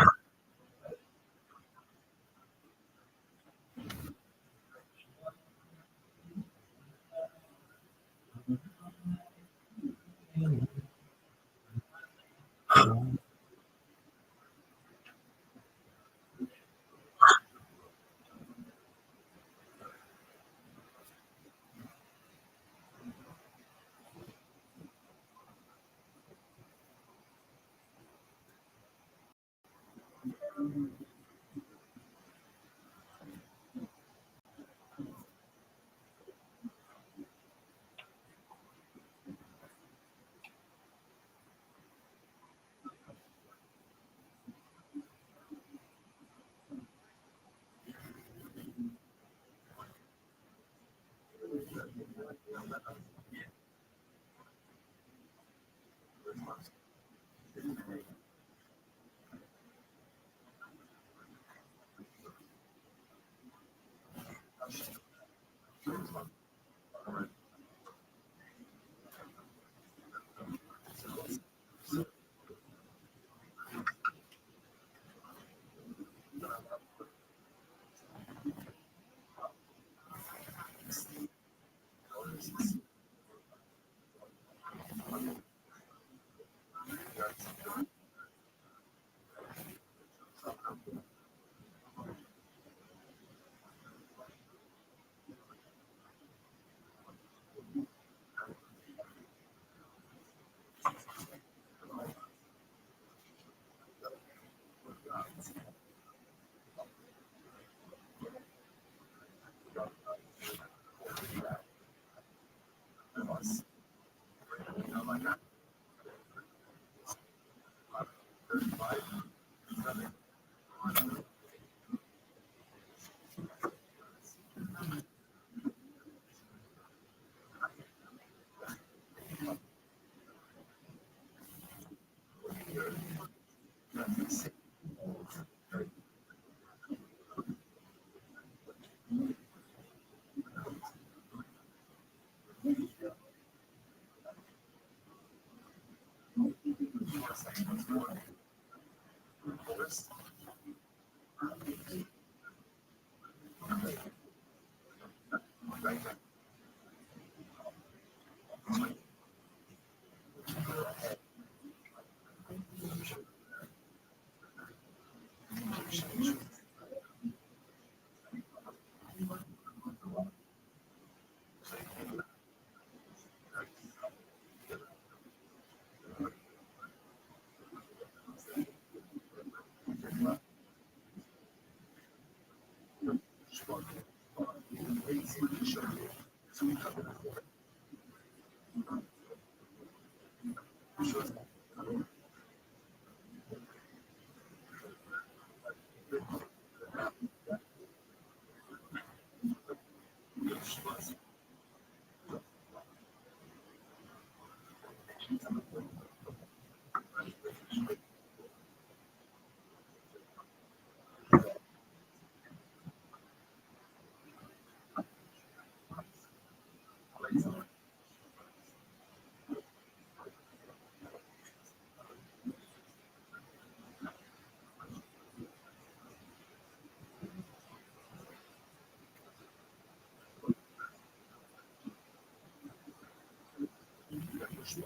Minutes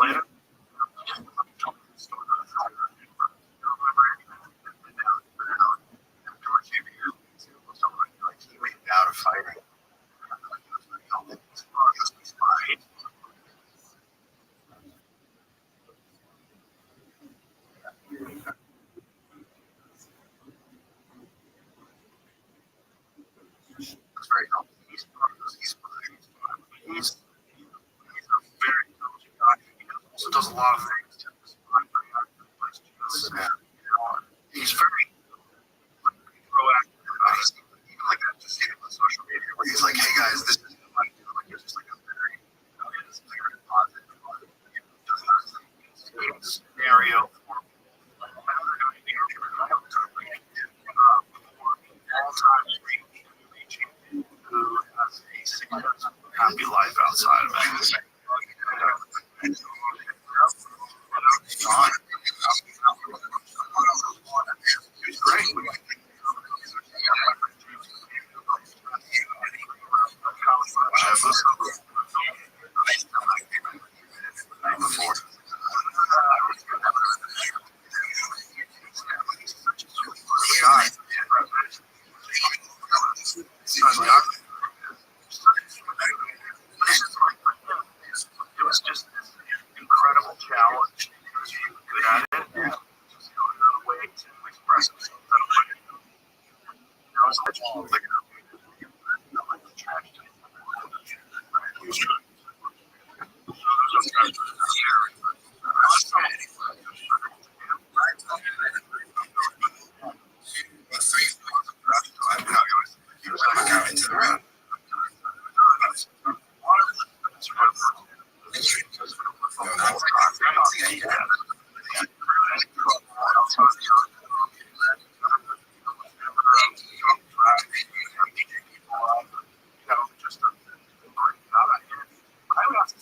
later, he made out of fighting. It's very healthy. He's a very intelligent guy. He also does a lot of things to respond very active. He's very proactive about it. Even like I just see him on social media where he's like, "Hey guys, this is what I do." Like it's just like a very, it's very positive. Does not scenario for all-time who has a successful, happy life outside of it. He's great. It was just this incredible challenge. He was good at it. And just a way to express himself. I was like,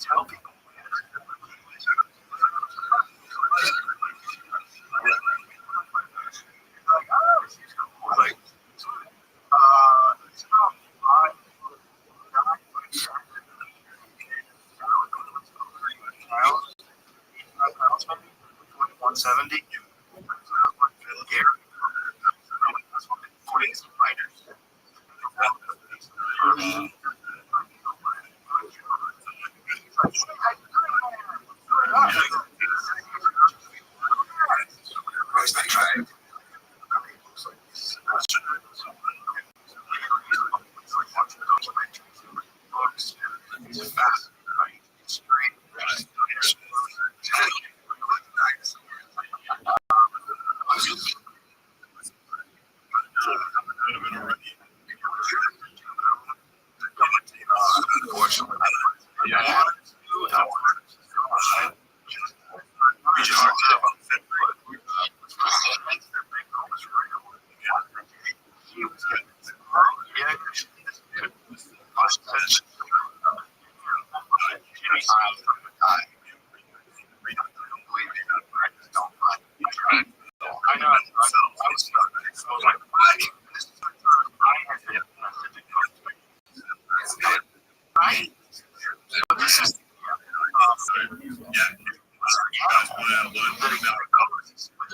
tell people. Like, it's not five, 170.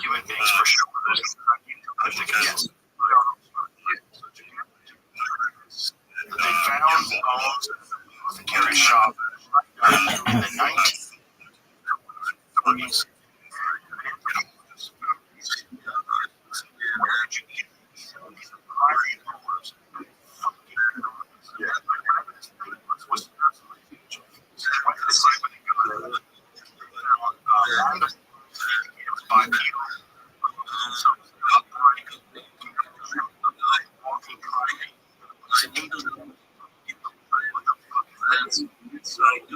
Human beings for sure. They found bones in the Carrie shop in the 1930s.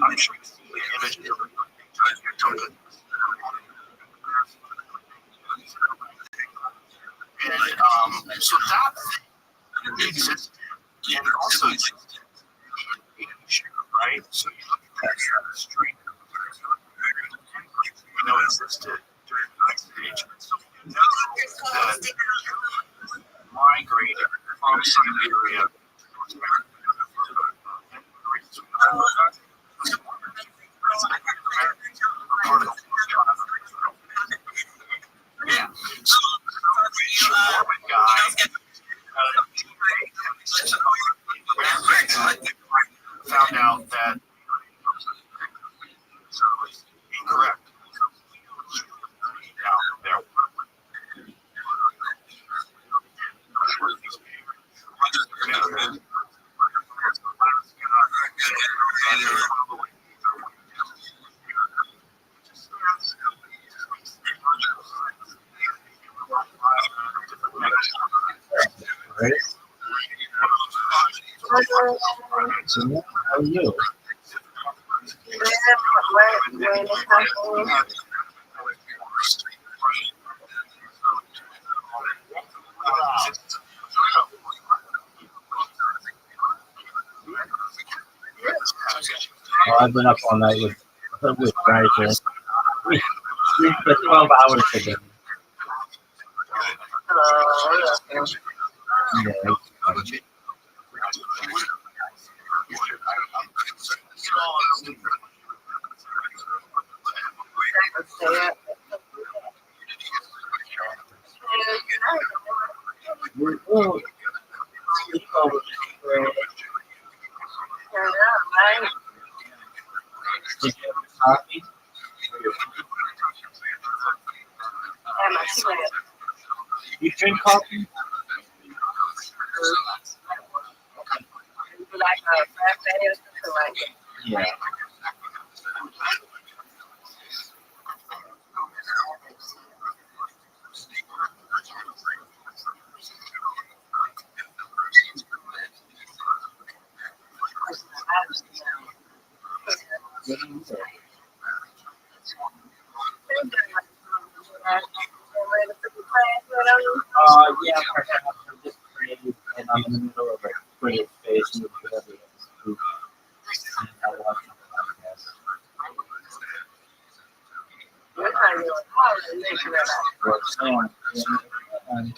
I'm sure you see the image of and so that existed, and also existed in Asia. right? So you look at that street. We know it existed during the Ice Age, so we know that migrated from Siberia. Yeah. So Mormon guy found out that incorrect. Now there Right? So, how are you? Oh, I've been up all night with Riser. We sleep for 12 hours today. Yeah, we're sleep over for did you have coffee? You drink coffee? Yeah. Yeah, perhaps I'm just creative and I'm in the middle of a creative phase with whatever it is. I watch the podcast. Um,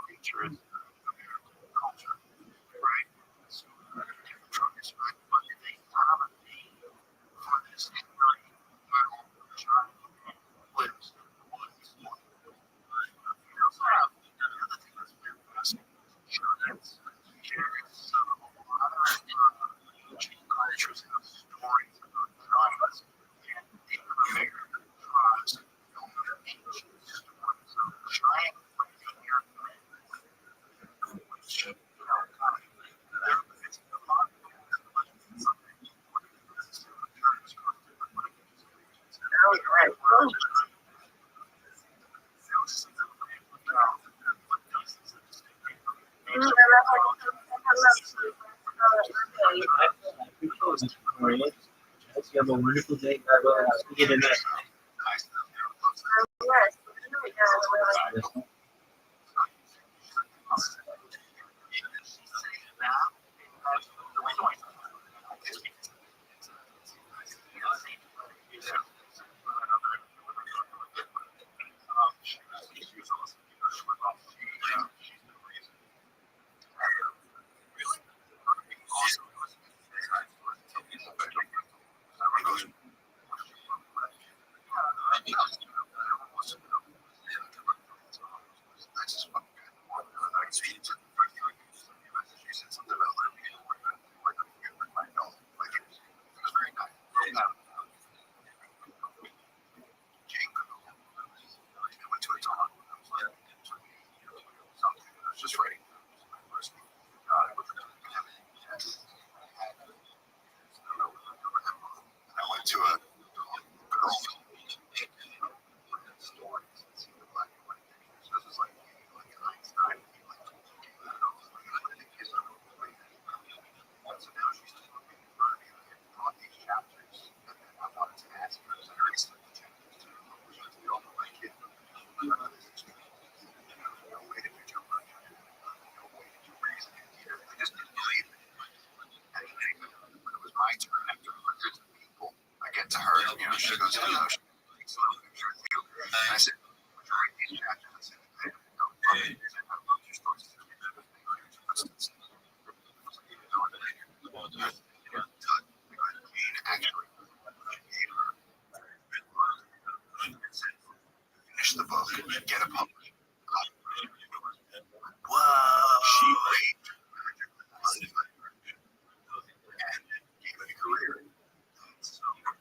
Victoria. Hope you have a wonderful day. God willing. I'll see you tonight. goes, oh, no, I said, these chapters, actually finish the book, get it published. Whoa! She raped and gave it a career. So that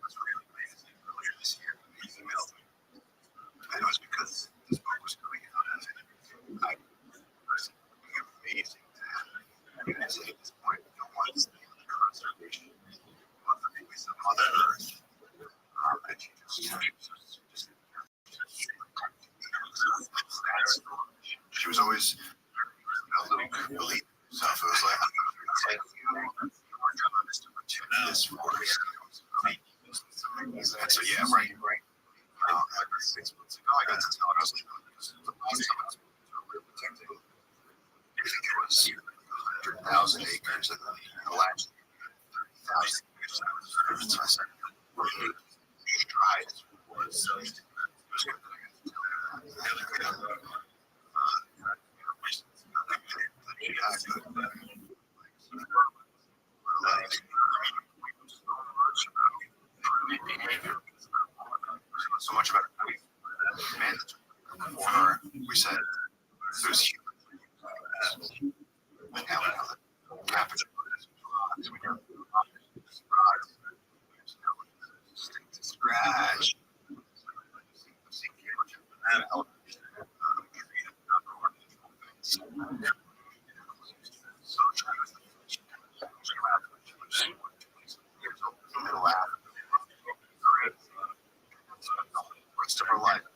was really amazing. Earlier this year, he emailed me. And it was because this book was coming out. I was amazing to have. I mean, I say at this point, no one's the conservation of Mother Earth. And she just she was always a little believe stuff. It was like your job is to protect this forest. And so yeah, right. 6 months ago, I got to tell her, I was like, this is the last time I was protecting. I think it was 100,000 acres, and the last 30,000 acres. So I said, tried was really good. So much about mandatory for her. We said there's human. And now we know that capital scratch. Rest of her life.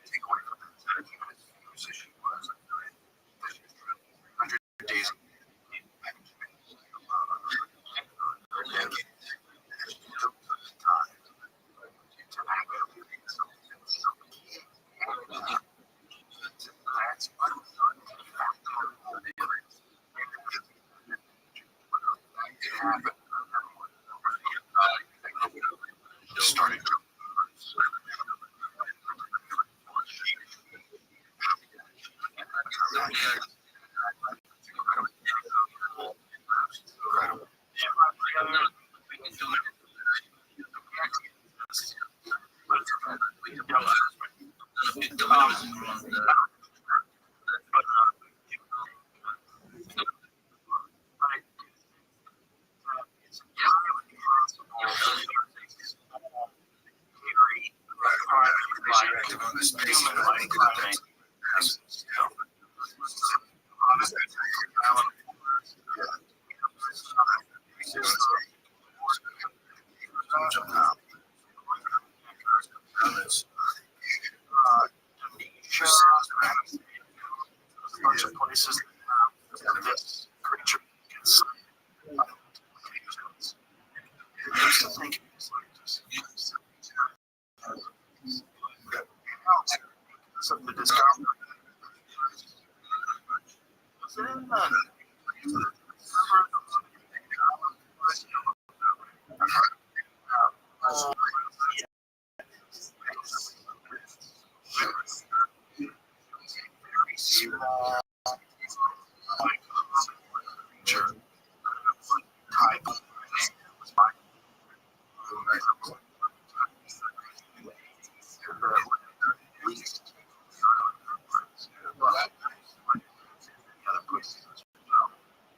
Take away from that 17 minutes position was 100 days. Started on this space, and I think that bunch of places that this creature gets. Some of the discomfort.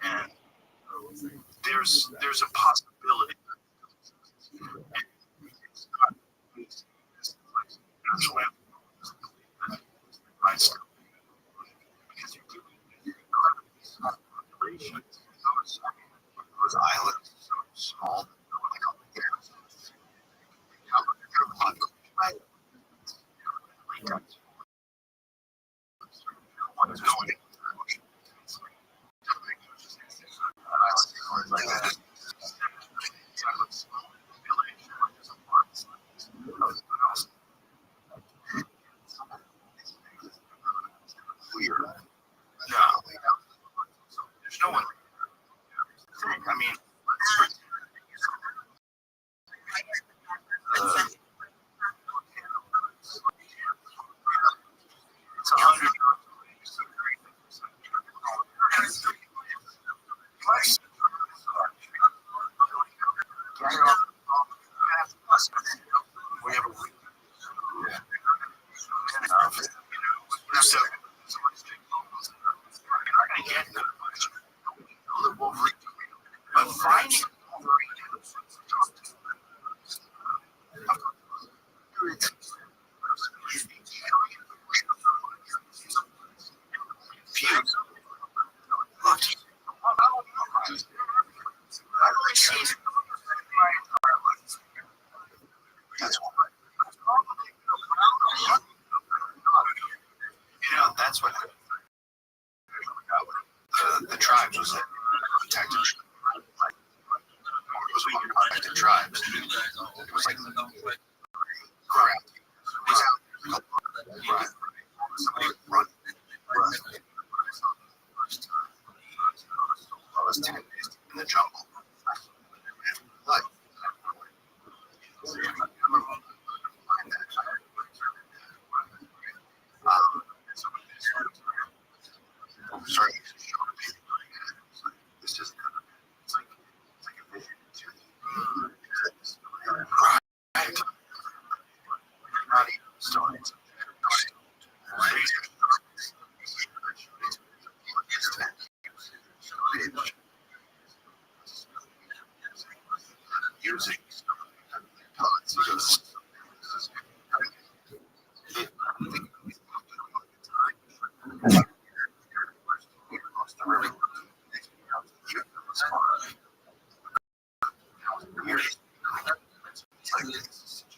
And there's a possibility those islands so small, But finding that's what the tribes was protected. It was being protected tribes. It was like crap. Somebody run. I was 10 days in the jungle. Like, sorry. This is it's like a vision to right. Not even stories. Using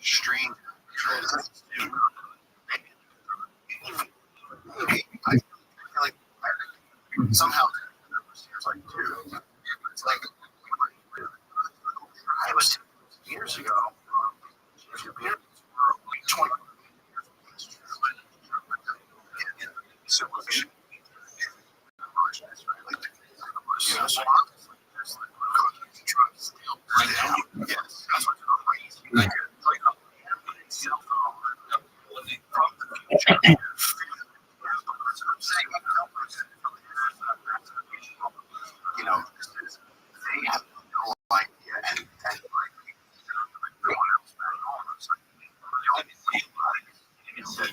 strange. I feel like somehow it's like, dude, it's like I was years ago. 20 civilization. Yes, that's what's crazy. You know, they have no idea, and no one else back home. It's like, the only thing is that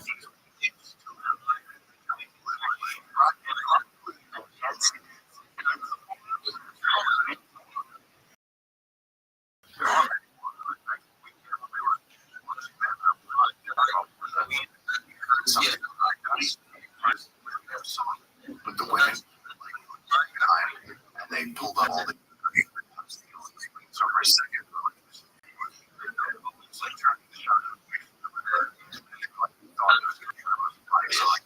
with the women, and they pulled up all the so for a second. So like,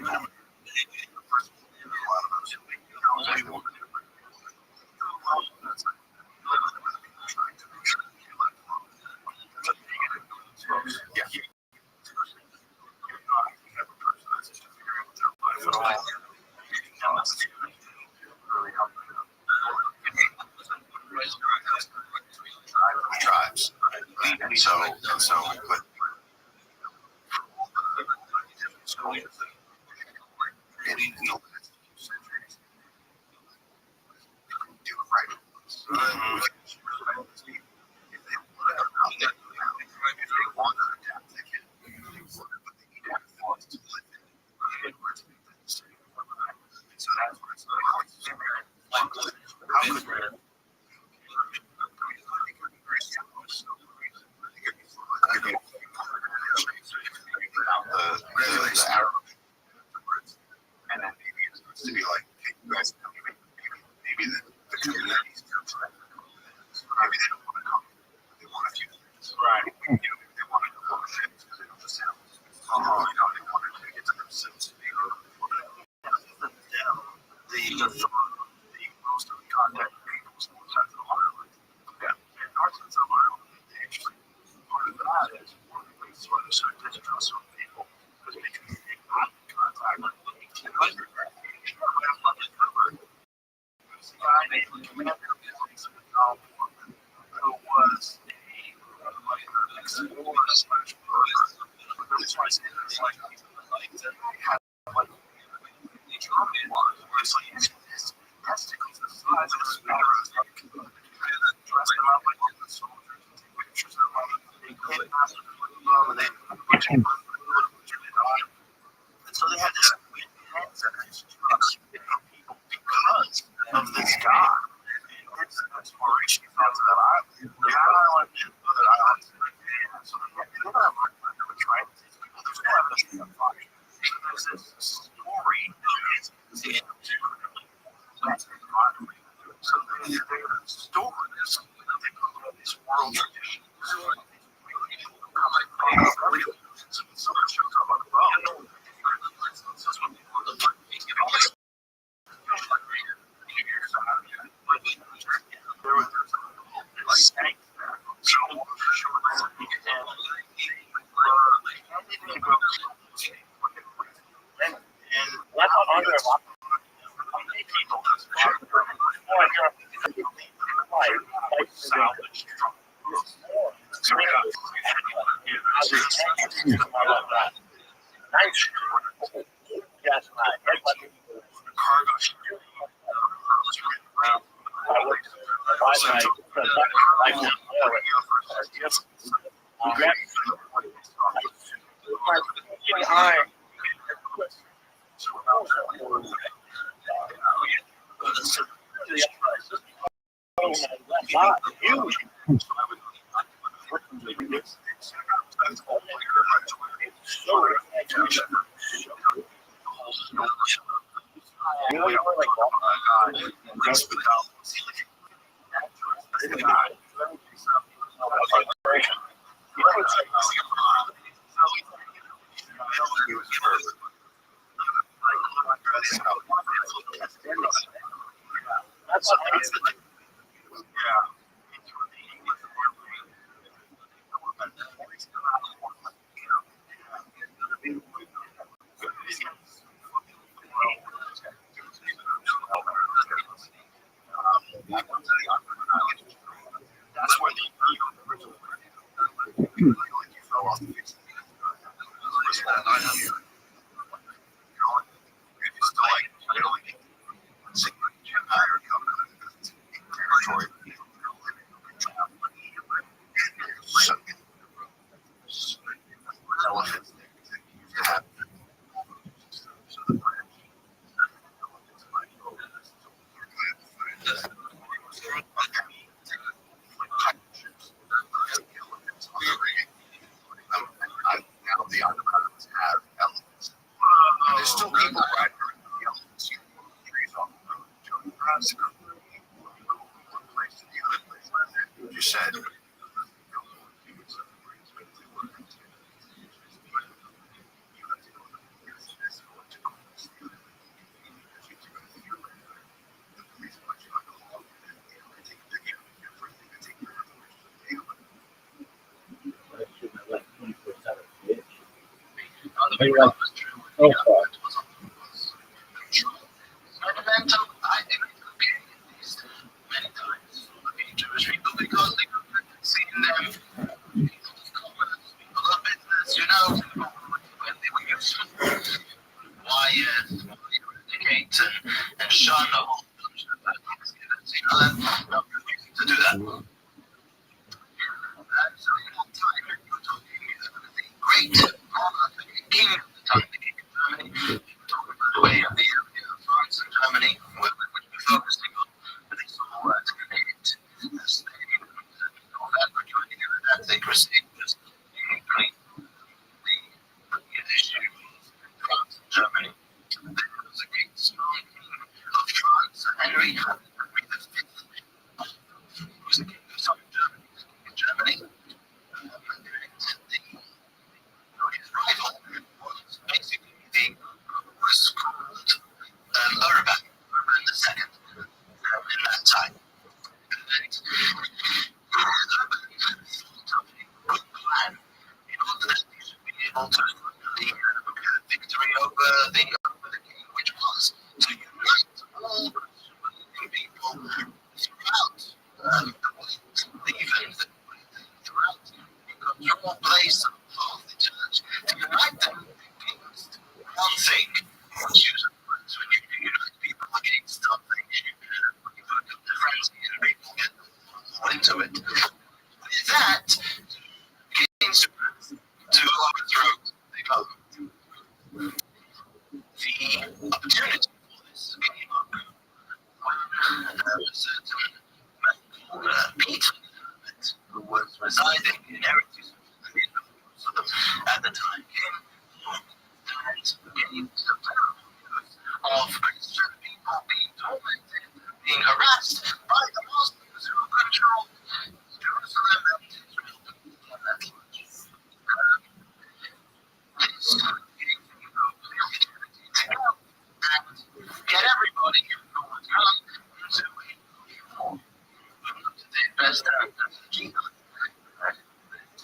wow. Tribes. And so, but oral tradition.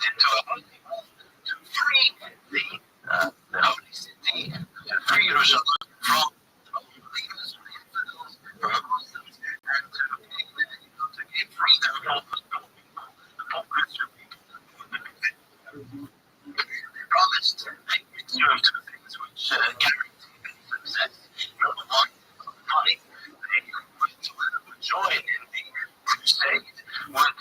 into a holy world to free the holy city, to free Jerusalem from the unbelievers, from the infidels, from the Muslims, and to give freedom the poor Christian people. They promised a mixture of two things which guarantee their success. Number one, money. They would join in the crusade, would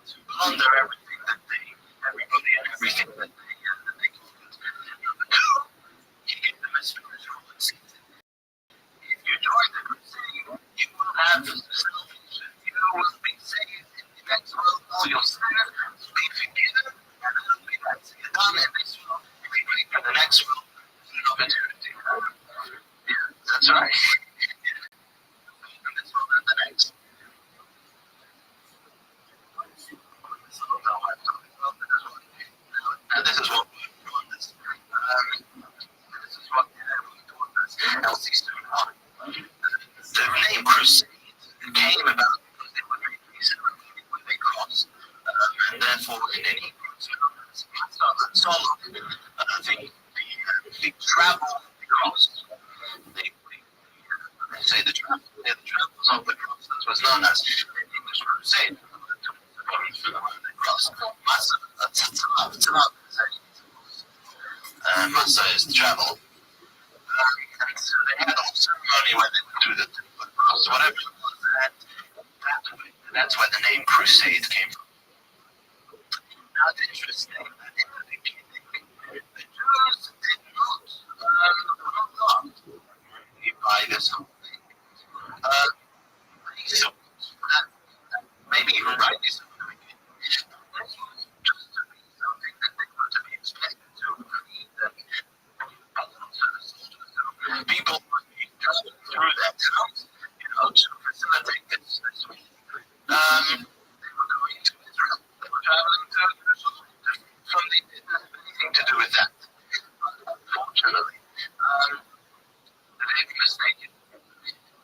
to plunder everything that everybody and everything that they conquered. Number two, you give them a spiritual season. If you join the crusade, you will have salvation. You will be saved in the next world. All your sins will be forgiven, and it will be that's it. Done in this world. If you wait for the next world, there's an opportunity. Yeah, that's right. In this world and the next. This is what Elsie's doing. The name Crusade came about because they were very recently when they crossed, and therefore in any the travel across. They say the travels of the cross. That was known as the English Crusade. Massa is the travel. And so they had a whole ceremony where they would do the cross, whatever it was. That's where the name Crusade came from. Now it's interesting that in the beginning, the Jews did not by this whole thing. They thought that maybe even rightly so. This was just to be something that they were to be expected to feed them. People would be traveling through their towns, to facilitate this week. They were going to Israel. They were traveling to Jerusalem. They didn't have anything to do with that. Unfortunately, they were mistaken.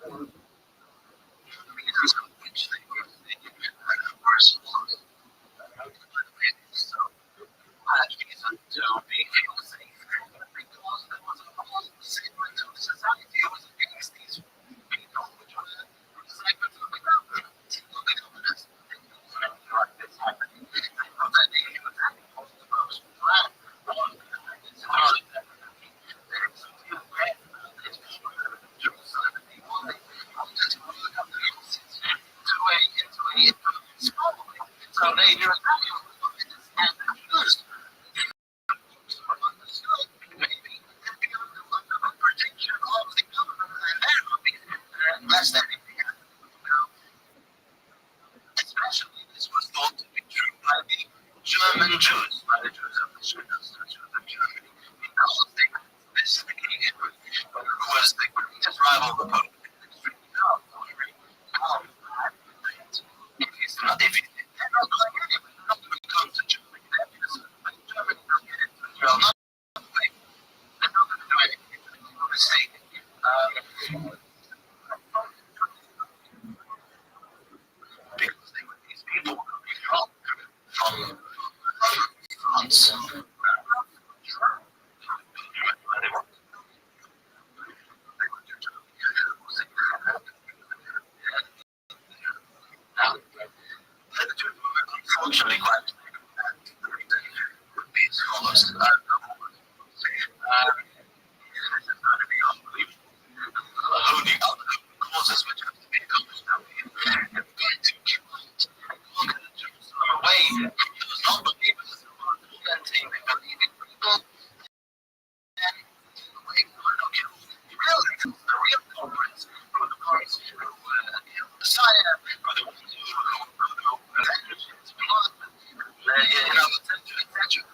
The reasons for which they were mistaken were small. So, that reason to feel safe because there was a whole segment of society who was against these people, which were segments of the government. The government didn't want anything like this happening. They thought that they knew that it was the most plan on this hard. They didn't feel great about this people in Jerusalem. They wanted to work up the masses into a small way. So they knew exactly what was going to stand and Jews. Less than anything else. Especially this was thought to be true by the German Jews, by the Jews of the Germany, because they had this occasion who was the greatest rival of the Pope, extremely powerful, very powerful. If they're not going anywhere, they're not going to come to Germany. But Germany will get into Israel, not the way. They're not going to do anything. It's a mistake. Because these people would be from France. Unfortunately, quite would be as follows. This is going to be unbelievable. Only other causes which have to be accomplished now. They're going to conquer Jerusalem away from those non-believers who are tormenting the believing people. And away from the real culprits, who are the ones who killed the Messiah, who are the ones who avenged his blood, etc.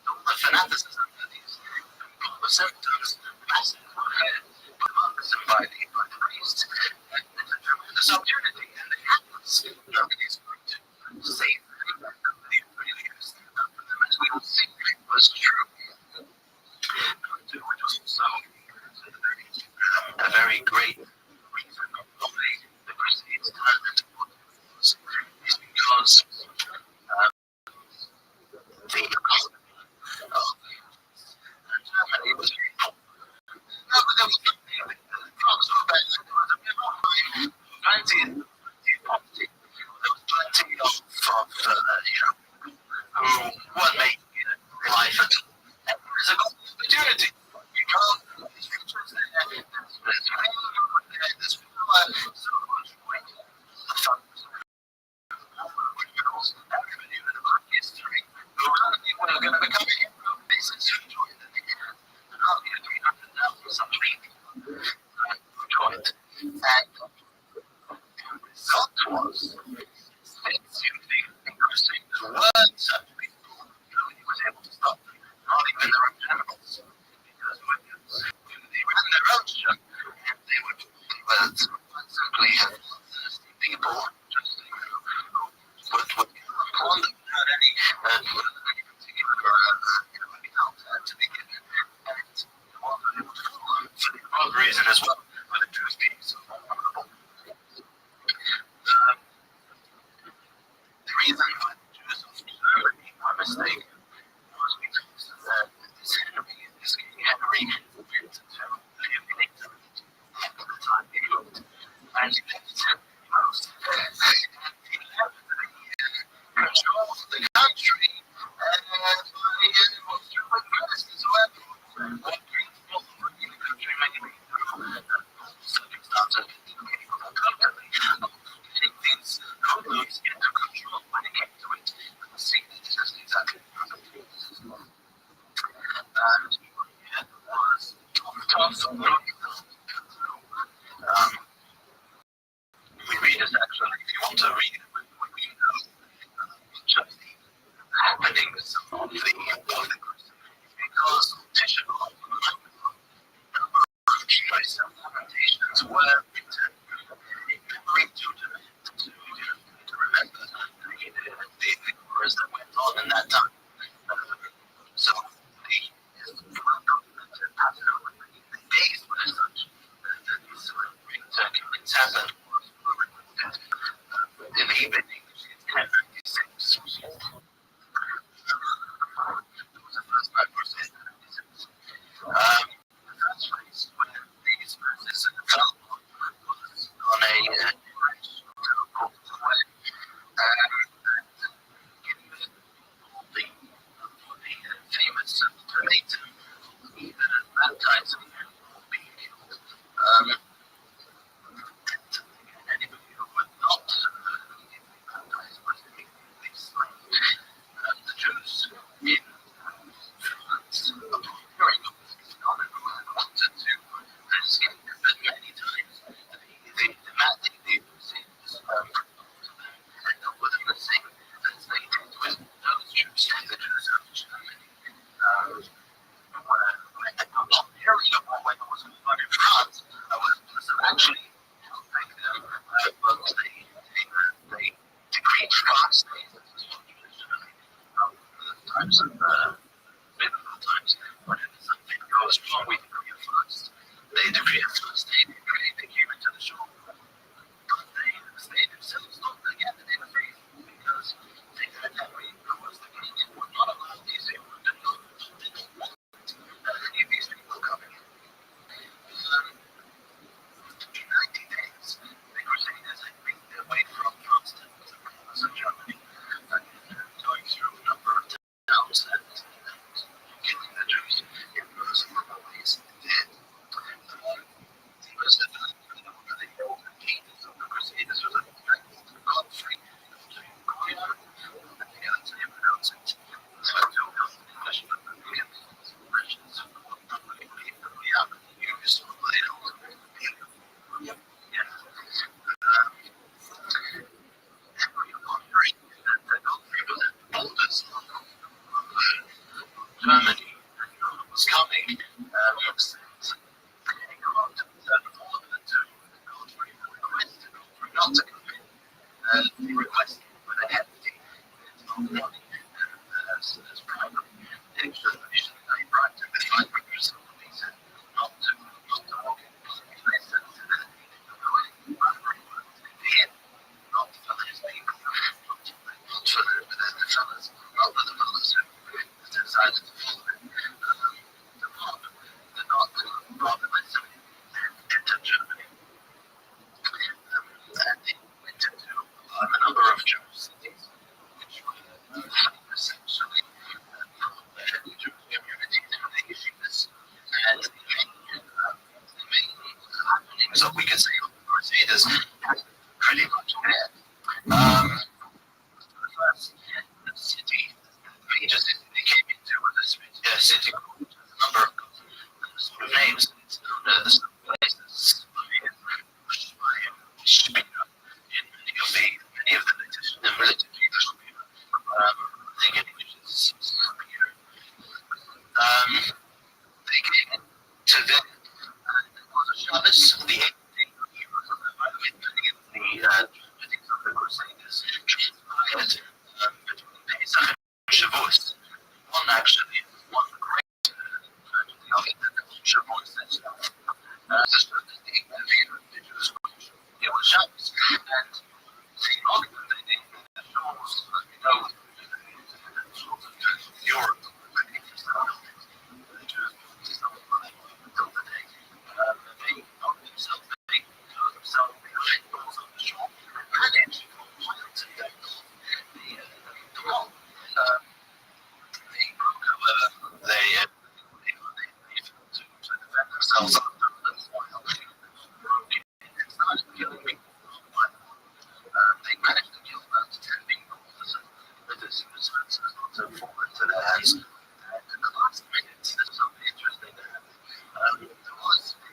All the fanaticism that these people, the symptoms, massive monks and by the priests, and there's a tremendous opportunity, and they have this. Nobody's going to save them. Nobody really going to stand up for them, as we will see was true. Which was also a very great reason of why the Crusades time. things you think interesting. The words such people he was able to stop them, not even their own generals. Because when they ran their own show, they would convert simply thirsty people just would upon them without any particular outlet to be given. And they weren't able to follow them for the wrong reason as well, for the Jews being so vulnerable. The reason why the Jews of Germany were mistaken was because this King Henry went to live in Italy at the time he looked, and he left most he left control of the country and was through the Christ as well. What great follower in the country many circumstances people company getting things almost into control when it came to it. And the scene is just exactly perfect. And it was tough. We read it actually, if you want to read it, we know just the happenings of the because Tishon choice of lamentations were written to remember the horrors that went on in that time. So the days were such that these great turbulence happened in the evening in 1056. It was the first time for saying the first place where these verses fell was on a called the way. The famous tornado, even baptizing being killed. Anybody who would not be baptized was immediately slain. The Jews in France, upon hearing of this phenomenon, wanted to escape, but many times they demanded the Jews end up with the same as they did with those Jews, the Jews of Germany. Upon hearing of what was going on in France, actually helping them, but they decreed fast days traditionally. Times of biblical times, whenever something goes wrong, we decree a fast. They decree a fast day, they came into the shore. But they themselves not again the day of faith, because they heard that we was the king and would not allow these people to know they don't want any of these people coming in. In 90 days, the Crusaders had made their way from France to the province of Germany, going through a number of towns and killing the Jews in merciful ways. The most of the leaders of the Crusaders was a guy called Godfrey. I can't say pronounce it. So I don't know the English, but the Russians probably used to play it all. Yep. Yeah. Hearing that Godfrey was at the borders of Germany was coming, he wrote all of it to Godfrey and requested Godfrey not to come in. He requested with a hefty money as private extra donation that he brought to the 500 he said not to walk in. They said that he didn't go in, not for his people, not for the fellas, not for the fellas who decided to follow him. The mob did not bother listening and entered Germany. And they went into a number of Jewish cities, which were Crusaders transpired between Pesach and Shavuos. One actually, one great tragedy of it, Shavuos itself. Just for the Jewish culture. It was Shabbos. And the argument they did that shows, as we know, Europe, the Jews until today, they knock themselves, they throw themselves behind doors on the shore, and actually got violent and they the wall. However, they failed to defend themselves after a little while. They started killing people for a while. They managed to kill about 10 people with the suicides not to fall into their hands. And in the last minutes, this is something interesting that happened. There was a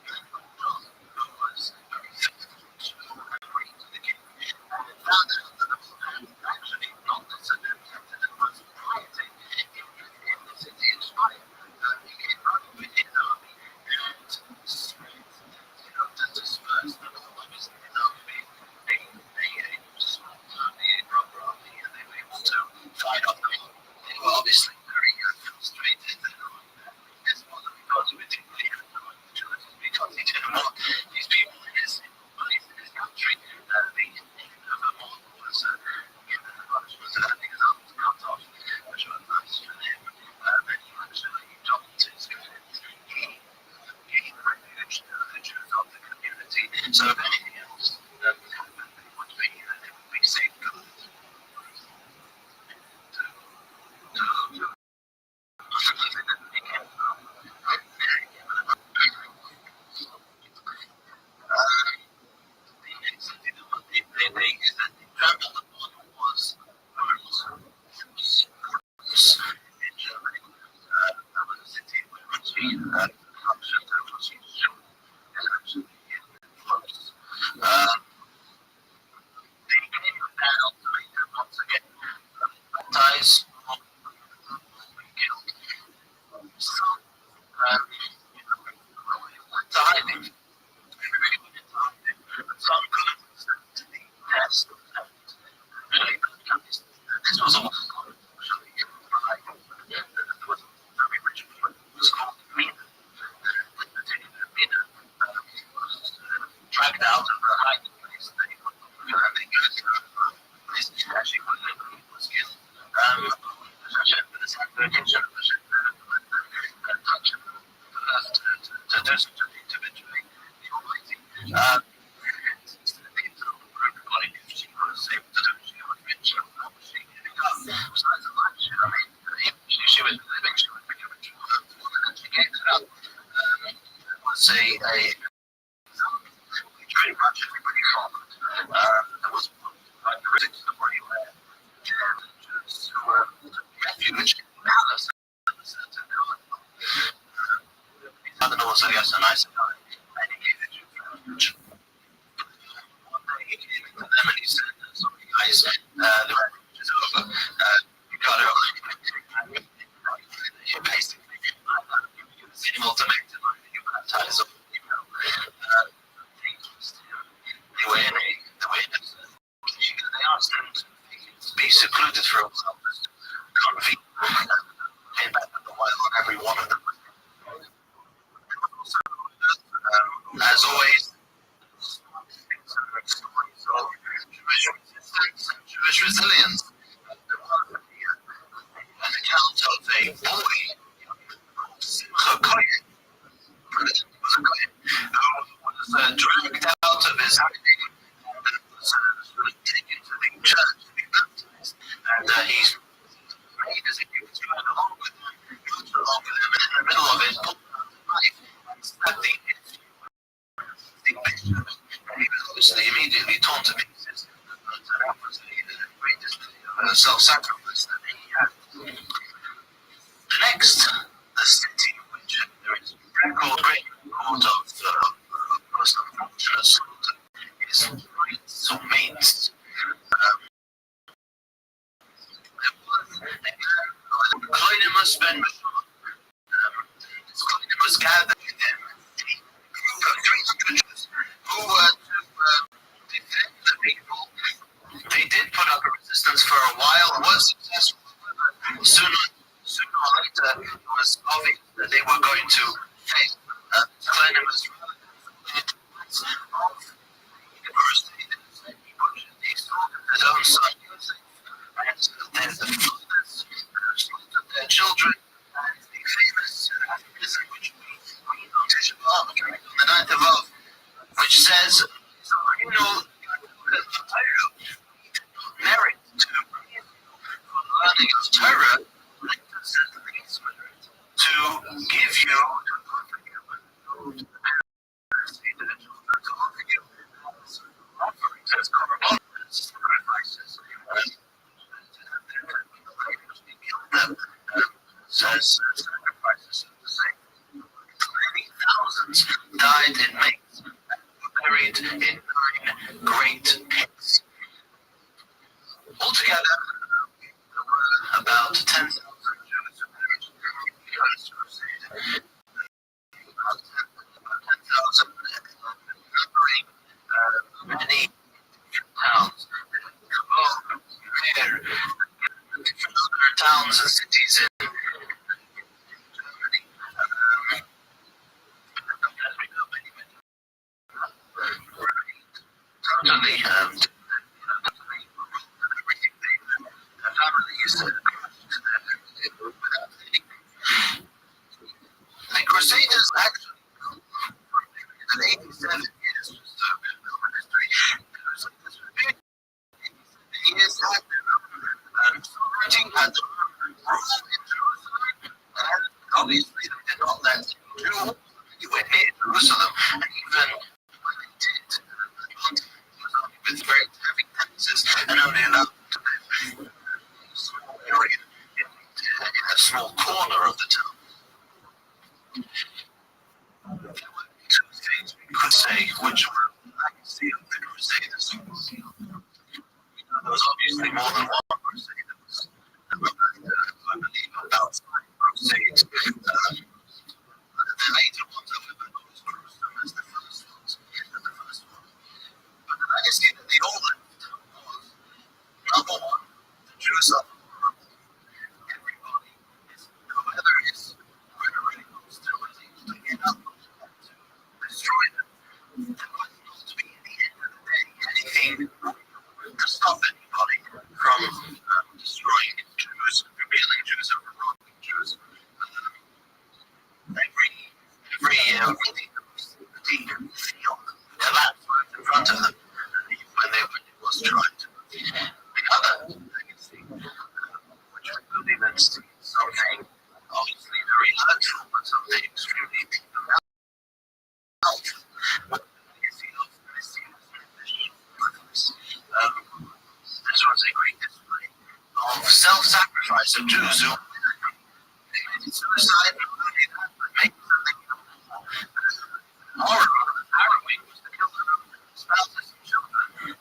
man called John who was very faithful to agree to the king. And it found out that the man actually not considered captain and was rioting in the city of Spain. He came running with his army and spread, to disperse the noise in his army. A small army, a proper army, and they were able to fight off them. They were obviously very frustrated. This wasn't because of particularly had no opportunities, because he didn't want these people in his place, in his country, being taken over more. Was given the punishment of having his arms cut off, which was nice for him. And he actually jumped his credit. He gave refuge to the Jews of the community. So if anything else happened, it would be safeguarded. This was all very rich. It was called Mina. Mina was dragged out of the hiding place. They go to the place. Actually, was killed. To do such a thing to betray the Almighty. She was able to do. She was rich. Besides the life, she was living. She was very rich. And she gave it up. Was a which pretty much everybody followed. There was one critic story where Jews who were refuge in the palace of a certain cardinal. His cardinal was, I guess, a nice guy, and he gave the Jews refuge. One day he came into them and he said, sorry guys, the refuge is over. You got it. You basically give us any ultimatum, either you baptize or you know. They were in they asked them to be secluded for a while, just to convene. Came back with a while on every one of them. So, as always, stories of Jewish resistance and Jewish resilience. There was an account of a boy called Simcha Koyen. He was a Koyen who was dragged out of his hiding and was taken to the church to be baptized. And he's made as if he was going along with him. He was along with him, and in the middle of it, pulled out a knife and stabbed the bishop. And he was obviously immediately torn to pieces. But that was the greatest self-sacrifice that he had. The next, the city, which there is great record of most unfortunate slaughter, is so Mainz. Clydemus Ben Clydemus gathered with him a group of 300 Jews who were to defend the people resistance for a while, was successful. Sooner or later, it was obvious that they were going to face cleanliness of the Crusaders. They slaughtered his own son, and the fathers slaughtered their children. And the famous prison which we notice on the 9th of Av, which says, you know, merit to learning of Torah to give you as korban sacrifices. Says sacrifices of the same. Many thousands died in Mace, buried in 9 great pits. Altogether, there were about 10,000 Jews who perished in the First Crusade. About 10,000 numbering many towns. Cologne, Meer, different other towns and cities in Germany. Totally, everything their families without any. The Crusaders actually, in 87 years, just a bit of history, years sovereignty had the rule in Jerusalem, and obviously they did not let Jews anywhere near Jerusalem, and even when they did, with very heavy taxes, and only allowed to live in a small area, in a small corner of the town. There were 2 things we could say which were a legacy of the Crusaders. There was obviously more than one crusade. There was, I believe, about 5 crusades. The later ones, however, not as gruesome as the first ones. But the legacy that they all left was, number one, the Jews are everybody, whoever really wants to get up to destroy them. There was not to be, at the end of the day, anything to stop anybody from destroying Jews, revealing Jews, or wronging Jews. Every really the field collapsed right in front of them when it was tried. The other legacy, which I believe is something obviously very hurtful, but something extremely helpful, the legacy of misuse. This was a great display of self-sacrifice of Jews who committed suicide, not only that, but making something harrowing was to kill their own spouses and children,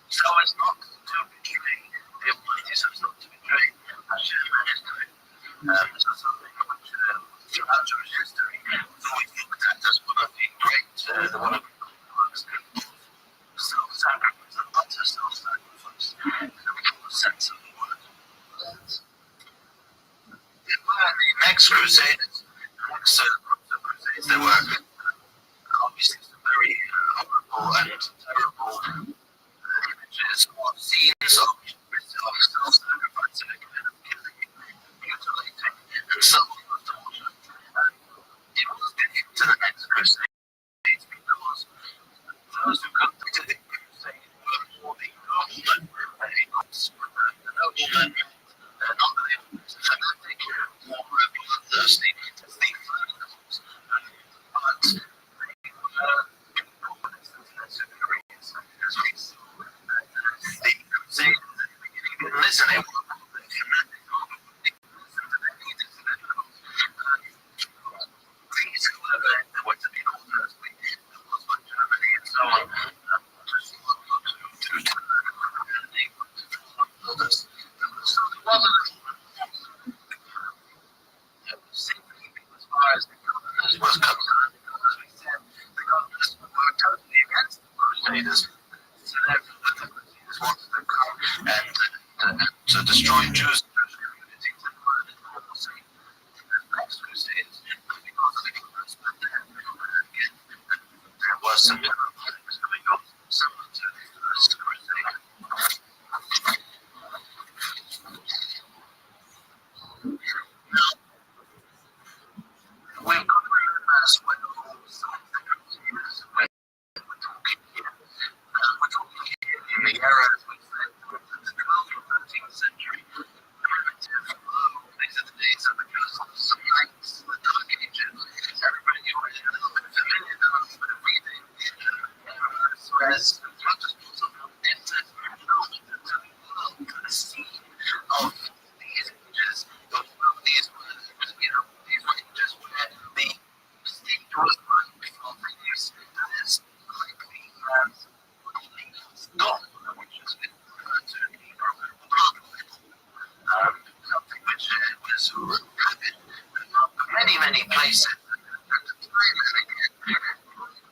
so as not to betray the Almighty, so as not to betray Hashem and His name. This was something which, throughout Jewish history, was always looked at as one of the great, one of the works of self-sacrifice, and utter self-sacrifice, in the sense of the word. There were the next crusades, there were obviously some very horrible and terrible images or scenes of self-sacrifice and killing, mutilating, and so on and so on. It was different to the next crusade because those who conducted the crusade were more the noblemen, the noblemen, not the fanatic, more bloodthirsty, as the Flankers, but they were people with their superiors, as we saw the crusade at the beginning. They didn't listen, they were fanatic, they didn't listen to their leaders, to their lords. These, however, there were to be orders, there was like Germany and so on, just not to and they would follow orders. So there was a little as far as the governors was concerned, because as we said, the governors were totally against the Crusaders, so therefore the Crusaders wanted to come and to destroy Jews and Jewish communities and murdered also in the next crusades. And because of the English but again, there was some things coming up similar to the first crusade. Now, we've got to realize when all some of the crusaders we're talking here in the era, as we said, the 12th or 13th century, primitive, these are the days of the castles, some knights, the Dark Ages. Everybody was a little bit familiar with a little bit of reading. Whereas, as much as possible, entered into the world, to the scene of these ages, these were, these were ages where the state was ripe for things as likely as God, which is referred to in Hebrew, something which was rapid in many, many places at the time,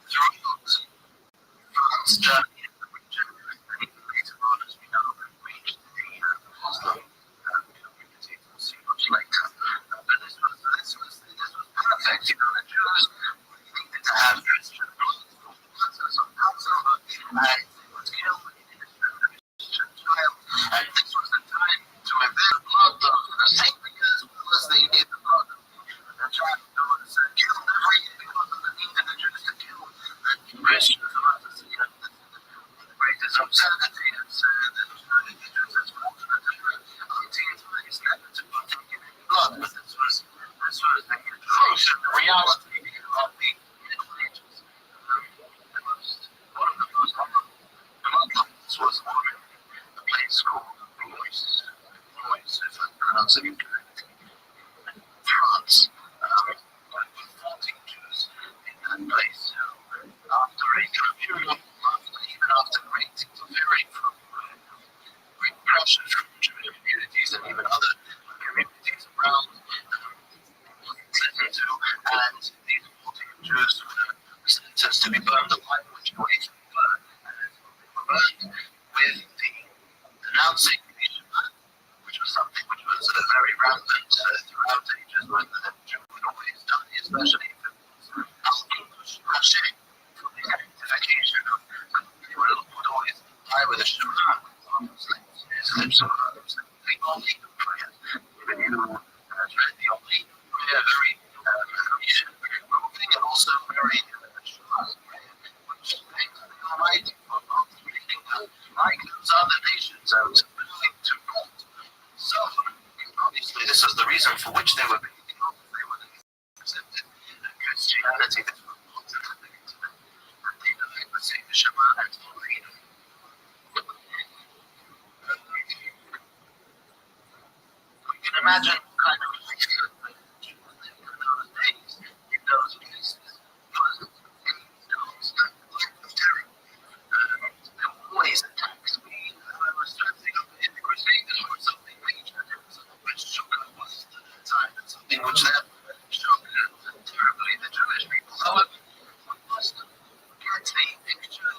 throughout France, Germany, and the region, and even later on, as we know, reached the Muslim community, we'll see much later. But this was perfect. The Jews needed to have Christian blood for the purpose of Passover, and they would kill the innocent Christian child. And this was the time to invent blood of the saintly as well as they needed the blood of the child who was killed every year because of the need of the Jews to kill Christians. The greatest absurdity is that the Jews as fortunate times never to partake in any blood, but this was the truth and the reality of the Middle Ages. One of the most common ones was one in a place called Blois, if I'm pronouncing it correctly, in France. There were 14 Jews in that place who, after a period of even after great interfering from great pressure from Jewish communities and even other communities around, listened to, and these 14 Jews were sentenced to be burned alive, which way to be burned, and they were burned with the denouncing the Shabbat, which was something which was very rampant throughout ages when the Jew would always die, especially if it was al-English Hashem, for the identification of they would always die with a Shabbat on his lips, the only prayer. Even you read the only prayer, very moving and also very Shabbat prayer, which thanks the Almighty for not making them like those other nations out to rule. So, obviously, this was the reason for which they were being killed. They were accepted Christianity. This was not happening to them. And they died with saying the Shema and following. We can imagine what kind of life the Jews lived in those days, in those places. It was a constant life of terror. There were always attacks. I was stressing in the Crusaders or something major, which shook us at the time, and something which then shook terribly the Jewish people. However, we must get the picture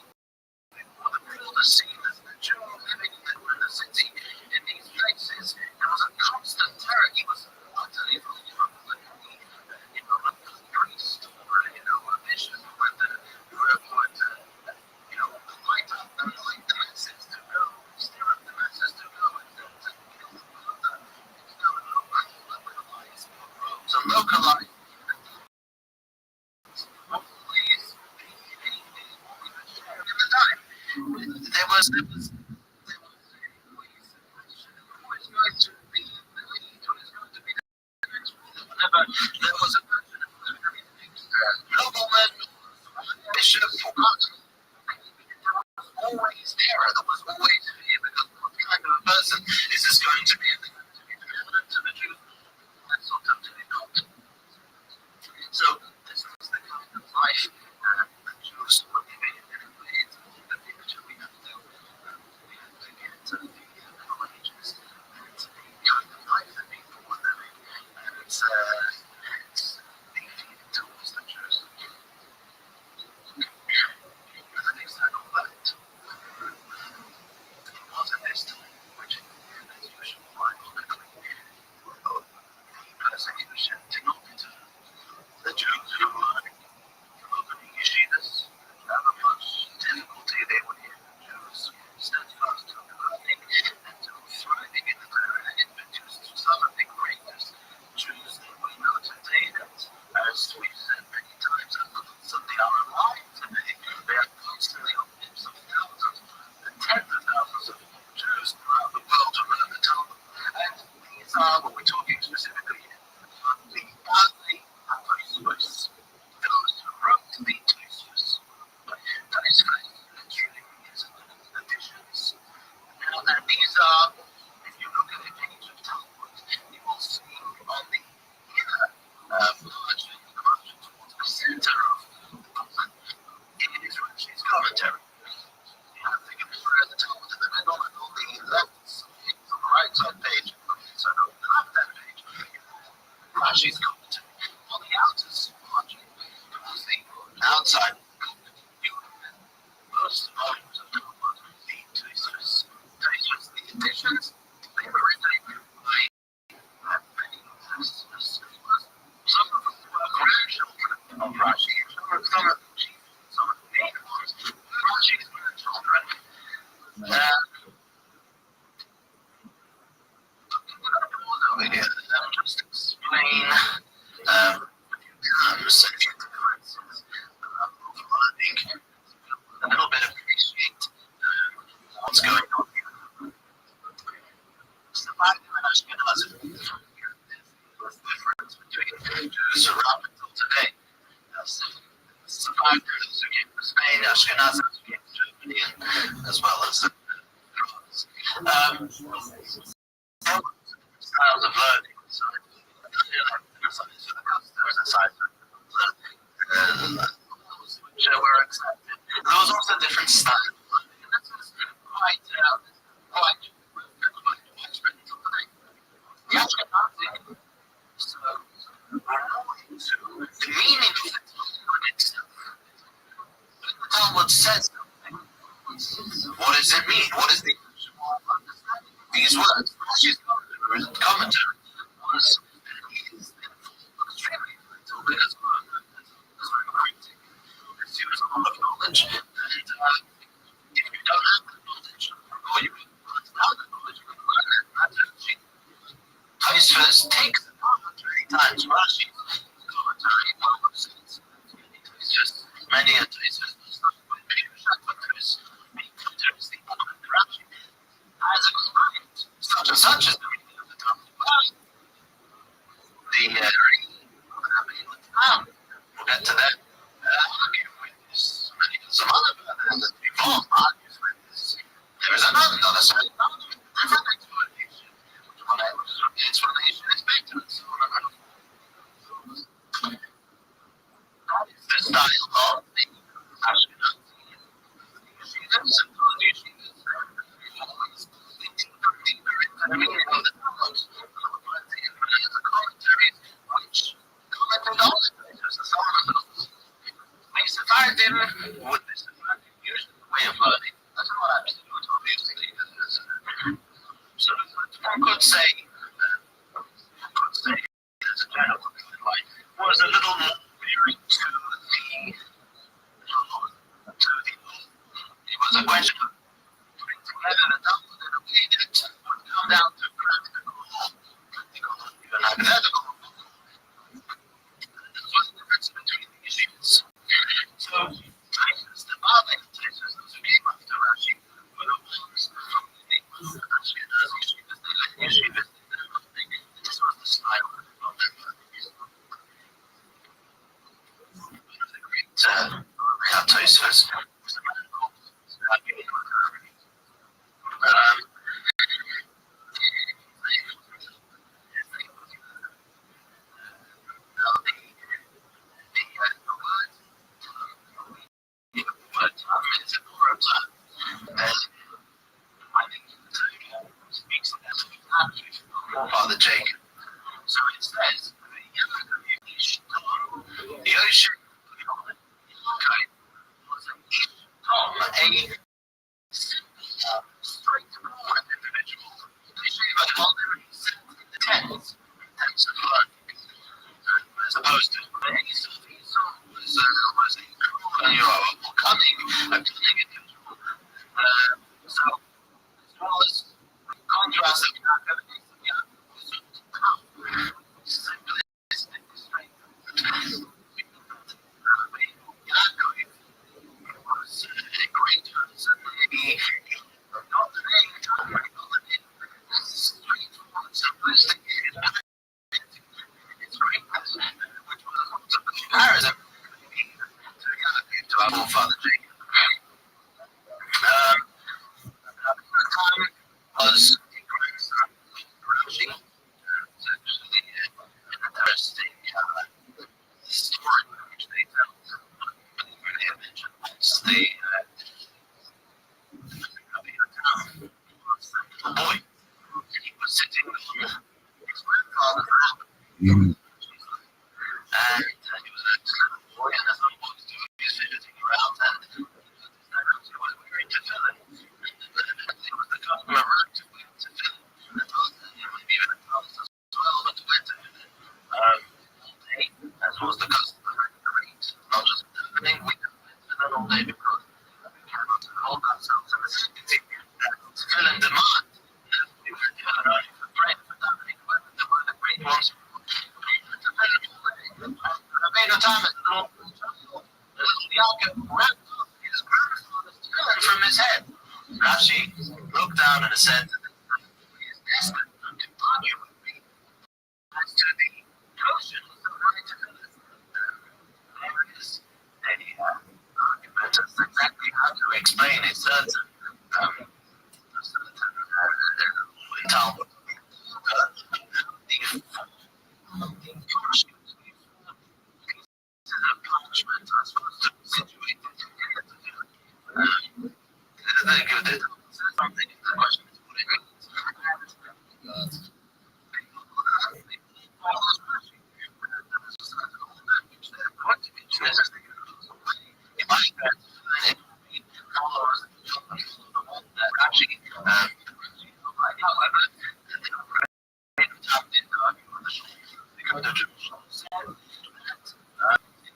or the scene as the Jew living in the city in these places. There was a constant terror. He was utterly vulnerable. A priest or a bishop would light up the masses to go, stir up the masses to go and to kill the brother. Localize pogroms and localize always in the time. There was always going to be the lead, who is going to be the next ruler. Whenever there was a person who was very nobleman, bishop, or cardinal, there was always terror, there was always fear, because what kind of a person is this going to be? Is it going to be benevolent to the Jews? That's not totally not. So this was the kind of life the Jews were living in. It's the picture we have to get to the Middle Ages and the kind of life that people were living. And translations, they originated by some of them were grandchildren of Rashi, some of the main ones were Rashi's grandchildren. Over here, just explain a few differences of learning, a little bit appreciate what's going on here. Surviving and Ashkenazim. There's a difference between Jews up until today. Survived those who came to Spain, Ashkenazim who came to Germany, as well as styles of learning. So, there's a side which were accepted. There was also different styles of learning, and this is quite widespread until today. The Ashkenazi are more into the meaning of the Talmud itself. When the Talmud says something, what does it mean? What is the actual understanding of these words? Rashi's commentary was extremely little as well. It's very great. It's used a lot of knowledge, and if you don't have the knowledge, or you have the knowledge, you can learn it. That's actually Tosfos takes it many times. Rashi's commentary says it's just many a Tosfos as explained, such and such is the meaning of the Talmud. We'll get to that. Argue with this. Some other people argues with this. There is another side, different explanation. The explanation is better, and so on and so forth. That is the style of the Ashkenazi yeshivas and the yeshivas. Always deeper into the meaning of the Talmud. The commentaries which commented on it. Sephardim would be Sephardim, usually the way of learning. That's not absolute, obviously. So one could say, as a general guideline, was a little more veering to the it was a question of putting together the Talmud in a way that would come down to practical, even hypothetical. There was a difference between the yeshivas. So, the Rabbi Tosfos, those who came after Rashi, were the ones from the Ashkenazi yeshivas. This was the style of their learning. One of the great Rabbi Tosfos was a man called Rabbi. Father Jacob. So it says, the ocean was a straightforward individual. The tents of learning, as opposed to Esau was a cunning individual. So, as well as contrast of simplistic strength. Was a great person. He not the name, straightforward, simplistic. It's great, which was a comparison to our forefather Jacob. Was a grandson of Rothschild. It's actually an interesting story which they tell. They have mentioned once the little boy, he was sitting on his grandfather's lap. And he was a little boy, and as little boys do, he was fidgeting around, and he was wearing tefillin. It was the custom around to said that he is desperate to argue with me as to the notion of the right of there is a argument as to exactly how to explain a certain Talmud. The punishment are supposed to be situated in the something the question is what it means.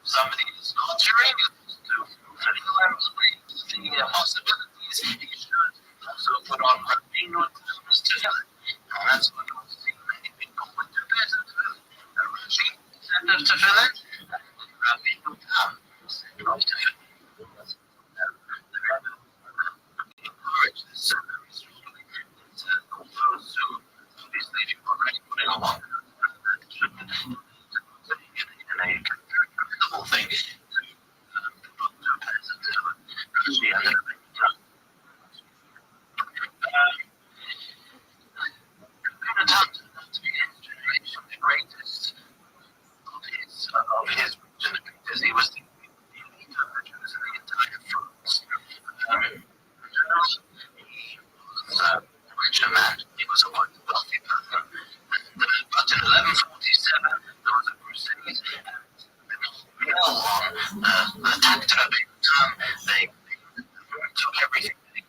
Somebody is not hearing to fulfill the possibilities, he should also put on Rabbeinu terms to fill it. And that's what you'll see many people would do better to fill it. Rashi said to fill it, and Rabbeinu terms not to fill it. The Rabbi encouraged this very strongly. All those who, obviously, if you've already put in a lot, should in a commendable thing to put two pairs of Rashi and Rabbeinu terms. To be his generation, the greatest of his region, because he was the elite of the Jews in the entire France. He was a richer man. He was a quite wealthy person. But in 1147, there was a crusade, and they all attacked Rabbi. They took everything. They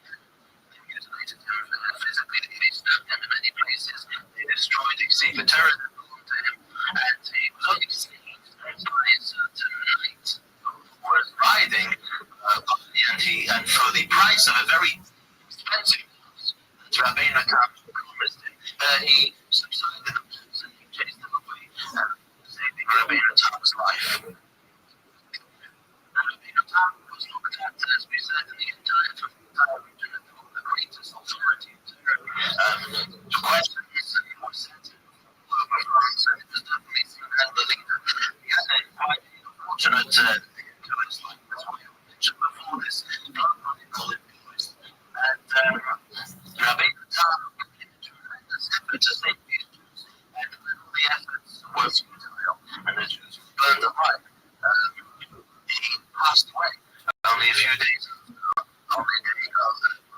mutilated him physically. They stabbed him in many places. They destroyed a secret terror that belonged to him, and he was only saved by a certain knight who was riding, and for the price of a very expensive horse that Rabbeinu promised him, he subsided the wolves and he chased them away, saving Rabbeinu life. Rabbeinu was looked at, as we said, in the entire region as the greatest authority in Torah. The questions were sent over France, and it was definitely seen as the leader. He had a quite unfortunate to his life, as we mentioned before this, political influence. And Rabbeinu made a tremendous effort to save these Jews, and all the efforts were futile, and the Jews were burned alive. He passed away only a few days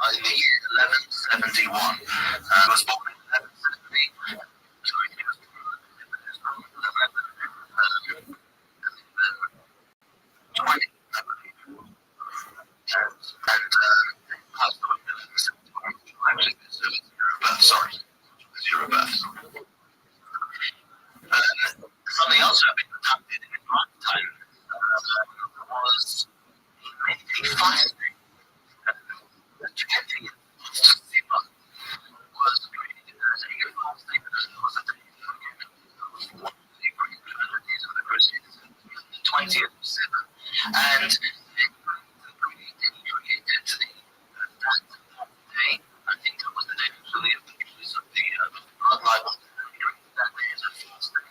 in the year 1171. He was born in 1170. Sorry, he was born in 1120, I believe. And passed away in 1171. Actually, this is zero birth. Sorry, zero birth. Something else I've been adopted in my time was in 1950. The chanting of Siva was created as a false statement as it was at the one of the great tragedies of the Crusaders in the 20th of Siva. And he created that day. I think that was the day actually of the choice of the bloodline. That day is a false day.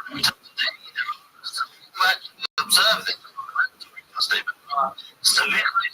Until today, there are some who actually observe this statement. Severely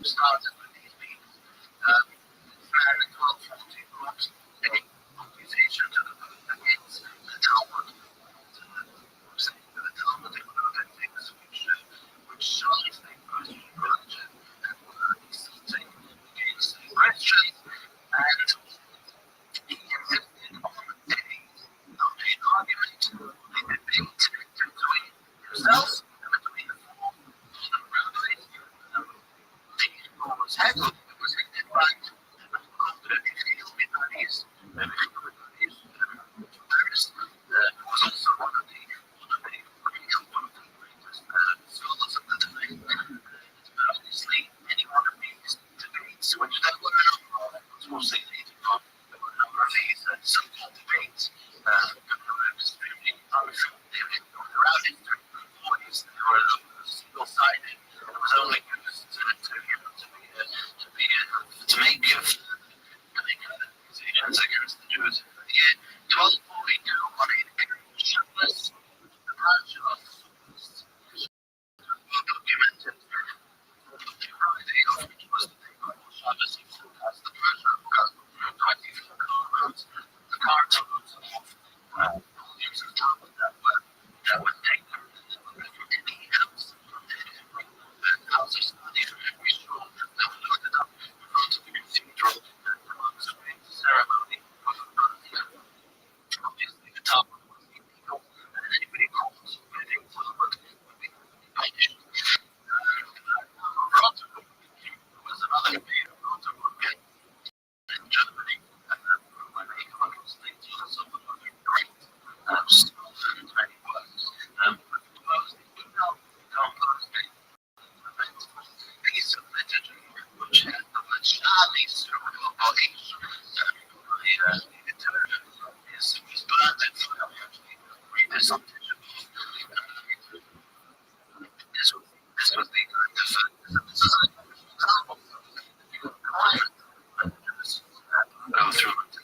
started with these people. And 1240 brought a accusation to the Pope against the Talmud. Saying that the Talmud included things which shows the Christian religion and were insulting against the Christians. And he insisted on an argument, a debate between himself and between the four rabbis. Who was headed by who was also one of the greatest scholars of the time. Obviously, any one of these debates, which there were a number of, we'll see later on, there were a number of these so-called debates that were extremely uneffective throughout history. Always they were single-sided. It was only used to make accusations against the Jews. In the year 1242, on a shirtless departure of documented Friday, which was the day before Shabbos, as the pressure of 24 carloads, the cartloads of volumes of Talmud that were taken from any house, house of study from every shore that were loaded up in front of the cathedral amongst the ceremony of obviously the Talmud was illegal, and anybody caught reading Talmud would be punished. Rothschild was another mayor of Rothschild in Germany, when he constantly also was one of the great scholars and many works, proposed he would not compost a piece of literature which had the word Charlie through body. Needed to his burned it for him actually read this on digital. This was the go through it in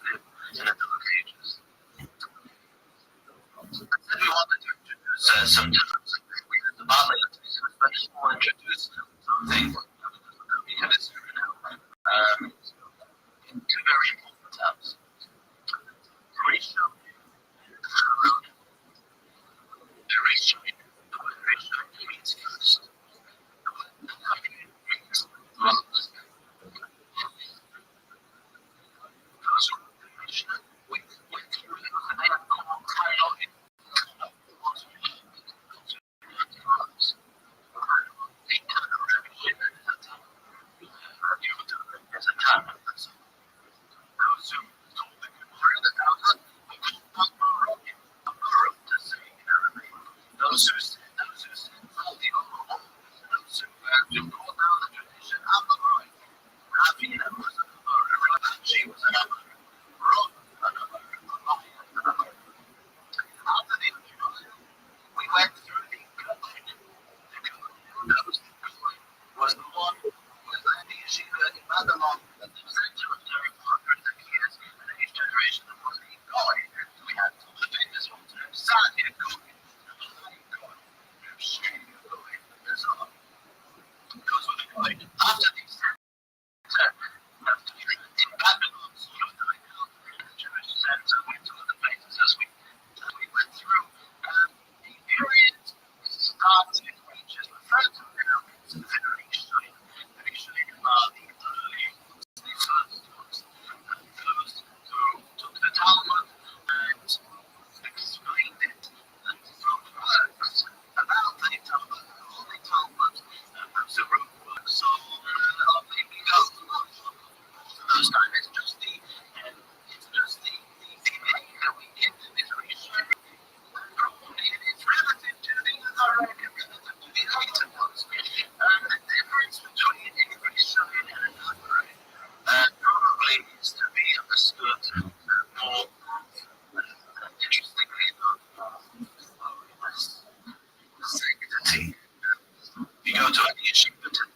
the Middle Ages. Then we wanted to introduce some differences between the Bible, especially we'll introduce something that we have here now. Two very important terms. Ratio. The ratio. The word ratio means first. The word means brothers. Those who are the ratio with the name called title in as a term. Those who told the Gemara that Allah wrote the saying in Arabic. Those who said told the Allah, those who brought down the tradition of the Lord. Rabbi was a Rothschild was another. After the we went through the Kohen. The Kohen was the one who was at the yeshiva in Babylon at the center of the 100 years, and each generation there was a Kohen. We had the famous ones, Sadia Kohen, Kohen, Shemi Kohen, and so on. Those were the Kohen. After these in Babylon, sort of the Jewish center, went to other places as we went through. The period started, which is referred to now as the Rishon. The Rishon are the early, the first ones. Those who took the Talmud and explained it and wrote works about the Talmud, all the Talmud, so wrote works on the those times it's just the that we get this Rishon. It's relative to the Arabic, relative to the later ones. The difference between a Rishon and an Arabic probably is to be understood more interestingly enough, less sanctity. If you go to any yeshiva today,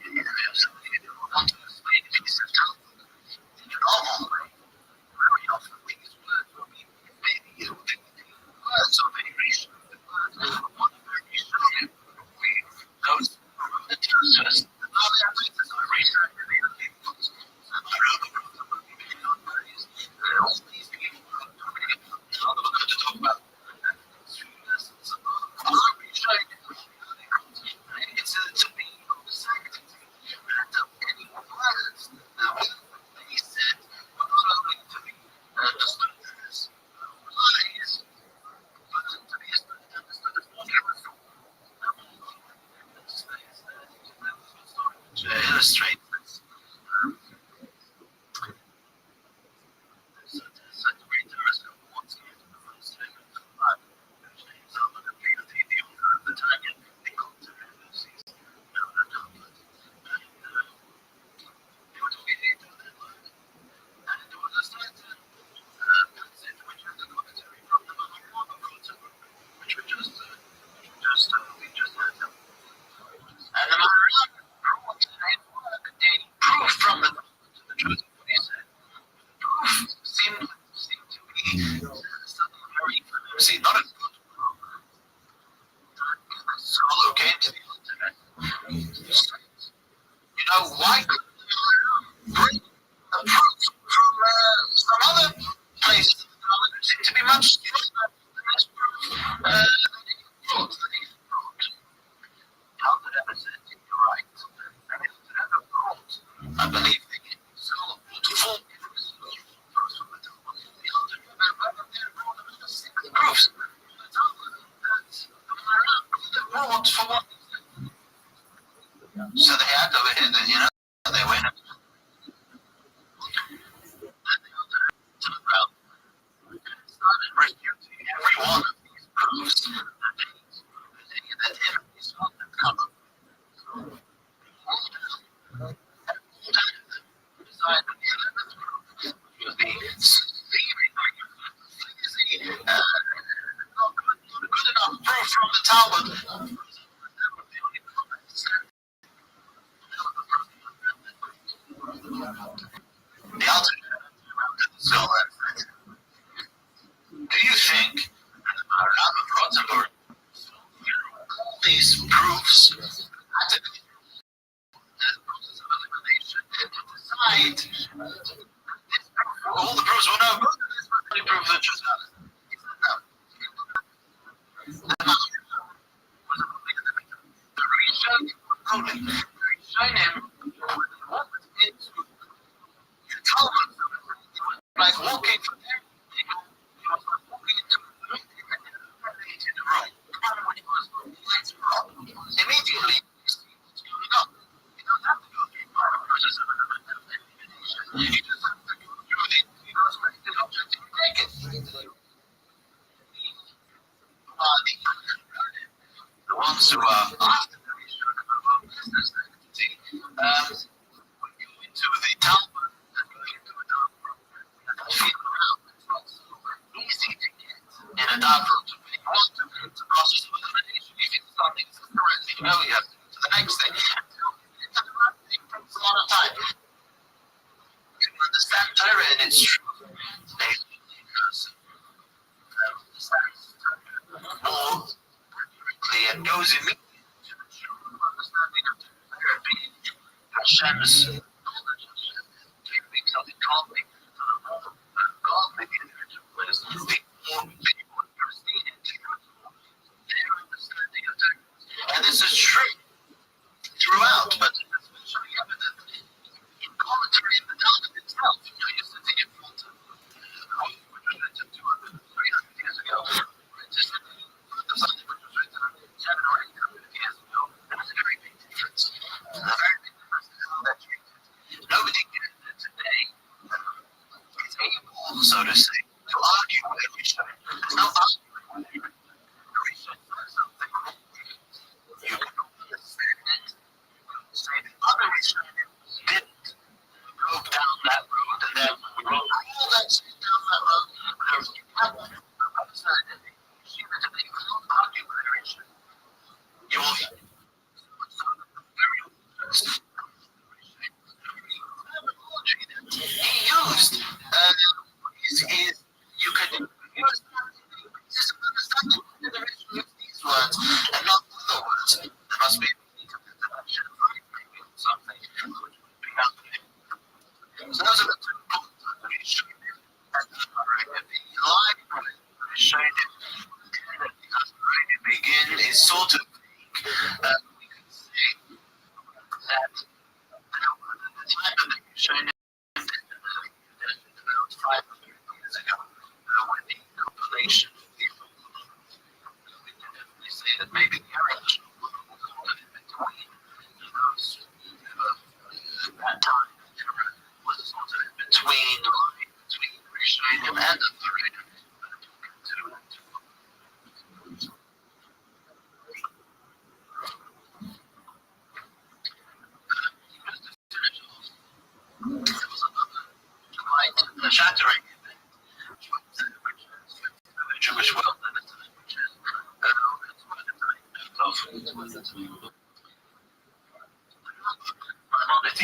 if somebody wants to explain a piece of Talmud in a normal way, very often these words will be maybe words of a Rishon, the words of one of the Rishonim. Those illustrate this. So the great telescope wants to use the first thing of the light. So look at the owner of the target, they come to Lucy's. No, they were talking to their light. And it was a certain passage which was a commentary from the Maharama Rothschild, which we just had them. And the Maharama brought in his work a proof from the truth of what he said. Proof seemed to be something very, see, not a good proof. Solo came to the ultimate. You know, why couldn't the Maharama bring a proof from some other places of the knowledge which seem to be much stronger than this proof that he brought? How could ever say you're right? And if it ever brought, I believe they can be so beautiful. Proofs from the Talmud. The ultimate proofs from the Talmud that the Maharama could have brought for what? So they had over here, they went and to the ground and started refuting every one of these proofs that any of their enemies felt had come up. Decided that the 11th proof, which was the seeming flimsy, not good enough proof from the Talmud, that was the only proof that stand. The alternate scholar, do you think that the Maharama of Rothschild all these proofs had to be the process of elimination and to decide all the proofs were no good and this was the only proof that was valid? He said no. The Maharama was a complete individual. The Rishonim were ruling. The Rishonim walked into the Talmud. It was like walking for them. It was like walking into a room and in the room. When it was lights were up, immediately you see what's going on. You don't have to go through the process of elimination. You just have to go through the perspective object and take it. The ones who are after the Rishonim of business activity would go into the Talmud and go into a dark room and feel around. It's not so easy to get in a dark room. When you want to, it's a process of elimination. If it's something that's correct, you know you have to go to the next thing. Until you get to the right thing, it takes a lot of time. You can understand Torah and its truth. Because understands Torah more accurately and goes immediately to the true understanding of Torah, being Hashem's knowledge, Hashem giving something calming to the more godly individual is the more people understand their understanding of Torah. And this is true throughout, but especially evident in commentary in the Talmud itself. You're sitting in front of which was written 200, 300 years ago. Just the something which was written 700 or 800 years ago. There was a very big difference. A very big difference in how they're treated. during the event, the Jewish world at the time, which is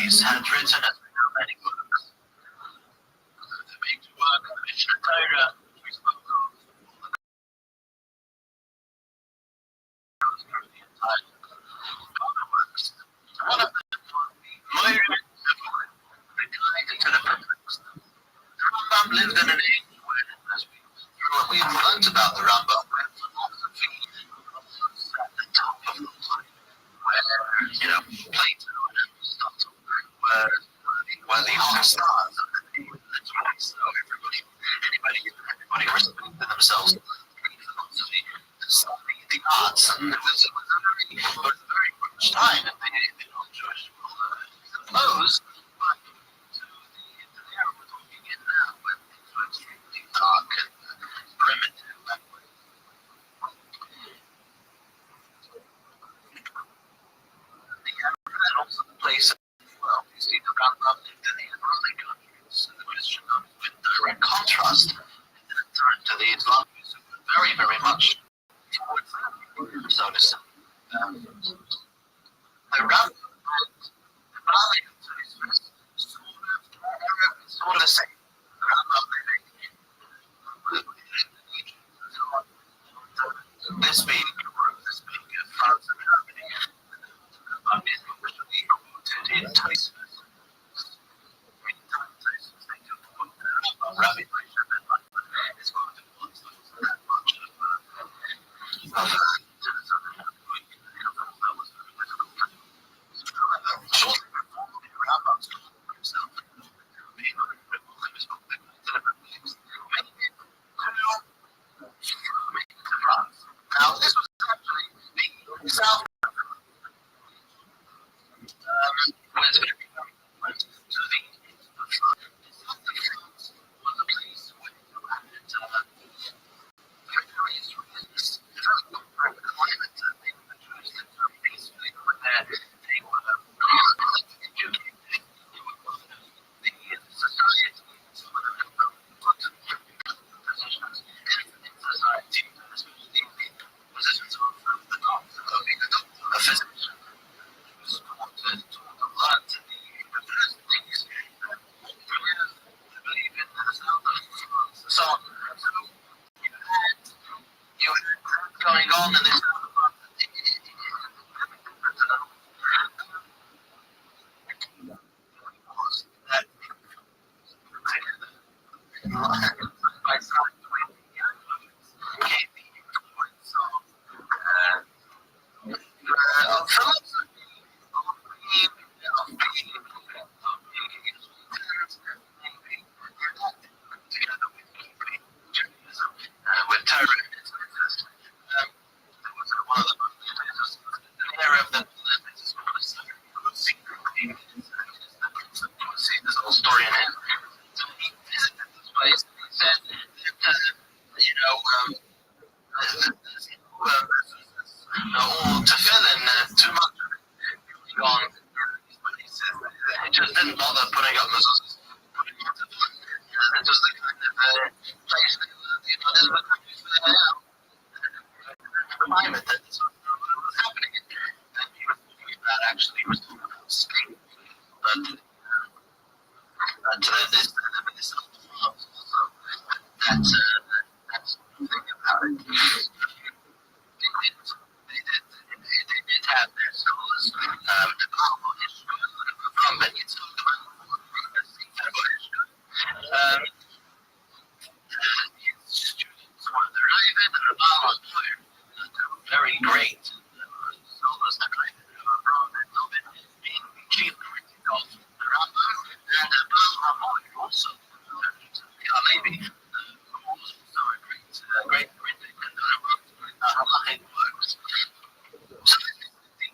Maimonides had written, as we know, many books. The big work, the Mishnah Torah, which we spoke of, the entire other works. One of them was the Moira, the guide to the perplexed. The Rambam lived in an age when, as we learned about the Rambam, where philosophy was at the top of the line, where, Plato and Aristotle were the rock stars of the day, literally. So everybody respected themselves for philosophy and study the arts, and it was a very rich time in the non-Jewish world. Suppose, but to the era we're talking in now, when things were extremely dark and primitive, and also the place as well. You see, the Rambam lived in the Abrahamic countries, and the Christian with direct contrast in that time to the Islamics, who were very, very much towards them, so to say. The Rambam and the Bali sort of the same. The Rambam living in this being Europe, this being France and Germany, in Tyson. Many times Tyson think of Rabbi is going to want that much of shortly before the Rambam's himself, now this was actually the South was very close to the east of France. South of France was a place where you had various religious climate. They were the Jews lived very peacefully over there. They were educated. They were part of the society. Some of them had very good positions in society, especially the positions of the doctor, a physician. So you had going on in this to fill in too much of it gone. It just didn't bother putting up mezuzahs. It was the kind of place that this was climate that was happening. And he was talking about actually he was talking about sleep. But this also that's the thing about it. They did have their schools. The Bible is from many schools. Students were arriving at the Bible were very great. Scholars that I from and love it being chief critical of the Rambam and the Bible also. Maybe who was also a great critic and wrote halachic works. So the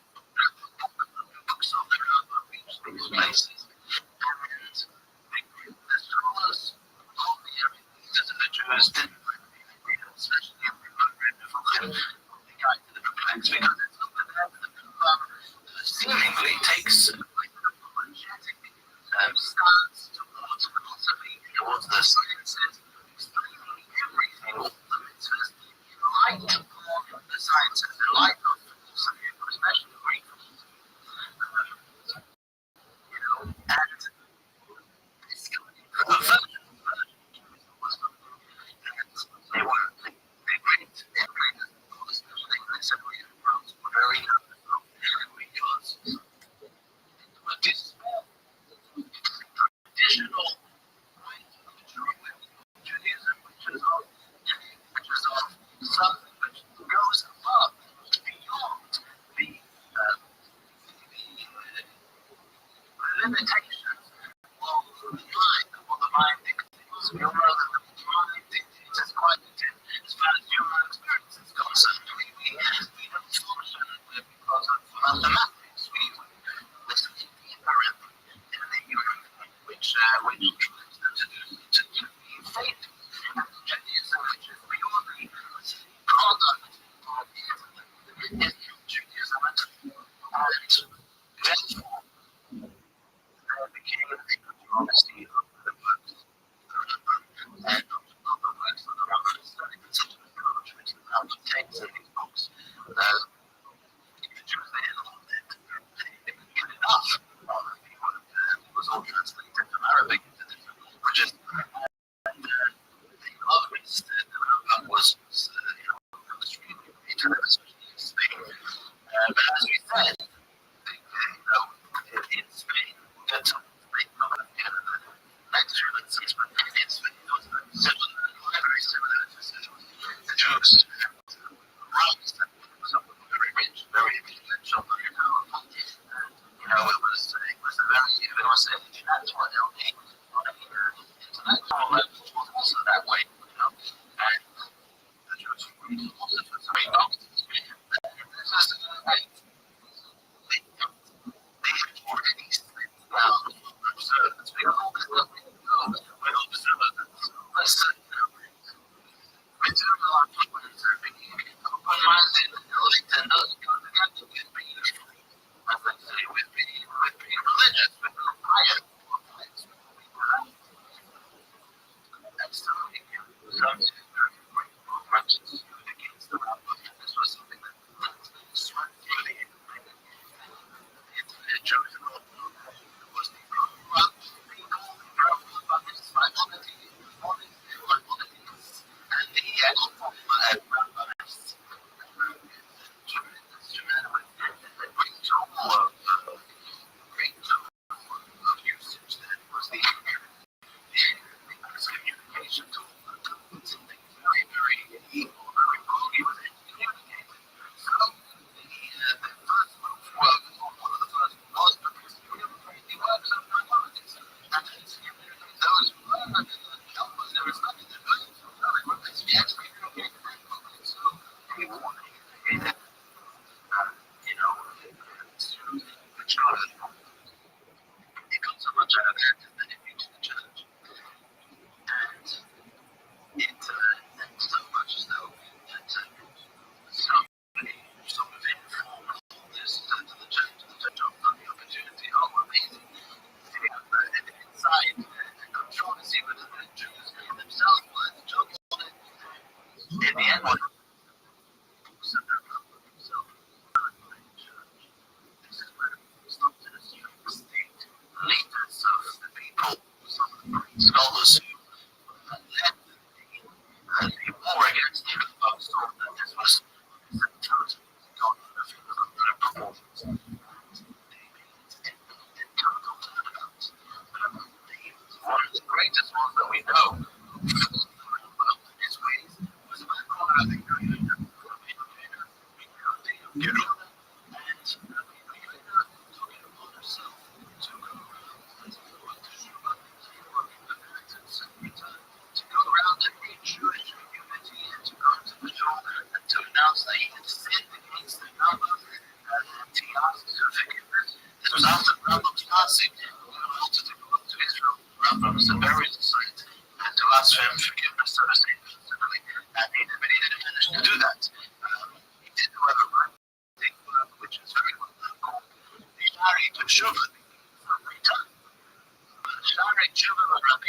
books of the Rambam reached these places. limitations of the mind, of what the mind dictates. We all know that the mind dictates as quite as far as human experience is concerned. We don't function because of mathematics. We listen to the inherent in the human mind, which tries to be faith. Judaism, which is purely product of the Judaism, and therefore there became a controversy over the works and not the works of the Rothschild study, but such an approach which is now obtained in these books. The Jews, they didn't want it. They couldn't get enough of it. It was all translated from Arabic into different languages. And they loved it. The Rabbi was extremely great, especially in Spain. But as we said, in Spain, that's not Canada. Next year, let's see, but in Spain, it was very similar to the Jews. Rocks that were very rich, very influential, very powerful. And, it was a very, if it was an international level, on an international level, it was also that way, And the Jews were philosophers, very doctors. And this is they had already spent down observers. We all we're observers. Listen, we do a lot of people to be open-minded and enlightened. Doesn't go together with being, as they say, with being religious, with being pious. And so some very great practices against the Rabbi. This was something that swept through the Jewish world. It was the people about this idolatry, and the rabbis, great tool of usage then was the communication tool. Something very, very evil, very wrong. He was communicating. So the first move was one of the first was because he works on minorities. And those who learn that there is nothing to do. He actually communicated very quickly. So he warned the child. He got so much out of it that it reached the church. And it so much so that somebody sort of informed this to the church of the opportunity. Oh, amazing. And inside the controversy with the Jews themselves was the Jews wanted. In the end, what said their Rabbi himself, this is where it stopped in a strict state. Leaders of the people, some of the great scholars who led the war against the Orthodox thought that this was total God under performance. Total turnabout. One of the greatest ones that we know in his ways was about honoring the to go around and reach Jewish community and to go to the shore and to announce that he had sinned against the Rabbi and he asked for forgiveness. This was after the Rabbi's passing. He wanted to go up to Israel. The Rabbi was a burial site and to ask for him forgiveness, so to say, physically. But he didn't manage to do that. He did, however, writing work which is very well known called the Shari Teshuvah, for return. Shari Teshuvah of Rabbi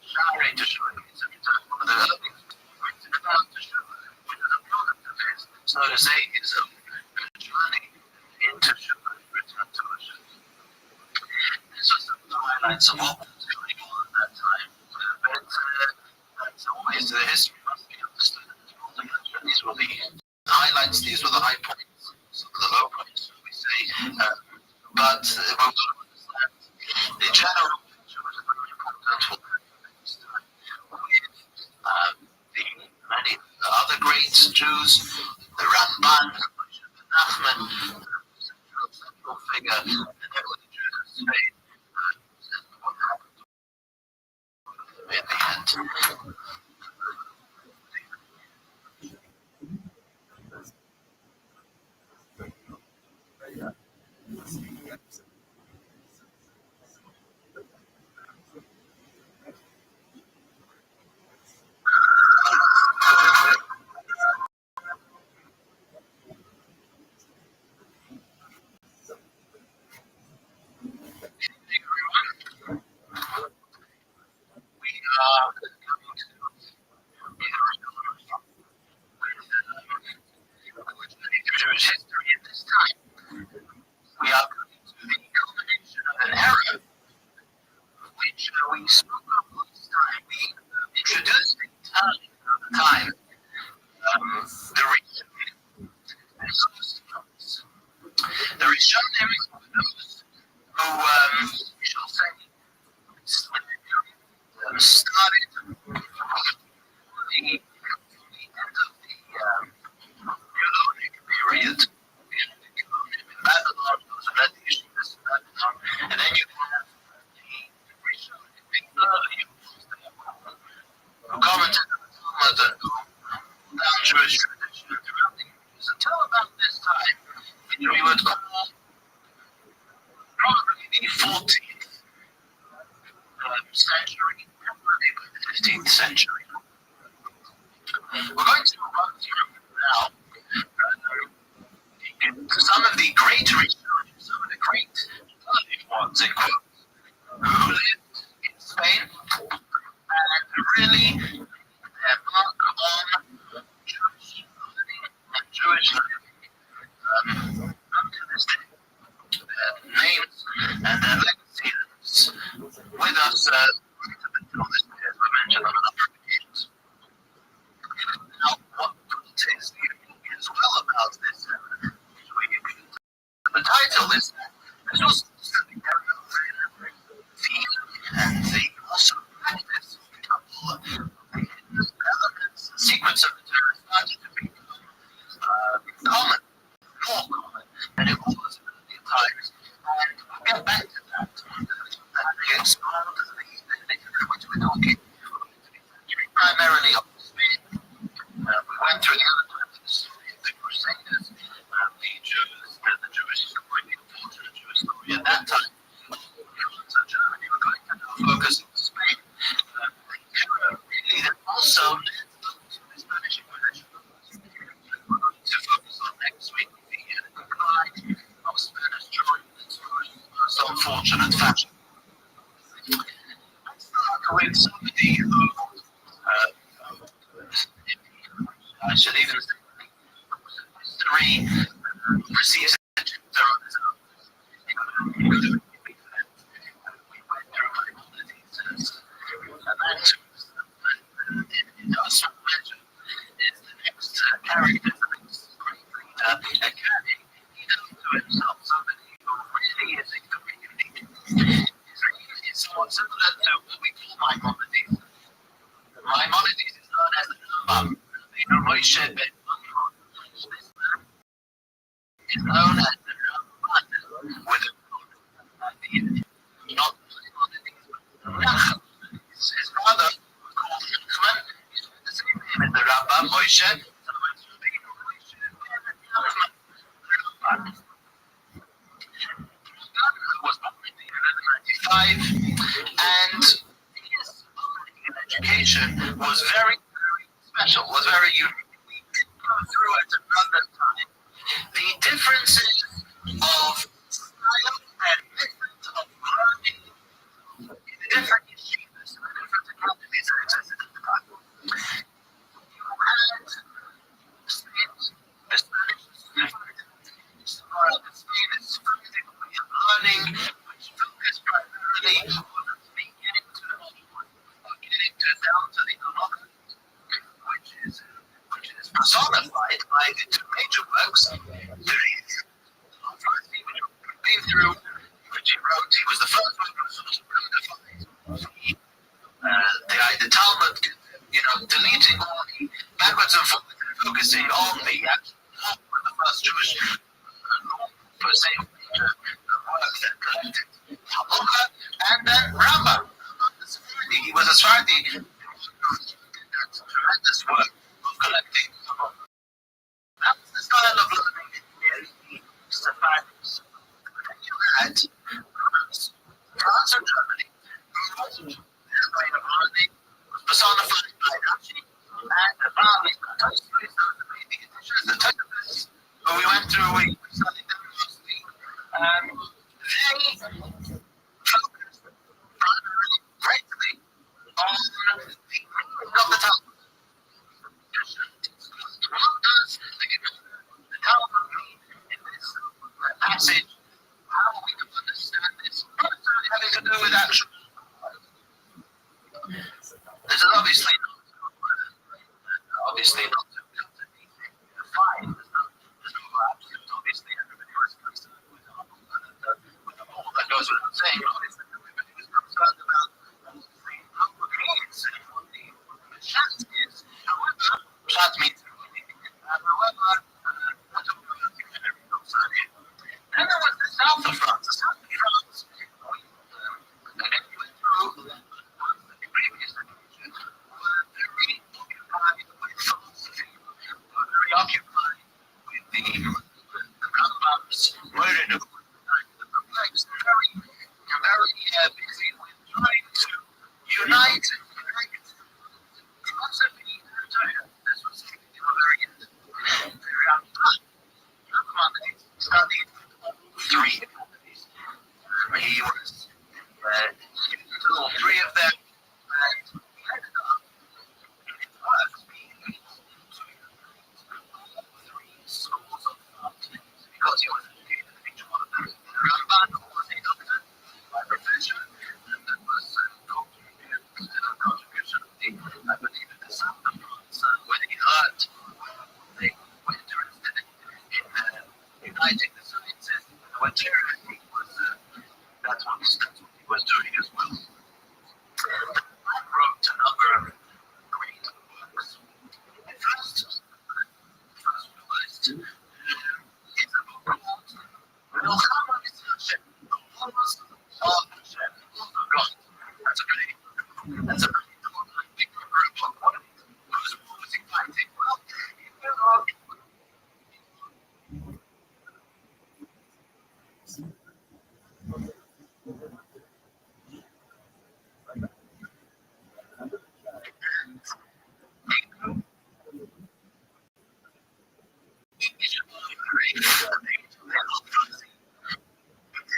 Shari Teshuvah means a return. One of the earliest written about Teshuvah, which is a product of his, so to say, his own journey into Teshuvah, return to Hashem. This was some of the highlights of what was going on at that time. But as always, the history must be understood in its multi-culture. These were the highlights, these were the high points, some of the low points, we say. But we've got to understand the general picture was very important for this time. With the many other great Jews, the Ramban, the Nachman, the central figure, and there were the Jews Jewish history at this time. We are coming to the culmination of an era which we spoke of last time. We introduced the term at the time, the Rishon. The Rishon is those who, we shall say, started the end of the Neolithic period in Babylon, those who led the yeshivas in Babylon, and then you have the Rishon who commented on the Talmud and who found Jewish tradition throughout the years until about this time, which we would call probably the 14th century, probably the 15th century. We're going to run through now some of the great research, some of the great ones, in quotes, who lived in Spain and really their mark on Jewish learning and Jewish living up to this day. Their names and their legacy is with us until this day, as we mentioned on a number of occasions. Now, what is unique as well about this the title is there's also the area of theme and the also practice of the elements, the sequence of the Torah started to become common, more common than it was in earlier times. And we'll get back to that. They expand the which we're talking primarily of Spain. We went through the other times of the story of the Crusaders, the Jews, the Jewish story, the unfortunate Jewish story at that time. So Germany were going to now focus on Spain. The era really that also led to the Spanish Inquisition. We're going to focus on next week the decline of Spanish Jewry in most unfortunate fashion. Let's start with somebody who I should even say history receives attention on his own. We went through Maimonides and in us mention is the next character, the next great leader, a guy to himself, somebody who really is very unique. His name is somewhat similar to what we call Maimonides. Maimonides is known as the Rambam. Rothschild ben this man is known as the Rabbi with a not Maimonides, but Rachel. His father was called Nachman. He's the same name as the Rabbi Moshe. So it's Rabbi was born in 1195, and his upbringing and education was very special, was very unique. We did go through at another time the differences of style and method of learning in the different yeshivas and the different academies that existed at the time. You had Spain, the Spanish, the Spain is Sephardic way of learning, which focused primarily on getting to down to the halacha, which is personified by the two major works, which we've been through, which he wrote. He was the first one who sort of codified the Talmud, deleting all the backwards and forwards and focusing on the actual law, the first Jewish law, per se, work that collected halacha, and then Rabbi. He was a Sephardi that France or Germany, was personified by Rashi, and the Rabbi, so we went through, we studied them mostly. They focused primarily, greatly, on the meaning of the Talmud. What does the Talmud mean in this passage? How are we to understand this? Not necessarily having to do with actual. This is obviously not defined. There's no absolute. Obviously, everybody was concerned with the whole. That goes without saying. Obviously, everybody was concerned about what the means and what the pshat is. However, pshat means meaning. However, then there was the south of France. The south of France, again, we went through the previous occasion, were very occupied with philosophy, were very occupied with the Rambam's word of the perplexed, very busy with trying to unite and connect philosophy and Torah. This was something they were very occupied. Maimonides studied three Maimonides. He was to all three of them, and he ended up in his works being able to three schools of thought because he was educated in each one of them. The Ramban was a doctor by profession, and that was a contribution of the, I believe, in the south of France, when he learned they were interested in uniting the sciences with the material. That's what he was doing as well. I wrote a number of great books. The first realized is a book called Milchama Hashem, the Wars of Hashem, of God. That's a pretty big group of what whose war was he fighting? Well, if you look.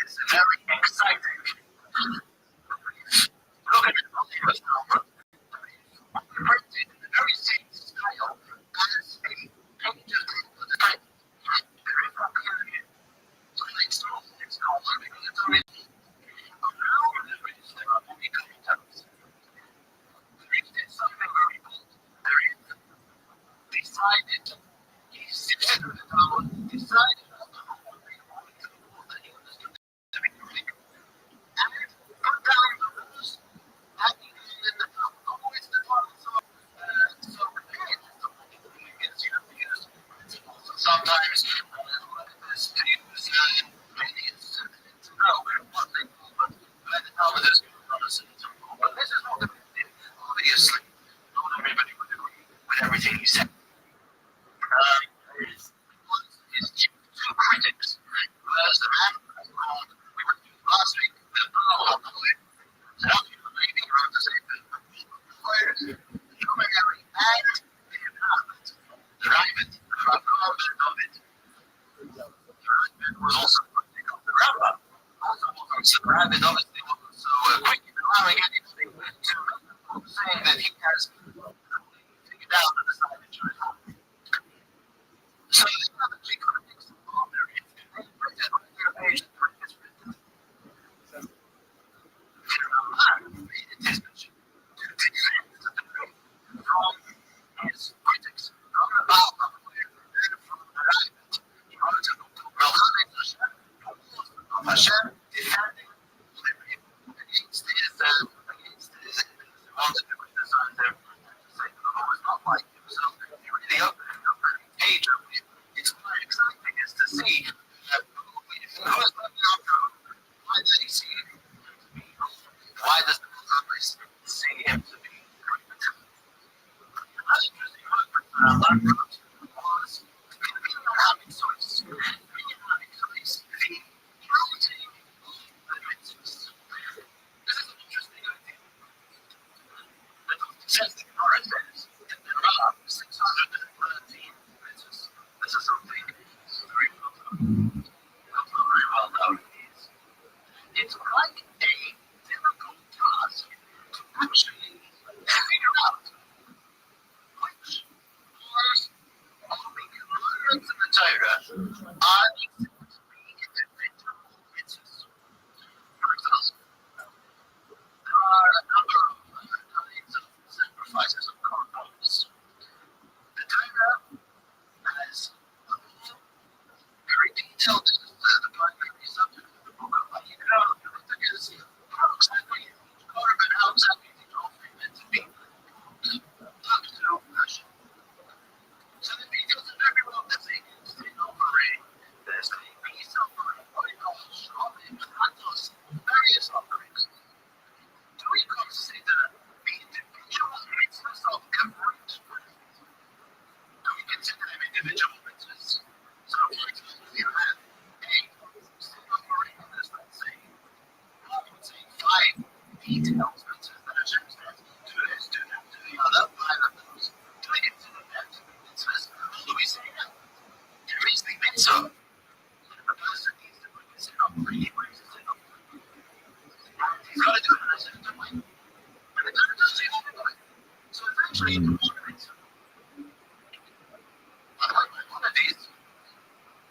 It's very exciting. Look at it, it's printed in the very same style as a painted for the time. Very familiar. So it's not because it's already around there are many commentators. There is something very bold. There is decided. He sifted through the Talmud, decided that he understood to be correct, and put down the rules that he found in the Talmud. Always the Talmud so prepared for something against you have to use principles. And sometimes this to use many instruments to know what they call, but the Talmud is not a simple. But this is what the obviously not everybody would agree with everything he said. His two critics, whereas the man called, we went through last week, the Bible poet, maybe he wrote the same thing, the luminary and the inhabit, the Rabbi, the Rabbi, the Rabbi was also critical of the Rabbi, also wasn't so Rabbi, obviously wasn't so quick in allowing anything to saying that he has figured out and decided to reform. So these are the three critics of their history. They printed on their page the previous written. Ramban made it his mission to defend the truth from his critics, from the Bible, and from the Rabbi. He wrote a book called Milchama Hashem, the Wars of Hashem, defending liberty against his enemies who wanted to criticize him and to say that the law is not like himself. He really opened up a page of it. It's quite exciting is to see who is looking after who. Why does he see him to be wrong? Why does the Rabbi see him to be correct? Another interesting book I wrote was the meaning of having choice. The meaning of having choice, the counting Since the Gemara says that there are 613 mitzvahs, this is something very well known. It's quite a difficult task to actually figure out which laws of the commandments in the Torah are the individual mitzvahs. For example, there are a number of kinds of sacrifices of corban. The Torah has a very detailed, this is the primary subject of the book of Vayikra, because how exactly each korban, how exactly each offering meant to be up to Hashem. So the details of every one, there's a sin offering, there's a peace offering, various offerings. Do we consider the individual mitzvahs of every offering? Do we consider them individual mitzvahs? So, for example, you have a sin offering, there's, let's say, I would say 5 details mitzvahs that Hashem says, do this, do that, do the other, 5 of those. Do we consider them to be mitzvahs? Or do we say no? There is the mitzvah. The person needs to bring a sin offering, he brings a sin offering. And he's got to do it in a certain way. And the Torah does it all the way. So eventually, it's one mitzvah. One of these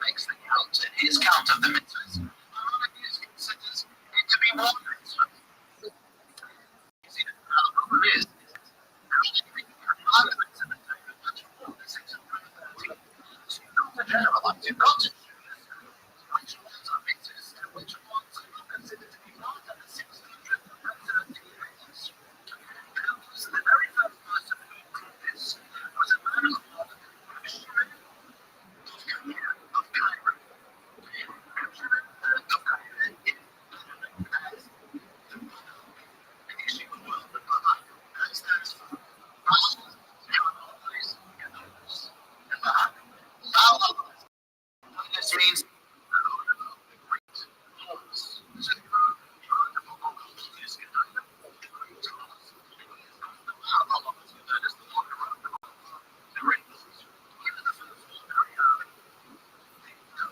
makes the count, and his count of the mitzvahs, and one of these considers it to be one mitzvah. You see, now the problem is, there are many commandments in the Torah, much more than 613. So you've got to generalize, you've got to choose which ones are mitzvahs and which ones are not considered to be part of the 613 mitzvahs. Because the very first person who did this was a man called Rothschild of Cairo. This means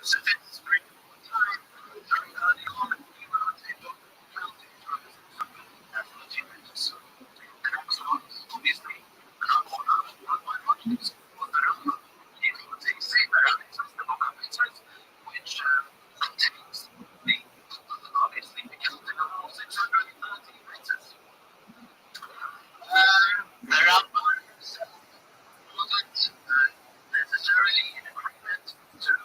so this is very time very early on we wrote a book counting times as the achievements. The next one, obviously, one of my projects was the Rabbi. It was a Sefer Mitzvahs, the book of Mitzvahs, which contains the, obviously, the counting of all 630 mitzvahs. The Rabbi wasn't necessarily in agreement to the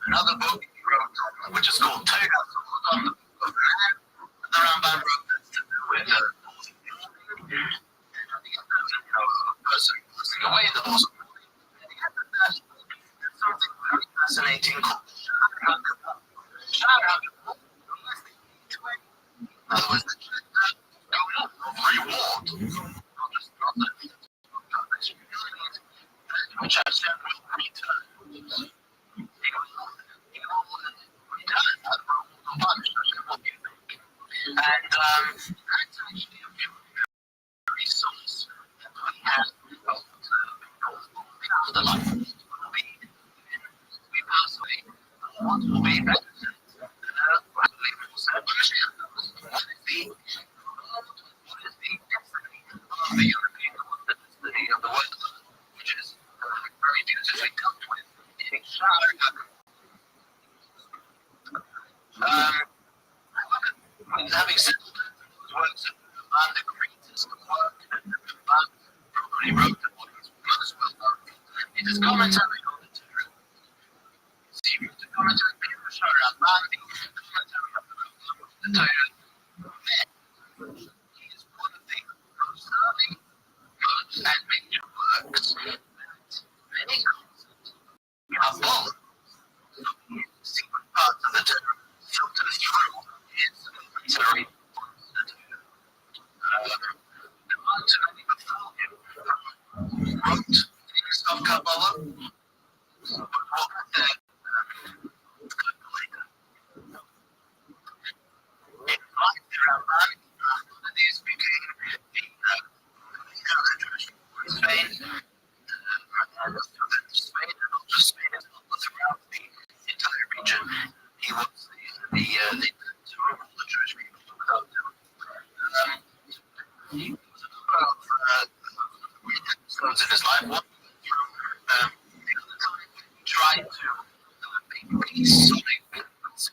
Another book he wrote, which is called Togas, on the book of man. The Ramban wrote this to do with a person passing away in the horse. And he had something very fascinating called Shar HaKabah. In other words, the reward, not just which Hashem will return. And that's actually a very source that we have of afterlife. We pass away. What will be better? What is the destiny of the European destiny of the world, which is very beautifully dealt with in Shar HaKabah. Having said those works of Rabbi, the greatest work that Rabbi probably wrote, and what is most well known, it is commentary on the Torah. He wrote a episodes in his life. One the other time he tried to make peace on a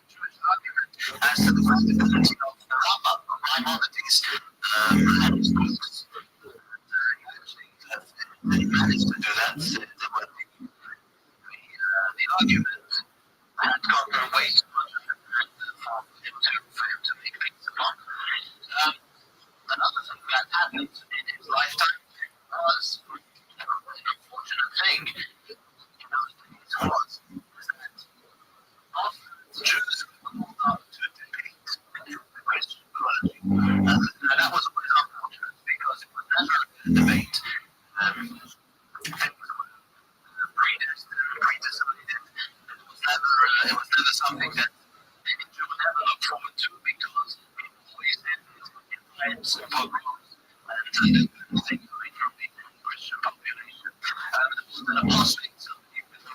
Jewish argument as to the credibility of the Rambam, of Maimonides, and his books. He managed to do that. The argument had gotten way too much for him to make things upon. Another thing that happened in his lifetime was an unfortunate thing in those days was that often Jews were called up to debate the Christian clergy. Now that was always unfortunate because it was never a debate. Things were predestined, predecided. It was never something that any Jew would ever look forward to because it always ended in riots and pogroms and things away from the Christian population. An apostate, somebody with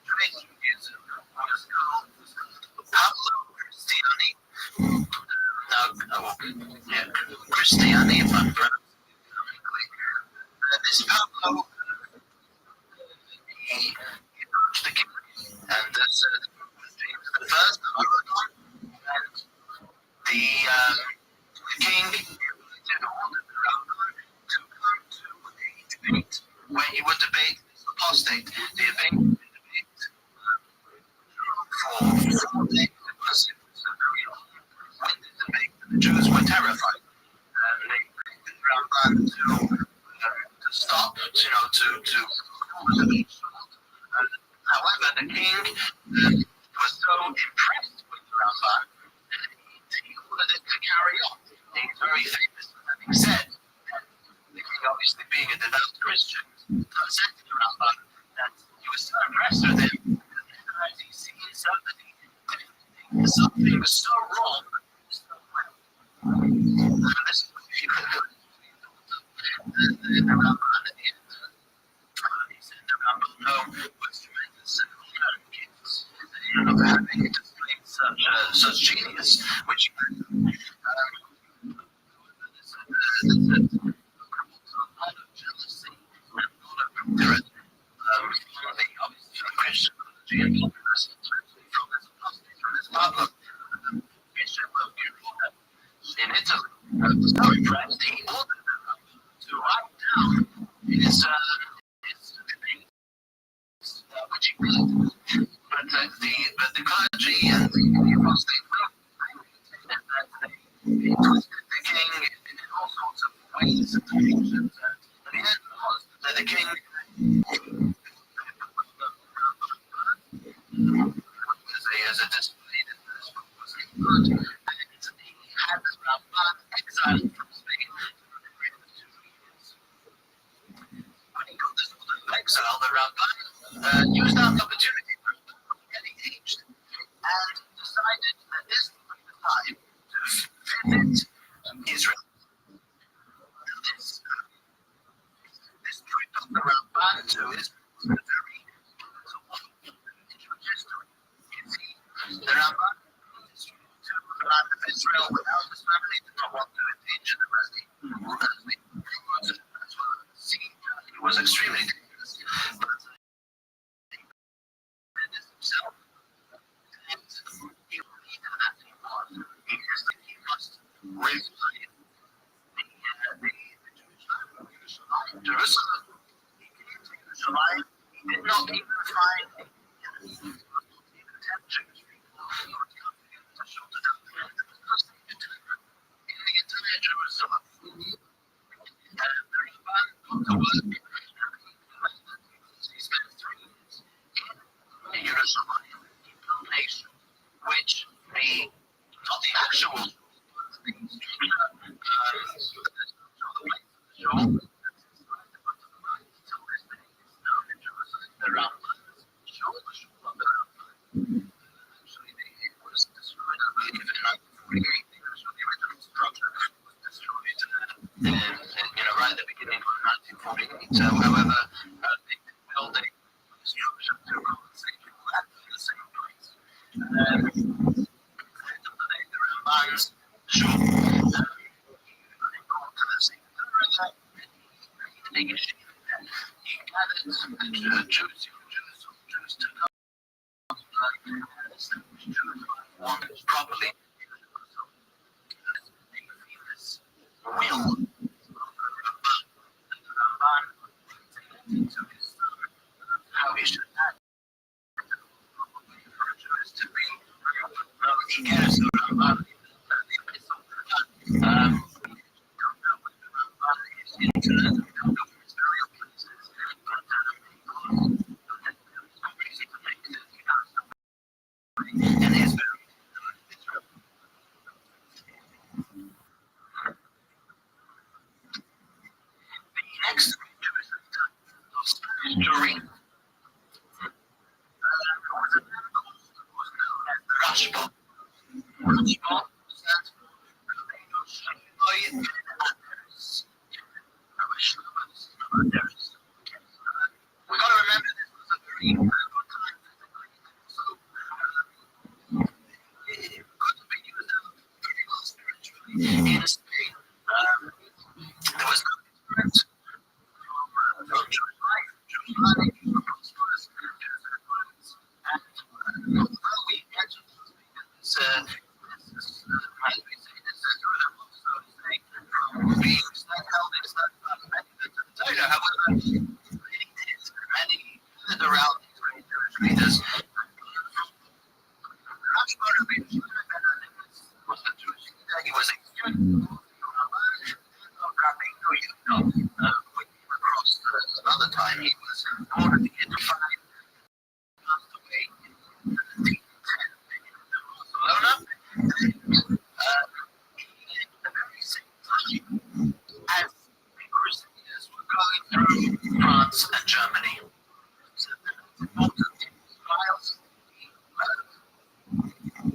trace Judaism, was called Pablo Cristiani. Cristiani, if I'm pronouncing it correctly. This Pablo, he approached the king and said it was James the First, and the king did order the Rabbi to come to a debate where he would debate this apostate. The debate for 4 days. It was a very long-winded debate. The Jews were terrified, and they begged the Rabbi to stop, to call the debate short. However, the king was so impressed with the Rabbi that he ordered it to carry on. He's very famous for having said, the king obviously being a devout Christian, said to the Rabbi that he was so impressed with him that he seen something was so wrong, so well. This is what he could do. The Rabbi at the end, he said the Rabbi was tremendous gifts of having displayed such genius, which he had. Jealousy and obviously Christian theology and from this problem. Bishop of Girona in Italy was so impressed he ordered them to write down his debate, which he really did. But the clergy and the apostate that they twisted the king in all sorts of ways and directions. And the end was that the king as a display that this book wasn't good, and he had the Rabban exiled from Spain for a period of 2 years. When he got this order of exile, the Rabban used that opportunity for getting aged and decided that this would be the time to visit Israel. This trip of the Rabban to Israel was a very history. The Rabban to the land of Israel without his family did not want to endanger them as the sea journey was extremely dangerous. But he did this himself, and he needed that he was. He must revive the Jewish land, Jerusalem. He came to Jerusalem. He did not even find Jerusalem. And the Rabban got to work. He spent 3 years in Jerusalem, in the nation, which not the actual, but the structure, the way the show, until this day is known in Jerusalem, the Rabban show the shul of the Rabban. Actually, it was destroyed, I believe, in 1948. The original structure was destroyed, right at the beginning of 1948. However, they built a structure to compensate for that in the same place. At the end of the day, the Rabban's shul, he brought to the same area, and he Jews to know properly. Will how he should act to be he cares about next during Rothschild. We got to remember this was a very good time. So it could be used very well spiritually in Spain. There was no difference from Jewish life, Jewish learning, Jewish and although we mentioned this, as we say, this is also saying from being held in Torah, however, many around these great Jewish leaders. Rabbi was a Jewish leader. He was a student of Rabbi. When he came across another time, he was born at the age of 5, passed away in 1910 in Barcelona. At the very same time as the Crusaders were going through France and Germany. So the important trials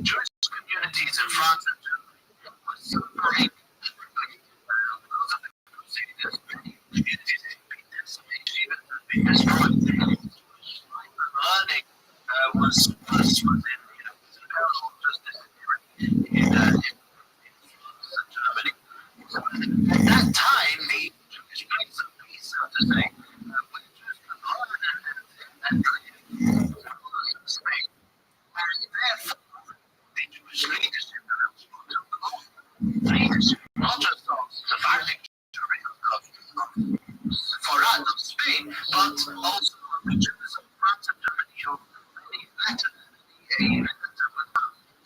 Jewish communities in France and Germany were suffering because of the Crusaders. Many communities had been decimated, even had been destroyed. Learning was in parallel just disappearing in France and Germany. So at that time, the Jewish rights of peace, so to say, where Jews could learn and create Spain. And therefore, the Jewish leadership not just of surviving for us of Spain, but also the Jews of France and Germany who many better than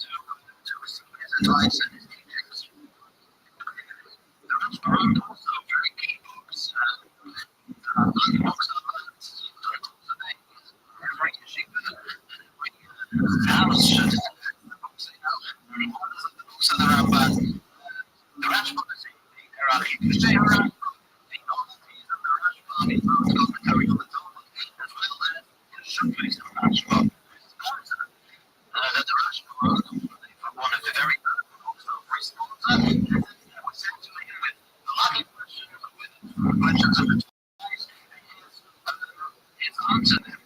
to receive his advice and his teachings. The Rothschild also very key books. Books today. Every yeshiva, every house should have the books they know. The books of the Rabbi. The Rothschild is a hierarchy. The novelties of the Rothschild is commentary on the Talmud, as well as the showcase of the Rothschild. That the Rothschild, for one of the very good books of recent time, was actually with a lot of questions of the twice, his answer them.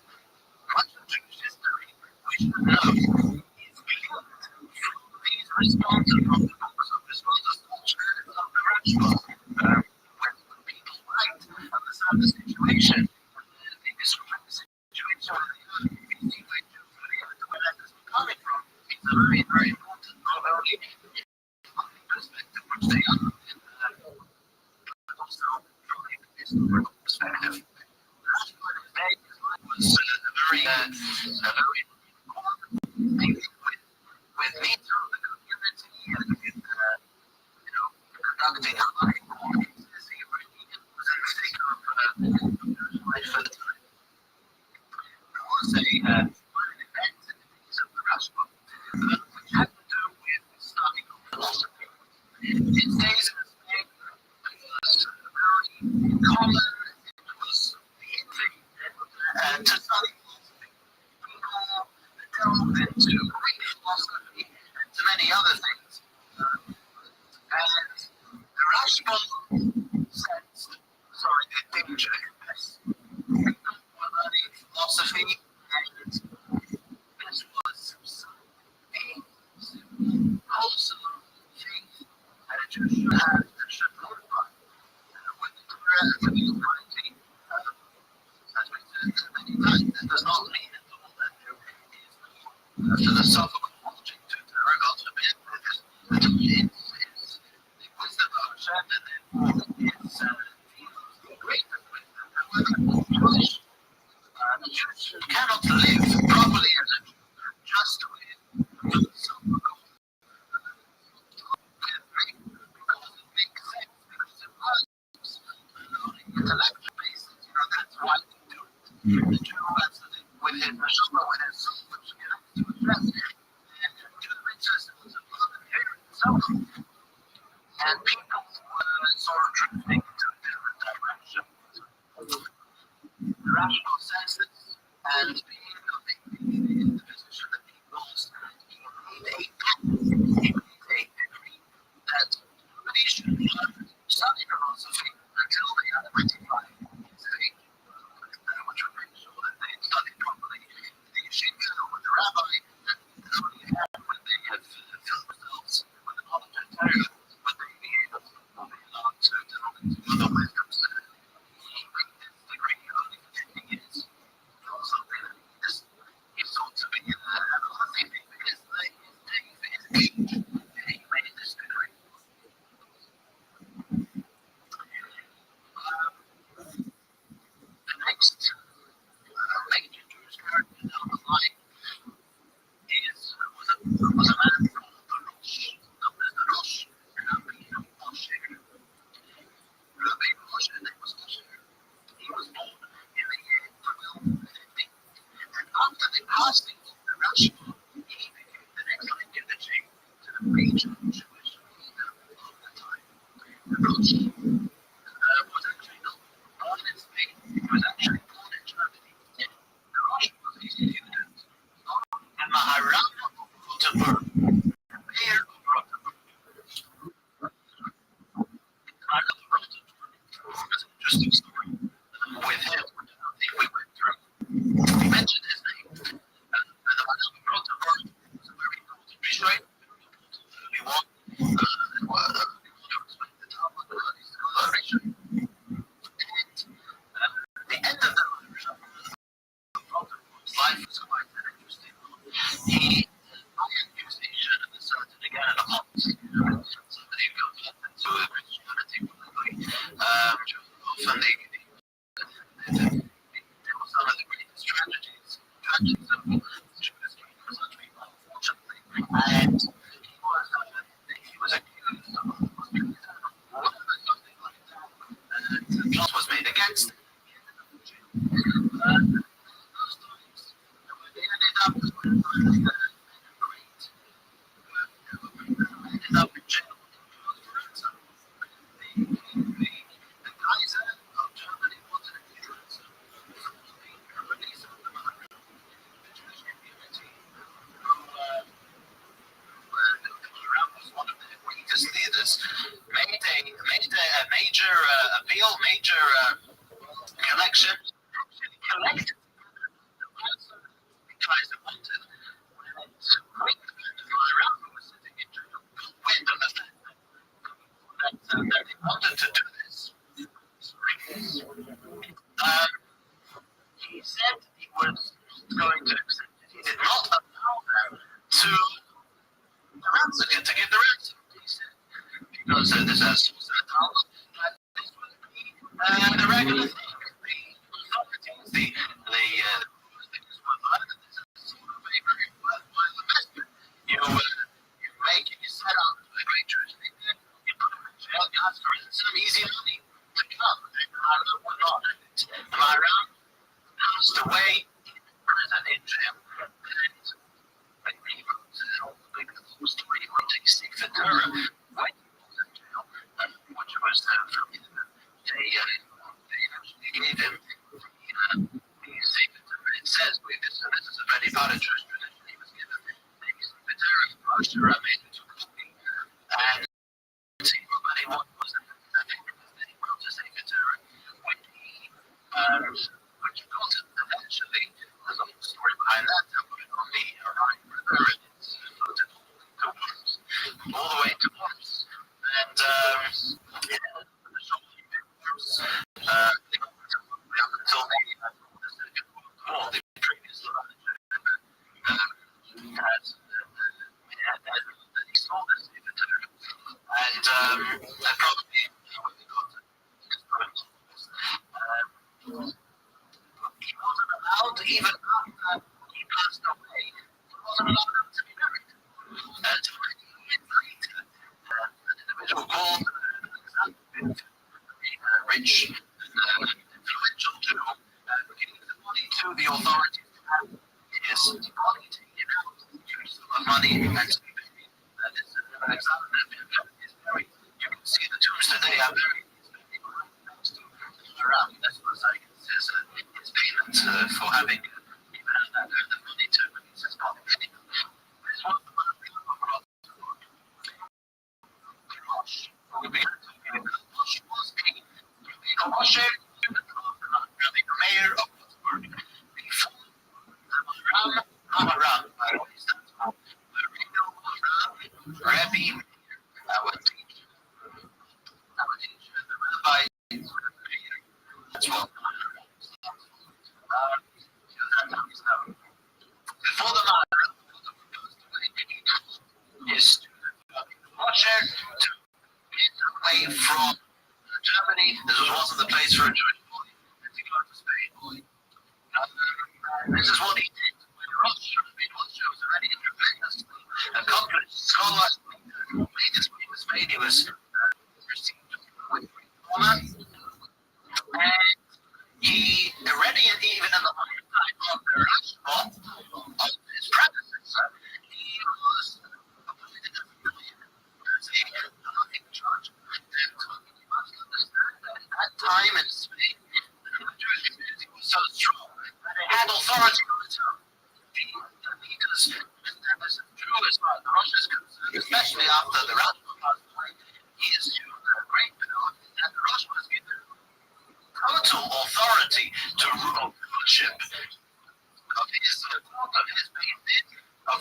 Much of Jewish history we should know is linked from these responses from the books of responses of the Rothschild. When people write understand the situation, they describe the situation where they see where letters are coming from. It's a very, very important, not only perspective which they are, but also from a historical perspective. Was a very important thing with me through the community and with conducting a life as he really was in the thick of life at the time. I want to say one event in the case of the Rothschild which had to do with studying philosophy. In his days in Spain, it was very common. It was the thing to study philosophy. People delved into Greek philosophy and to many other things. And the Rothschild sensed, the danger in this. Mm. The Jew has with his neshama, with his soul, which connects to his rest, and to the richest was a blood and hair itself. And people sort of drifting into a different direction. The rational senses and being in the position that he was, he made a decree that nobody should learn study philosophy until they are 25 years of age, which would make sure that they studied properly the yeshiva with the rabbi, and only then when they have filled themselves with the knowledge of Torah, would they be able to be allowed to delve into other wisdoms. He made this decree only for 50 years. Not something that he thought to be a healthy thing, because his age, he made this decree. The next major Jewish character down the line was a man called the Rosh, known as the Rosh, Rabbi Moshe. Rabbi Moshe, his name was Moshe. He was born in the year 1250, and after the passing of the Rothschild, he became the next dignitary to the major Jewish leader of the time. The Rothschild was actually not born in Spain, he was actually born in Germany. The Rosh was a student of the Maharana of Rothschild, the mayor of Rothschild. Maharana of Rothschild was an interesting story with him, I think we went through. We mentioned his name. The Maharana of Rothschild was a very important Rishon, early one, the Talmud, Rishon. The end of the life was quite an interesting one. He, by accusation and asserted again a lot, somebody goes into Christianity probably. Often there were some of the greatest tragedies of Jewish country, unfortunately. And he was accused of something like that. And a plot was made against him. Leaders made a major appeal, major collection, collected the Kaiser wanted, and great the Maharana who was sitting in jail, wind on the fact that they wanted to do this. He said he was going to accept it. He did not allow them to give the ransom. He said, because this has the Talmud, that this would be the regular thing. The things were learned, and this is sort of a very worthwhile investment. You make it, you set up a great Jewish leader, you put him in jail, you ask for some easy money to come. And Maharana would not do it. Maharana passed away in prison, in jail, and he wrote a big story. He wrote a Sefer Torah when he was in jail, which was they actually gave him the Sefer Torah. It says, this is a very part of Jewish tradition, he was given the Sefer Torah from Moshe Rabbi to copy, and see what was the name that he wrote a Sefer Torah when he which got it eventually. There's a whole story behind that. I put it on the Rhine River, and it's floated all the way to Worms. And the shop Worms, up until the Second World War, the previous manager he saw this in the Torah. And probably when he got it, he wasn't allowed, even after he passed away, he wasn't allowed to be married. Until many years later, an individual called Alexander, a rich and influential Jew, beginning to want authorities have is money taken out, huge sum of money, and that is you can see the tombs today are very around. That's what I says his payment for having the money to release his body. This was the Rosh. We began talking about Rosh was a Rosh, the mayor of Pittsburgh, before Maharam, Rabbi, our teacher, the Rabbi, that's what before the Maharam is Russia to get away from Germany. This wasn't the place for a Jewish boy to go to Spain. This is what he did when Rothschild was already in Japan. Accomplished scholar, made his way to Spain. He was received with great honor, and he already, even in the lifetime of the Rothschild, of his predecessor, he was appointed as a millionaire, as a judge. And you must understand that at that time in Spain, the Jewish community was so strong that they had authority on its own. The leaders, and as true as far as Russia is concerned, especially after the Rothschild passed away, he assumed a great power, and Russia was given total authority to rule rulership of his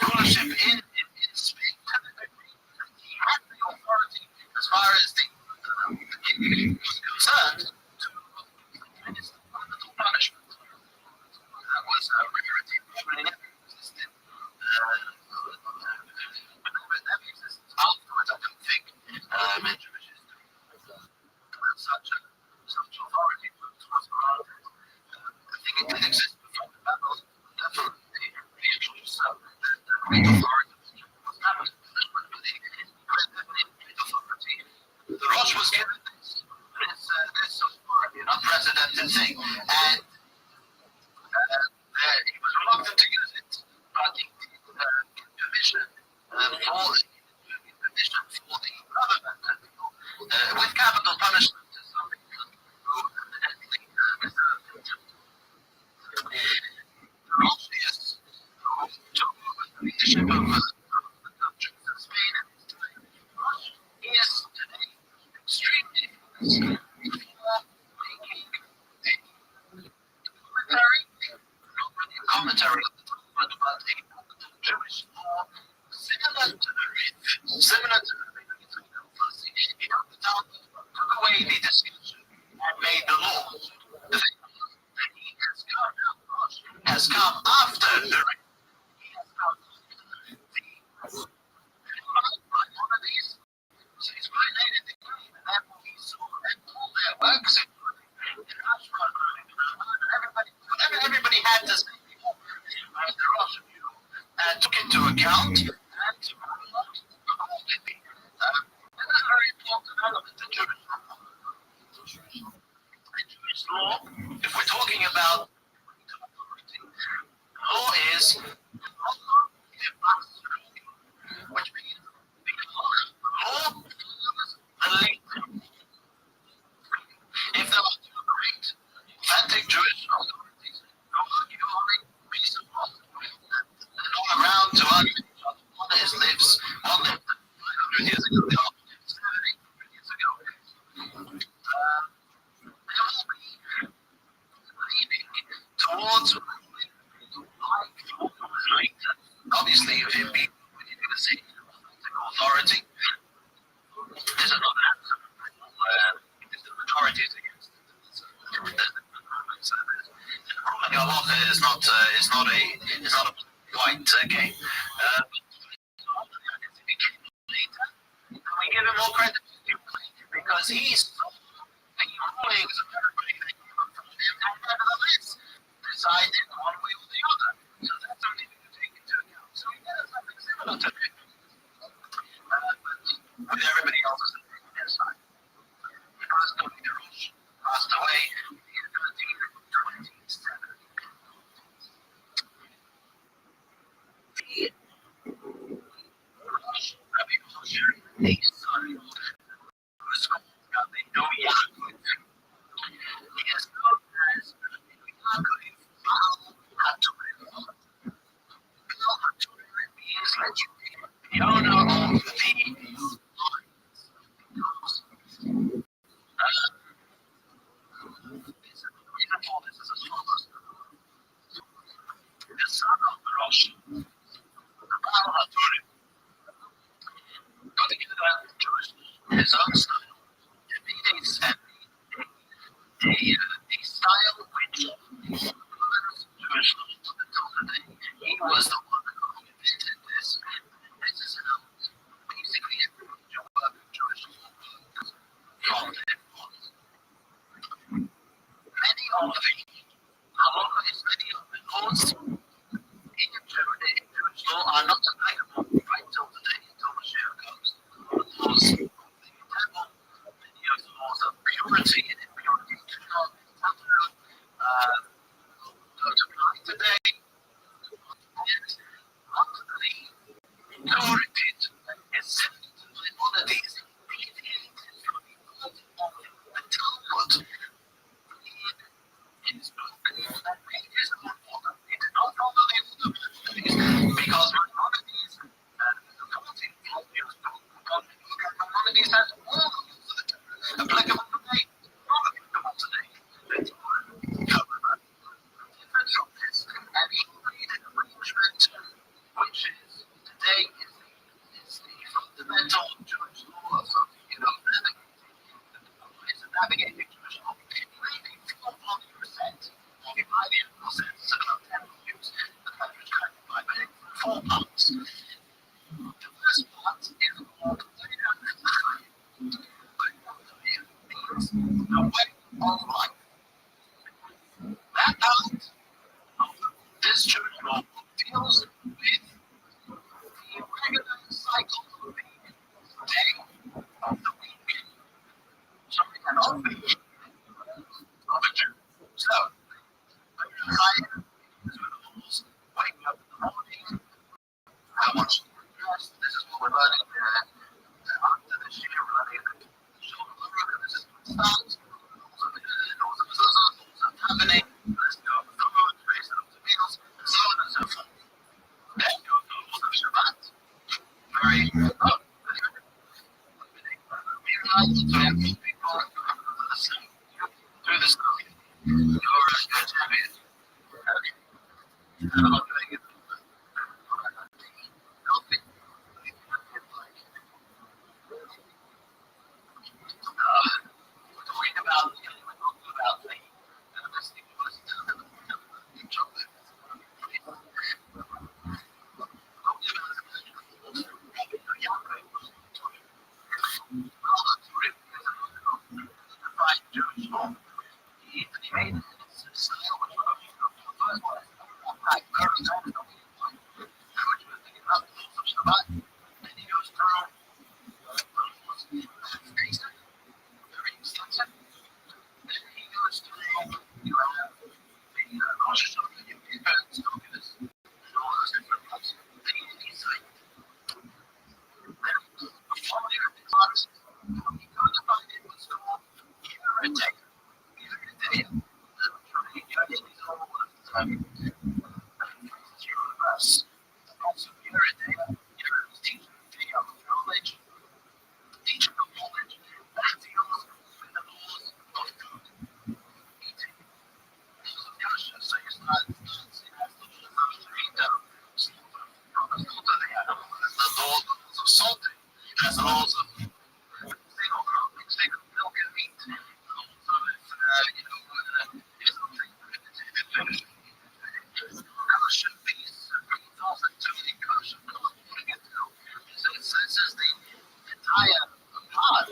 rulership in Spain. He had the authority as far as the king was concerned to administer capital punishment. That was a rarity, probably never existed. Never existed afterwards, I don't think, in Jewish history. Such authority was granted. I think it did exist before the battle, definitely reintroduced the great authority was never but the great authority. The Rosh was given this authority, an unprecedented thing, and he was reluctant to use it, but he did give permission for the government to deal with capital punishment to some people who evidently deserved it. The Rothschilds, who took over the leadership of the countries of Spain and Italy, is today extremely famous for making a commentary of the Talmud, but a Jewish law similar to the Rif. He took the Talmud, took away the discussion, and made the law. The thing that he has come after the Rif. He has come after the Maimonides. So he's quite late in the game, and therefore he saw that all their works, including the Ashram, everybody had to say before the Rosh took into account and promoted accordingly. This is a very important element in Jewish law. In Jewish law, if we're talking about authority, law is which means law follows the lead. If there are two great authentic Jewish authorities who argue on a piece of law, and all around to argue each other, one lived 500 years ago, the other lived 700 years ago. They all be leaning towards ruling like was later. Obviously, if him being when you're going to say authority, this is not an answer. If the majority is against it, ruling halacha is not a white game. We give him more credit because he's making rulings of everybody that came up from him, and nevertheless decided one way or the other. So that's something we can take into account. So he did something similar to it, but with everybody else's opinion inside. He passed away, the Rosh passed away in 1327. Halacha is many of the laws in Jewish law are not applicable right till today, until Mashiach comes. Laws of the temple, many of the laws of purity and impurity do not apply today. And ultimately, corrected is simply to my holidays. It is from the part of the Talmud. In his book, that made his own order. He did not follow the order of Maimonides, because Maimonides, according to his book, Maimonides has all the rules of the Torah applicable today, not applicable today. However, different from this, and he made an arrangement which is today is the fundamental Jewish law of navigating Jewish law. He made a full 40%, multiplied in process, about 10 volumes, the hundred classified by 4 parts. The first part is called means the way of life. That part of this Jewish law deals with the regular cycle of the day of the week. Something that all week of a Jew. So, Ryan is with the rules, waking up in the morning, how much you dress. This is what we're learning after this year. We're learning the Shulchan Aruch. This is what starts. Rules of mezuzah, rules of davening. Let's go with food, raise it up to meals, and so on and so forth. Then go to the rules of Shabbat. Very good. We realize that we have people listening through this book. You're a champion. I'm not doing it. Healthy. We're talking about the best thing was chocolate. Jewish law. He made it style which was the first one. Like very time ago, which was thinking about the rules of Shabbat. And he goes through very extensive. Then he goes through, you have the cautious of the parents, focus, and all those different parts. Then he's like, before they were taught, he codified it what's called heretic. Teaching of knowledge that deals with the laws of food, eating. So it's not the laws of salting, as the laws of mixing of milk and meat. Kosher beef, also totally kosher. It says the entire pot.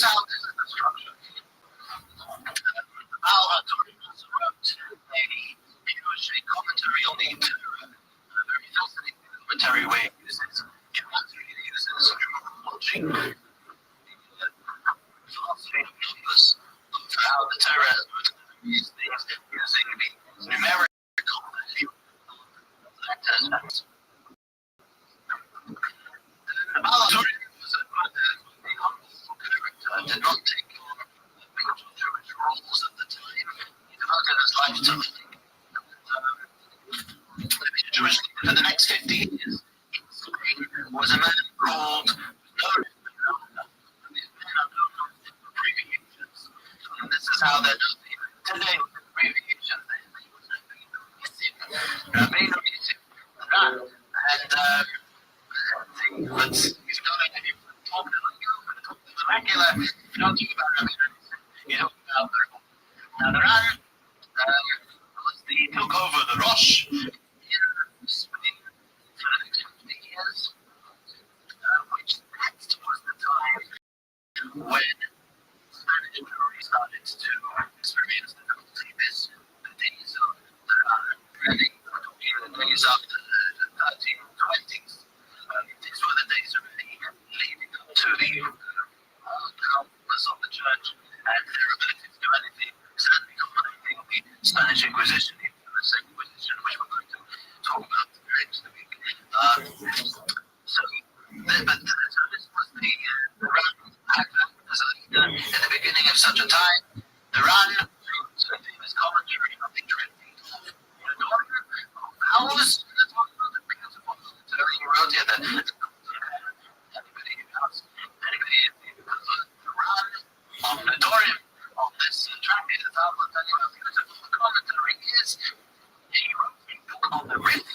how this is the structure. Al-Hattori also wrote a Jewish commentary on the Torah, a very fascinating commentary where he uses logic, philosophy of how the Torah has these things using the numerical value of letters. Al-Hattori was a humble character, did not take on major Jewish roles at the time. He devoted his life to living Jewish leader for the next 50 years in Spain was a man called abbreviations. And this is how they're known today with abbreviations. Rabbi, and but he's going to talk vernacular. You don't talk about Rabbi, you talk about now the Ran he took over the Rosh in Spain for the next 50 years, which next was the time when Spanish Jewry started to experience difficulty. The days of the really in the days after the 1320s. These were the days really leading up to the powerfulness of the church and their ability to do anything, sadly culminating the Spanish Inquisition, the infamous Inquisition, which we're going to talk about next week. So this was the Ran as a leader in the beginning of such a time. The Ran wrote a famous commentary on the Trinity of the Dawn of Vowels. So he wrote here that anybody the Ran on the Dorim on this tractate is how I'll tell you how beautiful the commentary is. He wrote a book on the Rif,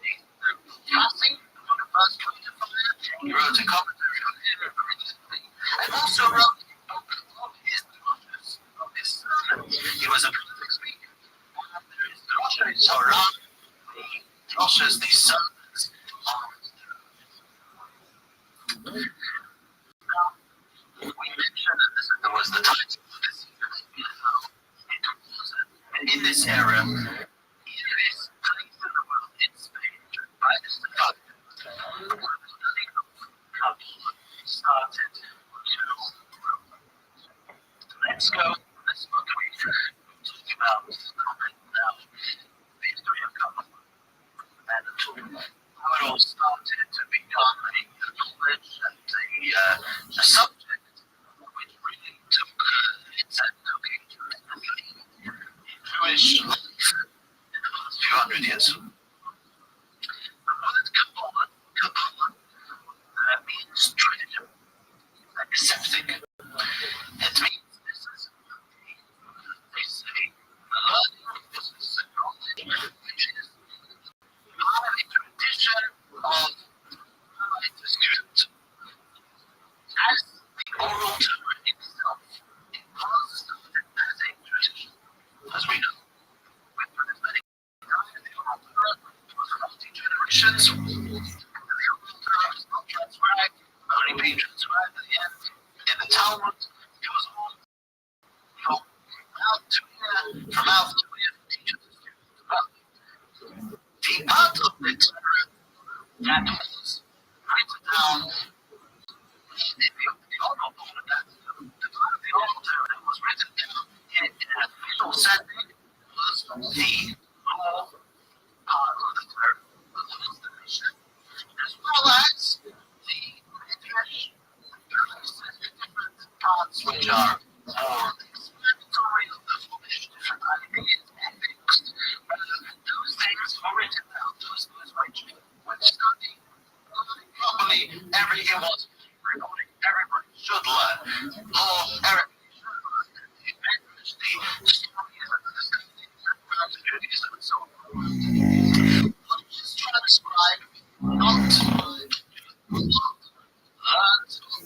the fasting, on the first point of fire. He wrote a commentary on it, and also wrote a book on his drushes, of his sermon. He was a prolific speaker. And there is drushes, Torah, the drushes, the sermons on now, we mentioned that this was the title of this year, and in this era, in this place in the world, in Spain, by this time, started to let's go. Let's look talk about now the history of Kabbalah and how it all started to become a knowledge and a subject which really took Jewish life in the last few hundred years. The word Kabbalah means tradition, accepting. It means this is, they say, the learning of business and knowledge, which is not a tradition of the student. As the oral Torah itself, it was started as a tradition, as we know. With as many times the oral Torah was 40 generations. The oral Torah was not transcribed, only being transcribed at the end. In the Talmud, it was all from mouth to ear, teacher to student. The part of the Torah that was written down the oral Torah, the part of the oral Torah that was written down in an official setting was the law part of the Torah, the Mishnah, as well as the Midrash, different parts which are more explanatory of the foolish, different ideas, ethics. Those things were written down, those which study properly. Everything was recording. Everybody should learn. Everybody should learn the Midrash, the stories and understandings around the Judaism and so on. What was transcribed, not learned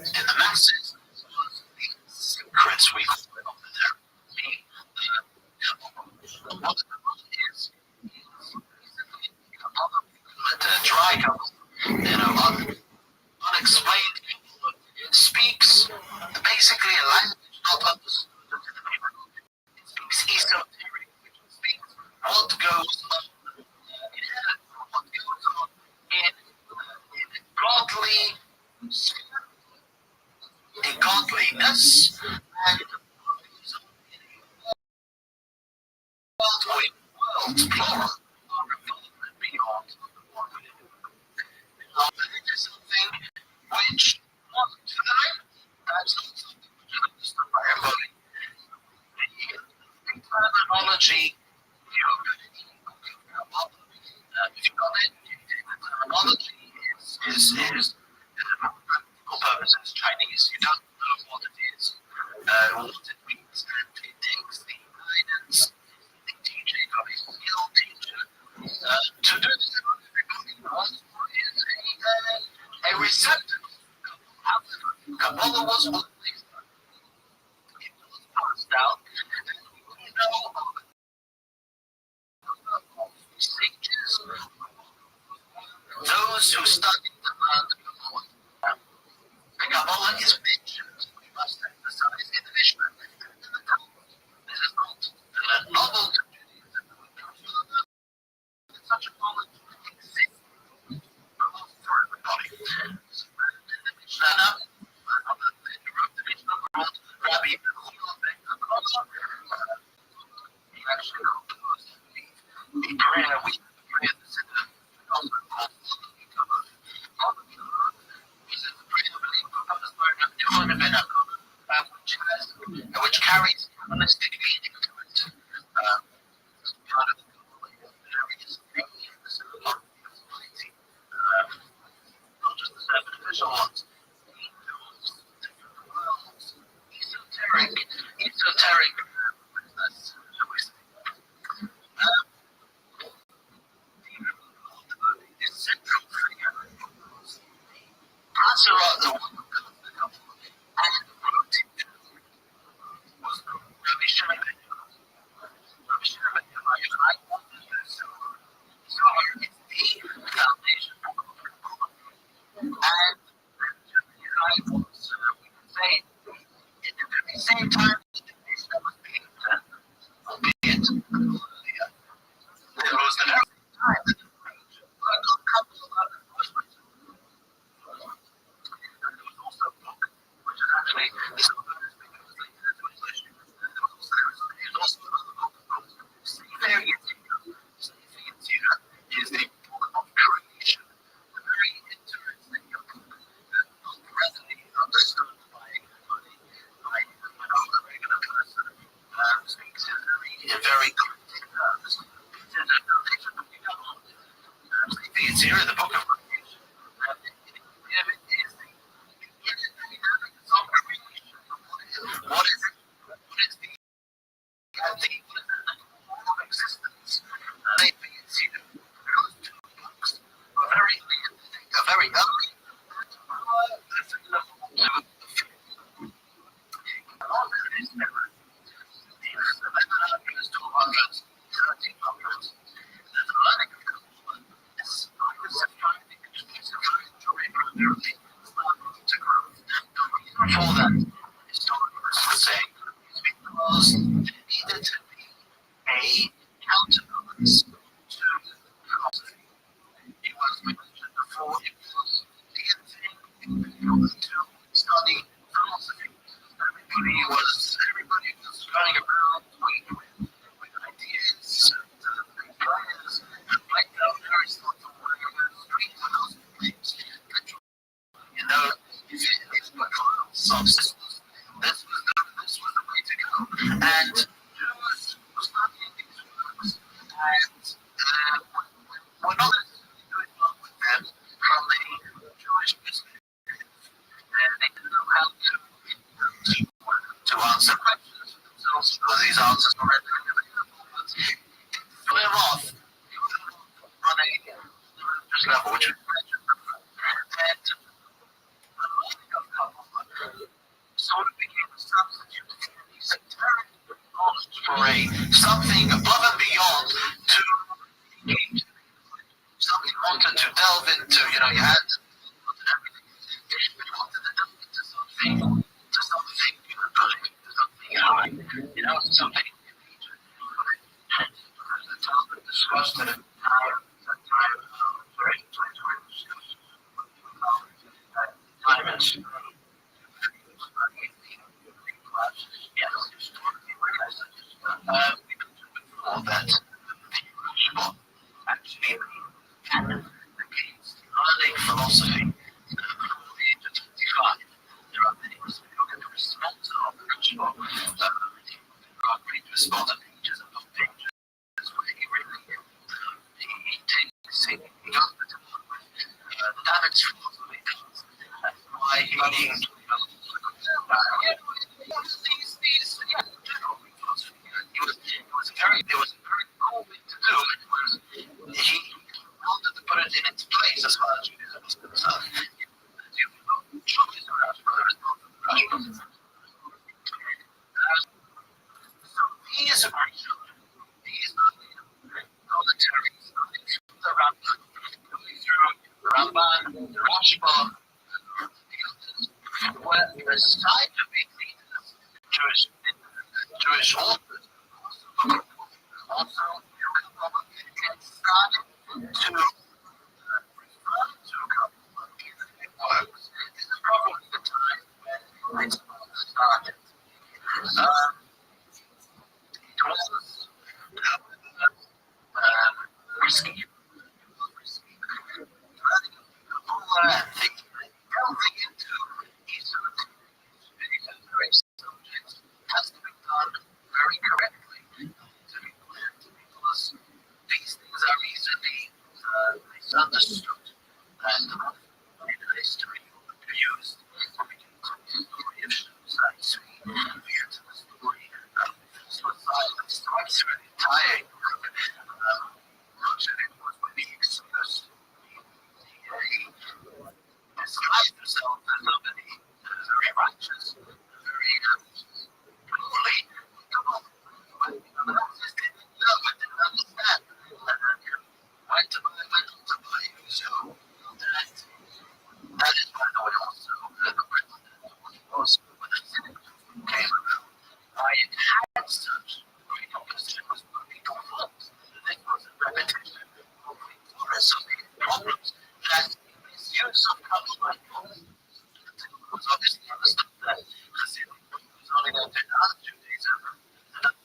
in the masses, was the secrets we call it. a language not understood in the neighborhood. It speaks esoteric, which speaks what goes on in heaven, what goes on in godliness, and worlds, plural, are revealed beyond what we do. Now, it is something which wasn't time, that's not something which is understood by everybody. The terminology, if you got it, the terminology is for practical purposes Chinese. You don't know what it is, what it means, and it takes the guidance, the teaching of a skilled teacher to do this. Everybody knows what is a receptacle. However, Kabbalah was always passed down, and we know of sages, those who studied the land of Kabbalah. The Kabbalah is mentioned, we must emphasize, in the Mishnah and in the Talmud. This is not novel to Judaism. Such a knowledge exists for everybody. In the Mishnah, who wrote the Mishnah called Rabbi, he actually composed the prayer we pray at the center, also called which carries holistic meaning to it. Part of the various meanings of the Almighty, not just the beneficial ones, angels, different worlds, esoteric. The central figure, Asherah, the one who comes to the couple, and wrote it was Rabbi Shimon ben Yochai. Rabbi Shimon ben Yochai, and I wanted this. So it's the foundation for Kabbalah. And Yochai was, we can say, at the same time that the Mishnah was being done, albeit earlier, there was the very time that the Kabbalah was written. And there was also a book, which is actually this book is because later translation. There was also another book called Sefer Yetzirah. Sefer Yetzirah is a book of creation, a very interesting book that not readily understood by a regular person who speaks in very cryptic terms. It is a foundation of the Kabbalah. Sefer Yetzirah, the book of creation, and it is the what is it? What is the entity? What is the form of existence? They see those two books are very early. For that, historians would say, is because there needed to be a counterbalance to philosophy. It was mentioned before, it was the thing to study philosophy. Everybody was running around with ideas and ideas, and Plato, Aristotle, street philosophy. You know, if this was the way to go. And Jews were studying these works, and we're not necessarily doing well with them from the Jewish perspective. And they didn't know how to answer questions for themselves, so these answers were readily available. But clear off on a religious level, which we mentioned before. And sort of became a substitute for the satiric knowledge for something above and beyond to engage. Somebody wanted to delve into, you had everything. We wanted to delve into something Yes, before that, actually against early philosophy before the age of 25. There are many responses of ritual. There are great responsive pages of pages where he really takes the dynamics philosophy and why he it was a very cool thing to do. He wanted to put it in its place as far as Judaism was concerned. So he is a Christian. He is not solitary. The Rambam, going through the Ramban, the Rothschild, where the scientific leaders, Jewish authors, also started to refer to a couple of works. This is probably the time when it started. It was risky. Delving into esoteric subjects has to be done very correctly to be planned because these things are easily misunderstood and in history used. We can talk the story of Shusai's we hear the story of Shusai's twice through the entire Rothschild was being exposed. He described himself as somebody very righteous, very holy. Come on, but I just didn't know, I didn't understand. Went to buy, so that is by the way also also when the cynics came around. I had such great opposition was working on faults. This was a repetition of the problems that misuse of compromise was obviously understood that Hasidim was only going to ask Judaism and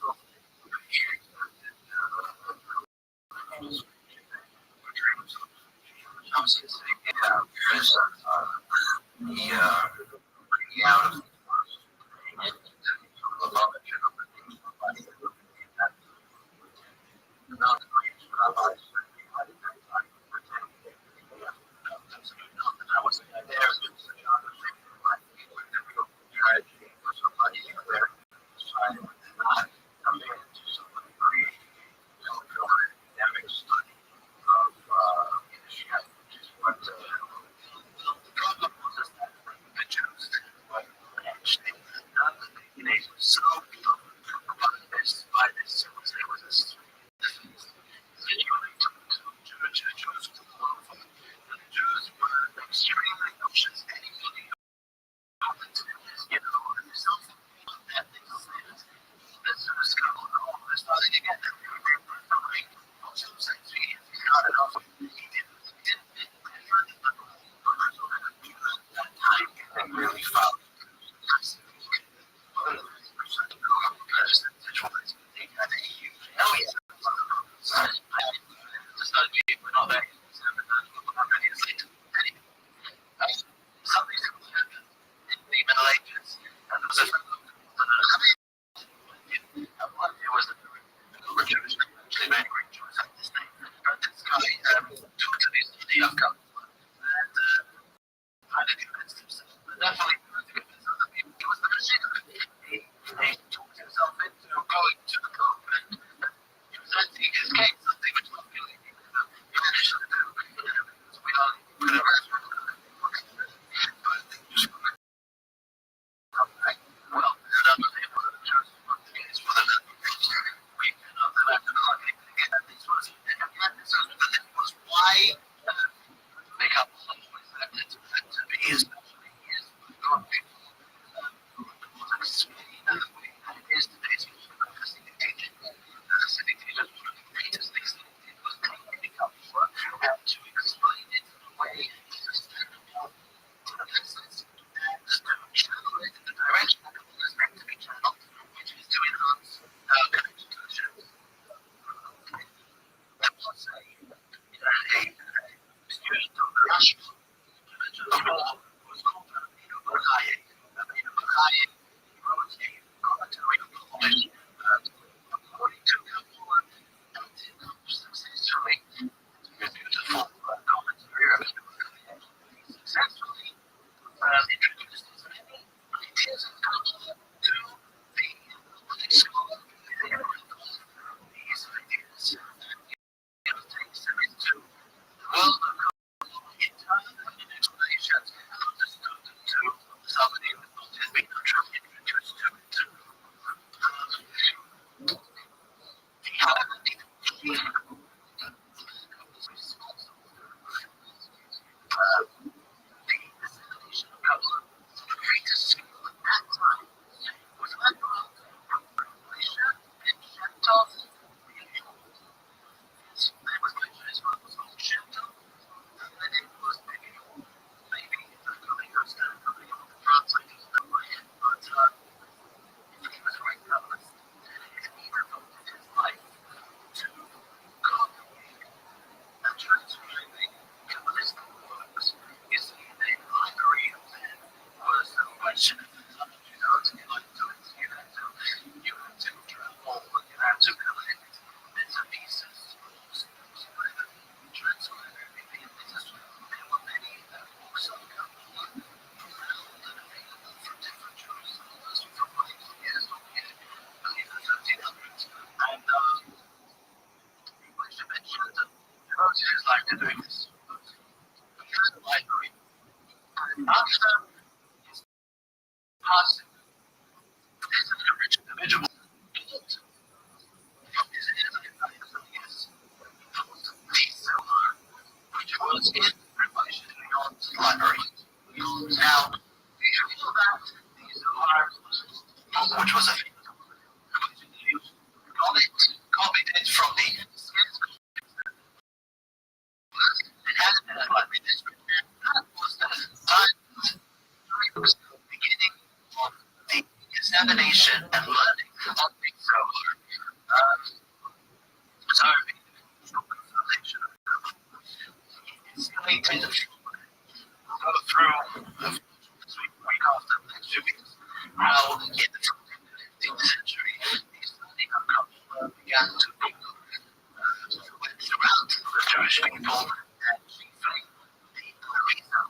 examination and learning on things so hard. So, it's going to go through week after the next few weeks how in the 15th century these learning outcomes began to went throughout the Jewish people and chiefly the Harissa.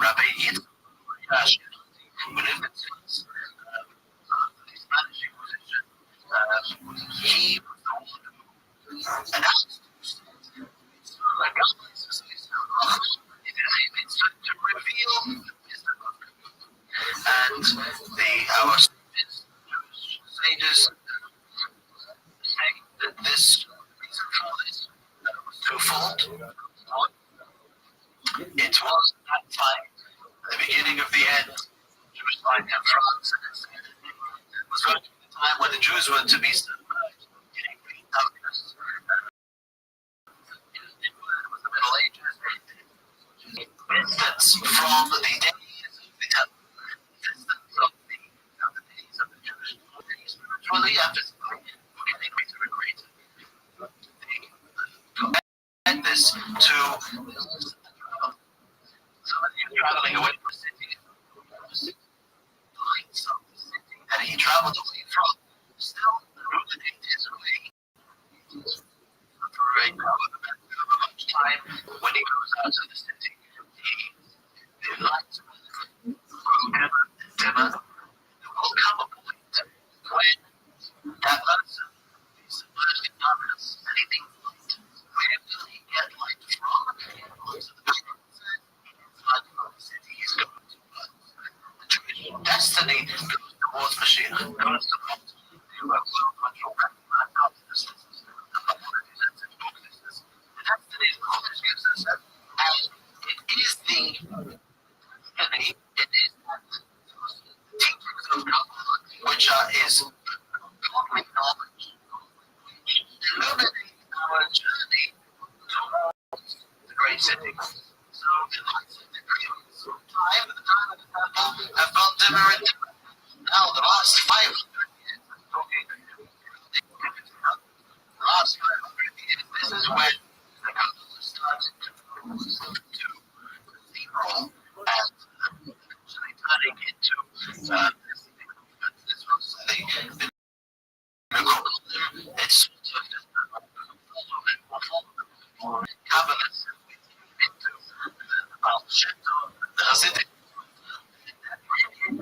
Rabbi Yitzchak who lived in Swiss, the Spanish Inquisition, he was the one who announced to reveal the wisdom of God. And our sages say that this reason for this was twofold. One, it was at that time, the beginning of the end, Jewish life in France, and it was going to be the time when the Jews were to be submerged in great darkness. It was the Middle Ages. Distance from the days of the temple, distance of the days of the Jewish days, spiritually and physically, were getting greater and greater. They compared this to somebody traveling away from the city, the lights of the city that he traveled away from, still illuminate his way through a much time when he goes out of the city. The lights grow dimmer and dimmer. There will come a point when that person is submerged in darkness and he needs light. Where will he get light from? Onto the mountains inside of the city he's going to. The Jewish destiny goes towards Mashiach, goes towards the world control and out of the systems. The destiny is what God gives us, and it is the teachings of God, which is godly knowledge, which illuminate our journey towards the great city. So the lights of the time of the temple have gone dimmer and dimmer. Now the last 500 years, I'm talking the last 500 years, this is when the couple started to steamroll and eventually turning into this was the it's sort of cabinets into the Rothschild, the Hasidic,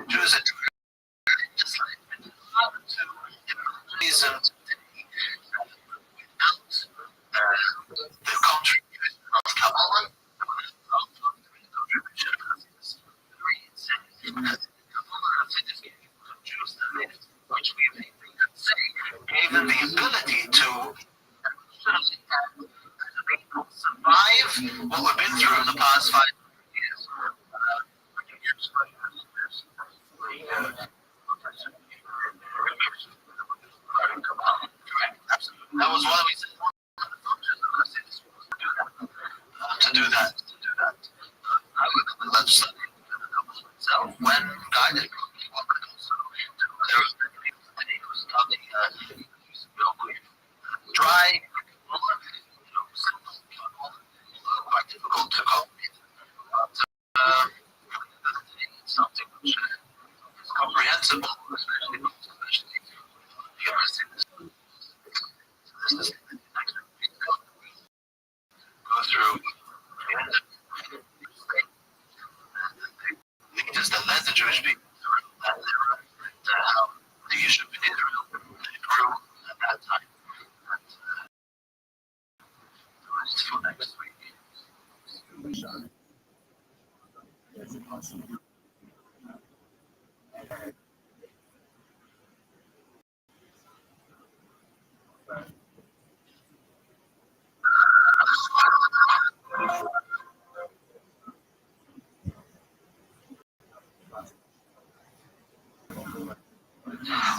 Jews and just like to reason without the contribution of Kabbalah, which we could say gave them the ability to survive what we've been through in the past 5 years. That was why we said to do that. I would legislate itself when guided. Dry, quite difficult to cope with. But it's something which is comprehensible, especially this is go through leaders that led the Jewish people through how the issue of Israel grew at that time. And for next week.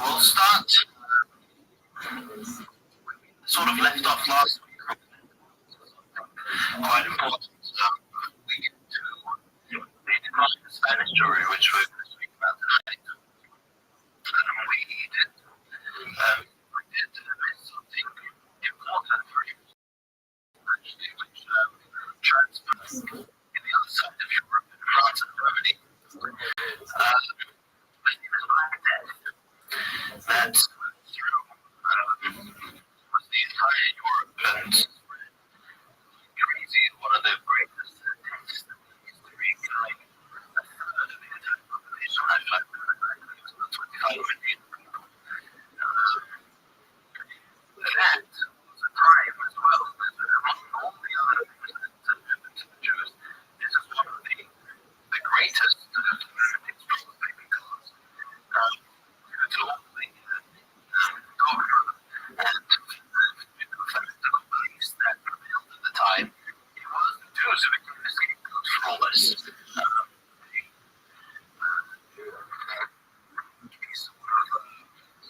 We'll start sort of left off last week. Quite important. We get to the decline of the Spanish jury, which we're going to speak about tonight. That's through the entire Europe and crazy. One of the greatest texts in history, like a third of the entire population, like 25 million people. That was a time as well that among all the other things that happened to the Jews, this is one of the greatest things probably because to all the doctrine and philosophical beliefs that prevailed at the time, it was the Jews who became the scapegoats for all this.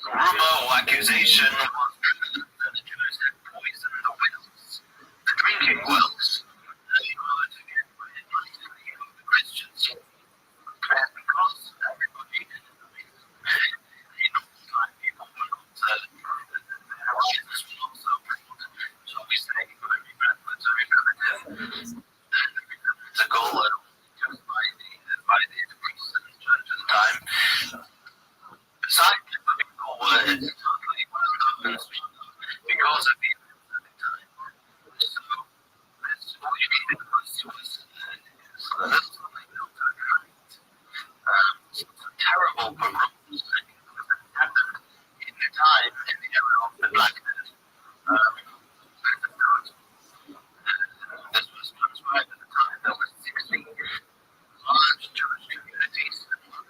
Rumor or accusation was that the Jews had poisoned the wells, the drinking wells, in order to get rid of the Christians. And because everybody, in all time, people were not, their righteousness was not so broad, shall we say, very primitive, the goal just by the priests and the church at the time. Besides, the goal was totally wound up and screwed up because of the events at the time. So, that's all you needed was a little something built to attract some terrible pogroms that happened in the time, in the era of the Black Death. This was transcribed at the time. There were 60 large Jewish communities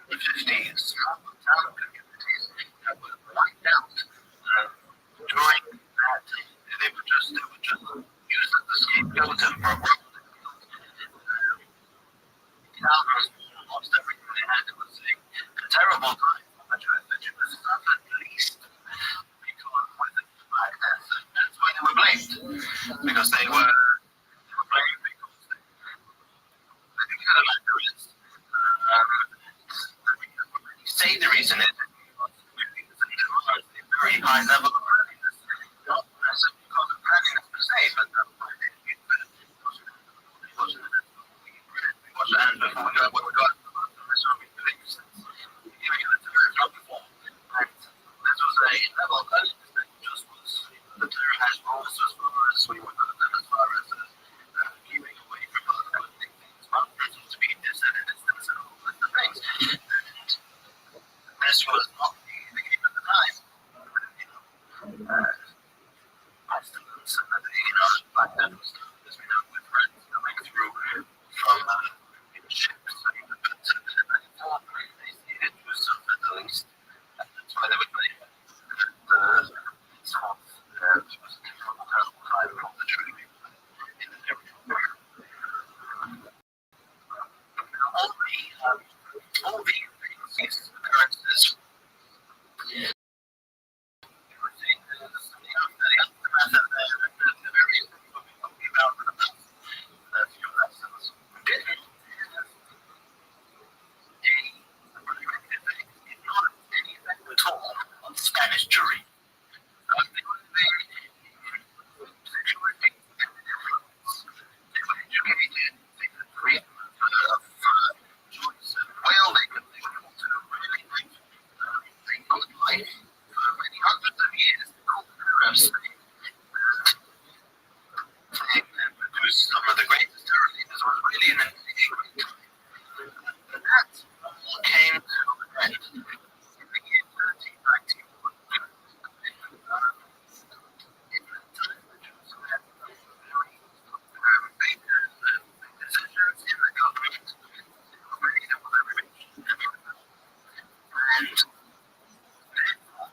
and 50 small town communities that were wiped out during that. They were just used as the scapegoat and programmed. Thousands lost everything they had. It was a terrible time for the Jews. The Jews suffered least because with the Black Death. That's why they were blamed. Because they were blamed because I think the matter is, you say the reason is because a very high level of readiness, not necessarily because of readiness per se, but that's why they wash the hands before we go what we got. That's what we believe. Not before. And this was a level of readiness that just was, the Torah has rules as far as we were going to do, as far as keeping away from other good things, mountains to be this and distance and all kinds of things. And this was not the case at the time. Pestilence and Black Death was as we know, with friends coming through from ships and thought they needed to suffer the least. And that's why they would blame it. It's not, it was a terrible time for the Jewish people in the area. All these occurrences, Spanish jury. They were educated, they could read choice and well, they could able to really live a good life for many hundreds of years. The golden era of Spain. And produce some of the greatest era leaders was really an extraordinary time. And that all came to an end in the year 1391. In that time, the Jews had very big decisions in the government. They were ready to everything. And therefore,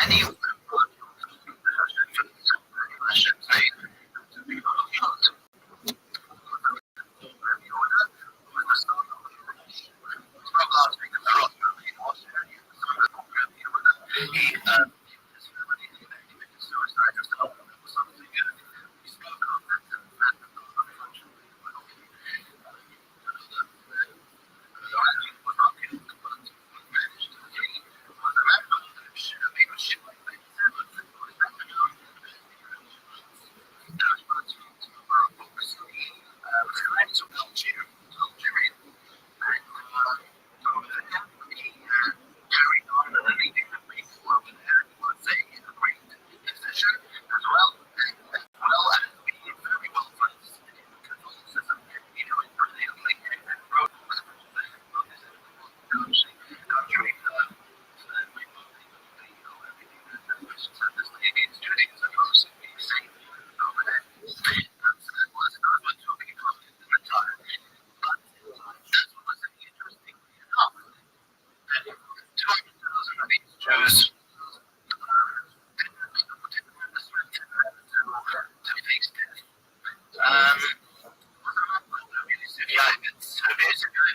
any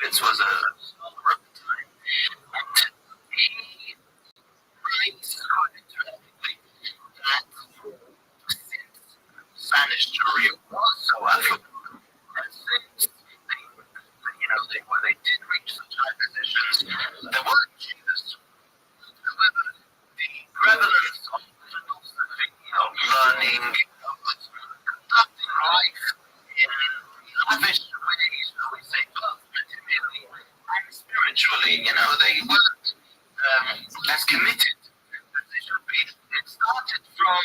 This was a Spanish jury was so African. And since they did reach such high positions, there were changes. However, the prevalence of philosophy, learning, conducting life in lavish ways, shall we say, both materially and spiritually, they weren't as committed as they should be. It started from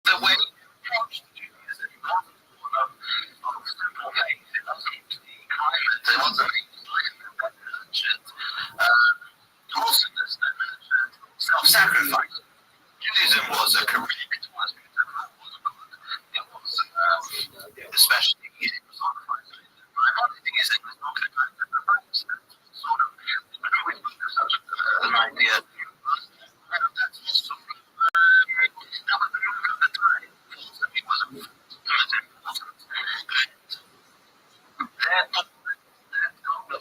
the way they approached Judaism. It wasn't one of simple faith. It wasn't the climate. It wasn't the climate that nurtured wholesomeness, that nurtured self-sacrifice. Judaism was a correct, was beautiful, was good. It was, especially it was on Christ. My only thing is, it was not a kind of rights that sort of, we focus on an idea. That's also, that was the move of the time. Philosophy was important. Therefore, the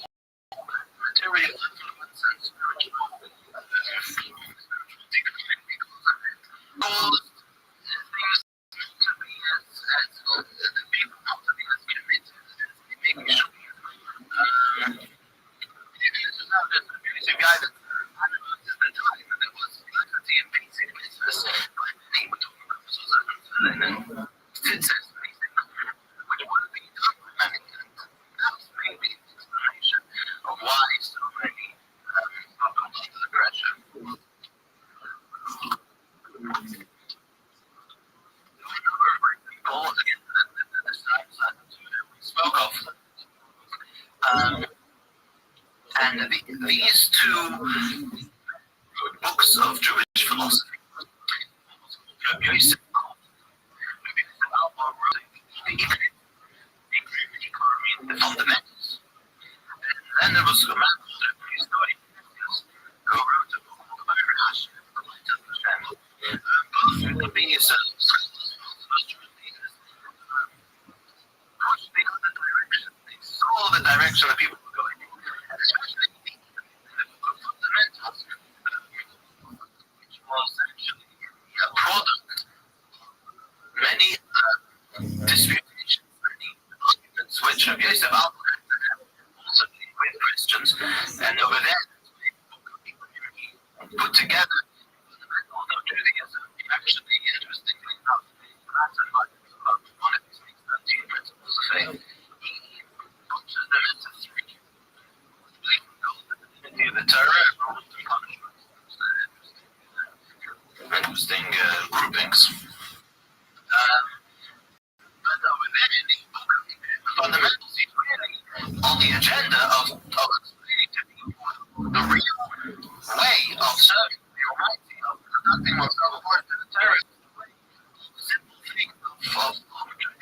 material influence and spiritual decline because of it caused things to be as people not to be as committed as they maybe should be. This is not just a abusive guy that had a the time, and there was liberty and peace in business. But he would talk about and then it says anything which would be done by many, and that's maybe an explanation of why so many are put under the pressure. Again, the side we spoke of. And these two books of Jewish philosophy, Rabbi, the fundamentals. And then there was a man called Rabbi who wrote a book called Rothschild. Both of these they saw the direction that people were going in, and especially the book of fundamentals, which was actually a product of many disputations, many arguments, which Rabbi also with Christians, and over there put together fundamentals of Judaism. Actually, interestingly enough, that's one of his 13 principles of faith. He puts them into three. The Torah, rules, and punishments. Interesting groupings. But over there in the book of fundamentals, he's really on the agenda of explaining to people the real way of serving the Almighty, of conducting oneself according to the Torah, the simple thing of logical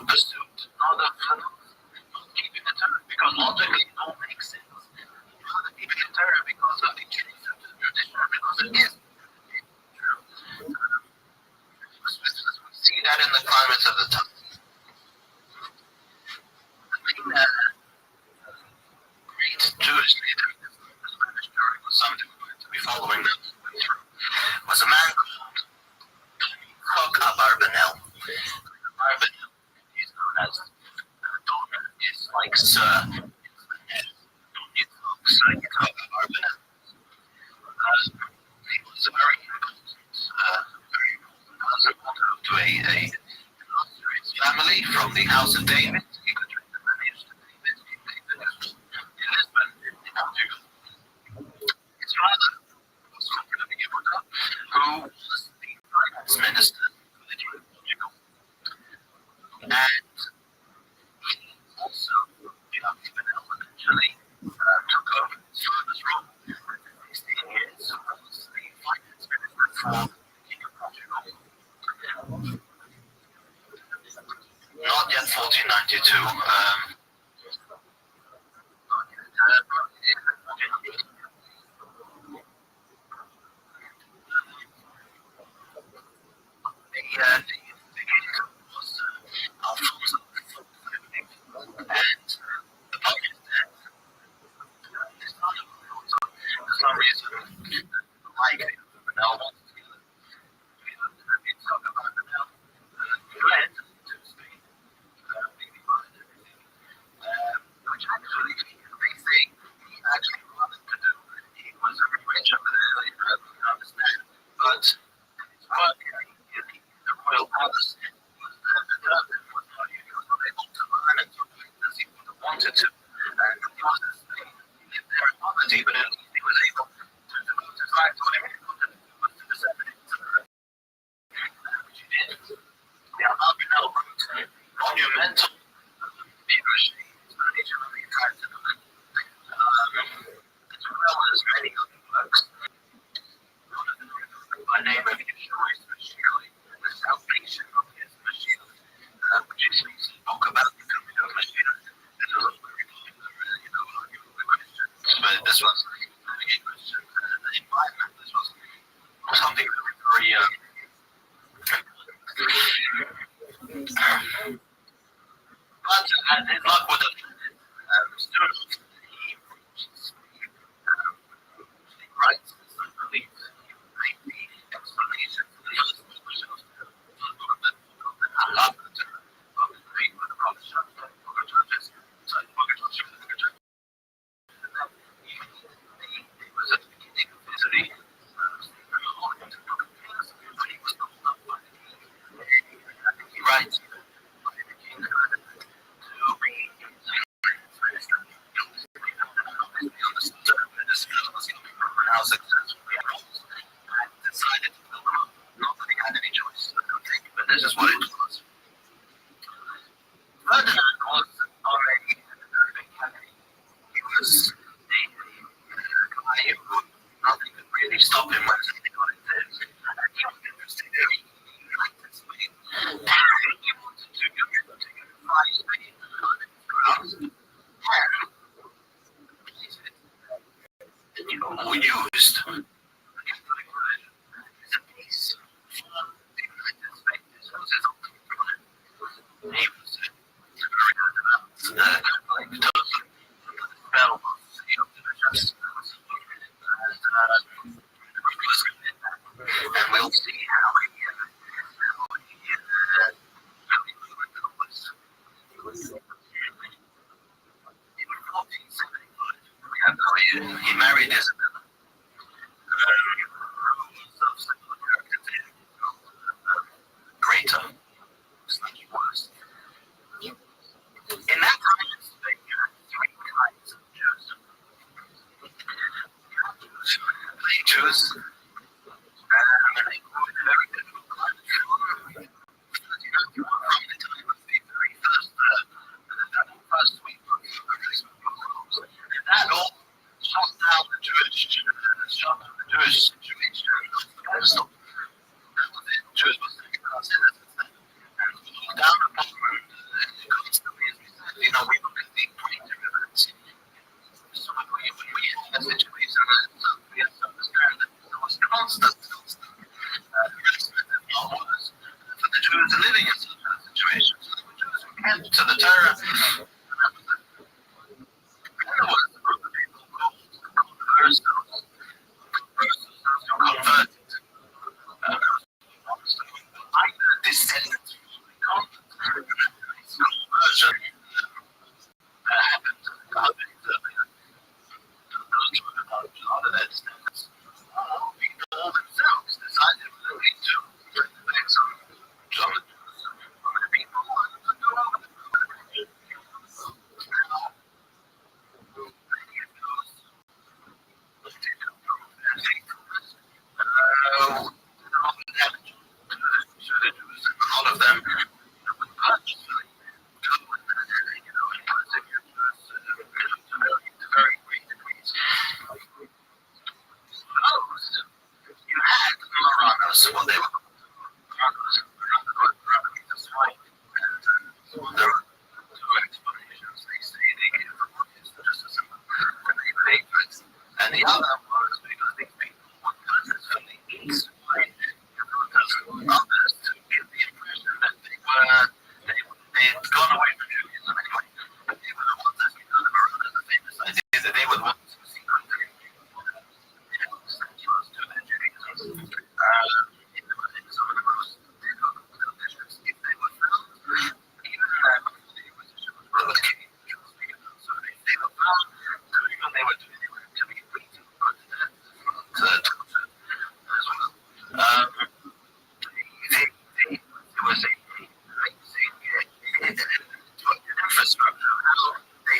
pursuit, not of keeping the Torah, because logically it all makes sense. likes guitar opener. He was a very important person to a illustrious family from the House of David. He could drink the lineage to David. He lived in Lisbon, in Portugal. His father was Rabbi, who was the finance minister for the King of Portugal. And he also, even eventually, took over his father's role. For 16 years, was the finance minister for the King of Portugal. Not yet 1492. Which actually, they say he actually wanted to do. He was a rich over there, I don't understand. But his work in the royal palace was determined, was not able to learn and to do as he would have wanted to. And he was in Spain, he lived there in poverty, but at least he was able to devote his life to what he really wanted to do, was to disseminate which he did. The Albinel wrote monumental literacy, explanation of the entire settlement, as well as many other works. By name of Yeshua's Mashiach, the salvation of his Mashiach, which is a book about the coming of Mashiach. This was very popular, arguing with Christians, but this was again Christian environment. This was something very, very but as his luck would have students, he writes the explanation for the first portion of the halakha of the great Rothschild churches. He was at the beginning of history, when he was called up by the king. He writes, how successful he was, and decided to build them up. Not that he had any choice, but this is what it was. Ferdinand was already a very big campaign. He was the guy who nothing could really stop him when something got into him. And he was interested in United Spain. He wanted to unify Spain throughout. And who used a piece for the United States. This was his ultimate plan. He was very good about Catholic Turkey, the spell of the church, and we'll see how he in 1475, he married Isabella, who was of similar character to him, greater, slightly worse. In that time in Spain, you had three kinds of Jews. Plain Jews, and they were very difficult kind of Jews. From the time of the very first week of Christmas, and that all shot down the Jewish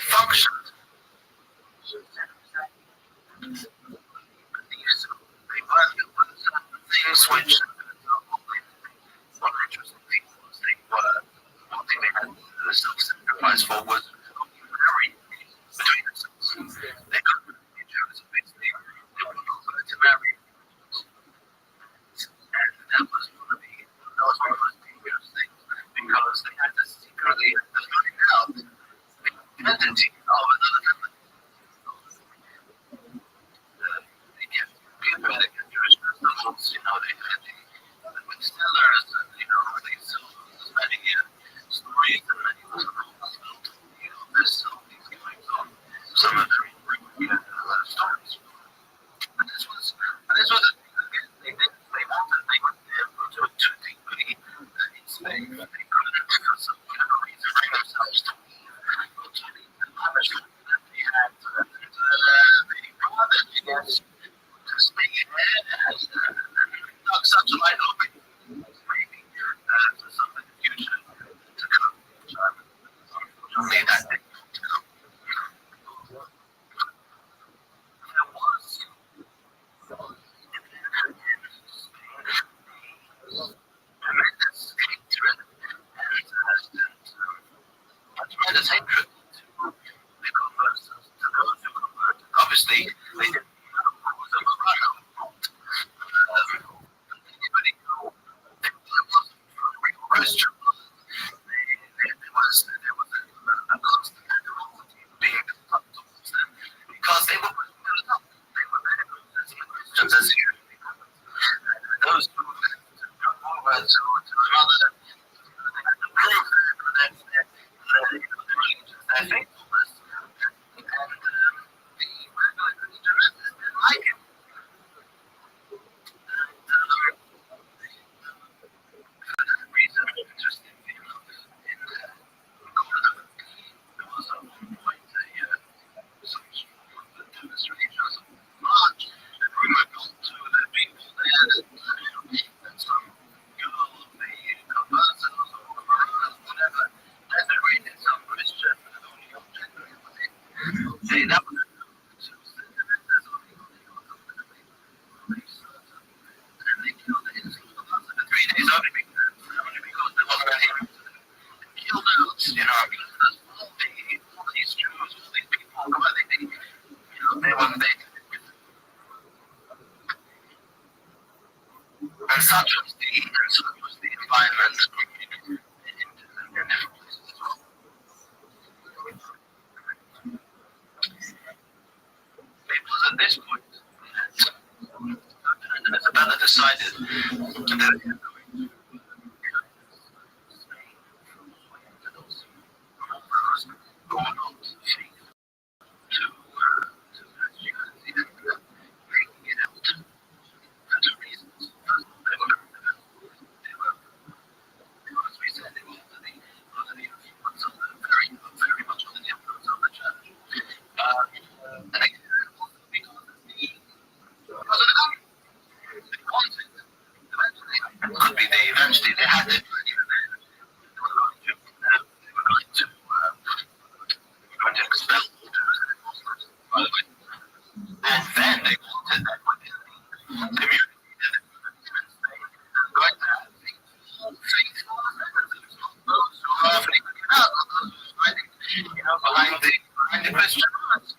functioned. They were things which one interesting people was they were one thing they had self-sacrifice for was marrying between themselves. They couldn't be Jews, basically they were not going to marry. And that was one of the most dangerous things because they had to secretly find out the identity of another family. They kept pathetic and Jewish festivals, they had the Stellars and, these many stories and many rules built, this, all these kinds of, some of them stories. But this was again, they wanted, they were too deeply enslaved. They couldn't, for some kind of reason, bring themselves to leave the punishment that they had, and they wanted, I guess, to stay ahead and not such a light open, maybe, for some in the future to come. Unfortunately, that didn't come to come. There was tremendous hatred and tremendous hatred to the converts, to those who converted. Obviously, they didn't know who was a Messiah or not. Anybody who wasn't a real Christian, there was a constant animosity being developed towards them because they were putting to the top. They were better Christians as human people. Those who come over to another, they had to prove their allegiance, their faithfulness. And the regular Christians didn't like it. For that reason, interesting, in Florida, there was at one point some sort of demonstration or some march, and rumor got to the people there that some girl of the converts or whatever designated some Christian and only object of it. That was and they killed the Israel for 3 days only because they wasn't able to kill those, all these Jews, all these people, they were they. And such was the environment in different places as well. It was at this point that Isabella decided that they were going to Spain to those emperors who were not faithful to Christianity and bringing it out for two reasons. First of all, they were, as we said, they were under the influence of very much under the influence of the church. And again, also because of the country. They wanted, eventually, eventually they had it, they were going to expel the Jews and the Muslims, by the way. And then they wanted that within the community that they were going to have faithful members, those who are figuring out, those who are fighting, behind the Christian cause.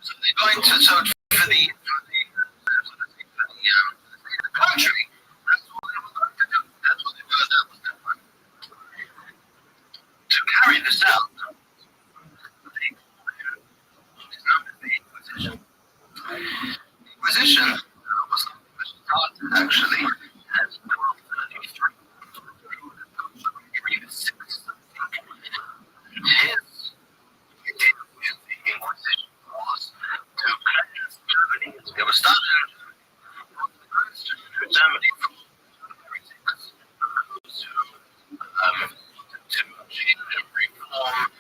So they're going to search for the country. That's what they were going to do. That's what they were. That was their plan. To carry this out, the people is known as the Inquisition. The Inquisition was something which started actually as 1233. Henry VI, I think. His idea with the Inquisition was to cleanse Germany. It was started in Germany from heretics who wanted to change and reform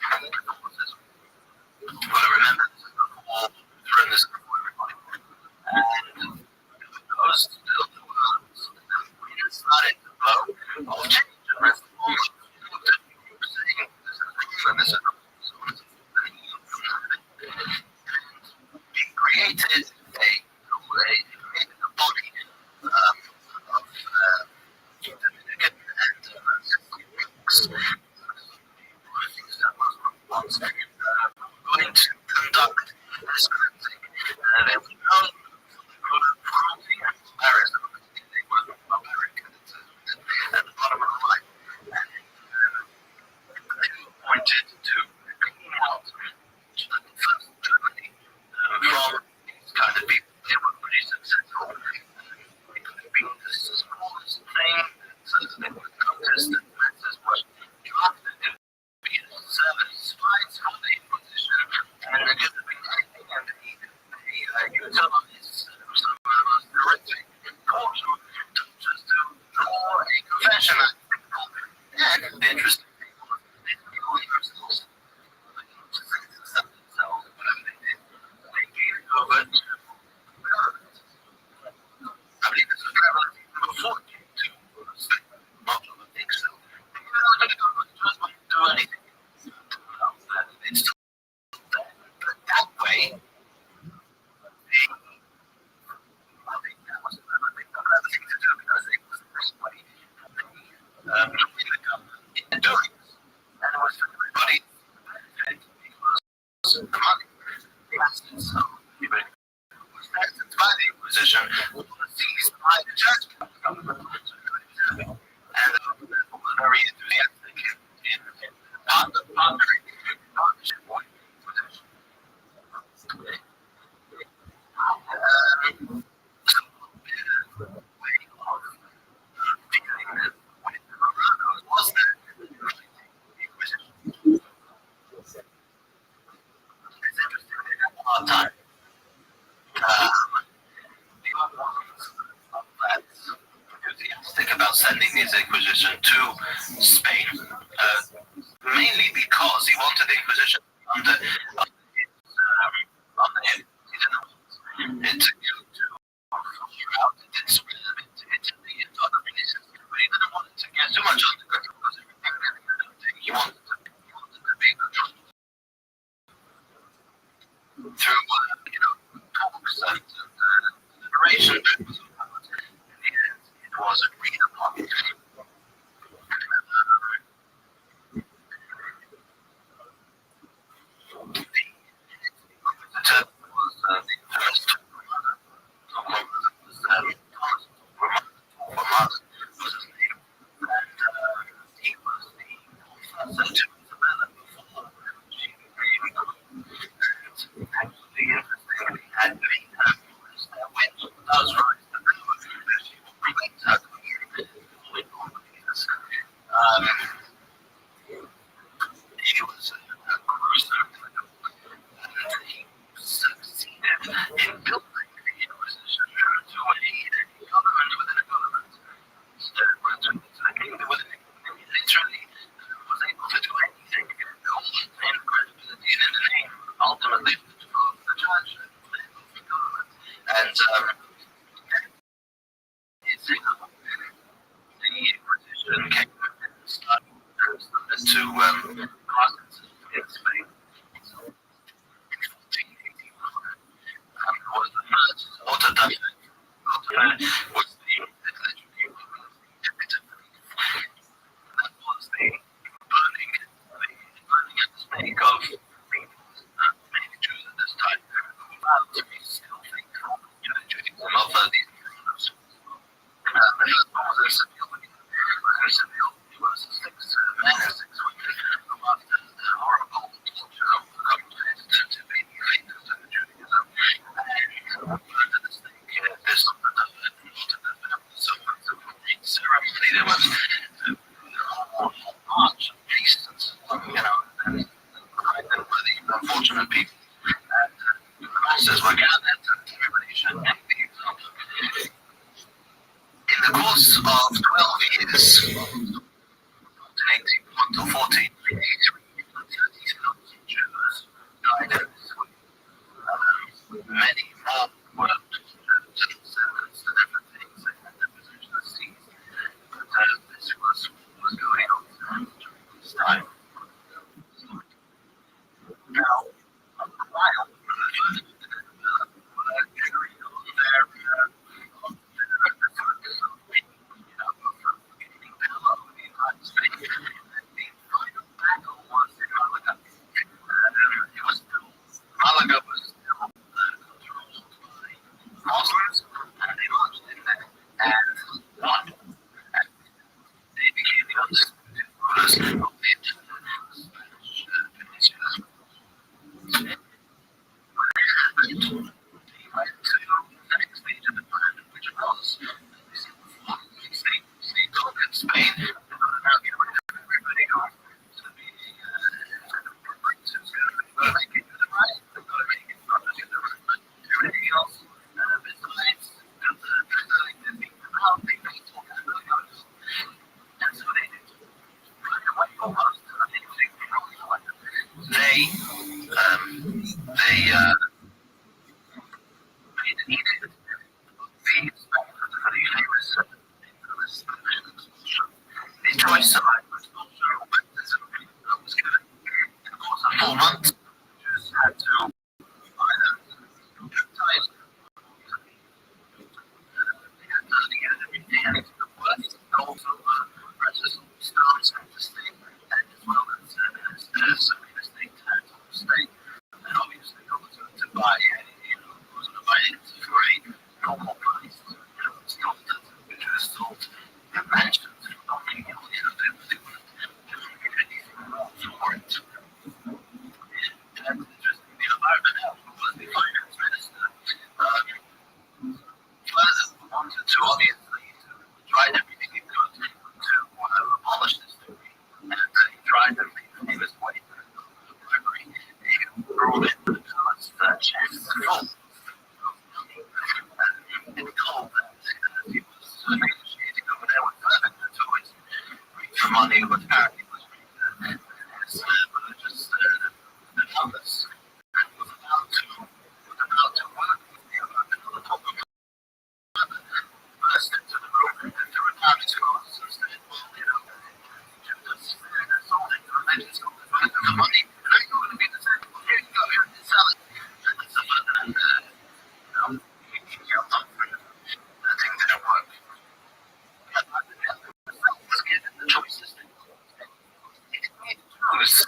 joining the government in doing this. And it was for everybody's benefit because the money, the assets of people was taxed by the Inquisition was seized by the church government. And therefore was very enthusiastic in partnering partnership with the Inquisition. Time. Enthusiastic about sending this Inquisition to Spain, mainly because he wanted the Inquisition under him. He didn't want it to go to throughout. It did spread into Italy and other places, but he didn't want it to get too much underground because everything he wanted to be controlled through talks and liberation. It was agreed upon. The was the first was his name, and he was the author to Isabella before she became and actually interestingly had been when he does rise to power, she will relate to her country with all of this. He was a cruiser and he succeeded in building the Inquisition to aid a government within a government. Literally was able to do anything, all in credibility and in the name, ultimately, of the church and of the government. And the Inquisition came and started to Protestants in Spain. So, in 1481, was the first orthodox was the legendary epiphany. That was the burning at the stake of many Jews at this time who vowed to be still faithful in the Judaism of these Muslims. The first one was in Seville. It was 6 men and 6 women who, after the horrible torture of the communist to be faithful to the Judaism, and under the stake, this ceremony, there was a march of priests and so on, and worthy, unfortunate people. And the masses were gathered, and everybody should take the example. In the course of 12 years, 1481 to 1483, 30,000 Jews died in this way. Many more were sentenced to different things and their possessions seized. But this was what was going on during this time. Now, while agreed on their efforts of gaining power over the United States, the final battle was in Malaga. It was still Malaga was still controlled by Muslims, and they marched in there and won. And they became the undisputed rulers of the entire Spanish peninsula. They went to the next stage of the plan, which was they conquered Spain. They got to now get rid of everybody who wants to be princes, they can do the right. They've got to make it not just the right, but everything else. Besides, got to translate the thing out, they need to talk about it. And so they did. Right away, almost. They made an edict of the very famous Spanish expulsion. The choice of expulsion or baptism was given. In the course of 4 months, Jews had to either baptize or they had to get everything, anything that was, also precious buy any, wasn't to buy it for a normal price. It's not that it was sold and mentioned. They wouldn't give anything for it. And just the environment was the finance minister. Wanted to obviously tried everything he could to abolish this theory, and he tried everything. He was quite bribery. He brought in the balance that checks the full. And he told that he was negotiating over there with Levin, and so it's for money was apparently was his religious numbers, and was about to work with the other top of burst into the room, and the retirement scholars and said, well, just sold it for religious scholars, right? For money, and I go to be the same. Well, here you go, here, sell it. And that's the fun, and he jumped up for it. That thing didn't work. Was given the choices to choose.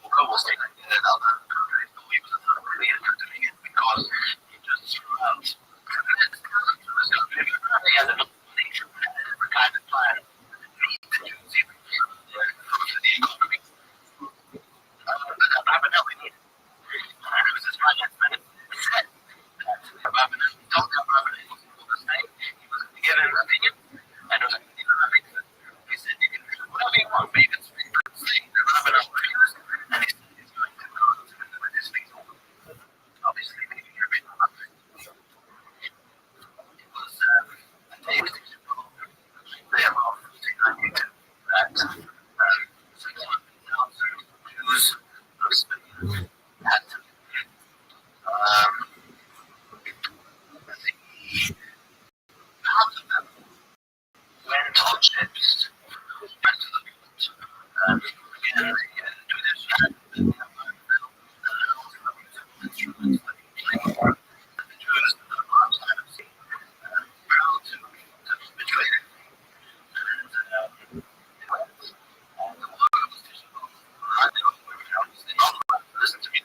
Although we'll say that in other countries, but we was not really into doing it because he just threw out. He had enough money and a retirement plan to use even for the economy. But Rabbinelli needed. And it was his finance minister who said that Rabbinelli told him Rabbinelli was able to say he was going to give him an opinion, and it was going to give him an opinion. He said you can do whatever you want, but you can say that Rabbinelli refused, and he said he's going to go with his feet over. Obviously, maybe you're a bit hungry. It was a tasting they have all 1592 that 600,000 Jews of Spain had to half of them went on ships back to the port. Again, they do this and the environmental instruments that you play. The Jews on the side of the sea proud to betray them. And the world was difficult. I don't know, listen to me.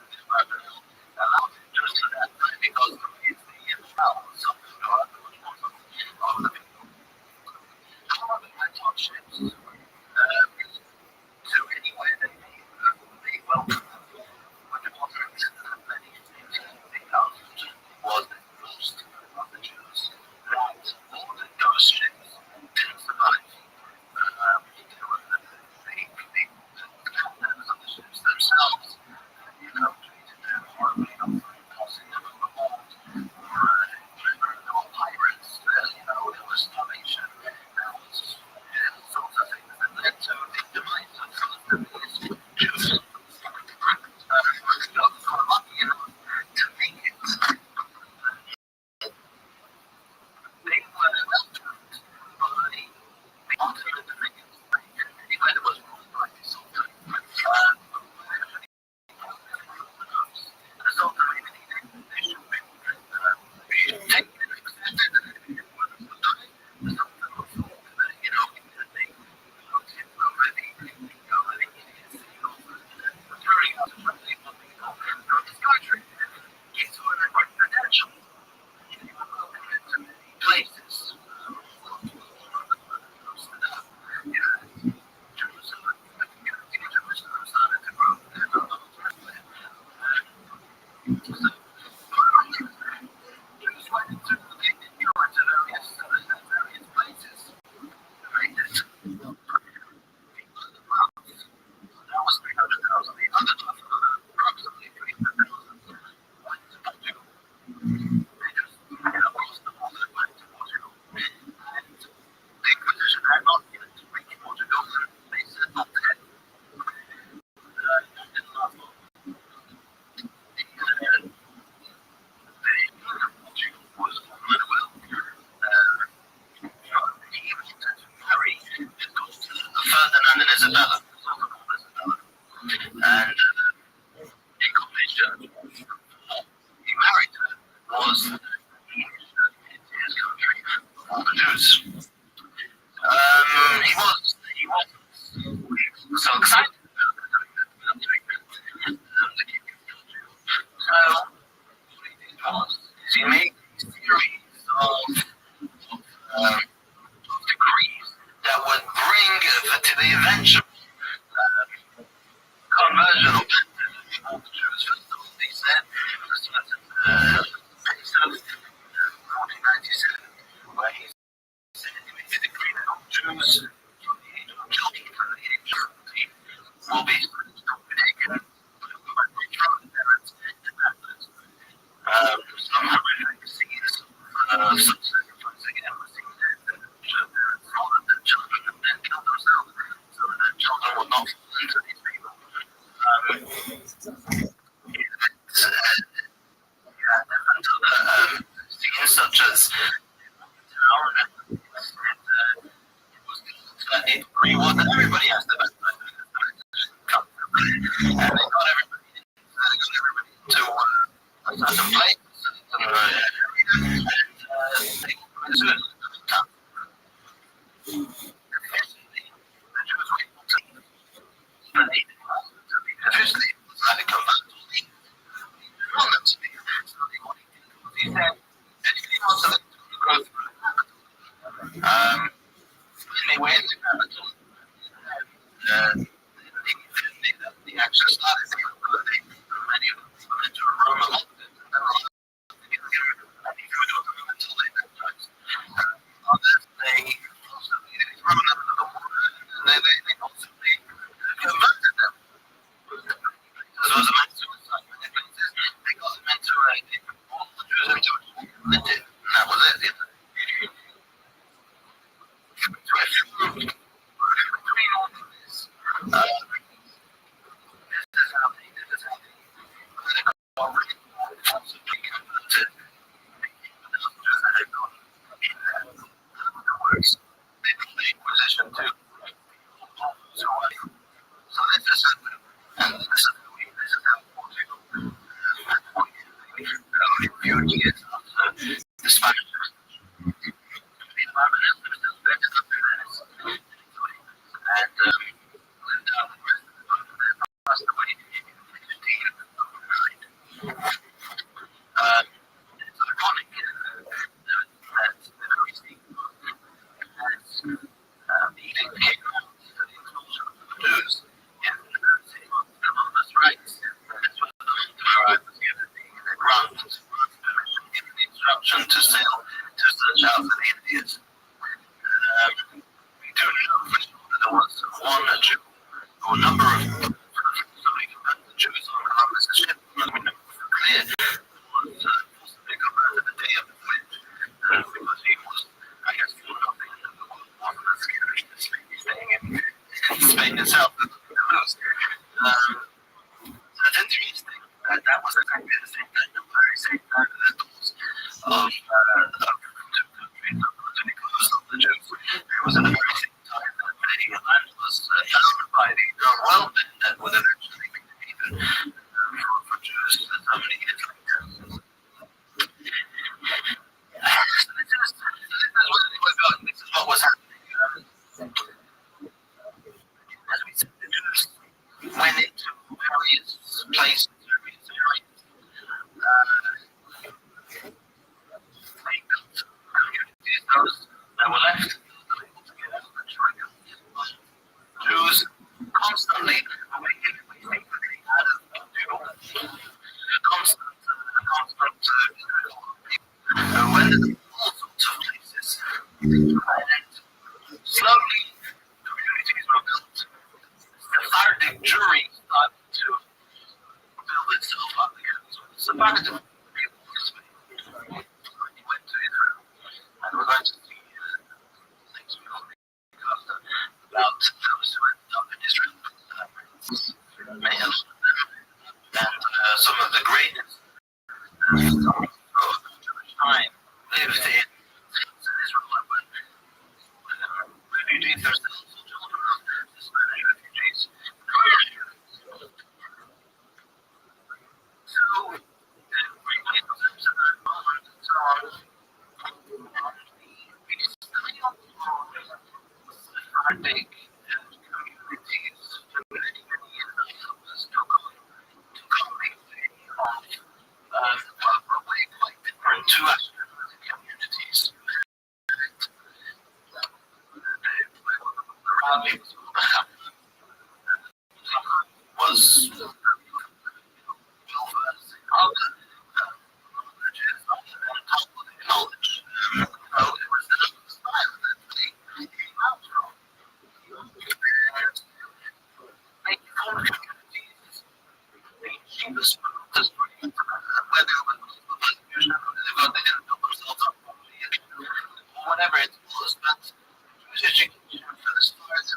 few years after the Spanish and passed away in 1509. It's ironic that the very same as eating pig for the expulsion of the Jews in Columbus' rights. This was the moment where I was given the grant, given the instruction to sail to search out for the Indians. We do know for sure that there was one Jew, or a number of Jews on Columbus' ship. We know for clear was possibly converted the day of the voyage, because he was, I guess, for nothing more than a scary staying in Spain itself. That's interesting. That was exactly the same time, the very same time that the doors of two countries totally closed on the Jews. It was at the very same time that many land was found by the well, and would eventually be defeated for Jews so many years later. This is what was happening. As we said, the Jews went into various places, various areas. They built communities. Those that were left, those that were able to get out of the triangle. Jews constantly making secretly out of constant went into all sorts of places. And slowly, communities were built. The Sephardic jury started to build itself up again. So the Sephardic people went to Israel. And we're going to see next week about those who ended up in Israel. Males and some of the greatest of Jewish time lived in Israel. Refugees, there's also children of the Spanish refugees. So, briefly, Poland and so on. We study on Sephardic communities for many, many years. Was still going to complete of probably quite different to Ashkenazi communities. The Rabbi was well versed in other languages, Talmudic knowledge. So it was the style that they came out from. And they formed communities. She was where they were they didn't build themselves up properly, or whatever it was, but Jewish education for the stars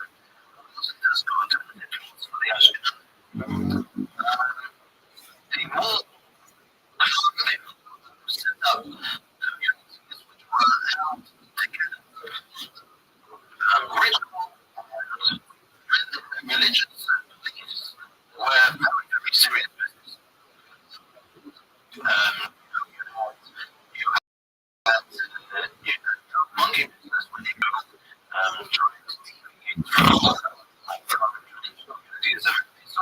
wasn't as good as it was for the Ashkenazi. The more they set up communities which were held together, ritual and religious beliefs were very, very serious business. You had monkey business when you go trying to deviate from traditional Judaism. So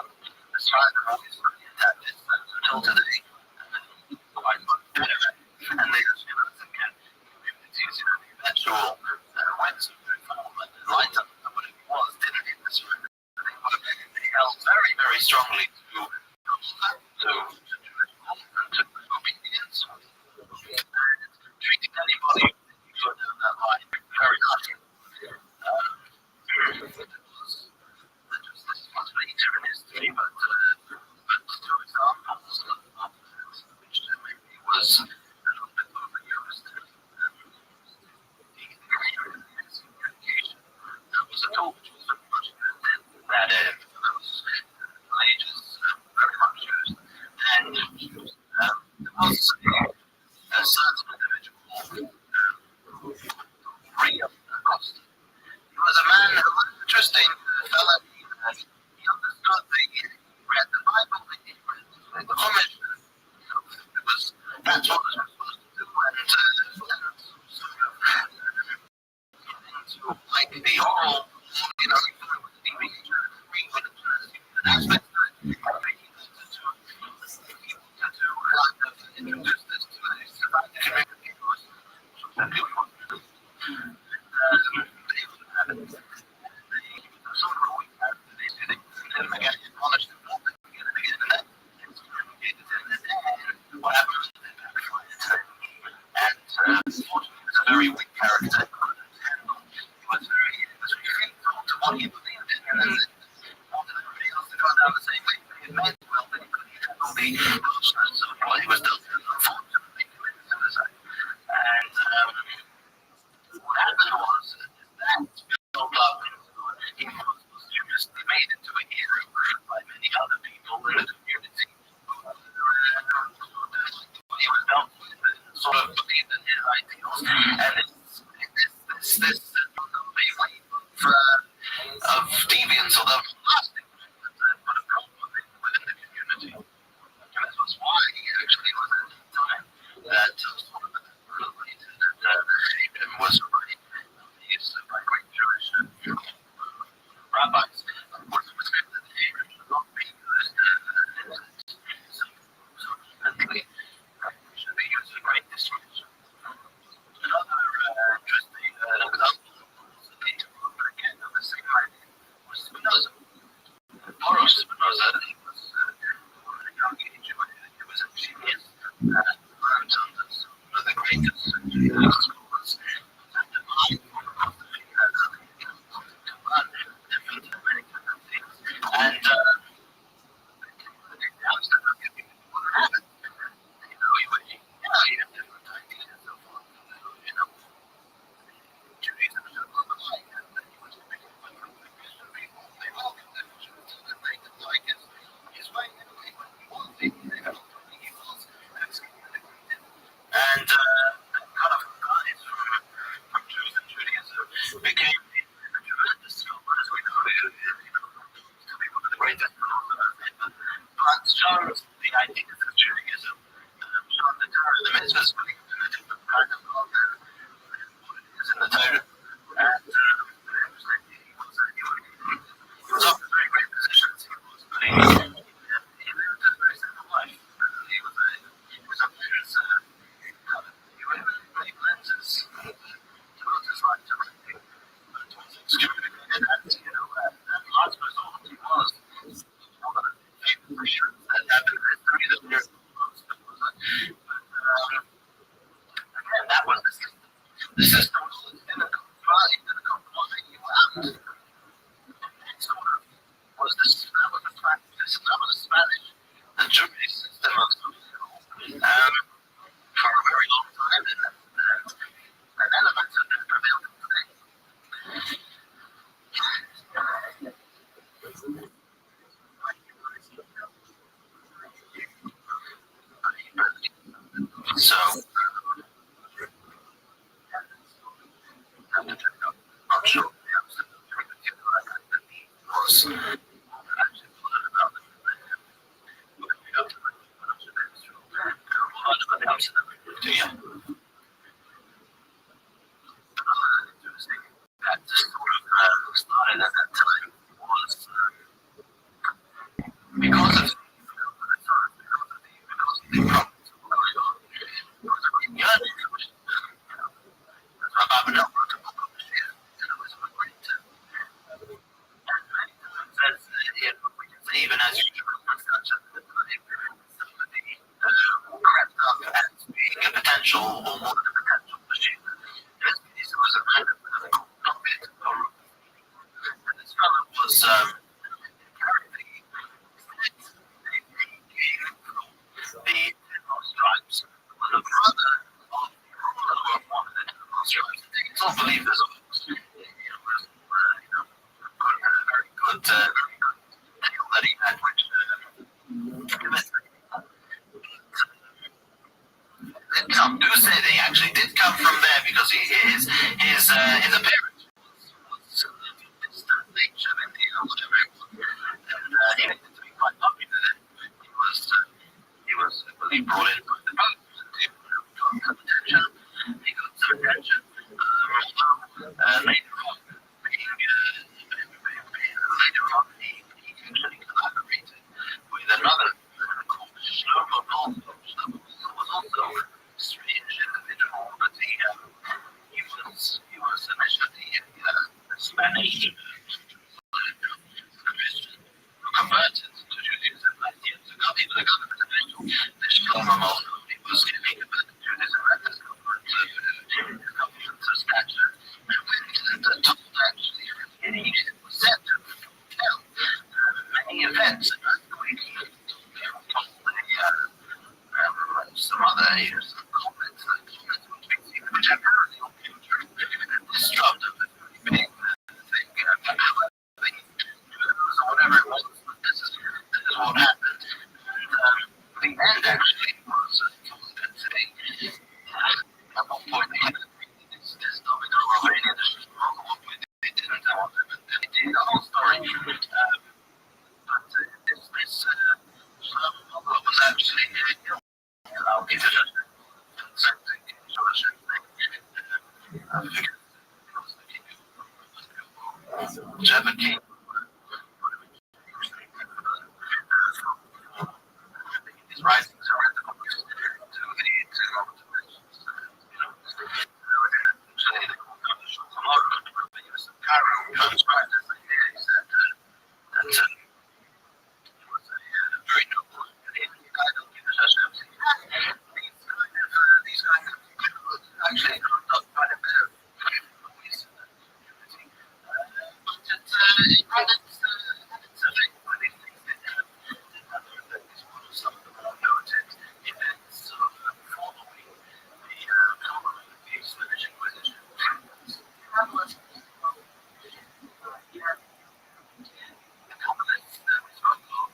as far as I've always looked at that business until today, quite much better. And they just communities, the eventual Wednesday reform and enlightenment or whatever it was, didn't interfere. They held very, very strongly to obedience and treating anybody who put down that line very lightly. This was later in history, but two examples of which maybe was a little bit overused. The communication was a tool which was very much used in that area for those ages, very much used. And there was a certain individual who free of the cost. He was a man who was interesting fellow. He understood he read the Bible, he read the Chumash. That's what was introduce this to the community was some people what happens and it's a very weak character. He was very faithful to what he believed in, and then wanted everybody else to go down the same way. He meant well, but he couldn't handle the Rothschild, so what he was done, unfortunately, committed suicide. And what happened was that built up into he was posthumously made into a hero by many other people in the community. He was known sort of believed in his ideals, and this of deviance, although lasting, but a problem within the community. And this was why he actually was at the time that sort of related that Rabin was by great Jewish rabbis. Of course, it was said that Rabin should not be used mentally. It should be used for great discretion. Another interesting example was again of the same idea was Spinoza. Baruch Spinoza, he was at a young age, he was a genius, and learned under some of the greatest scholars. And the mind of the figure to learn many different things. And the Amsterdam community would have it. You have different ideas and so forth. Judaism is a lot alike, and he was speaking with Christian people. They welcomed him to they didn't like his way anyway, but he was they felt he was excommunicated. And kind of guys from Jews and Judaism became the tremendous scholars. We know to be one of the greatest philosophers ever. But shows the ideas of Judaism. The Torah, the mitzvahs believed in a different kind of God than what it is in the Torah. And he was offered very great positions. He was, but he lived a very simple life. He was up there as he wore many lenses throughout his life to everything. But it was excommunicated, and and last resort he was one of the famous Christians that happened in history that we're again, that was the system. The system was in a compliant, and sort of was that was the practice, that was the Spanish, the Jewish system of school for a very long time, and elements of that prevailed today. So, I'm not sure was interesting that sort of started at that time was because of the problems going on. It was a great yearning for it. Rabbi wrote a book on the share, and it was a great and many times as we can say, even as you such at the time, somebody crept up as being a potential or more than a potential machine. This was a man of puppet or and this fellow was the stripes was a brother of one of the stripes. They still believe this, of course. It was a very good deal that he had, which do say they actually did come from there because his appearance was distant nature in the whatever it was, and he needed to be quite popular. He was believed brought in by the Pope, and he got some attention. He got some attention. Later on, he actually collaborated with another called Shlomo Northfield. Shlomo was also say some comments which are apparently on disruptive and big thing, so whatever it was, this is what happened. And the end actually was today. At one point they had this topic of Romania, at one point they didn't tell them, and they did the whole story. But this was actually I'll give it a something. Seventeen. These risings are at the very noble. These kind of actually not quite a bit of police activity. But it's a thing where these things some of the more noted events of following the following the Spanish Inquisition. The communists that we spoke of,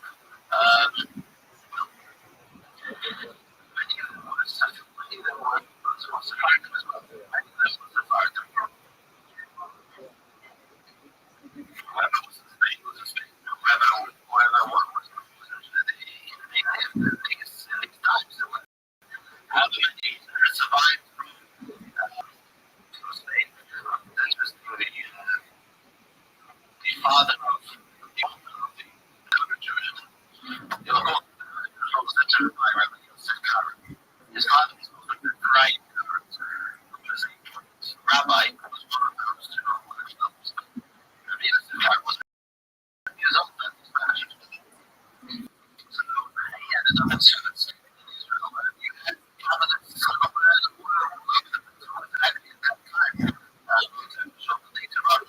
many of them were such many of them were Sephardim as well. Many of them were Sephardim. Whoever was in Spain was in Spain. Whoever one was the biggest times. How many survived from Spain? That's just the father of the owner of the Jewish. They were called the terrified Rabbi his father was called the Rabbi, which was a rabbi, was one of those two Jewish levels. Rabbi was his own Spanish. So he ended up in service in Israel, and you had prominent somewhere in the world who was actually at that time. Shortly later on,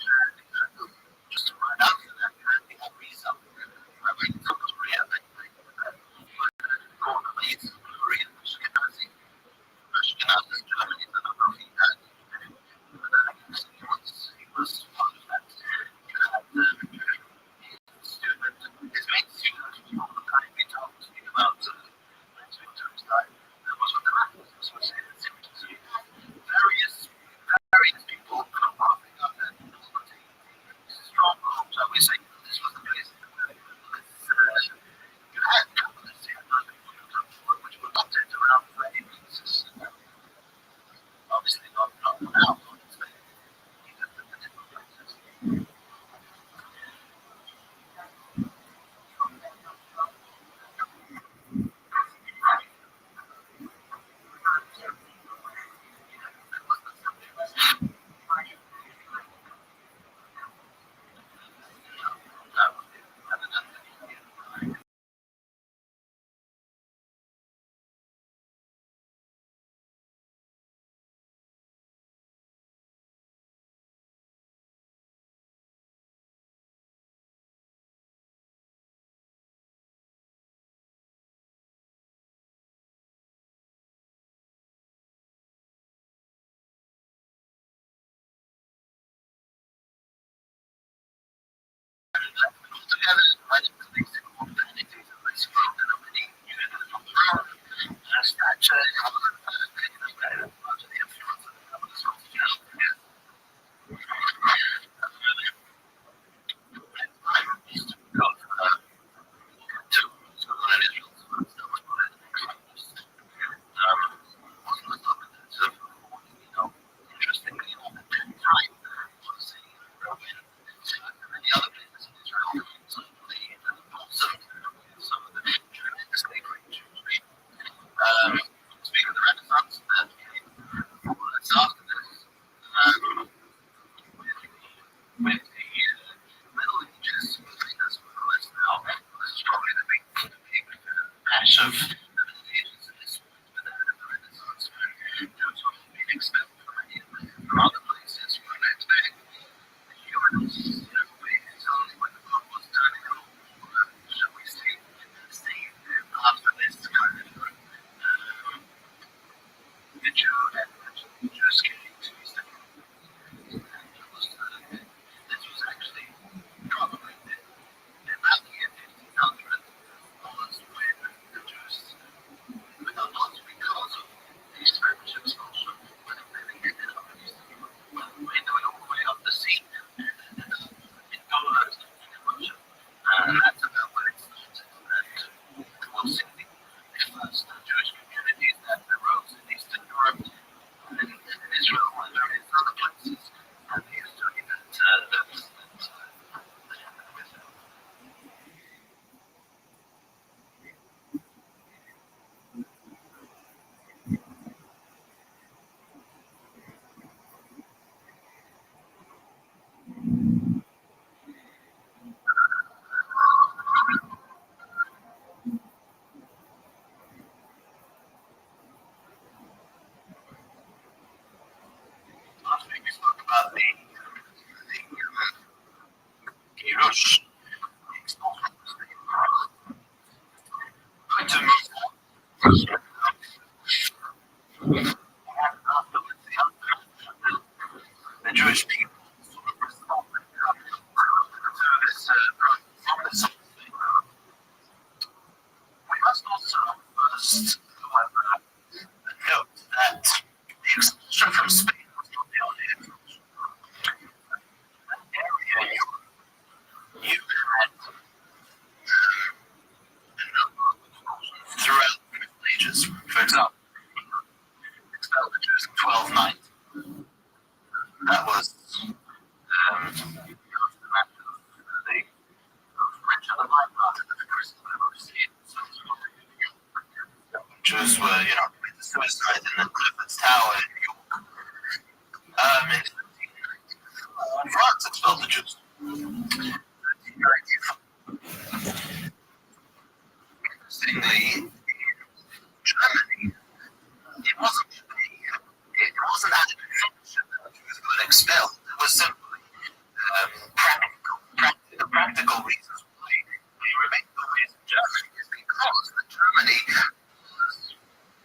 just right after that, you had the Orisa, Rabbi Korea, Korean, Ashkenazi, Germany, the number of he had. He was part of that. You had his main student, all the time we talked to him about his time. That was what the man was associated with. So you had various people popping up and strongholds, I would say. This was the place you had capitalists here, which were opted around the basis. Obviously not now, obviously. Even the different places. Together, I think the things that come up with anything that I speak that I'm really using it from the round. Just actually, the influence of the company's constitution. I used to go to school in Israel, so I still was put in wasn't as up interestingly, all the time was the many other places in Israel, some of the tremendously great Jewish people. Speaking of The Jewish people sort of responded to this we must also first, however, note that the expulsion from Spain was not the only expulsion. Area you had a number of expulsions throughout the Middle Ages. For example, expelled the Jews in 1290. That was the Richard the Light of the First Crusade. Jews were, committed suicide in the Clifford's Tower in New York. In 1794, France expelled the Jews. 1995. Interestingly, in Germany, it wasn't as infection that the Jews got expelled. It was simply practical reasons why they remained always in Germany is because Germany was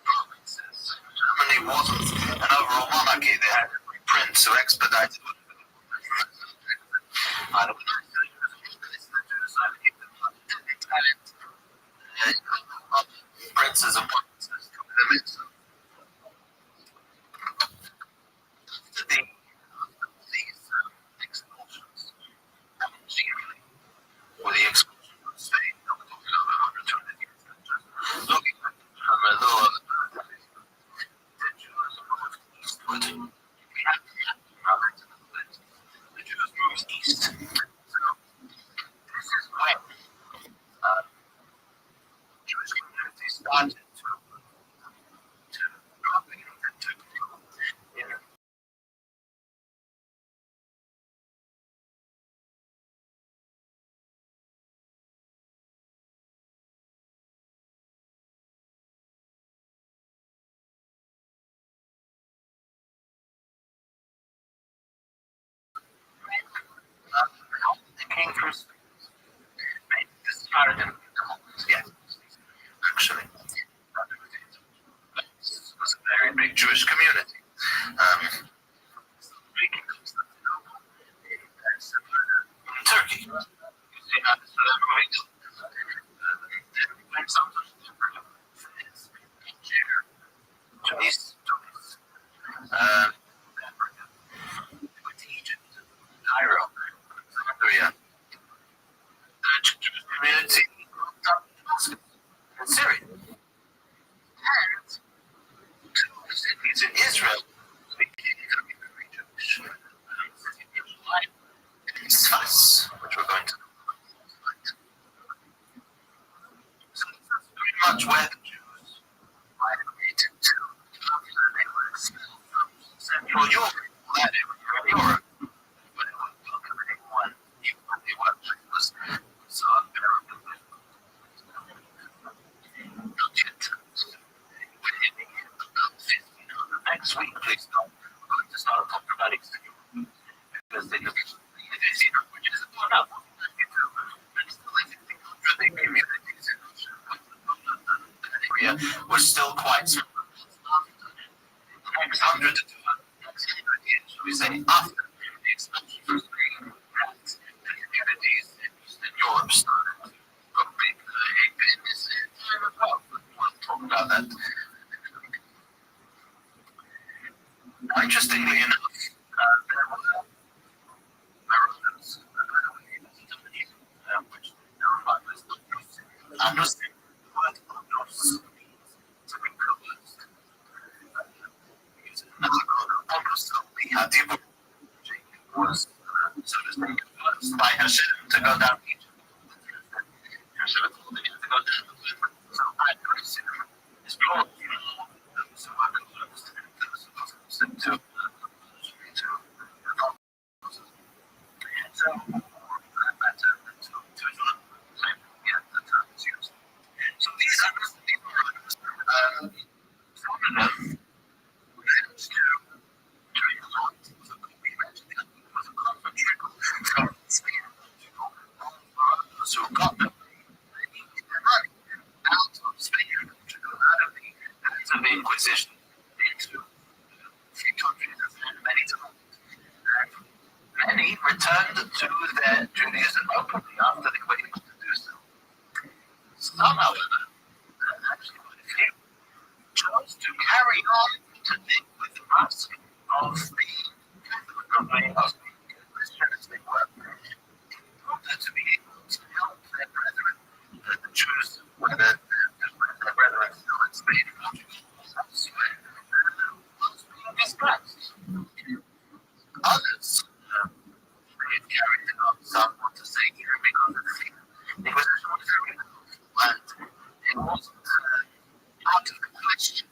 provinces. Germany wasn't an overall monarchy. They had every prince who expedited princes and provinces took them in. These expulsions happened chiefly with the expulsion from Spain. We're talking over 120 years. Looking at from a little over the Jews moved eastward. We have to map the Jews moved east. So this is when Jewish communities started to propagate and to they came from Spain. This started in the Hollands, yes. Actually, this was a very big Jewish community. Speaking Constantinople in Turkey. You see how this was going to some sort of different Tunis, Africa, Egypt, Cairo, Alexandria. The Jewish community in Syria. And two cities in Israel became very Jewish. City of Jerusalem and Sfas, which we're going to tonight. So that's very much where the Jews migrated to after they were expelled from Central Europe, that area of Europe. But it was welcome anyone, even when they were was unbearable. Not yet. Next week, please don't. We're going to start talking about Eastern Europe because they look at the languages and what else. And still, I think the communities in that area were still quite small. The next 100 to 200 years, shall we say, after the expansion from Spain, the communities in Eastern Europe started to go big in this time as well. We'll talk about that. Interestingly enough, there were Americans, which known by as Andros. The word Andros means to be coerced. Andros, the idea was, so to speak, coerced by Hashem to go down Egypt. Hashem told him to go down the river. So I praise him. His blood, those who were coerced and those who were sent to so so these are some of them managed to during the long we mentioned it was a conference from Spain the Inquisition into few countries and many times. Many returned to their Judaism openly after they were able to do so. Some, however, actually quite a few, chose to carry on to live with the mask of being Catholic, of being Christian as they were, in order to be able to help their brethren, the Jews, whether their brethren still in Spain, Portugal, or elsewhere, was being displaced. Others may have carried on somewhat to say here because of the Inquisition was very powerful, and it wasn't out of the question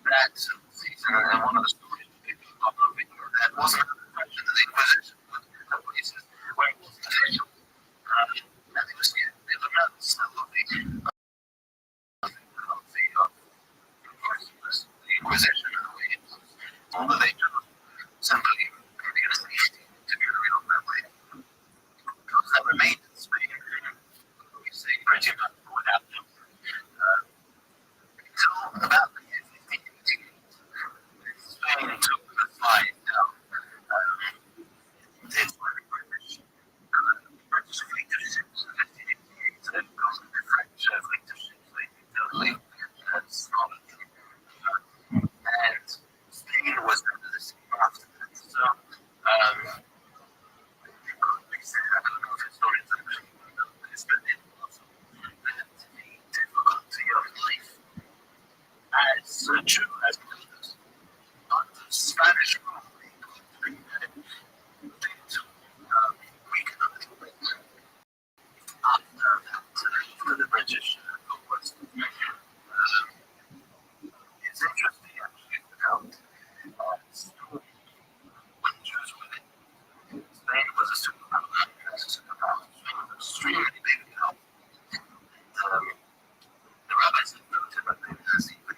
that Caesar, and one of the stories that wasn't out of the question that the Inquisition was in some places where it wasn't official. And it was the remnants of the Inquisition and the way it was. Although they chose simply maybe a safety to carry on that way. Because that remained in Spain, we say pretty much without them. Until about the year 1588, Spain took the slide down. It was the British fleet of ships in 1588, and because of the French fleet of ships, they totally Scotland. And Spain was under the sea after that. So, I don't know if historians actually know this, but it was that the difficulty of life as a Jew, as builders, under Spanish rule, being to weaken a little bit after the British conquest. It's interesting actually how when Jews were in Spain was a superpower. Spain was extremely big and powerful. The rabbis had noted that they were even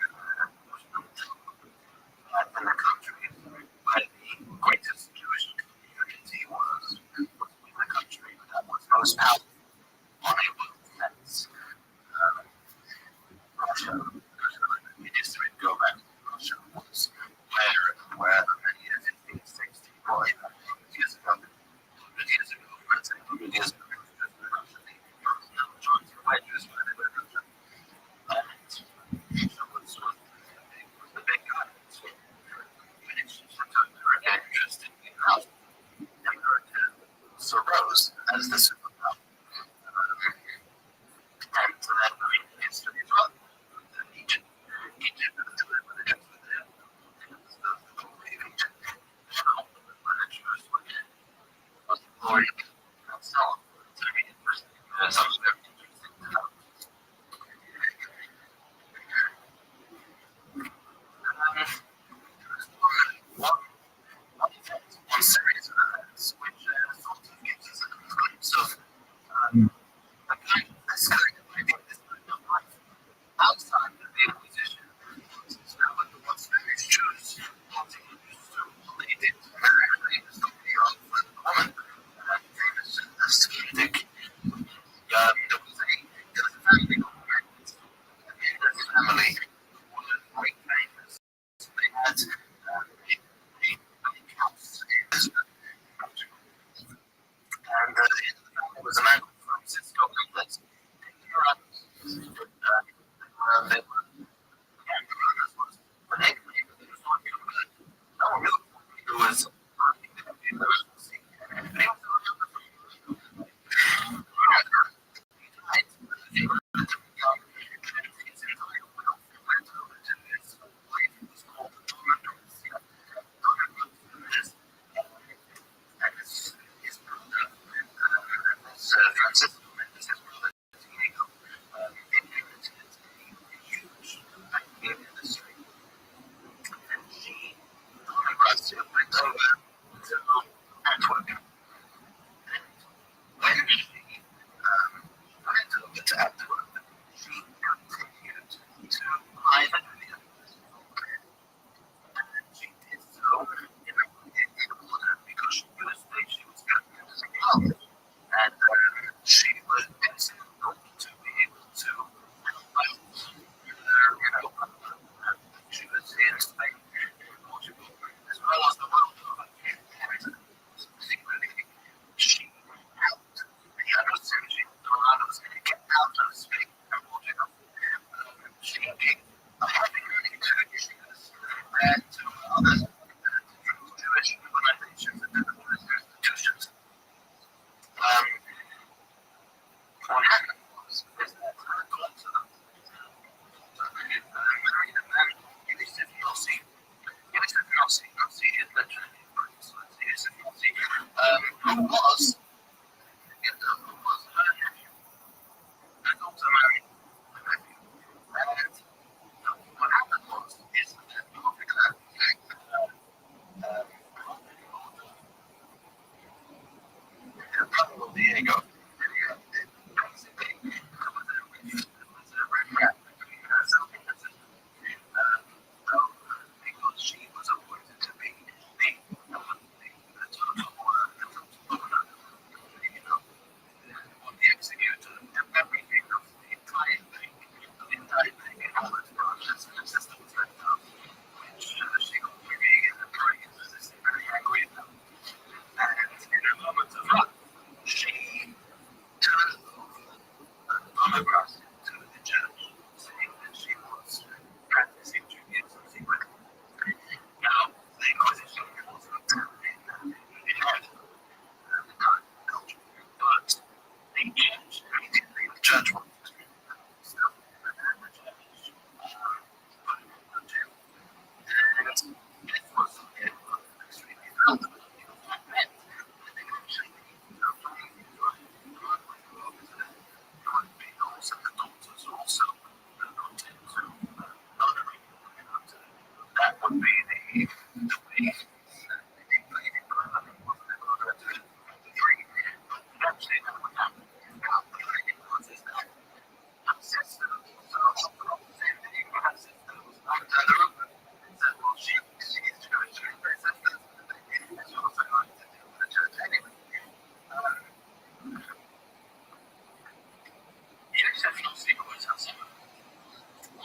would be the way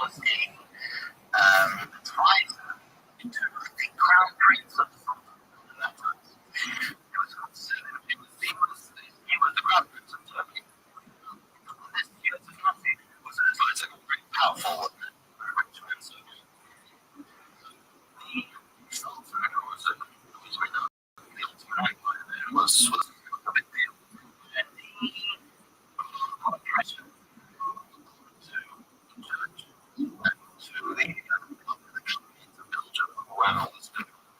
was a advisor to the crown prince of Sultan at that time. He was considered, he was the crown prince of Turkey. This Yusuf Nazi was an advisor, very powerful and very rich man. So the Sultan, who was renowned for the Ottoman Empire, there was a big deal. And he put pressure to the companies of Belgium, who were all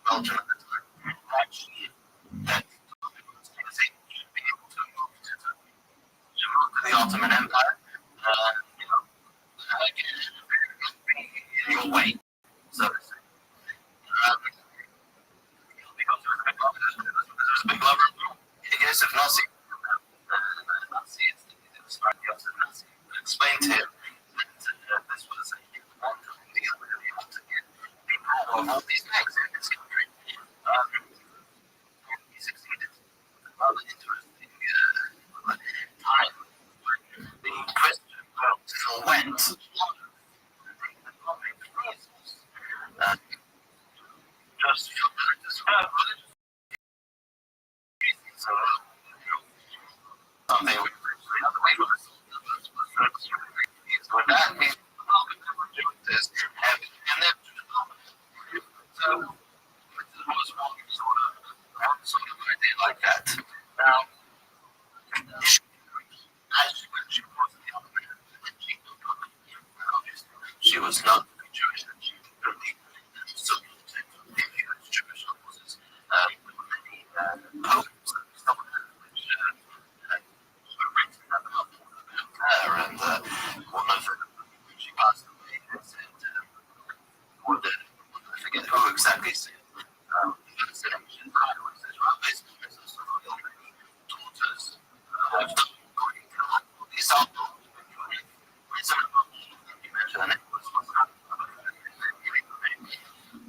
Belgium at the time, actually that they should be able to move to the Ottoman Empire, in your way, so to say. Because there was a big lover. Yes, if Nazi, Nazi explained to him that this was a one-time deal where they want to get people of all these things in this country. He succeeded. Another interesting time when the Christian world still went. Just so something we with that means this and then so it was one sort of idea like that. Now she was not Jewish, and she really supported the Jewish causes. Poems and stuff which were written about her, and one of them, she passed away, said, I forget who exactly said, Rabbi's daughters have according to the example,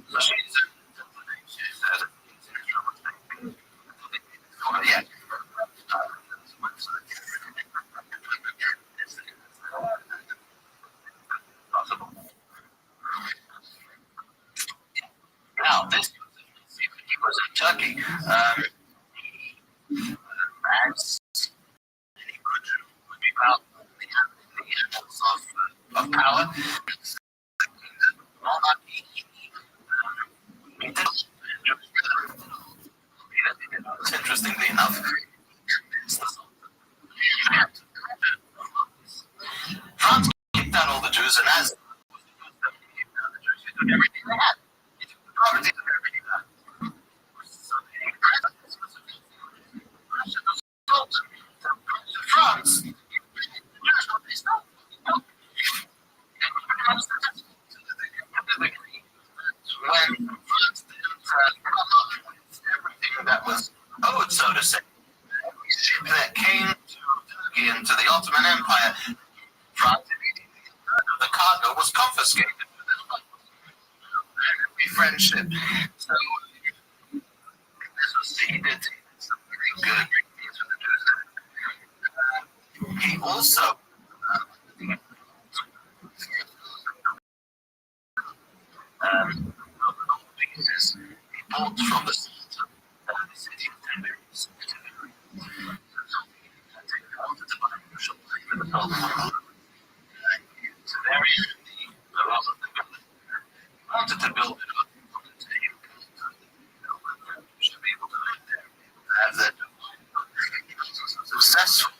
so she's now this he was in Turkey. As he could be about the annals of power. Monarchy. Interestingly enough, France kicked out all the Jews, and as he took everything they had. He took the property of everything they had. So France, the Jews what they stole. When France everything that was owed, so to say, every ship that came to Turkey and to the Ottoman Empire, France immediately the cargo was confiscated for this every friendship. So this was seen as something good for the Jews. He also pieces he bought from the city of Tiberias. Wanted to buy a shop for the wanted to build it up. Should be able to live there, have that successful.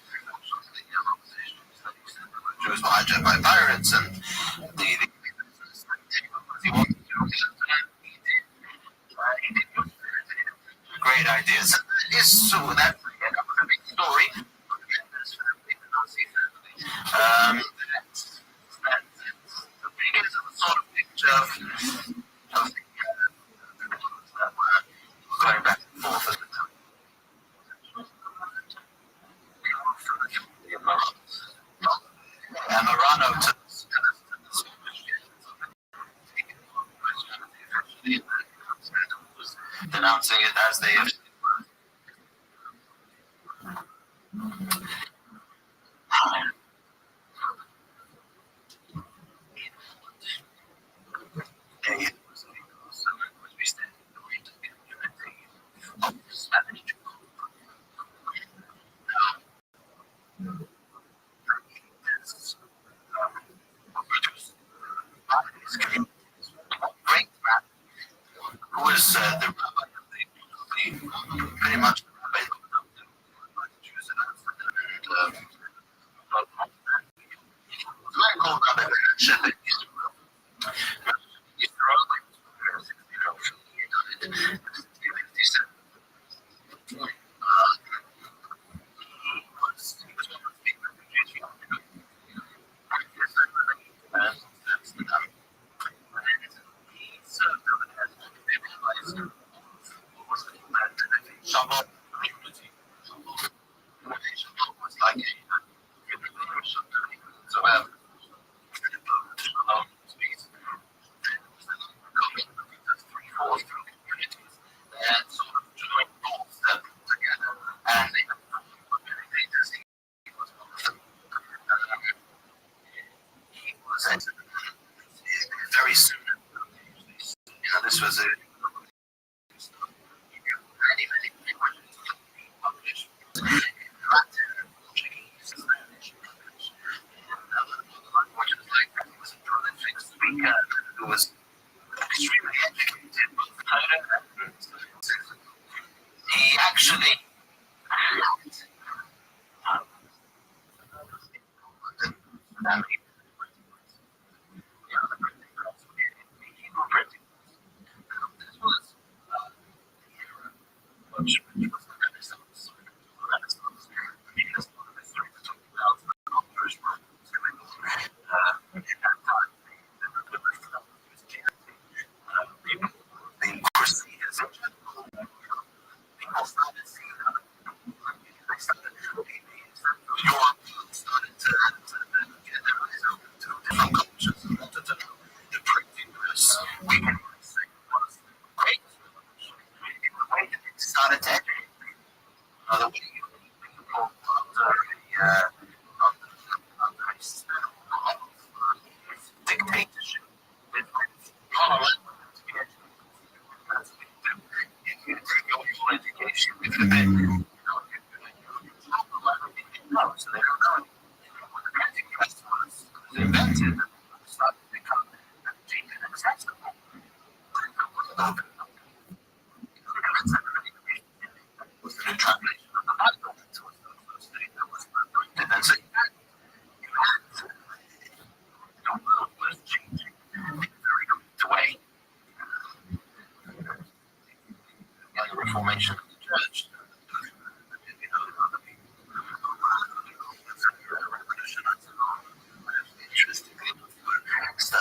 Jews were hijacked by pirates, and he wanted to great ideas. So that's a big story. That's the biggest sort of picture of was denouncing it as they have. Great man, who was the rabbi of the pretty much the rabbi of the Jews and a man called Rabbi Rothschild. Very soon, this was a who was extremely educated. He actually started to dictatorship. You take your education with the bit. So they don't know. When the printing press was invented, it started to become cheap and accessible. Was the translation of the Bible into the first thing that was printed and so the world was changing in a very quick way. The Reformation of the Church, other people,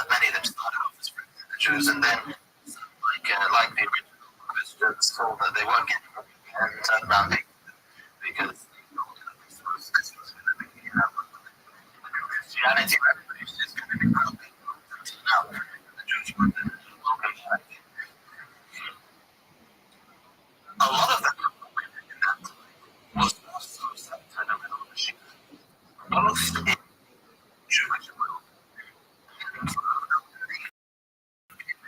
many of them started off as friends of the Jews, and then, like the original Christians, thought that they weren't getting it and turned around because this was going to be Christianity revolution is going to be broken. Now, the Jews were the welcome back. A lot of them in that time was also centered around the sheep, both in Jewish world and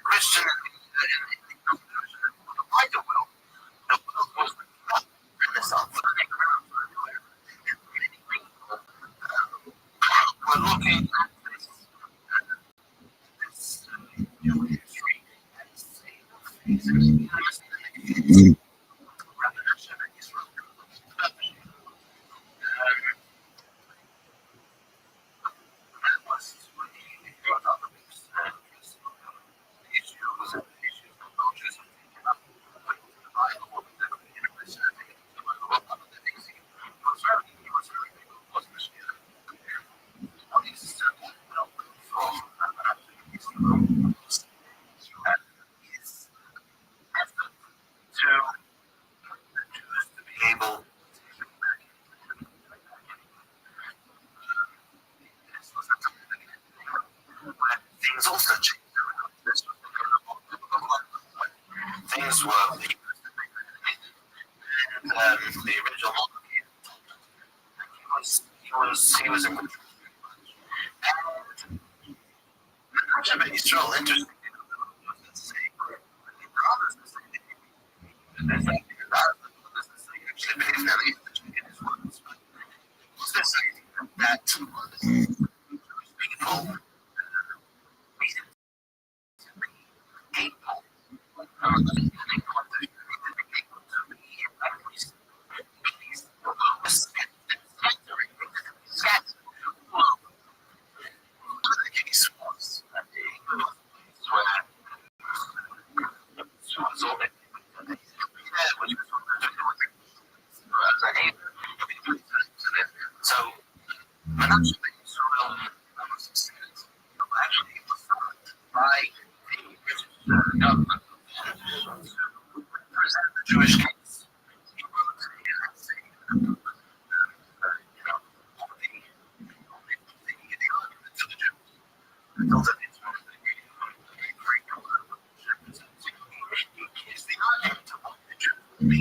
Christian and the wider world. The world was not Renaissance. We're looking at this new history and seeing phases. things were the original monarchy. He was in control. And actually, it's still interesting. That people so actually by the British government to present the Jewish case. He wrote a essay, all the arguments of the Jews. He thought that it's one of the great is the argument of what the Jews will be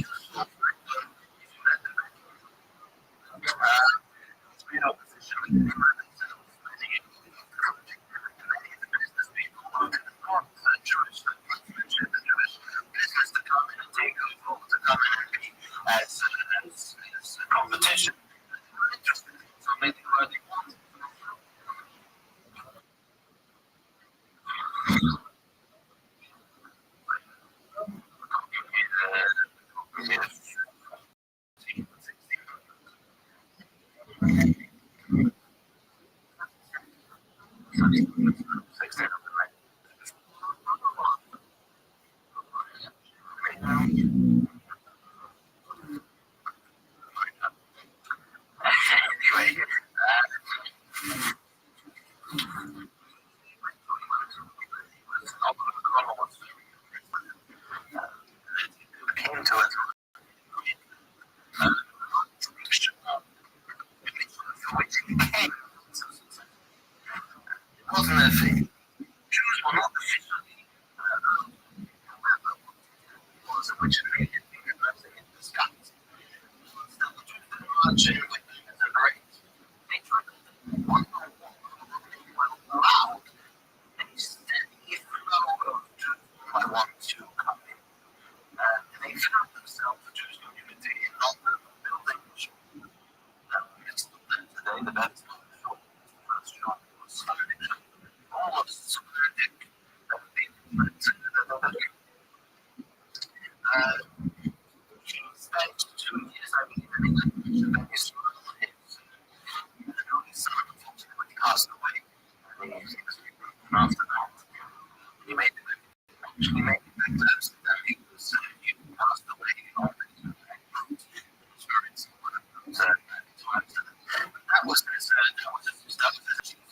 it's been opposition as a competition. Just so many what they want. Anyway, came to it. Which became wasn't a thing. Jews were not officially was originally in disguise. Still, the Jews were marching with as a parade. They tried to one by one allowed a steady flow of Jews one by one to come in. And they found themselves, the Jewish community, in London, building today, the best shop, the first shop was furniture, all of sporadic things. He spent 2 years, I believe, in England. His son, unfortunately, passed away. After that, he made it back to Amsterdam. He passed away that was his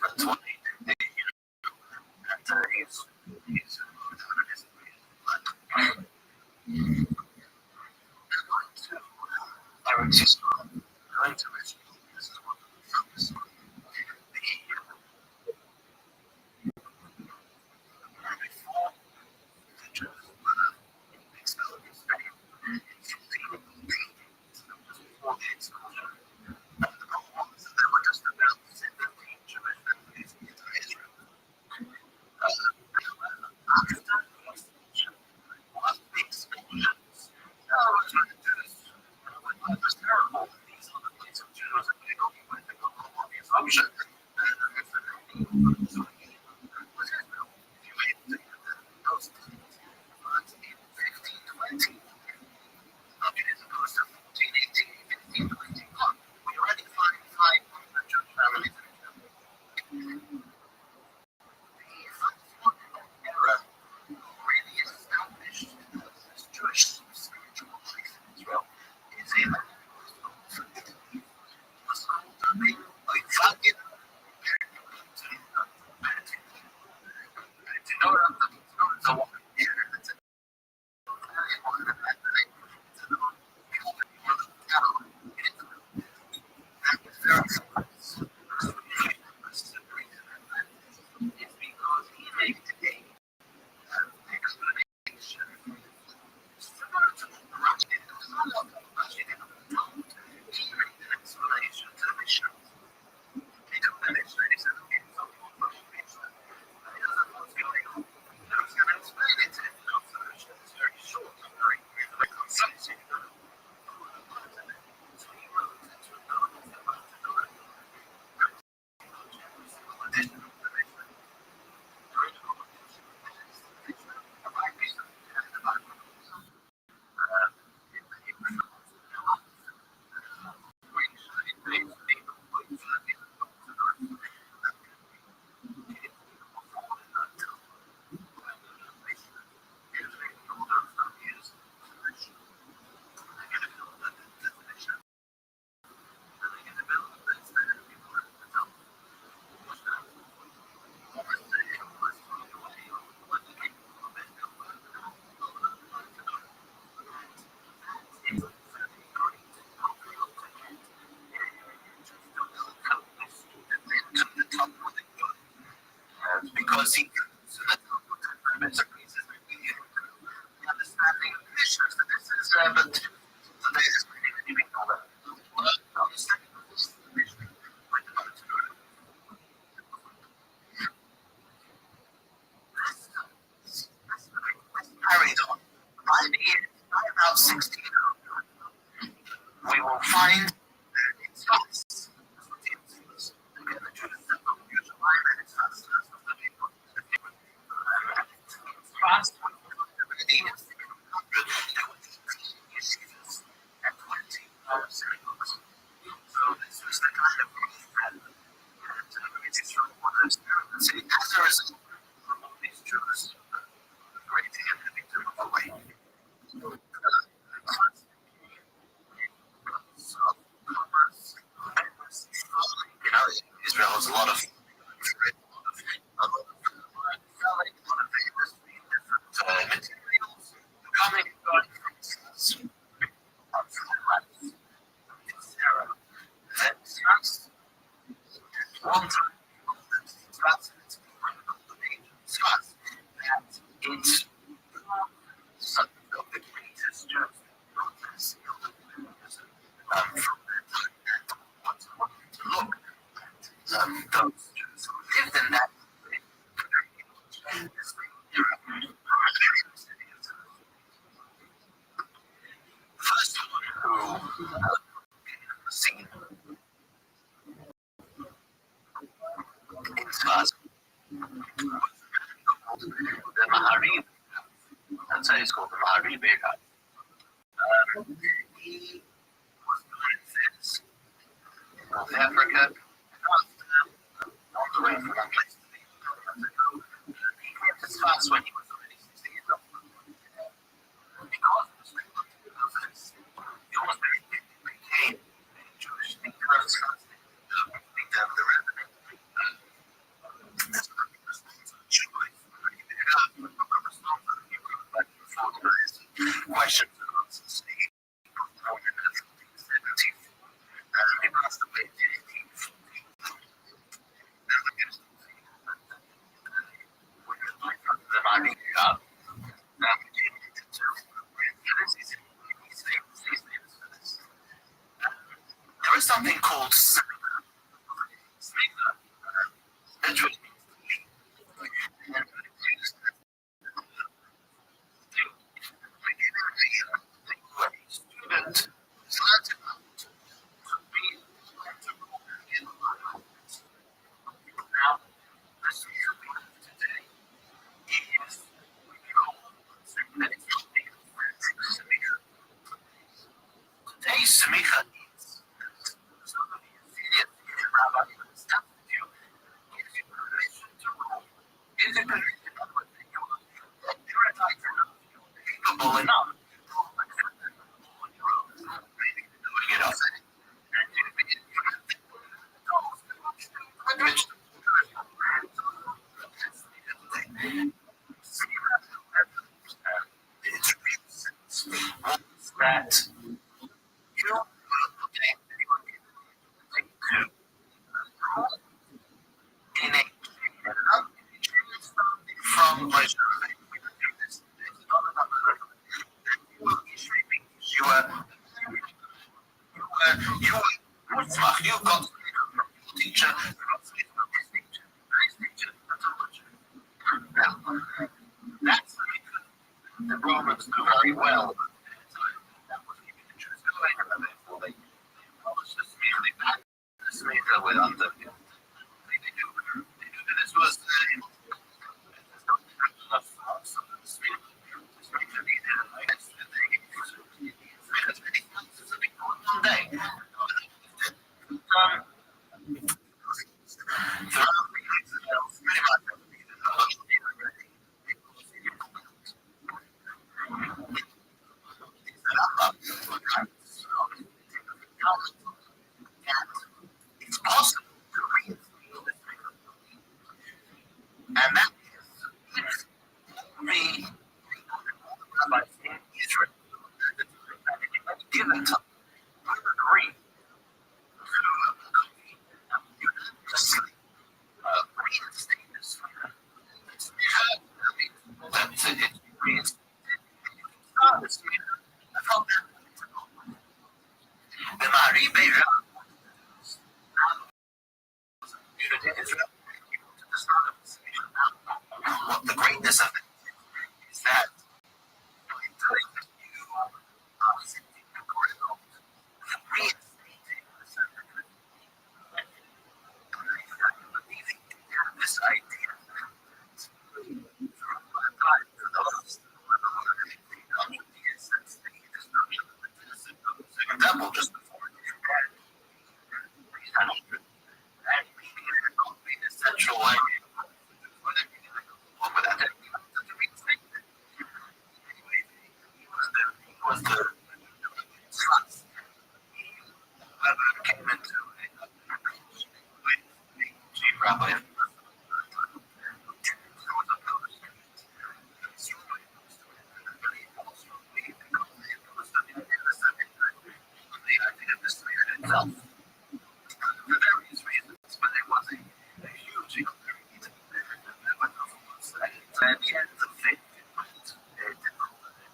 that's what he did, and he's going to rescue. This is what we focus on. Before the Jews were expelled in Spain in 1518, just before the expulsion. The problem was that there were just about 17 Jewish families in Israel. After the expulsion, one of the expulsions, it was terrible. but today is really big number. Carried on. By about 16, we will find its house. Israel has a lot of materials coming from one time it's something of the greatest justice to look those Jews who lived in that first one who seen in Sfaz the Mahari, that's how it's called, the Mahari Bega. He was doing this in North Africa, on the way from one place to the other. He came to Sfaz when he was already 60 years old. Because of the strict offense, he almost became a Jewish thinker of Sfaz. He done the rabbinate. That's what he was Jewish. Questions and answers. He born in 1870. He passed away in 1840. There is something called smicha. Literally means student is learned enough to be in life. Now, this is today. Is we call that it's not being smicha. Today's smicha is somebody is here, Rabbi, stuff with you, gives you permission to rule. Is it permission of what you're entitled to? You're capable enough. That you in a from my you got teacher, that's the Romans do very well. That was keeping the Jews going, and therefore they published this merely this meter with under. They do this was it's possible itself for various reasons, but it was a huge increase. And the end of it didn't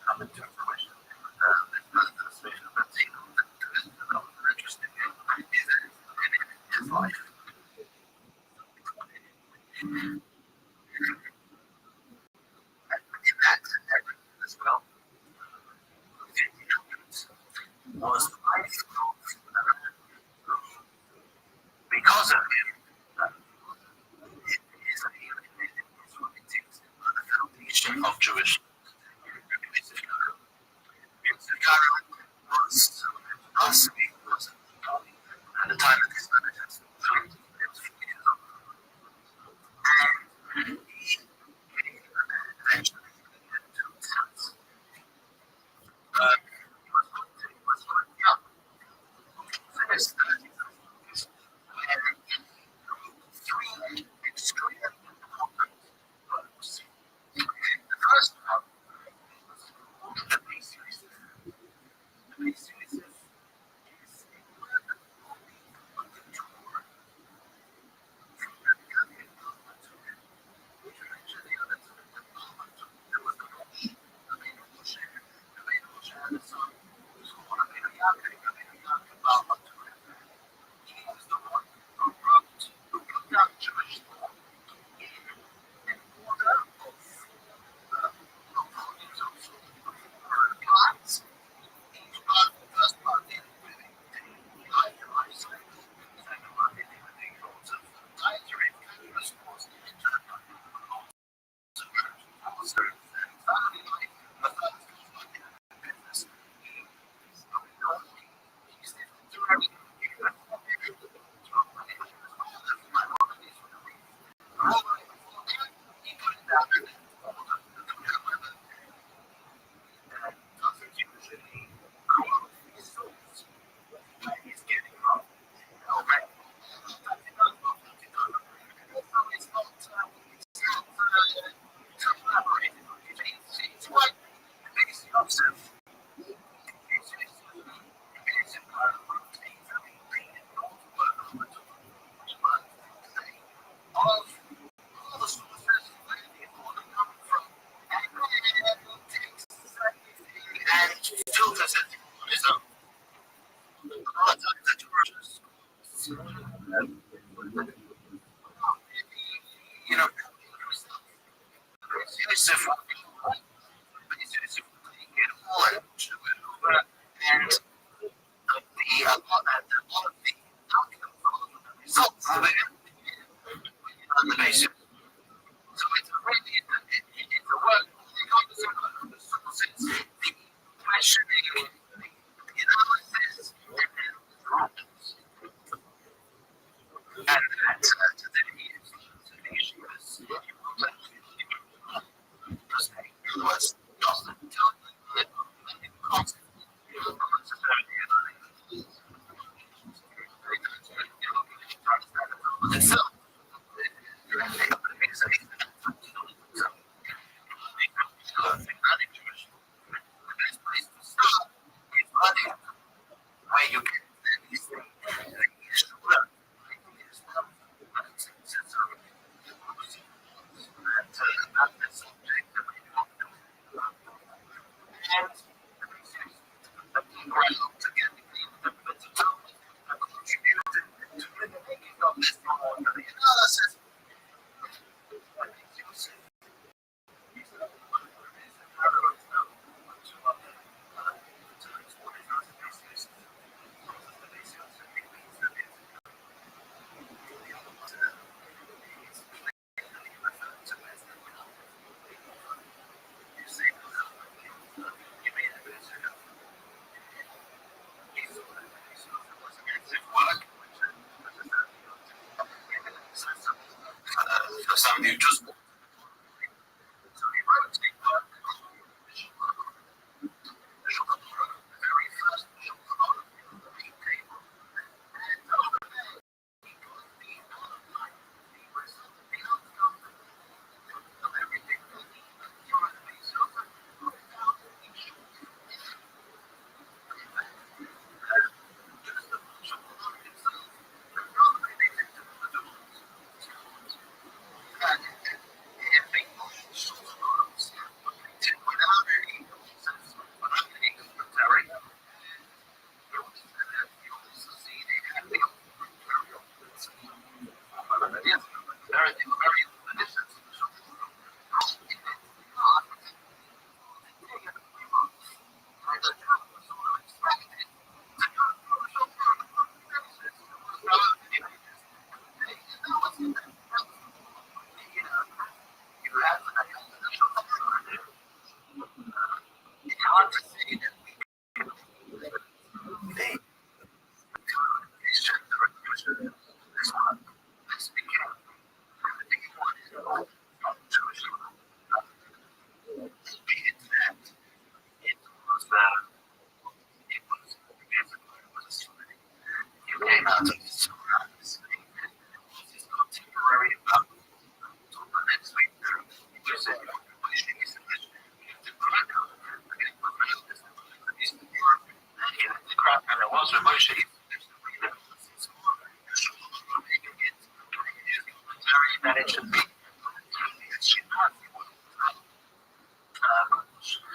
come into fruition. The situation of that scene that is interesting is that in his life. And in that as well, was the life because of him. It is the foundation of Jewish. Was at the time of this manifest, and he eventually to his sons. He was young. So his 30s. And three extremely important books. The first one was the Basics. The Basics is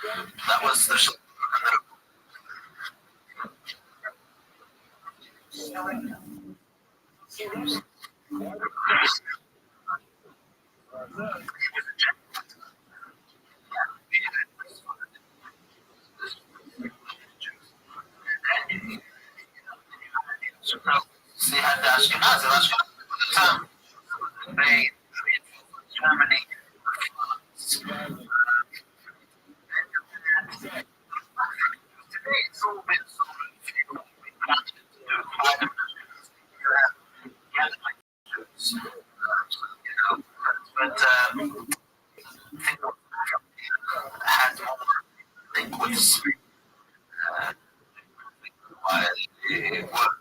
That was the they had the Ashkenaz, and Ashkenaz at the time, they Germany. Today it's all been sort of but had link with why it worked.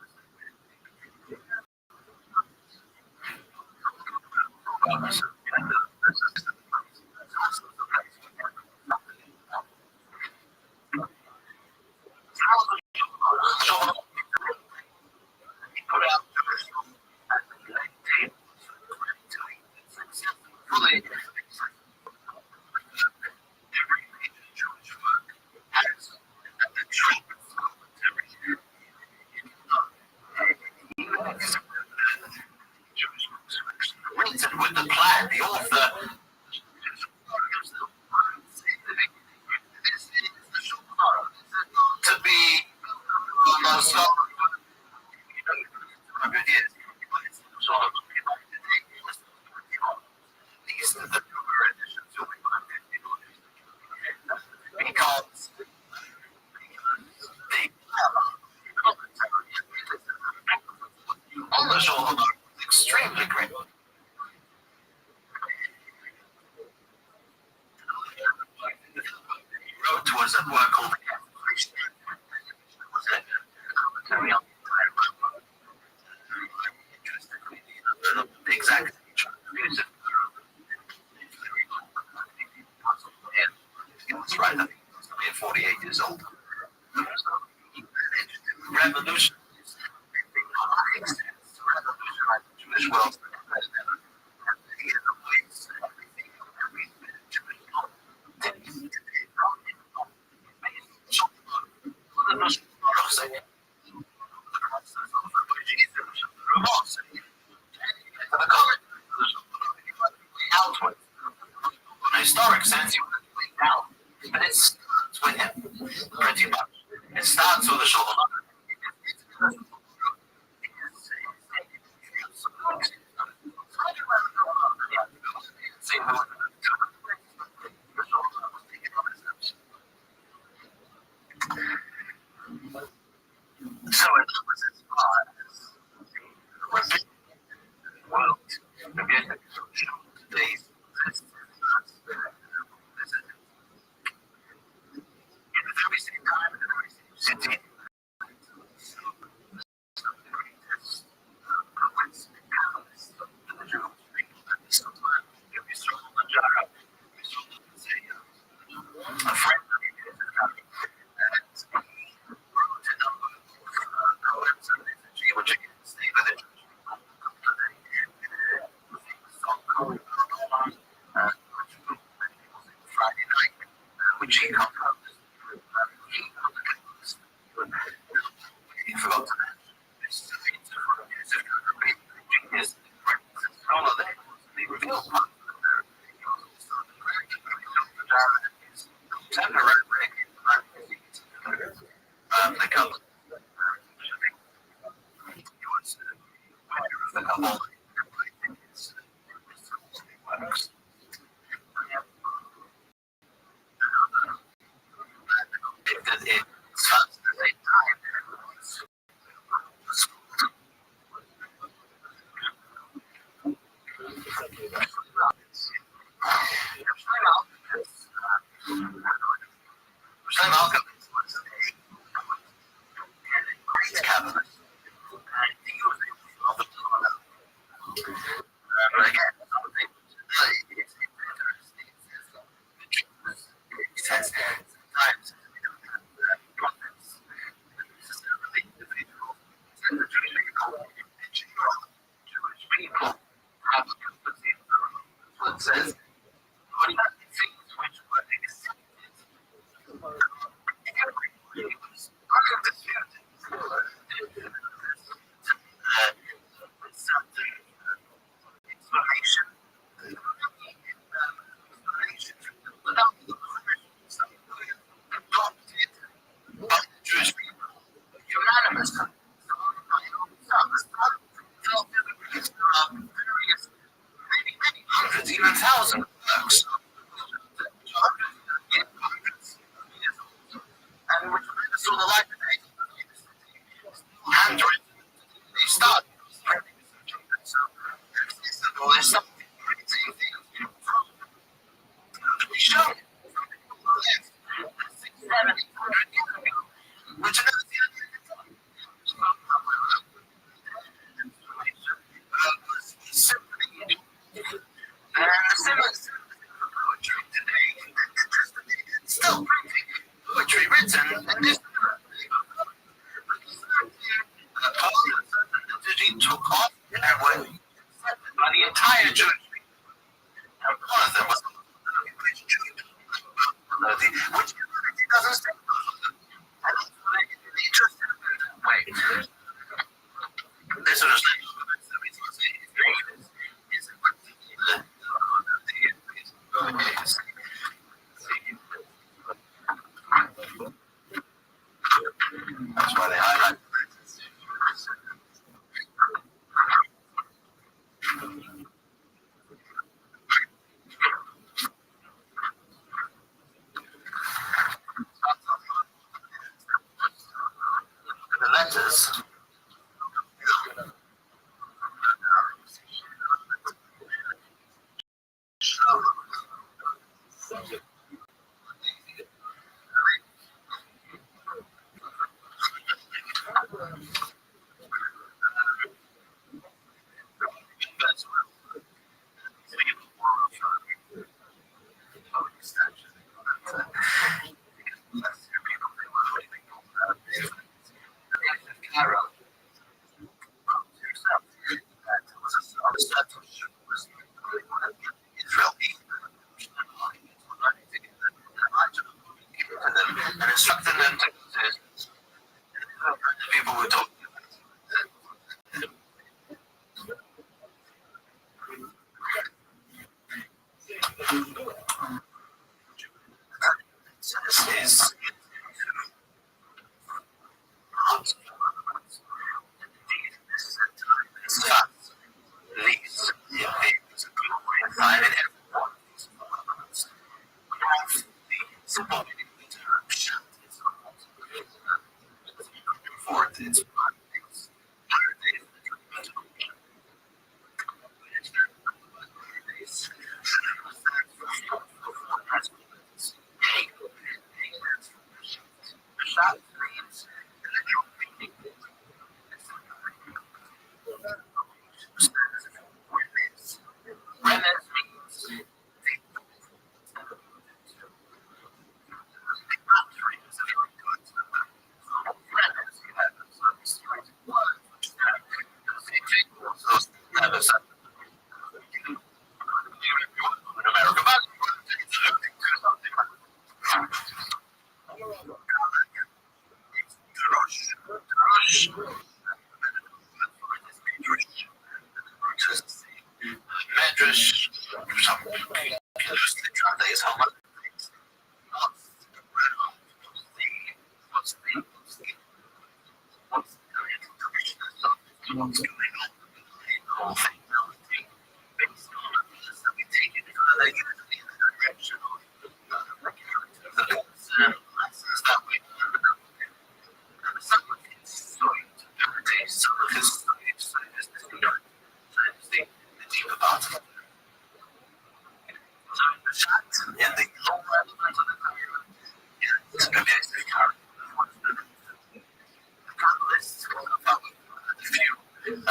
With the plan, the author to be most 100 years. So these are the newer editions will be because the on the shoulder is extremely great. Wrote was a work called the exact music. He was right, I think he was 48 years old. Revolution is revolutionize the Jewish world. Outward. In a historic sense, you would leave out, but it starts with him, pretty much. It starts with the shoulder. So it was as far as world, the music today's in the very same time, in the very same city. A friend of his, and he wrote a number of poems and liturgy, which you can see with it. Friday night, which he composed. He forgot to mention this is a piece of great genius. All of them, they revealed part of the temporary the couple. He was the couple. Works. It's fun at the same time. Malcolm was a great cabinet. He was of the but again, something it's interesting. It says sometimes prophets necessarily individual. Jewish people have a capacity. It says, what things which were accepted still printing poetry written in this era. The took off and were accepted by the entire Jewish people. And one of them was which community doesn't say and it's they just way. This sort of thing that's why they highlight the letters. And instructing them to people were talking is these things find in everyone the simple meaning of the term shut is forth its Medrash, some loosely translates how much what's going on in the whole thing. Based on this that we take it further in the direction of the lessons that we learn. And some of it's so interpretation, some of it's the deeper part of it. So the fact in the long run of the career is going to be a current. The catalysts will have a few things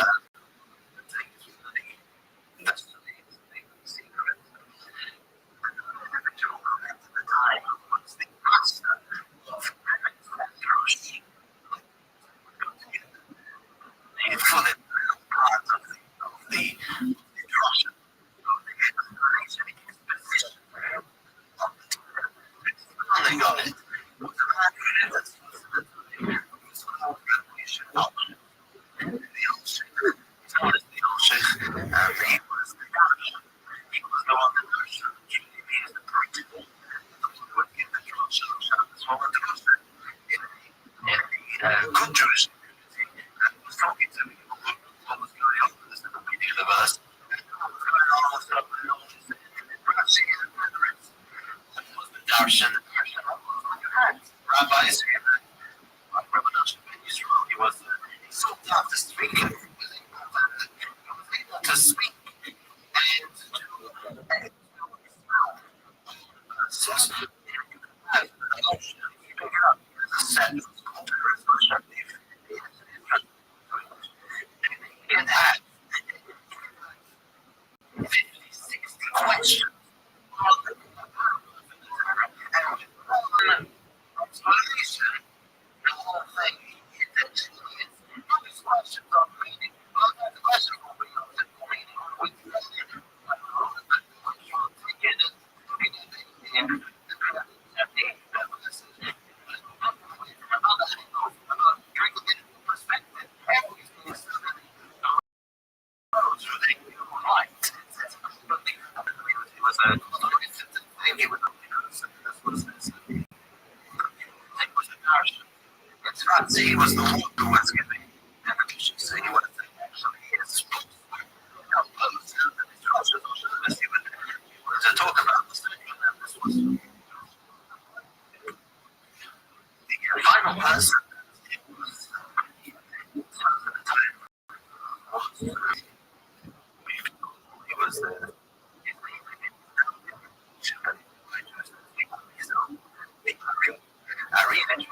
the destiny, the secret. And the individual connect to the time once the master of Rothschild the fully part of the Russian of the explanation exposition of the got it. What the matter is it's called revolution option. The ocean, what is the ocean? He was the Russian. He was the one that Russian truly means the practical. The one who would give the Russian as well as the Russian in the good Jewish community that was talking to me about what was going on in this universe. What was going on with the Rashi and the rest. That was the Darshan and Darshan. Rabbis who had Rabbi Israel, he was so tough to speak. He was able to speak and to act. So, have the ocean, you pick it up as a set of constructive. He had had 50, 60 questions. And with all He was the one who was giving information, so he was actually his to talk about this thing, and then this was the final person. He was the I read it.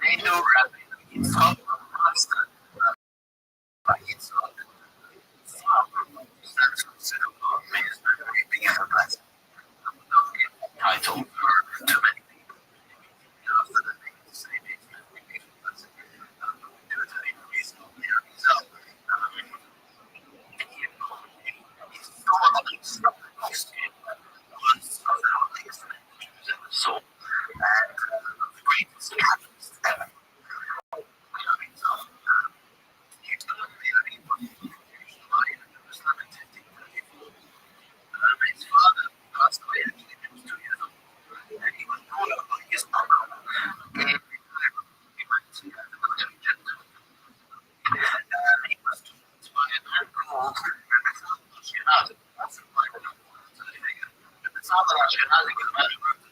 They know Rabbi. It's called Master. It's title for too many people. So that they can say so, his father passed away when he was 2 years old, and he was brought up by his uncle. He went to the military jet. He was by a man called Rothschild. That's the father Rothschild was a man who wrote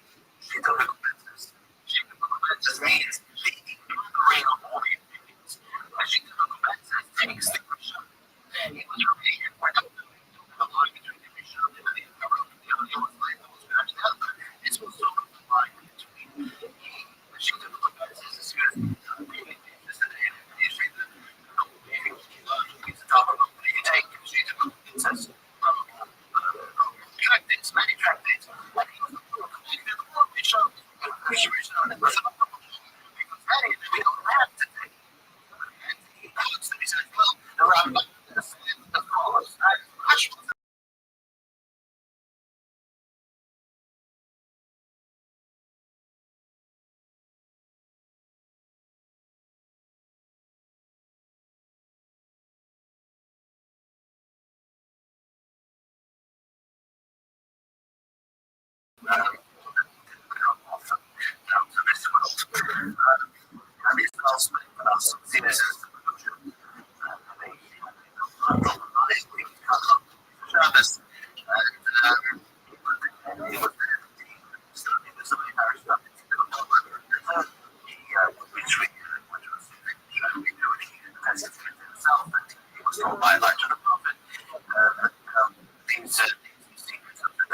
Sheet of Documents. Sheet of Documents means the ring of all the opinions. A sheet of Documents takes the question. He was really important. This was sort of the line between the sheet of Documents is a series of many tractates, and he was the one who completed the work. They showed the original and the because many of them we don't have today. And he quotes them, he says, well, the Rabbi, the cause, Rothschild. By Elijah the prophet, these secrets of the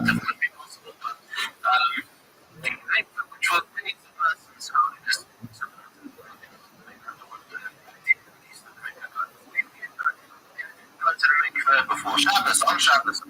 definitely be possible. But which was many of the persons who just before Shabbos, on Shabbos.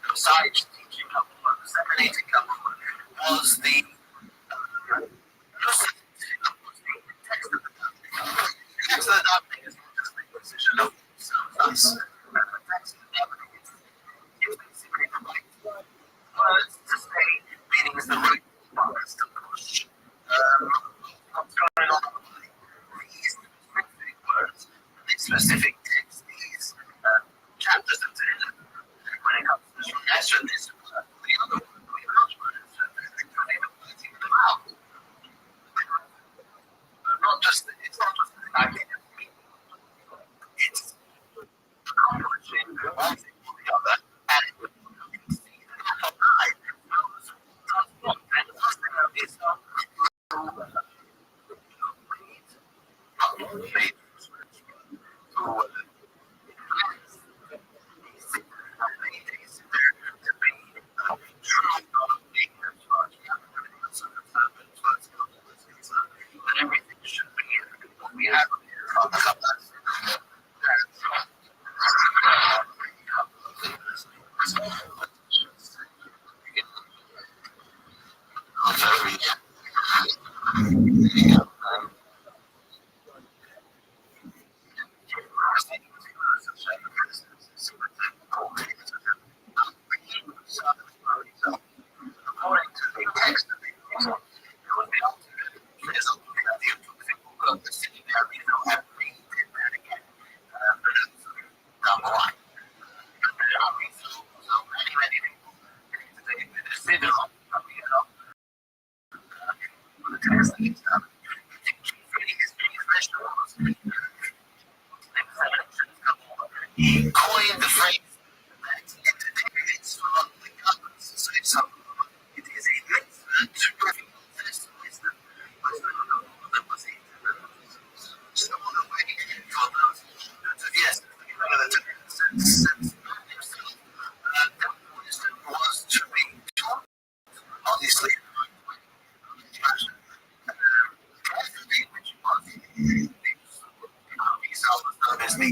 Besides teaching Kabbalah, disseminating Kabbalah, was the text of the davening. The text of the davening is not just the position of us. The text of the davening is basically the right words to say, meaning it's the right buttons to push. What's going on? These specific words, these specific texts, these chapters of Tehillim, when it comes to Shemnesha, this the other one, the other words, don't even letting them out. It's not just an idea. It's accomplishing one thing or the other, and you can see that the eye knows does what. And the first thing that is everything should be what we have according to the text of the down the line. So many people consider the text that he's done. He coined the phrase that it's from the government to say something. It is a mitzvah to reveal this wisdom. That was it. So on the way for those yes, wisdom was to be taught. Obviously, which was known as the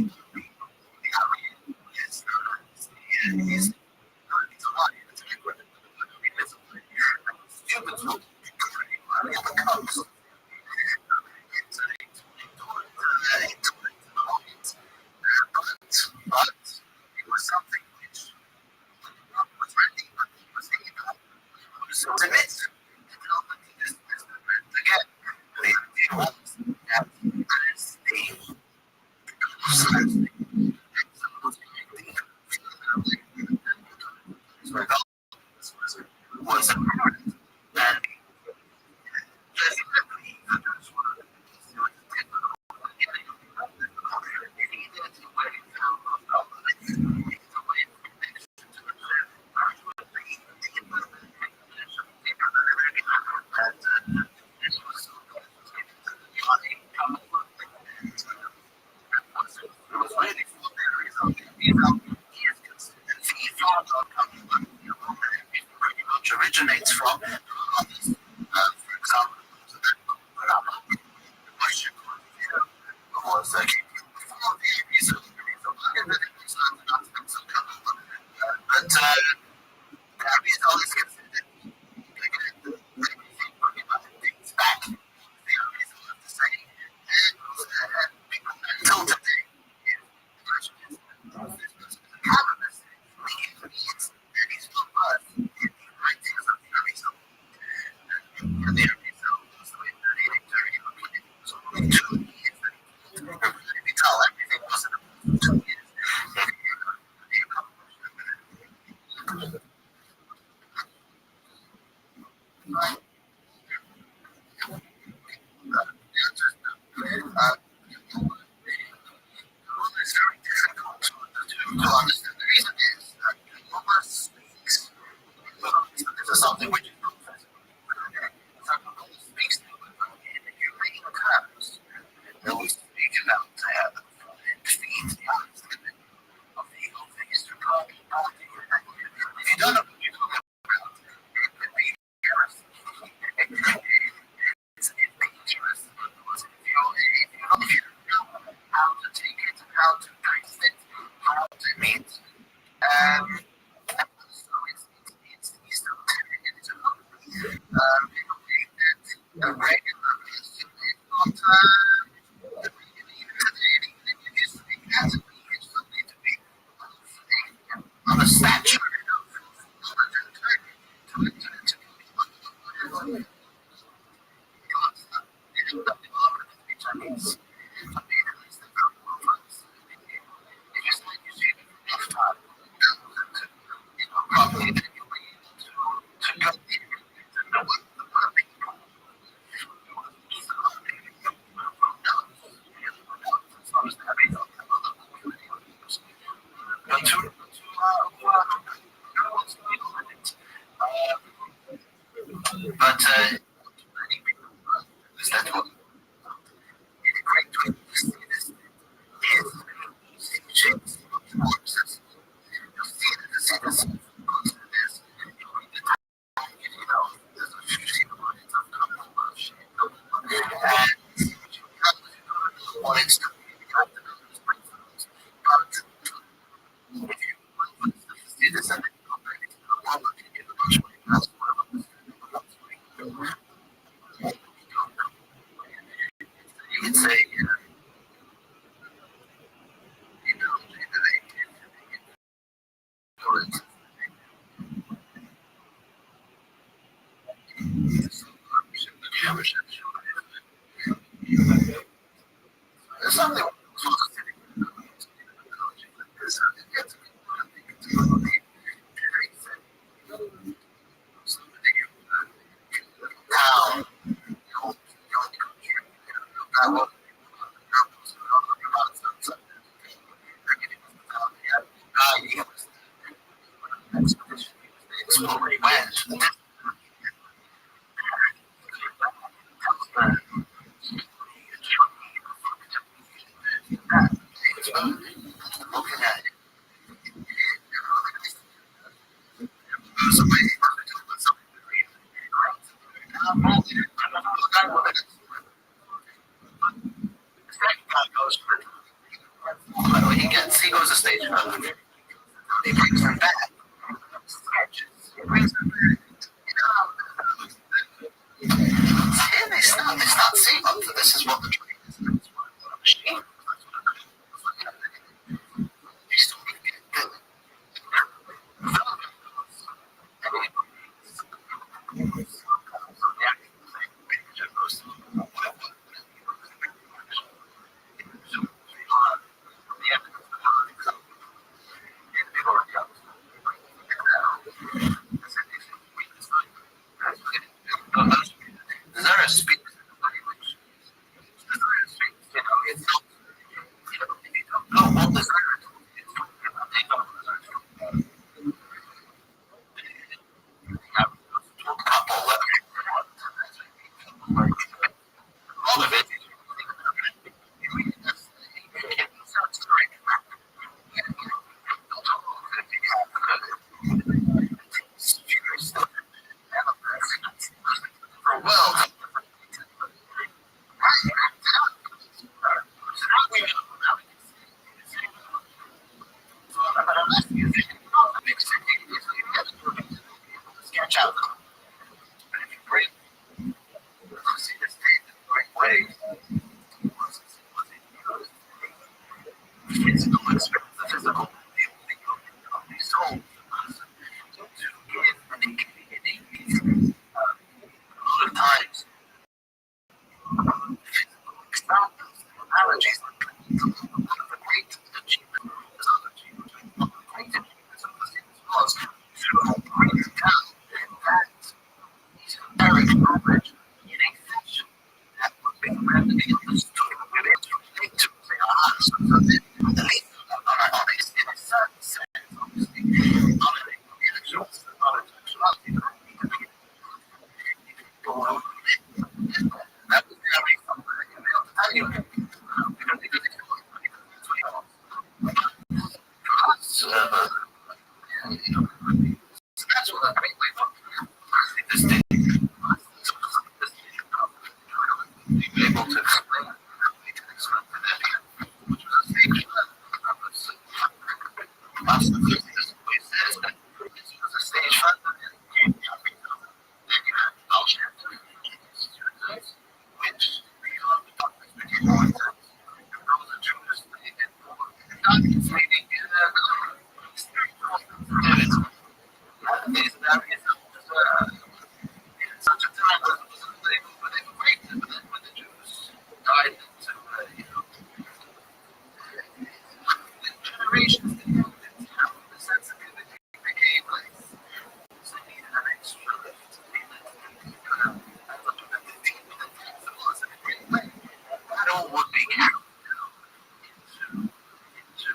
but it was something which was ready, but he was able to submit to tell them this again. The idea was that as the was apparent and originates from others. For example, Rabbi, was before the areas of but Rabbi is always considered things back. The areas of the same, and until today, to understand the reason is that the Yoga speaks. This is something which is speaks to in Ukrainian terms. They always speak about it feeds the understanding of the Eastern Party. If you don't know what you're talking about, it could be heresy. It's dangerous because if you don't know how to take it, how to trace it, how to meet, so it's esoteric. People think that a regular Christian is not on a statue. But is that what it's great to see this shapes corpses. You see this there's a few shape bodies of color shape. And one instant you have to know this breakthroughs. But if you see this and then you go back into the world, you get a bunch of that's it's a there's something he goes to stage he brings them back. He brings them back. It's not safe up to this is what the train is. That's what the machine they still get Is there a speed? Sketch out. But if you break, see this thing in the right way, physical experience, the physical, the soul, to give an innate a lot of times, physical examples, analogies, one of the great achievements, other achievements, one of the great achievements of the things was to break down that esoteric knowledge in a fashion that would be readily understood, would be able to relate to, say, so the leaf on a certain That's what I mean. This thing, be able to explain. Such a time when they were great, when the Jews died, generations the sensitivity became like so needed an extra lift. That all would be counted into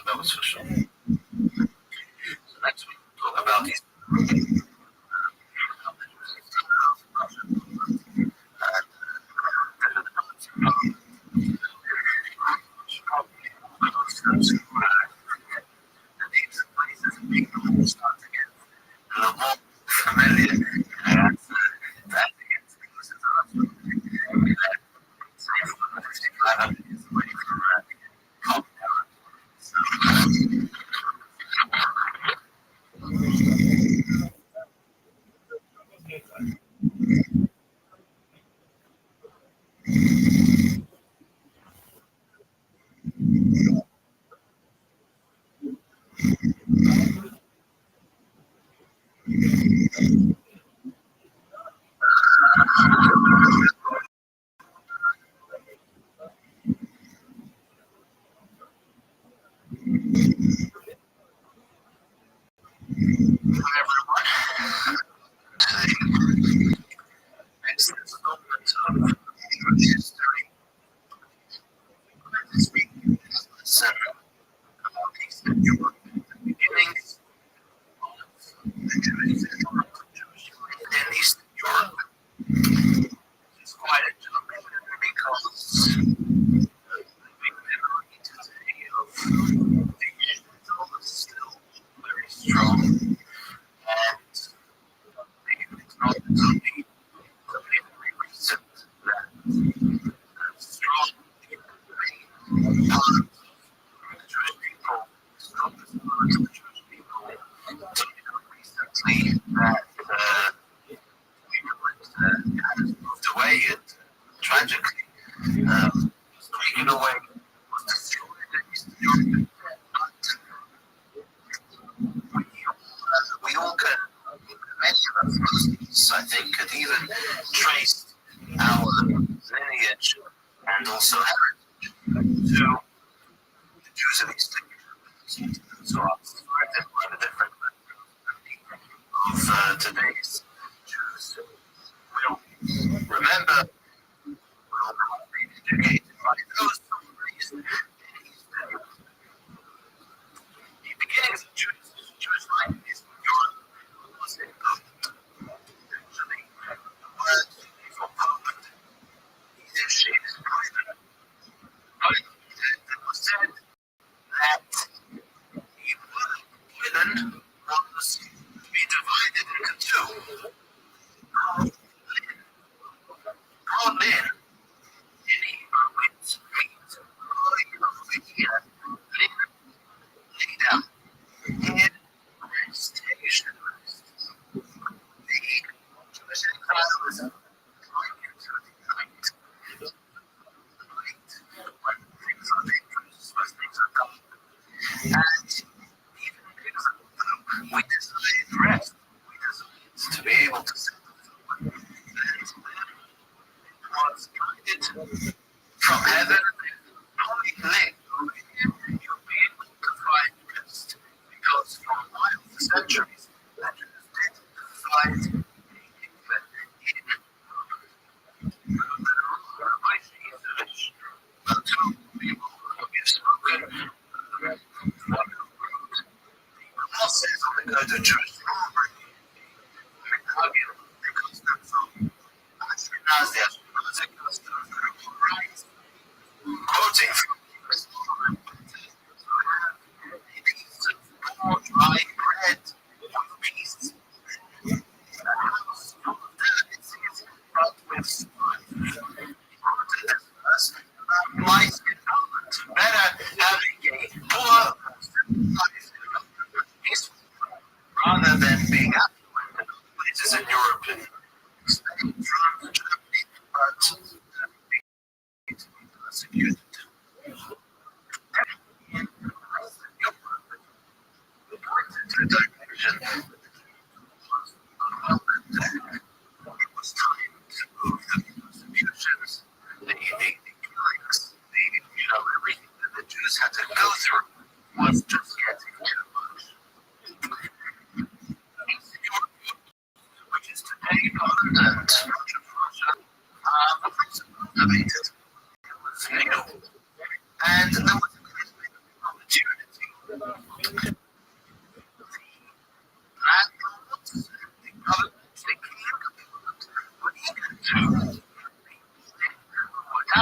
That was for sure. So next week we'll talk about these.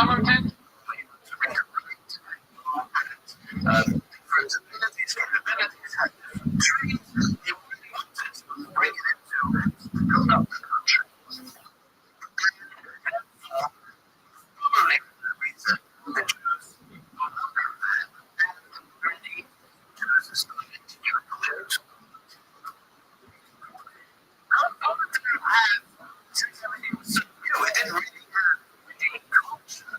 talented, different abilities, capabilities, had different dreams. They really wanted to bring it into to build up the country. Probably the reason the Jews were not there, and really Jews are starting to get clear. Since everything was so new, it didn't really have any culture.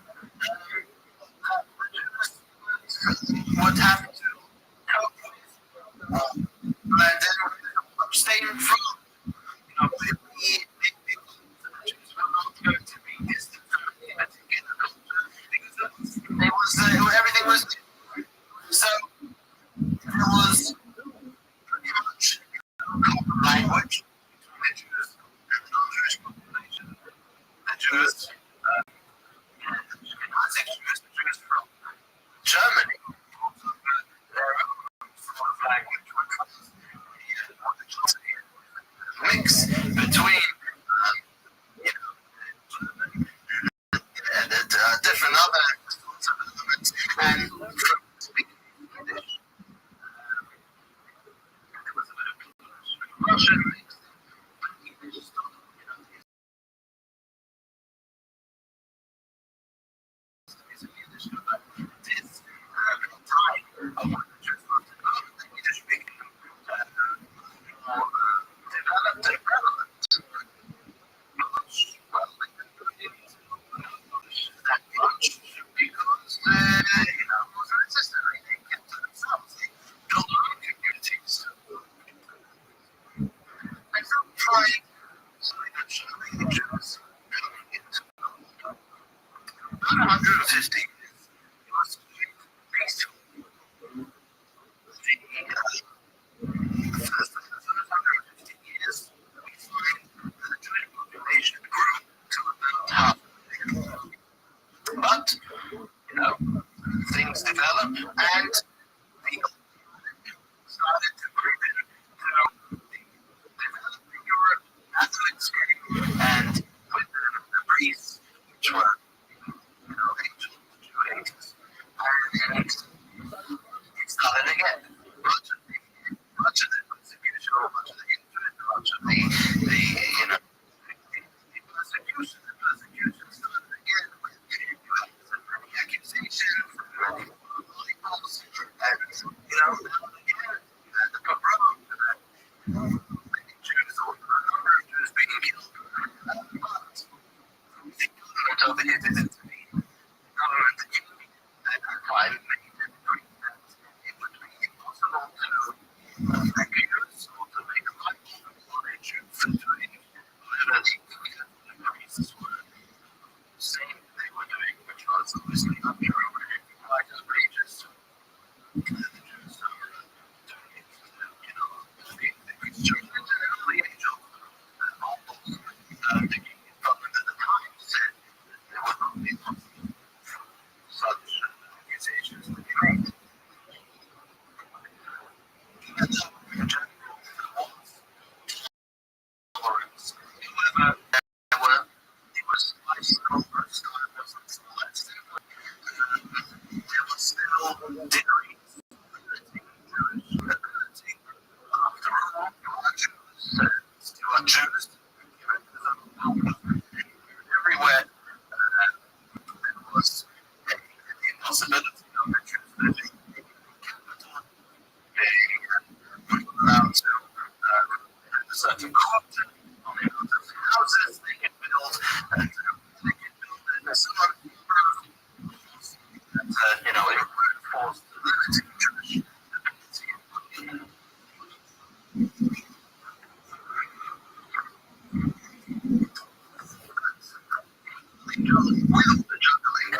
What happened to cope with? And then abstain from, Jews were not going to be distant from the Vatican because everything was new. So there was pretty much common language between the Jews and the non-Jewish population. The Jews, Ashkenazic Jews, the Jews from Germany, also had their own form of language, which was the mix between different other sorts of elements and from speaking English. There was a bit of Russian mix. English started, this time of when the Jews started developing, the English became more developed and relevant. Well, they didn't really need to publish that much because it wasn't necessary. They kept to themselves. They built their own communities. And so trying eventually the Jews coming into about 150 years, it was quite peaceful. The first 150 years, we find that the Jewish population grew to about half a million. But, things developed and the started to creep into the developing Europe, Catholics came, and with the priests, which were ancient Jew ages, and it started again. Much of the persecution, much of the hatred, much of the persecution started again with many accusations, many libels, and now and again you had the pogrom, many Jews or a number of Jews being killed. But the government over here did intervene. The government at that time made a decree that it would be impossible to accuse or to make liable for a Jew for doing whatever the priests were saying they were doing, which was obviously untrue and quite outrageous. The Jews started doing it, the Christian and the early age of the government at the time said that it would not be possible for such accusations to be made. Even though in general there was tolerance, however, it was lifestyle wasn't still that simple. There was still degrees of Jewish ability. After all, you are Jews, you are Jews. Everywhere there was the impossibility of the Jews living in capital, being allowed to have a certain quota on the amount of houses they could build, and they could build in a certain number of laws that, it reinforced the relative Jewish ability. With the juggling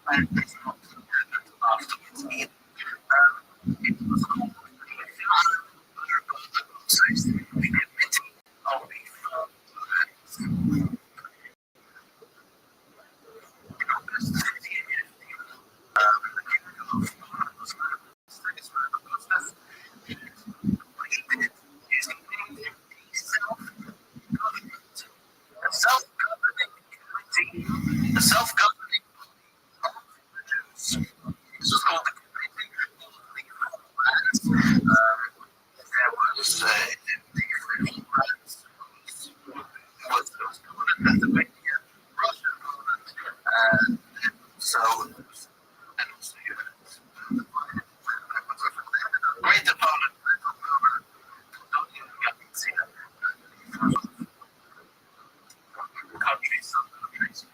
and it's not afterwards either. It was called the committee of the the self-governing this was called the committee of the there was the France was Pennsylvania, Russia, and so and also great opponent countries, some countries.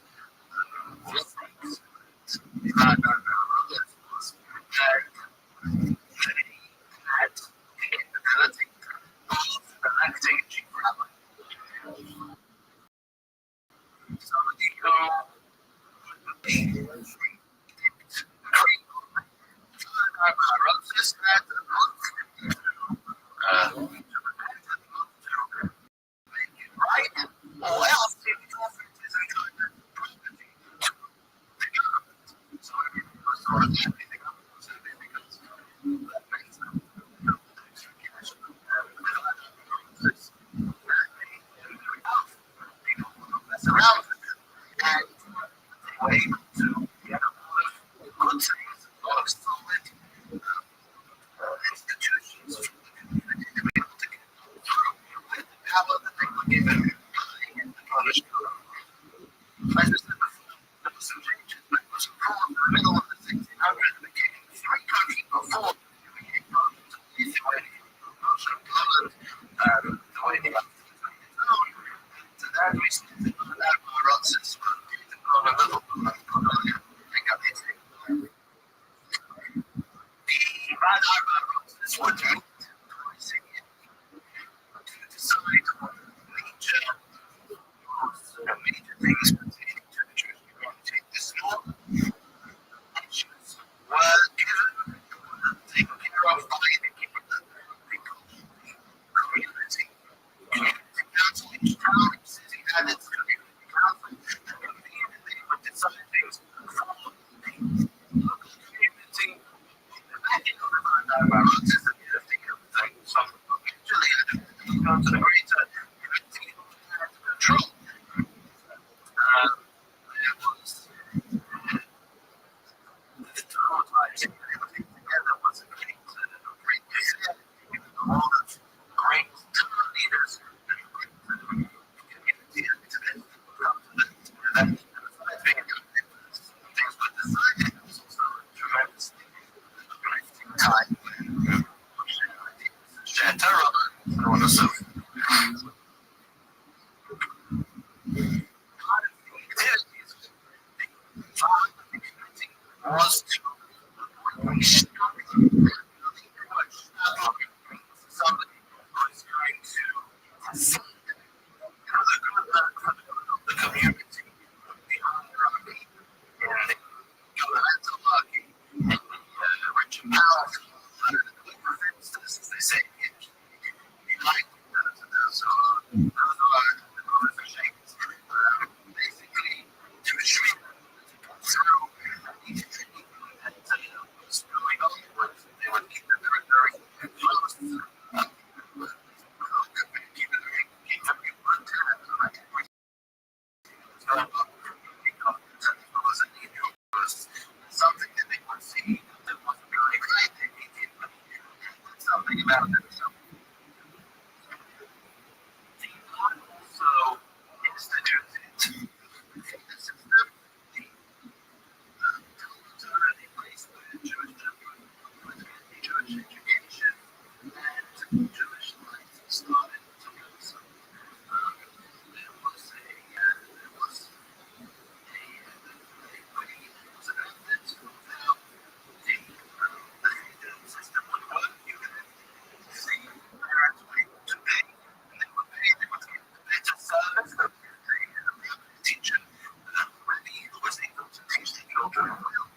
No, no, no. And they had the capability of electing a chief rabbi. Somebody who would be right? Or else the government isn't going to property to the government. So everyone sort of should be the government. So they because that makes them extra cash. People will mess around with it. And they were able to get a lot of good things, a lot of solid institutions for the community to be able to get through with the power that they were given in the Polish government. As I said before, there were some changes, but it was in the middle of the 1600s, it became three countries before it became Poland, Lithuania, Russia, Poland, the way they got to its own. So that recently, that Rothschild got a little they got its thing. The bad Rothschilds would meet twice a year to decide on major things pertaining to the Jewish community. The small issues were given taken care of by the people that they called the community. Community council, each town, each city had its community council that convened and they would decide things for the local community. Back in the Rothschilds, and you think of things from eventually go to the greater community had control. There was the traumatizing everything together was a great vision. It was a lot of great leaders and great community activists who come together. And besides being a good things were decided, it was also a tremendously uplifting time when shared terror and so on and so forth. Part of the activities the community was to somebody who is going to see the good of the community behind Rabbi in the governmental hierarchy in the rich and powerful. For instance, as they say, behind those are the shapes. Basically, to assure through what's going on, they would keep it very close. Keep it one time. Something that they would see that wasn't really right immediately. Something about it. Also instituted the system, the place where Jewish children would get Jewish education and Jewish life started to go. So there was a system would work. You could see parents were able to pay, and they were paid, they would get better service. They had a teacher, Rabbi, who was able to teach the children well.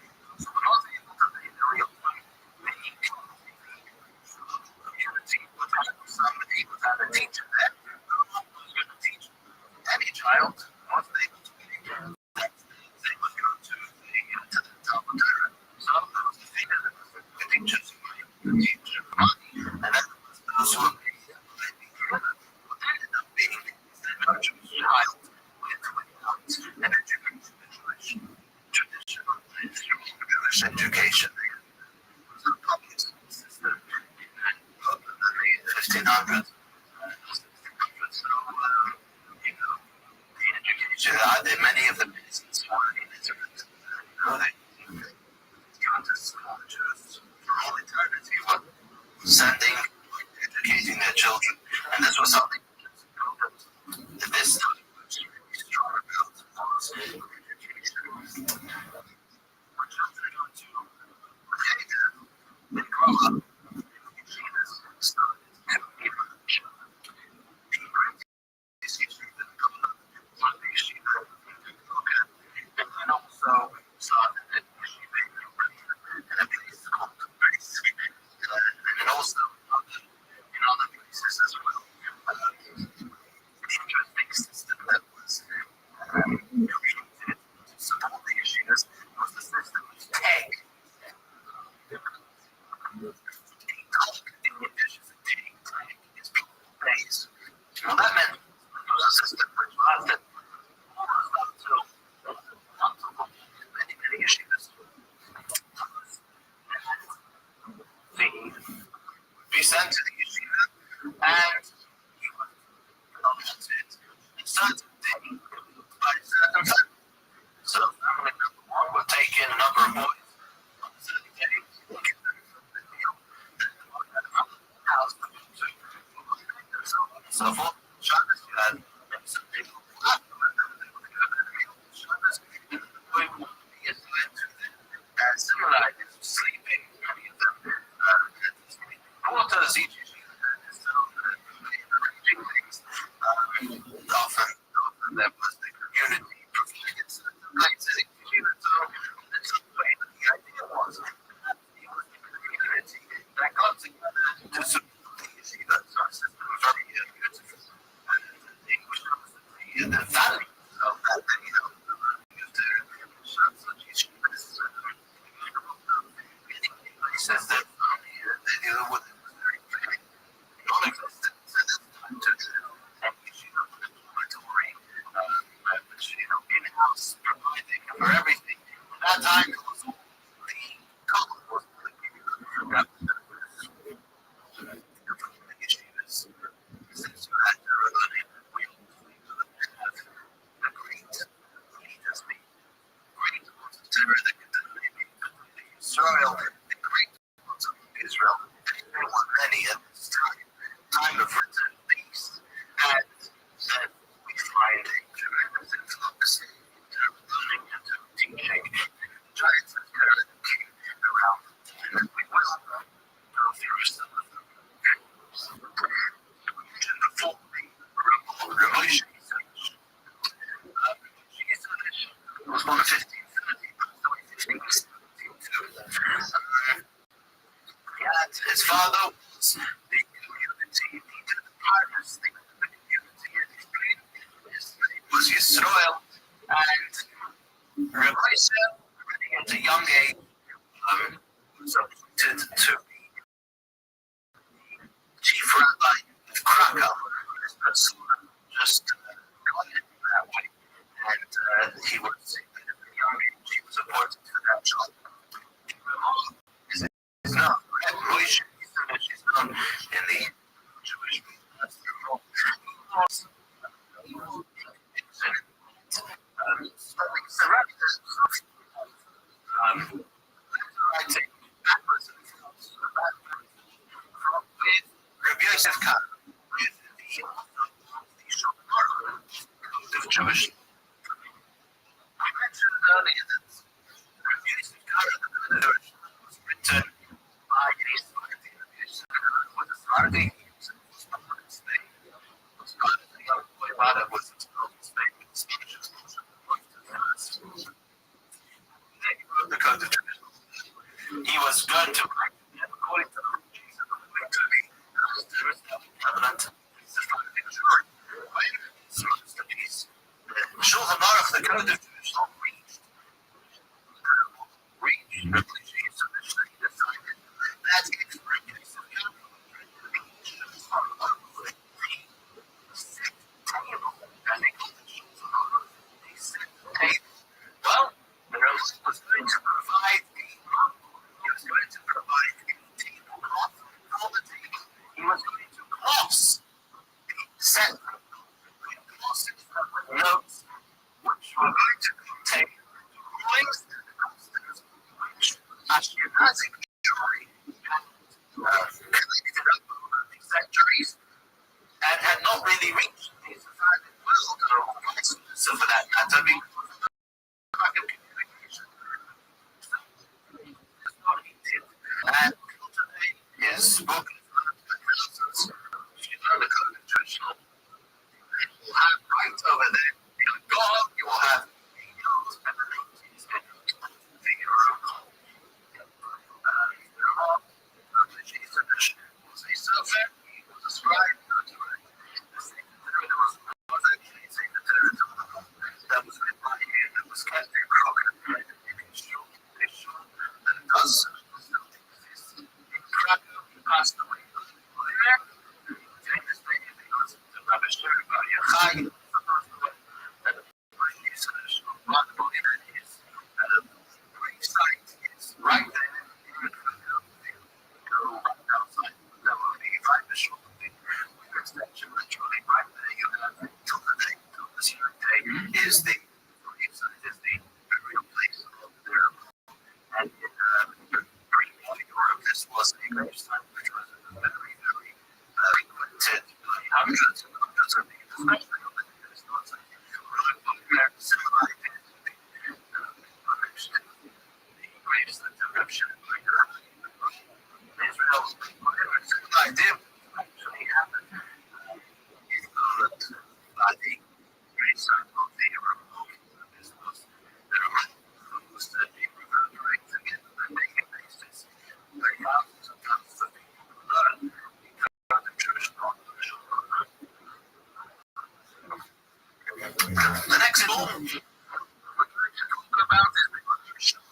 Jewish education. It was a public school system in the 1500s. So, the education, many of the peasants were illiterate. They gone to school just for all eternity, but sending, educating their children. And this was something that this time was really strong about was education. For children to behavior and grow up, yeshivas started to emerge. The great yeshiva that come up was the yeshiva in Luka, and then also started at yeshiva in and a place called Bris, and also in other places as well. Interesting system that was created to support the yeshivas was the system of tag. Well, that meant it was a system which lasted almost until many yeshivas. Be sent to the yeshiva and he was commented and started taking by certain family. So family number one would take in a number of boys on a certain day, give them a meal, then they would have another house to go to, and so on and so forth. Shabbos, you had maybe some people who afterwards they would go to the meal on Shabbos, and the boy would be assigned to them. Similar ideas of sleeping, many of them had to sleep in quarters, each yeshiva had its own arranging things. Often there was the community provided certain places in yeshiva, so that's the way that the idea was. It was the community that got together to support the yeshiva. So it's a very beautiful thing, which was the value of that, the learning of the such yeshivas. Says that they would very non-existent at this time to yeshiva dormitory, which in-house providing for everything. At that time, it was all the color was the yeshivas. Since you had your learning, we obviously have a great leaders, the great ones of terror that could maybe Israel. Israel, there were many at this time of written peace, and that we find a tremendous influx in terms of learning and teaching. Giants of terror that came around the time, and we will go through some of them. We mentioned before the revolution research. Research was born in 1530, but it's 1572. His father was the community leader, the partners, the community, and his name was Yisrael. And Rabbi already at a young age, was appointed to be chief rabbi of Krakow. This person just got it that way. And he was at a young age, he was appointed to that job. Is not Rothschild, she's known in the Jewish movement. Spelling ceramics. Writing backwards and forwards. With Rabbi Yosef Khan, with the author of the Shulchan Code of Jewish. I mentioned earlier that Rabbi Yosef Khan, the Code of Jewish, was written by was a Sephardi, was not in Spain. Was not a young boy, rather was exposed in Spain with the Spanish expulsion of he wrote the Code of Jerusalem. He was going to write, according to the Jesus, according to the covenant, Sephardic Jew. So it's the piece. Shulchan Aruch, the Code of Jerusalem, reached refugees, so he decided that if refugees of Europe set table, and they called it Shulchan Aruch, they set the table. Well, the Rothschild was going to provide the as a jury collected up over these centuries and had not really reached the societal world or vice versa for that matter, because of the lack of communication. And today is spoken for if you learn the code of traditional, you will have right over there. You have God, you will have angels, and the names figure out. Jesus was a servant, he was a scribe, that was written by him, that was kept in rock, and does exist. In Krakow, he passed away. Famous baby because the Rabbi shared about Yachai, and the usage of remarkable in his grave site is right there in Krakow. Go outside, that will be right the short thing. Extension, literally right there, you have till the day, till this year day is the grave site, is the burial place of their. And in Greek Europe, this was a grave site which was very, very frequented by hundreds and hundreds of people, especially on the Jewish north side. Similar ideas to the graves that eruption in Israel, whatever similar idea actually happened. Is that the grave site of the remote this was there are foods that be reverberating again on a daily basis. There are thousands and thousands of people who learn because the traditional the next one we're going to talk about is the traditional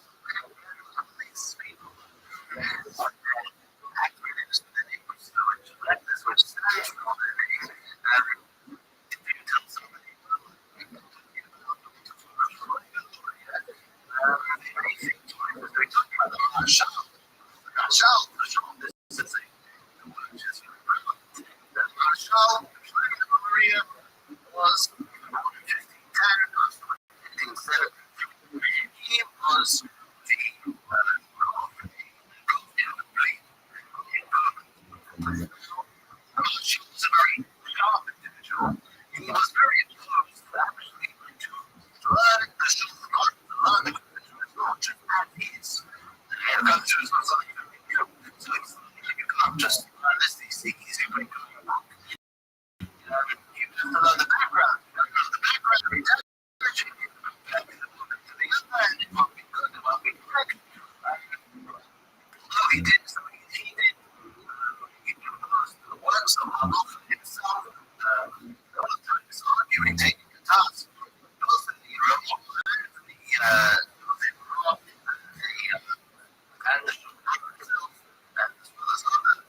these people what their acronyms for the names so which letters which stands for their name and if you tell somebody they're talking about the Rothschild. This is a word just the Rothschild, Maria was 1510, he was the she was a very sharp individual. He was very opposed actually to learn the Shulchan, to learn the Quran, and his. And the culture is not something that we do. So it's you can't just learn this, these things, you bring them in your book. You have to learn the background. You have to learn the background of intelligence. You have to look to the other end, it won't be good, it won't be correct. Although he did something he did. He proposed the works of Allah for himself. All the time is arguing, taking the task. Both in the Rothschild and the and the Shulchan itself, and as well as other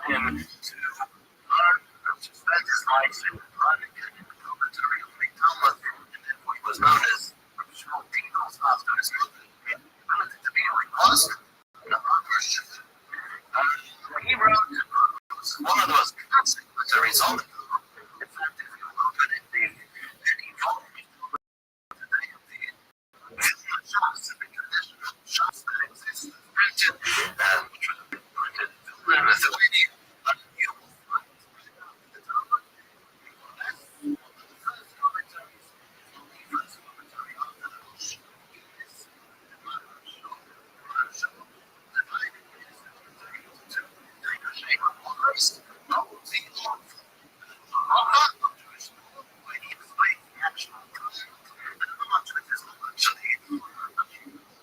him to learn, to spend his life in learning in the commentary of the Talmud, and then what was known as Rothschild Peoples after his ability to be like us, and Christian. He wrote one of the most classic commentaries on the Talmud. In fact, if you open it, any volume today of the shops, the traditional shops that exist, printed, which was printed in Lithuania, you will find the Talmud. The first commentaries, the first commentary on the Rothschild is the Rothschild, divided his commentary into two. The shape of Christ, not the law. Not Jewish law, where he explains the actual concept, and not with his actually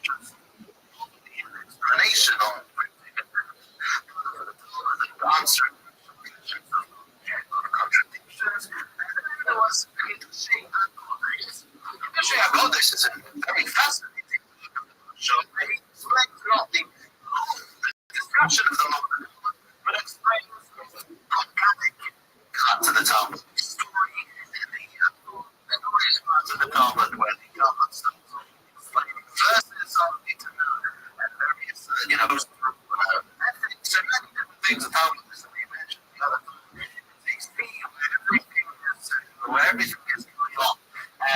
just an explanation on the answer contradictions. There was Kedushay HaKodesh. Kedushay HaKodesh is a very fascinating show. He explains not the destruction of the law, but explains organic cut to the Talmud story and the stories parts of the Talmud where the Talmud starts explaining verses of the Tanakh and various, ethics and many different things. The Talmud is we mentioned the other time. It's a theme where everything is going on,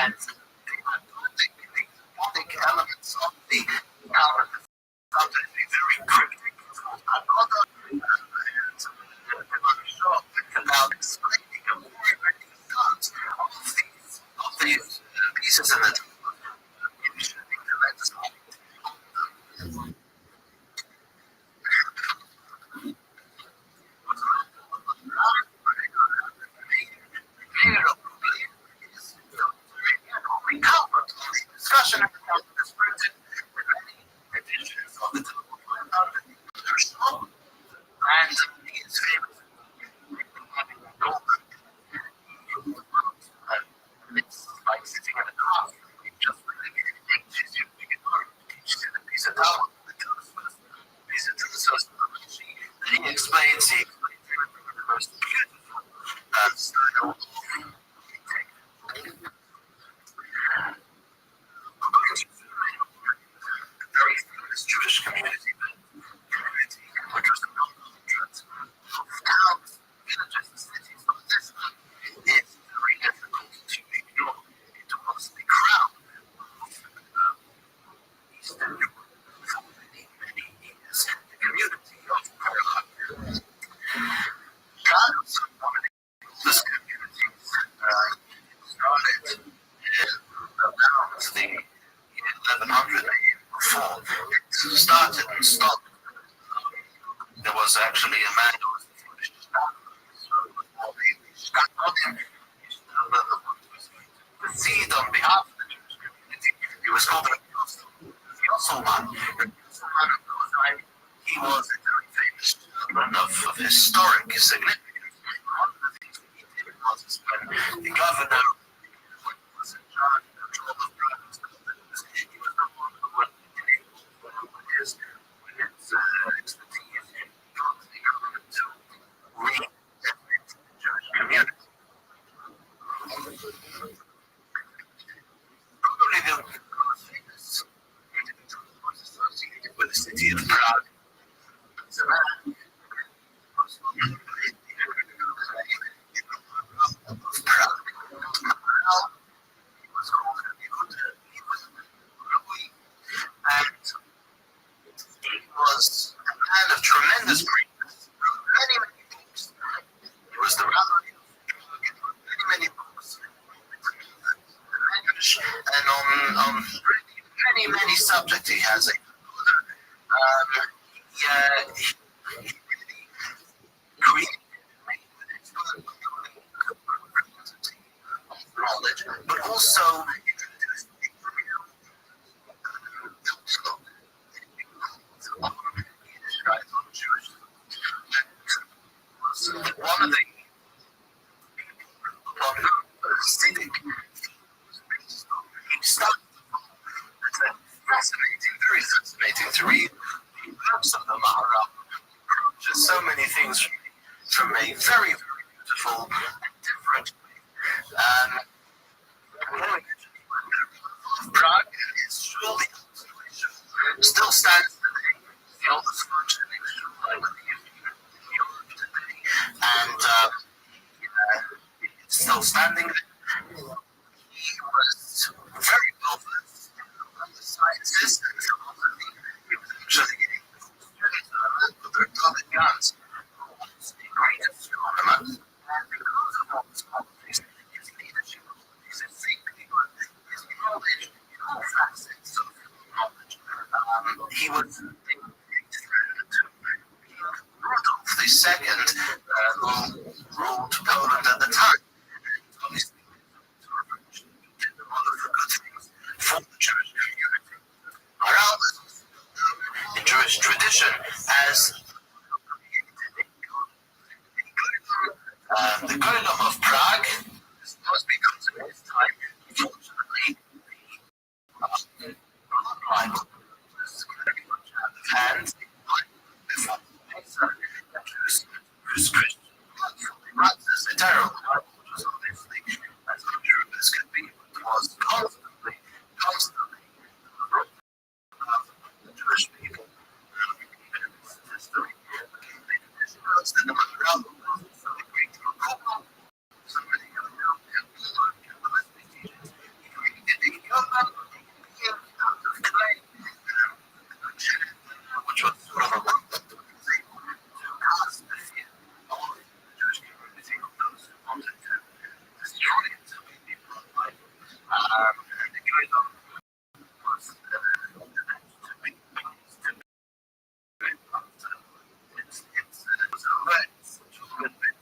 and the agnostic elements of the Talmud sometimes be very cryptic. About explaining a very cut of these pieces in the Talmud. Maybe should think to let us know. Discussion of the Talmud is printed with many editions of the Talmud, and he is famous for having a golden. It's like sitting in a car. You just really teaches you to get home. Teaches you the piece of Talmud, the piece of Talmud. He explains the most beautiful style of very famous Jewish community, which was the hundreds of towns, villages, and cities. But this one is very difficult to ignore. It was the crown of Eastern Europe for many, many years. The community of Prague. God was one of the oldest communities. Started around the 1100 before. It started and stopped. There was actually a man who was the first proceed on behalf of the Jewish community. He was called the Yosselman. He was a very famous gentleman of historic significance. One of the things he did was when the governor was in charge of control of private schools, he was the one who would enable with his expertise got the government to re-ethnic the Jewish community. Probably the most famous individual was associated with the city of Prague. It's a man of Prague. He was called Rabbi, and he was a man of tremendous greatness. Many, many books. He was the rabbi of Prague. Many, many books. And on really many subjects he has a he really created knowledge, but also introduced Jewish. One of the Hasidic he started. It's very fascinating to read the books of the Maharal. Just so many things from from a very, very beautiful and different way. Prague is surely still stands today, the oldest functioning library in Europe today, and it's still standing. He was very well versed in the sciences and philosophy. He was actually a student of the atomic guns, who was the greatest astronomer. And because of all his qualities, his leadership qualities, his thinking, his knowledge in all facets of knowledge, he was a great friend to King Rudolf II, who ruled Poland at the time. Obviously, did a lot of good things for the Jewish community. Morale in Jewish tradition as the Golem of Prague was because of his time. Unfortunately, the line was very much out of hand before who's Christian. It's a terrible one, which was obviously as untrue as could be, but was constantly the Jewish people in its history. The number of great somebody which was sort of a cast the fear of the Jewish community of those who wanted to destroy it, to make people alive. And the guy was to make peace, to make it's a right, such a good bit.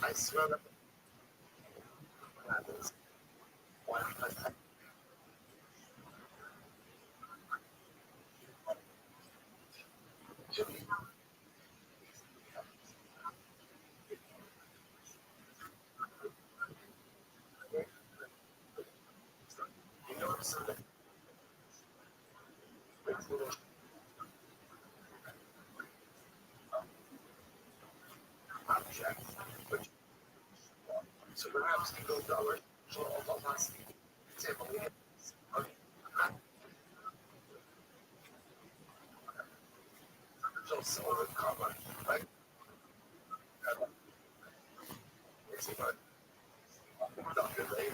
I swear that so perhaps he goes dollars. So all that's so common, right? It's about Dr. Ray.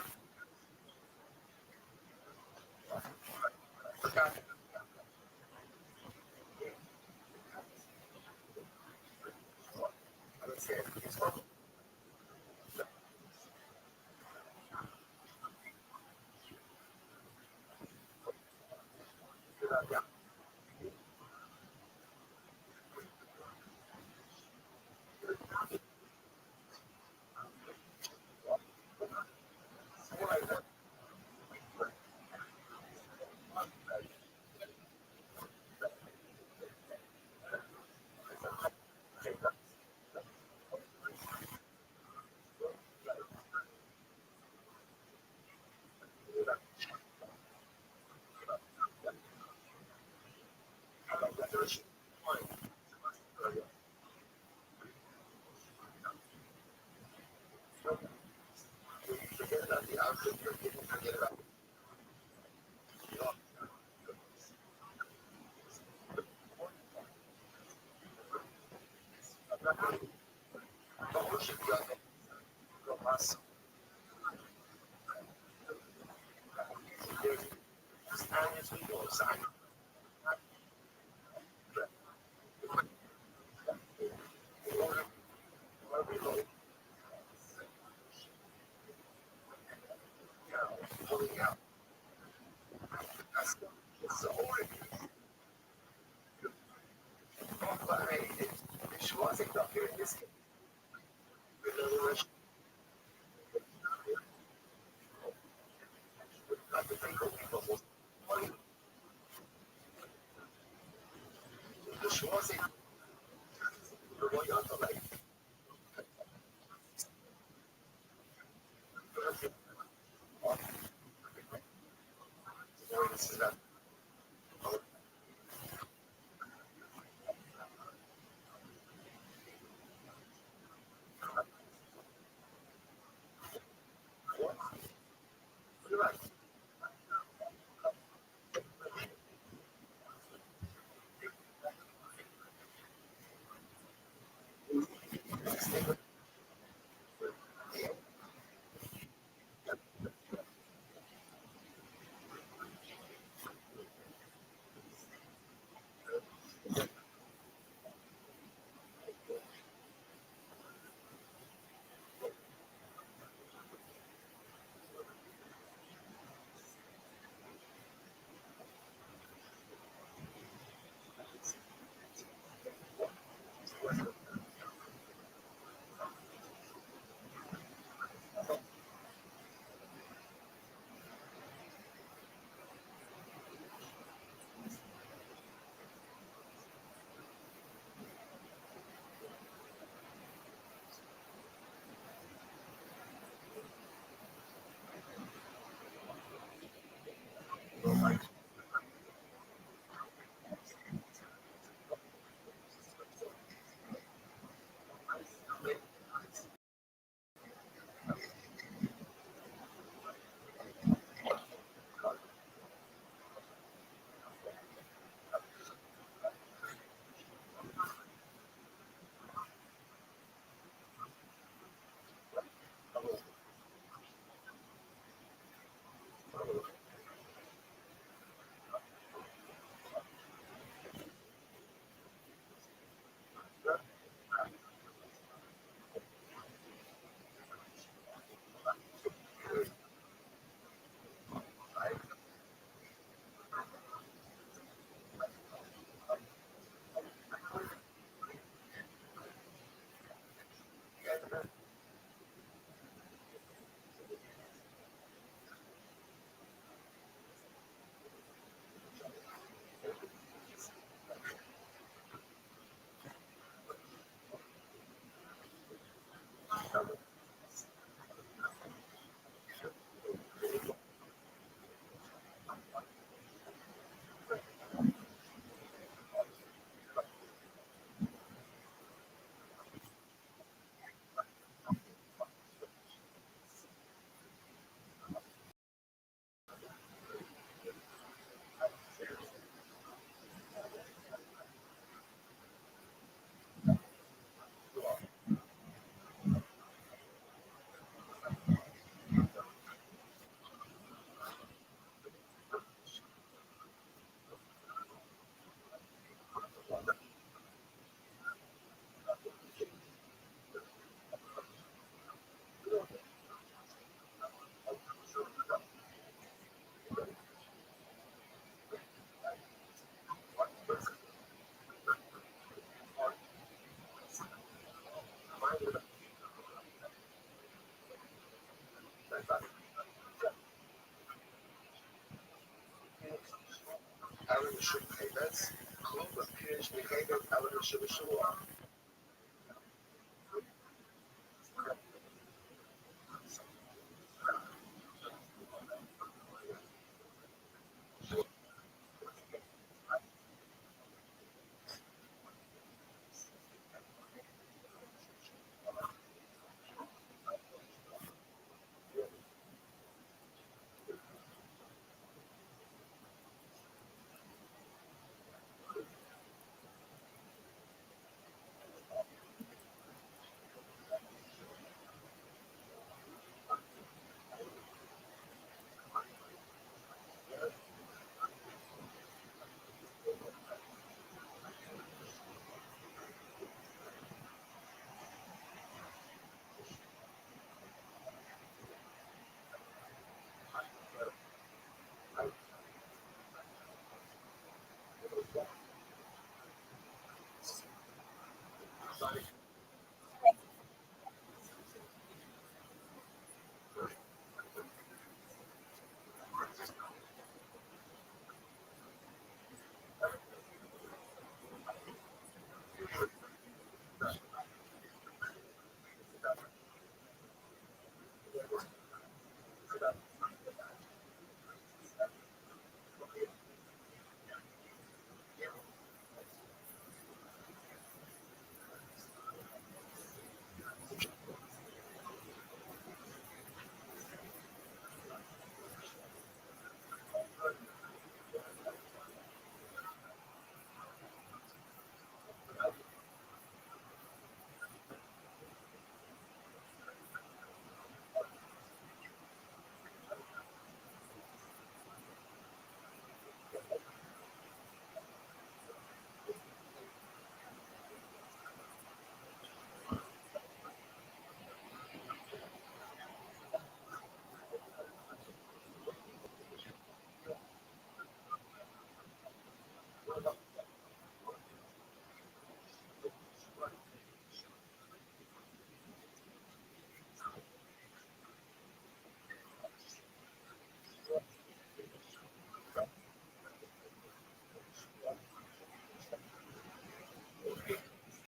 Aaron Shukayvetz, Klub Kirch Mikhail Aaron Shukayvetz.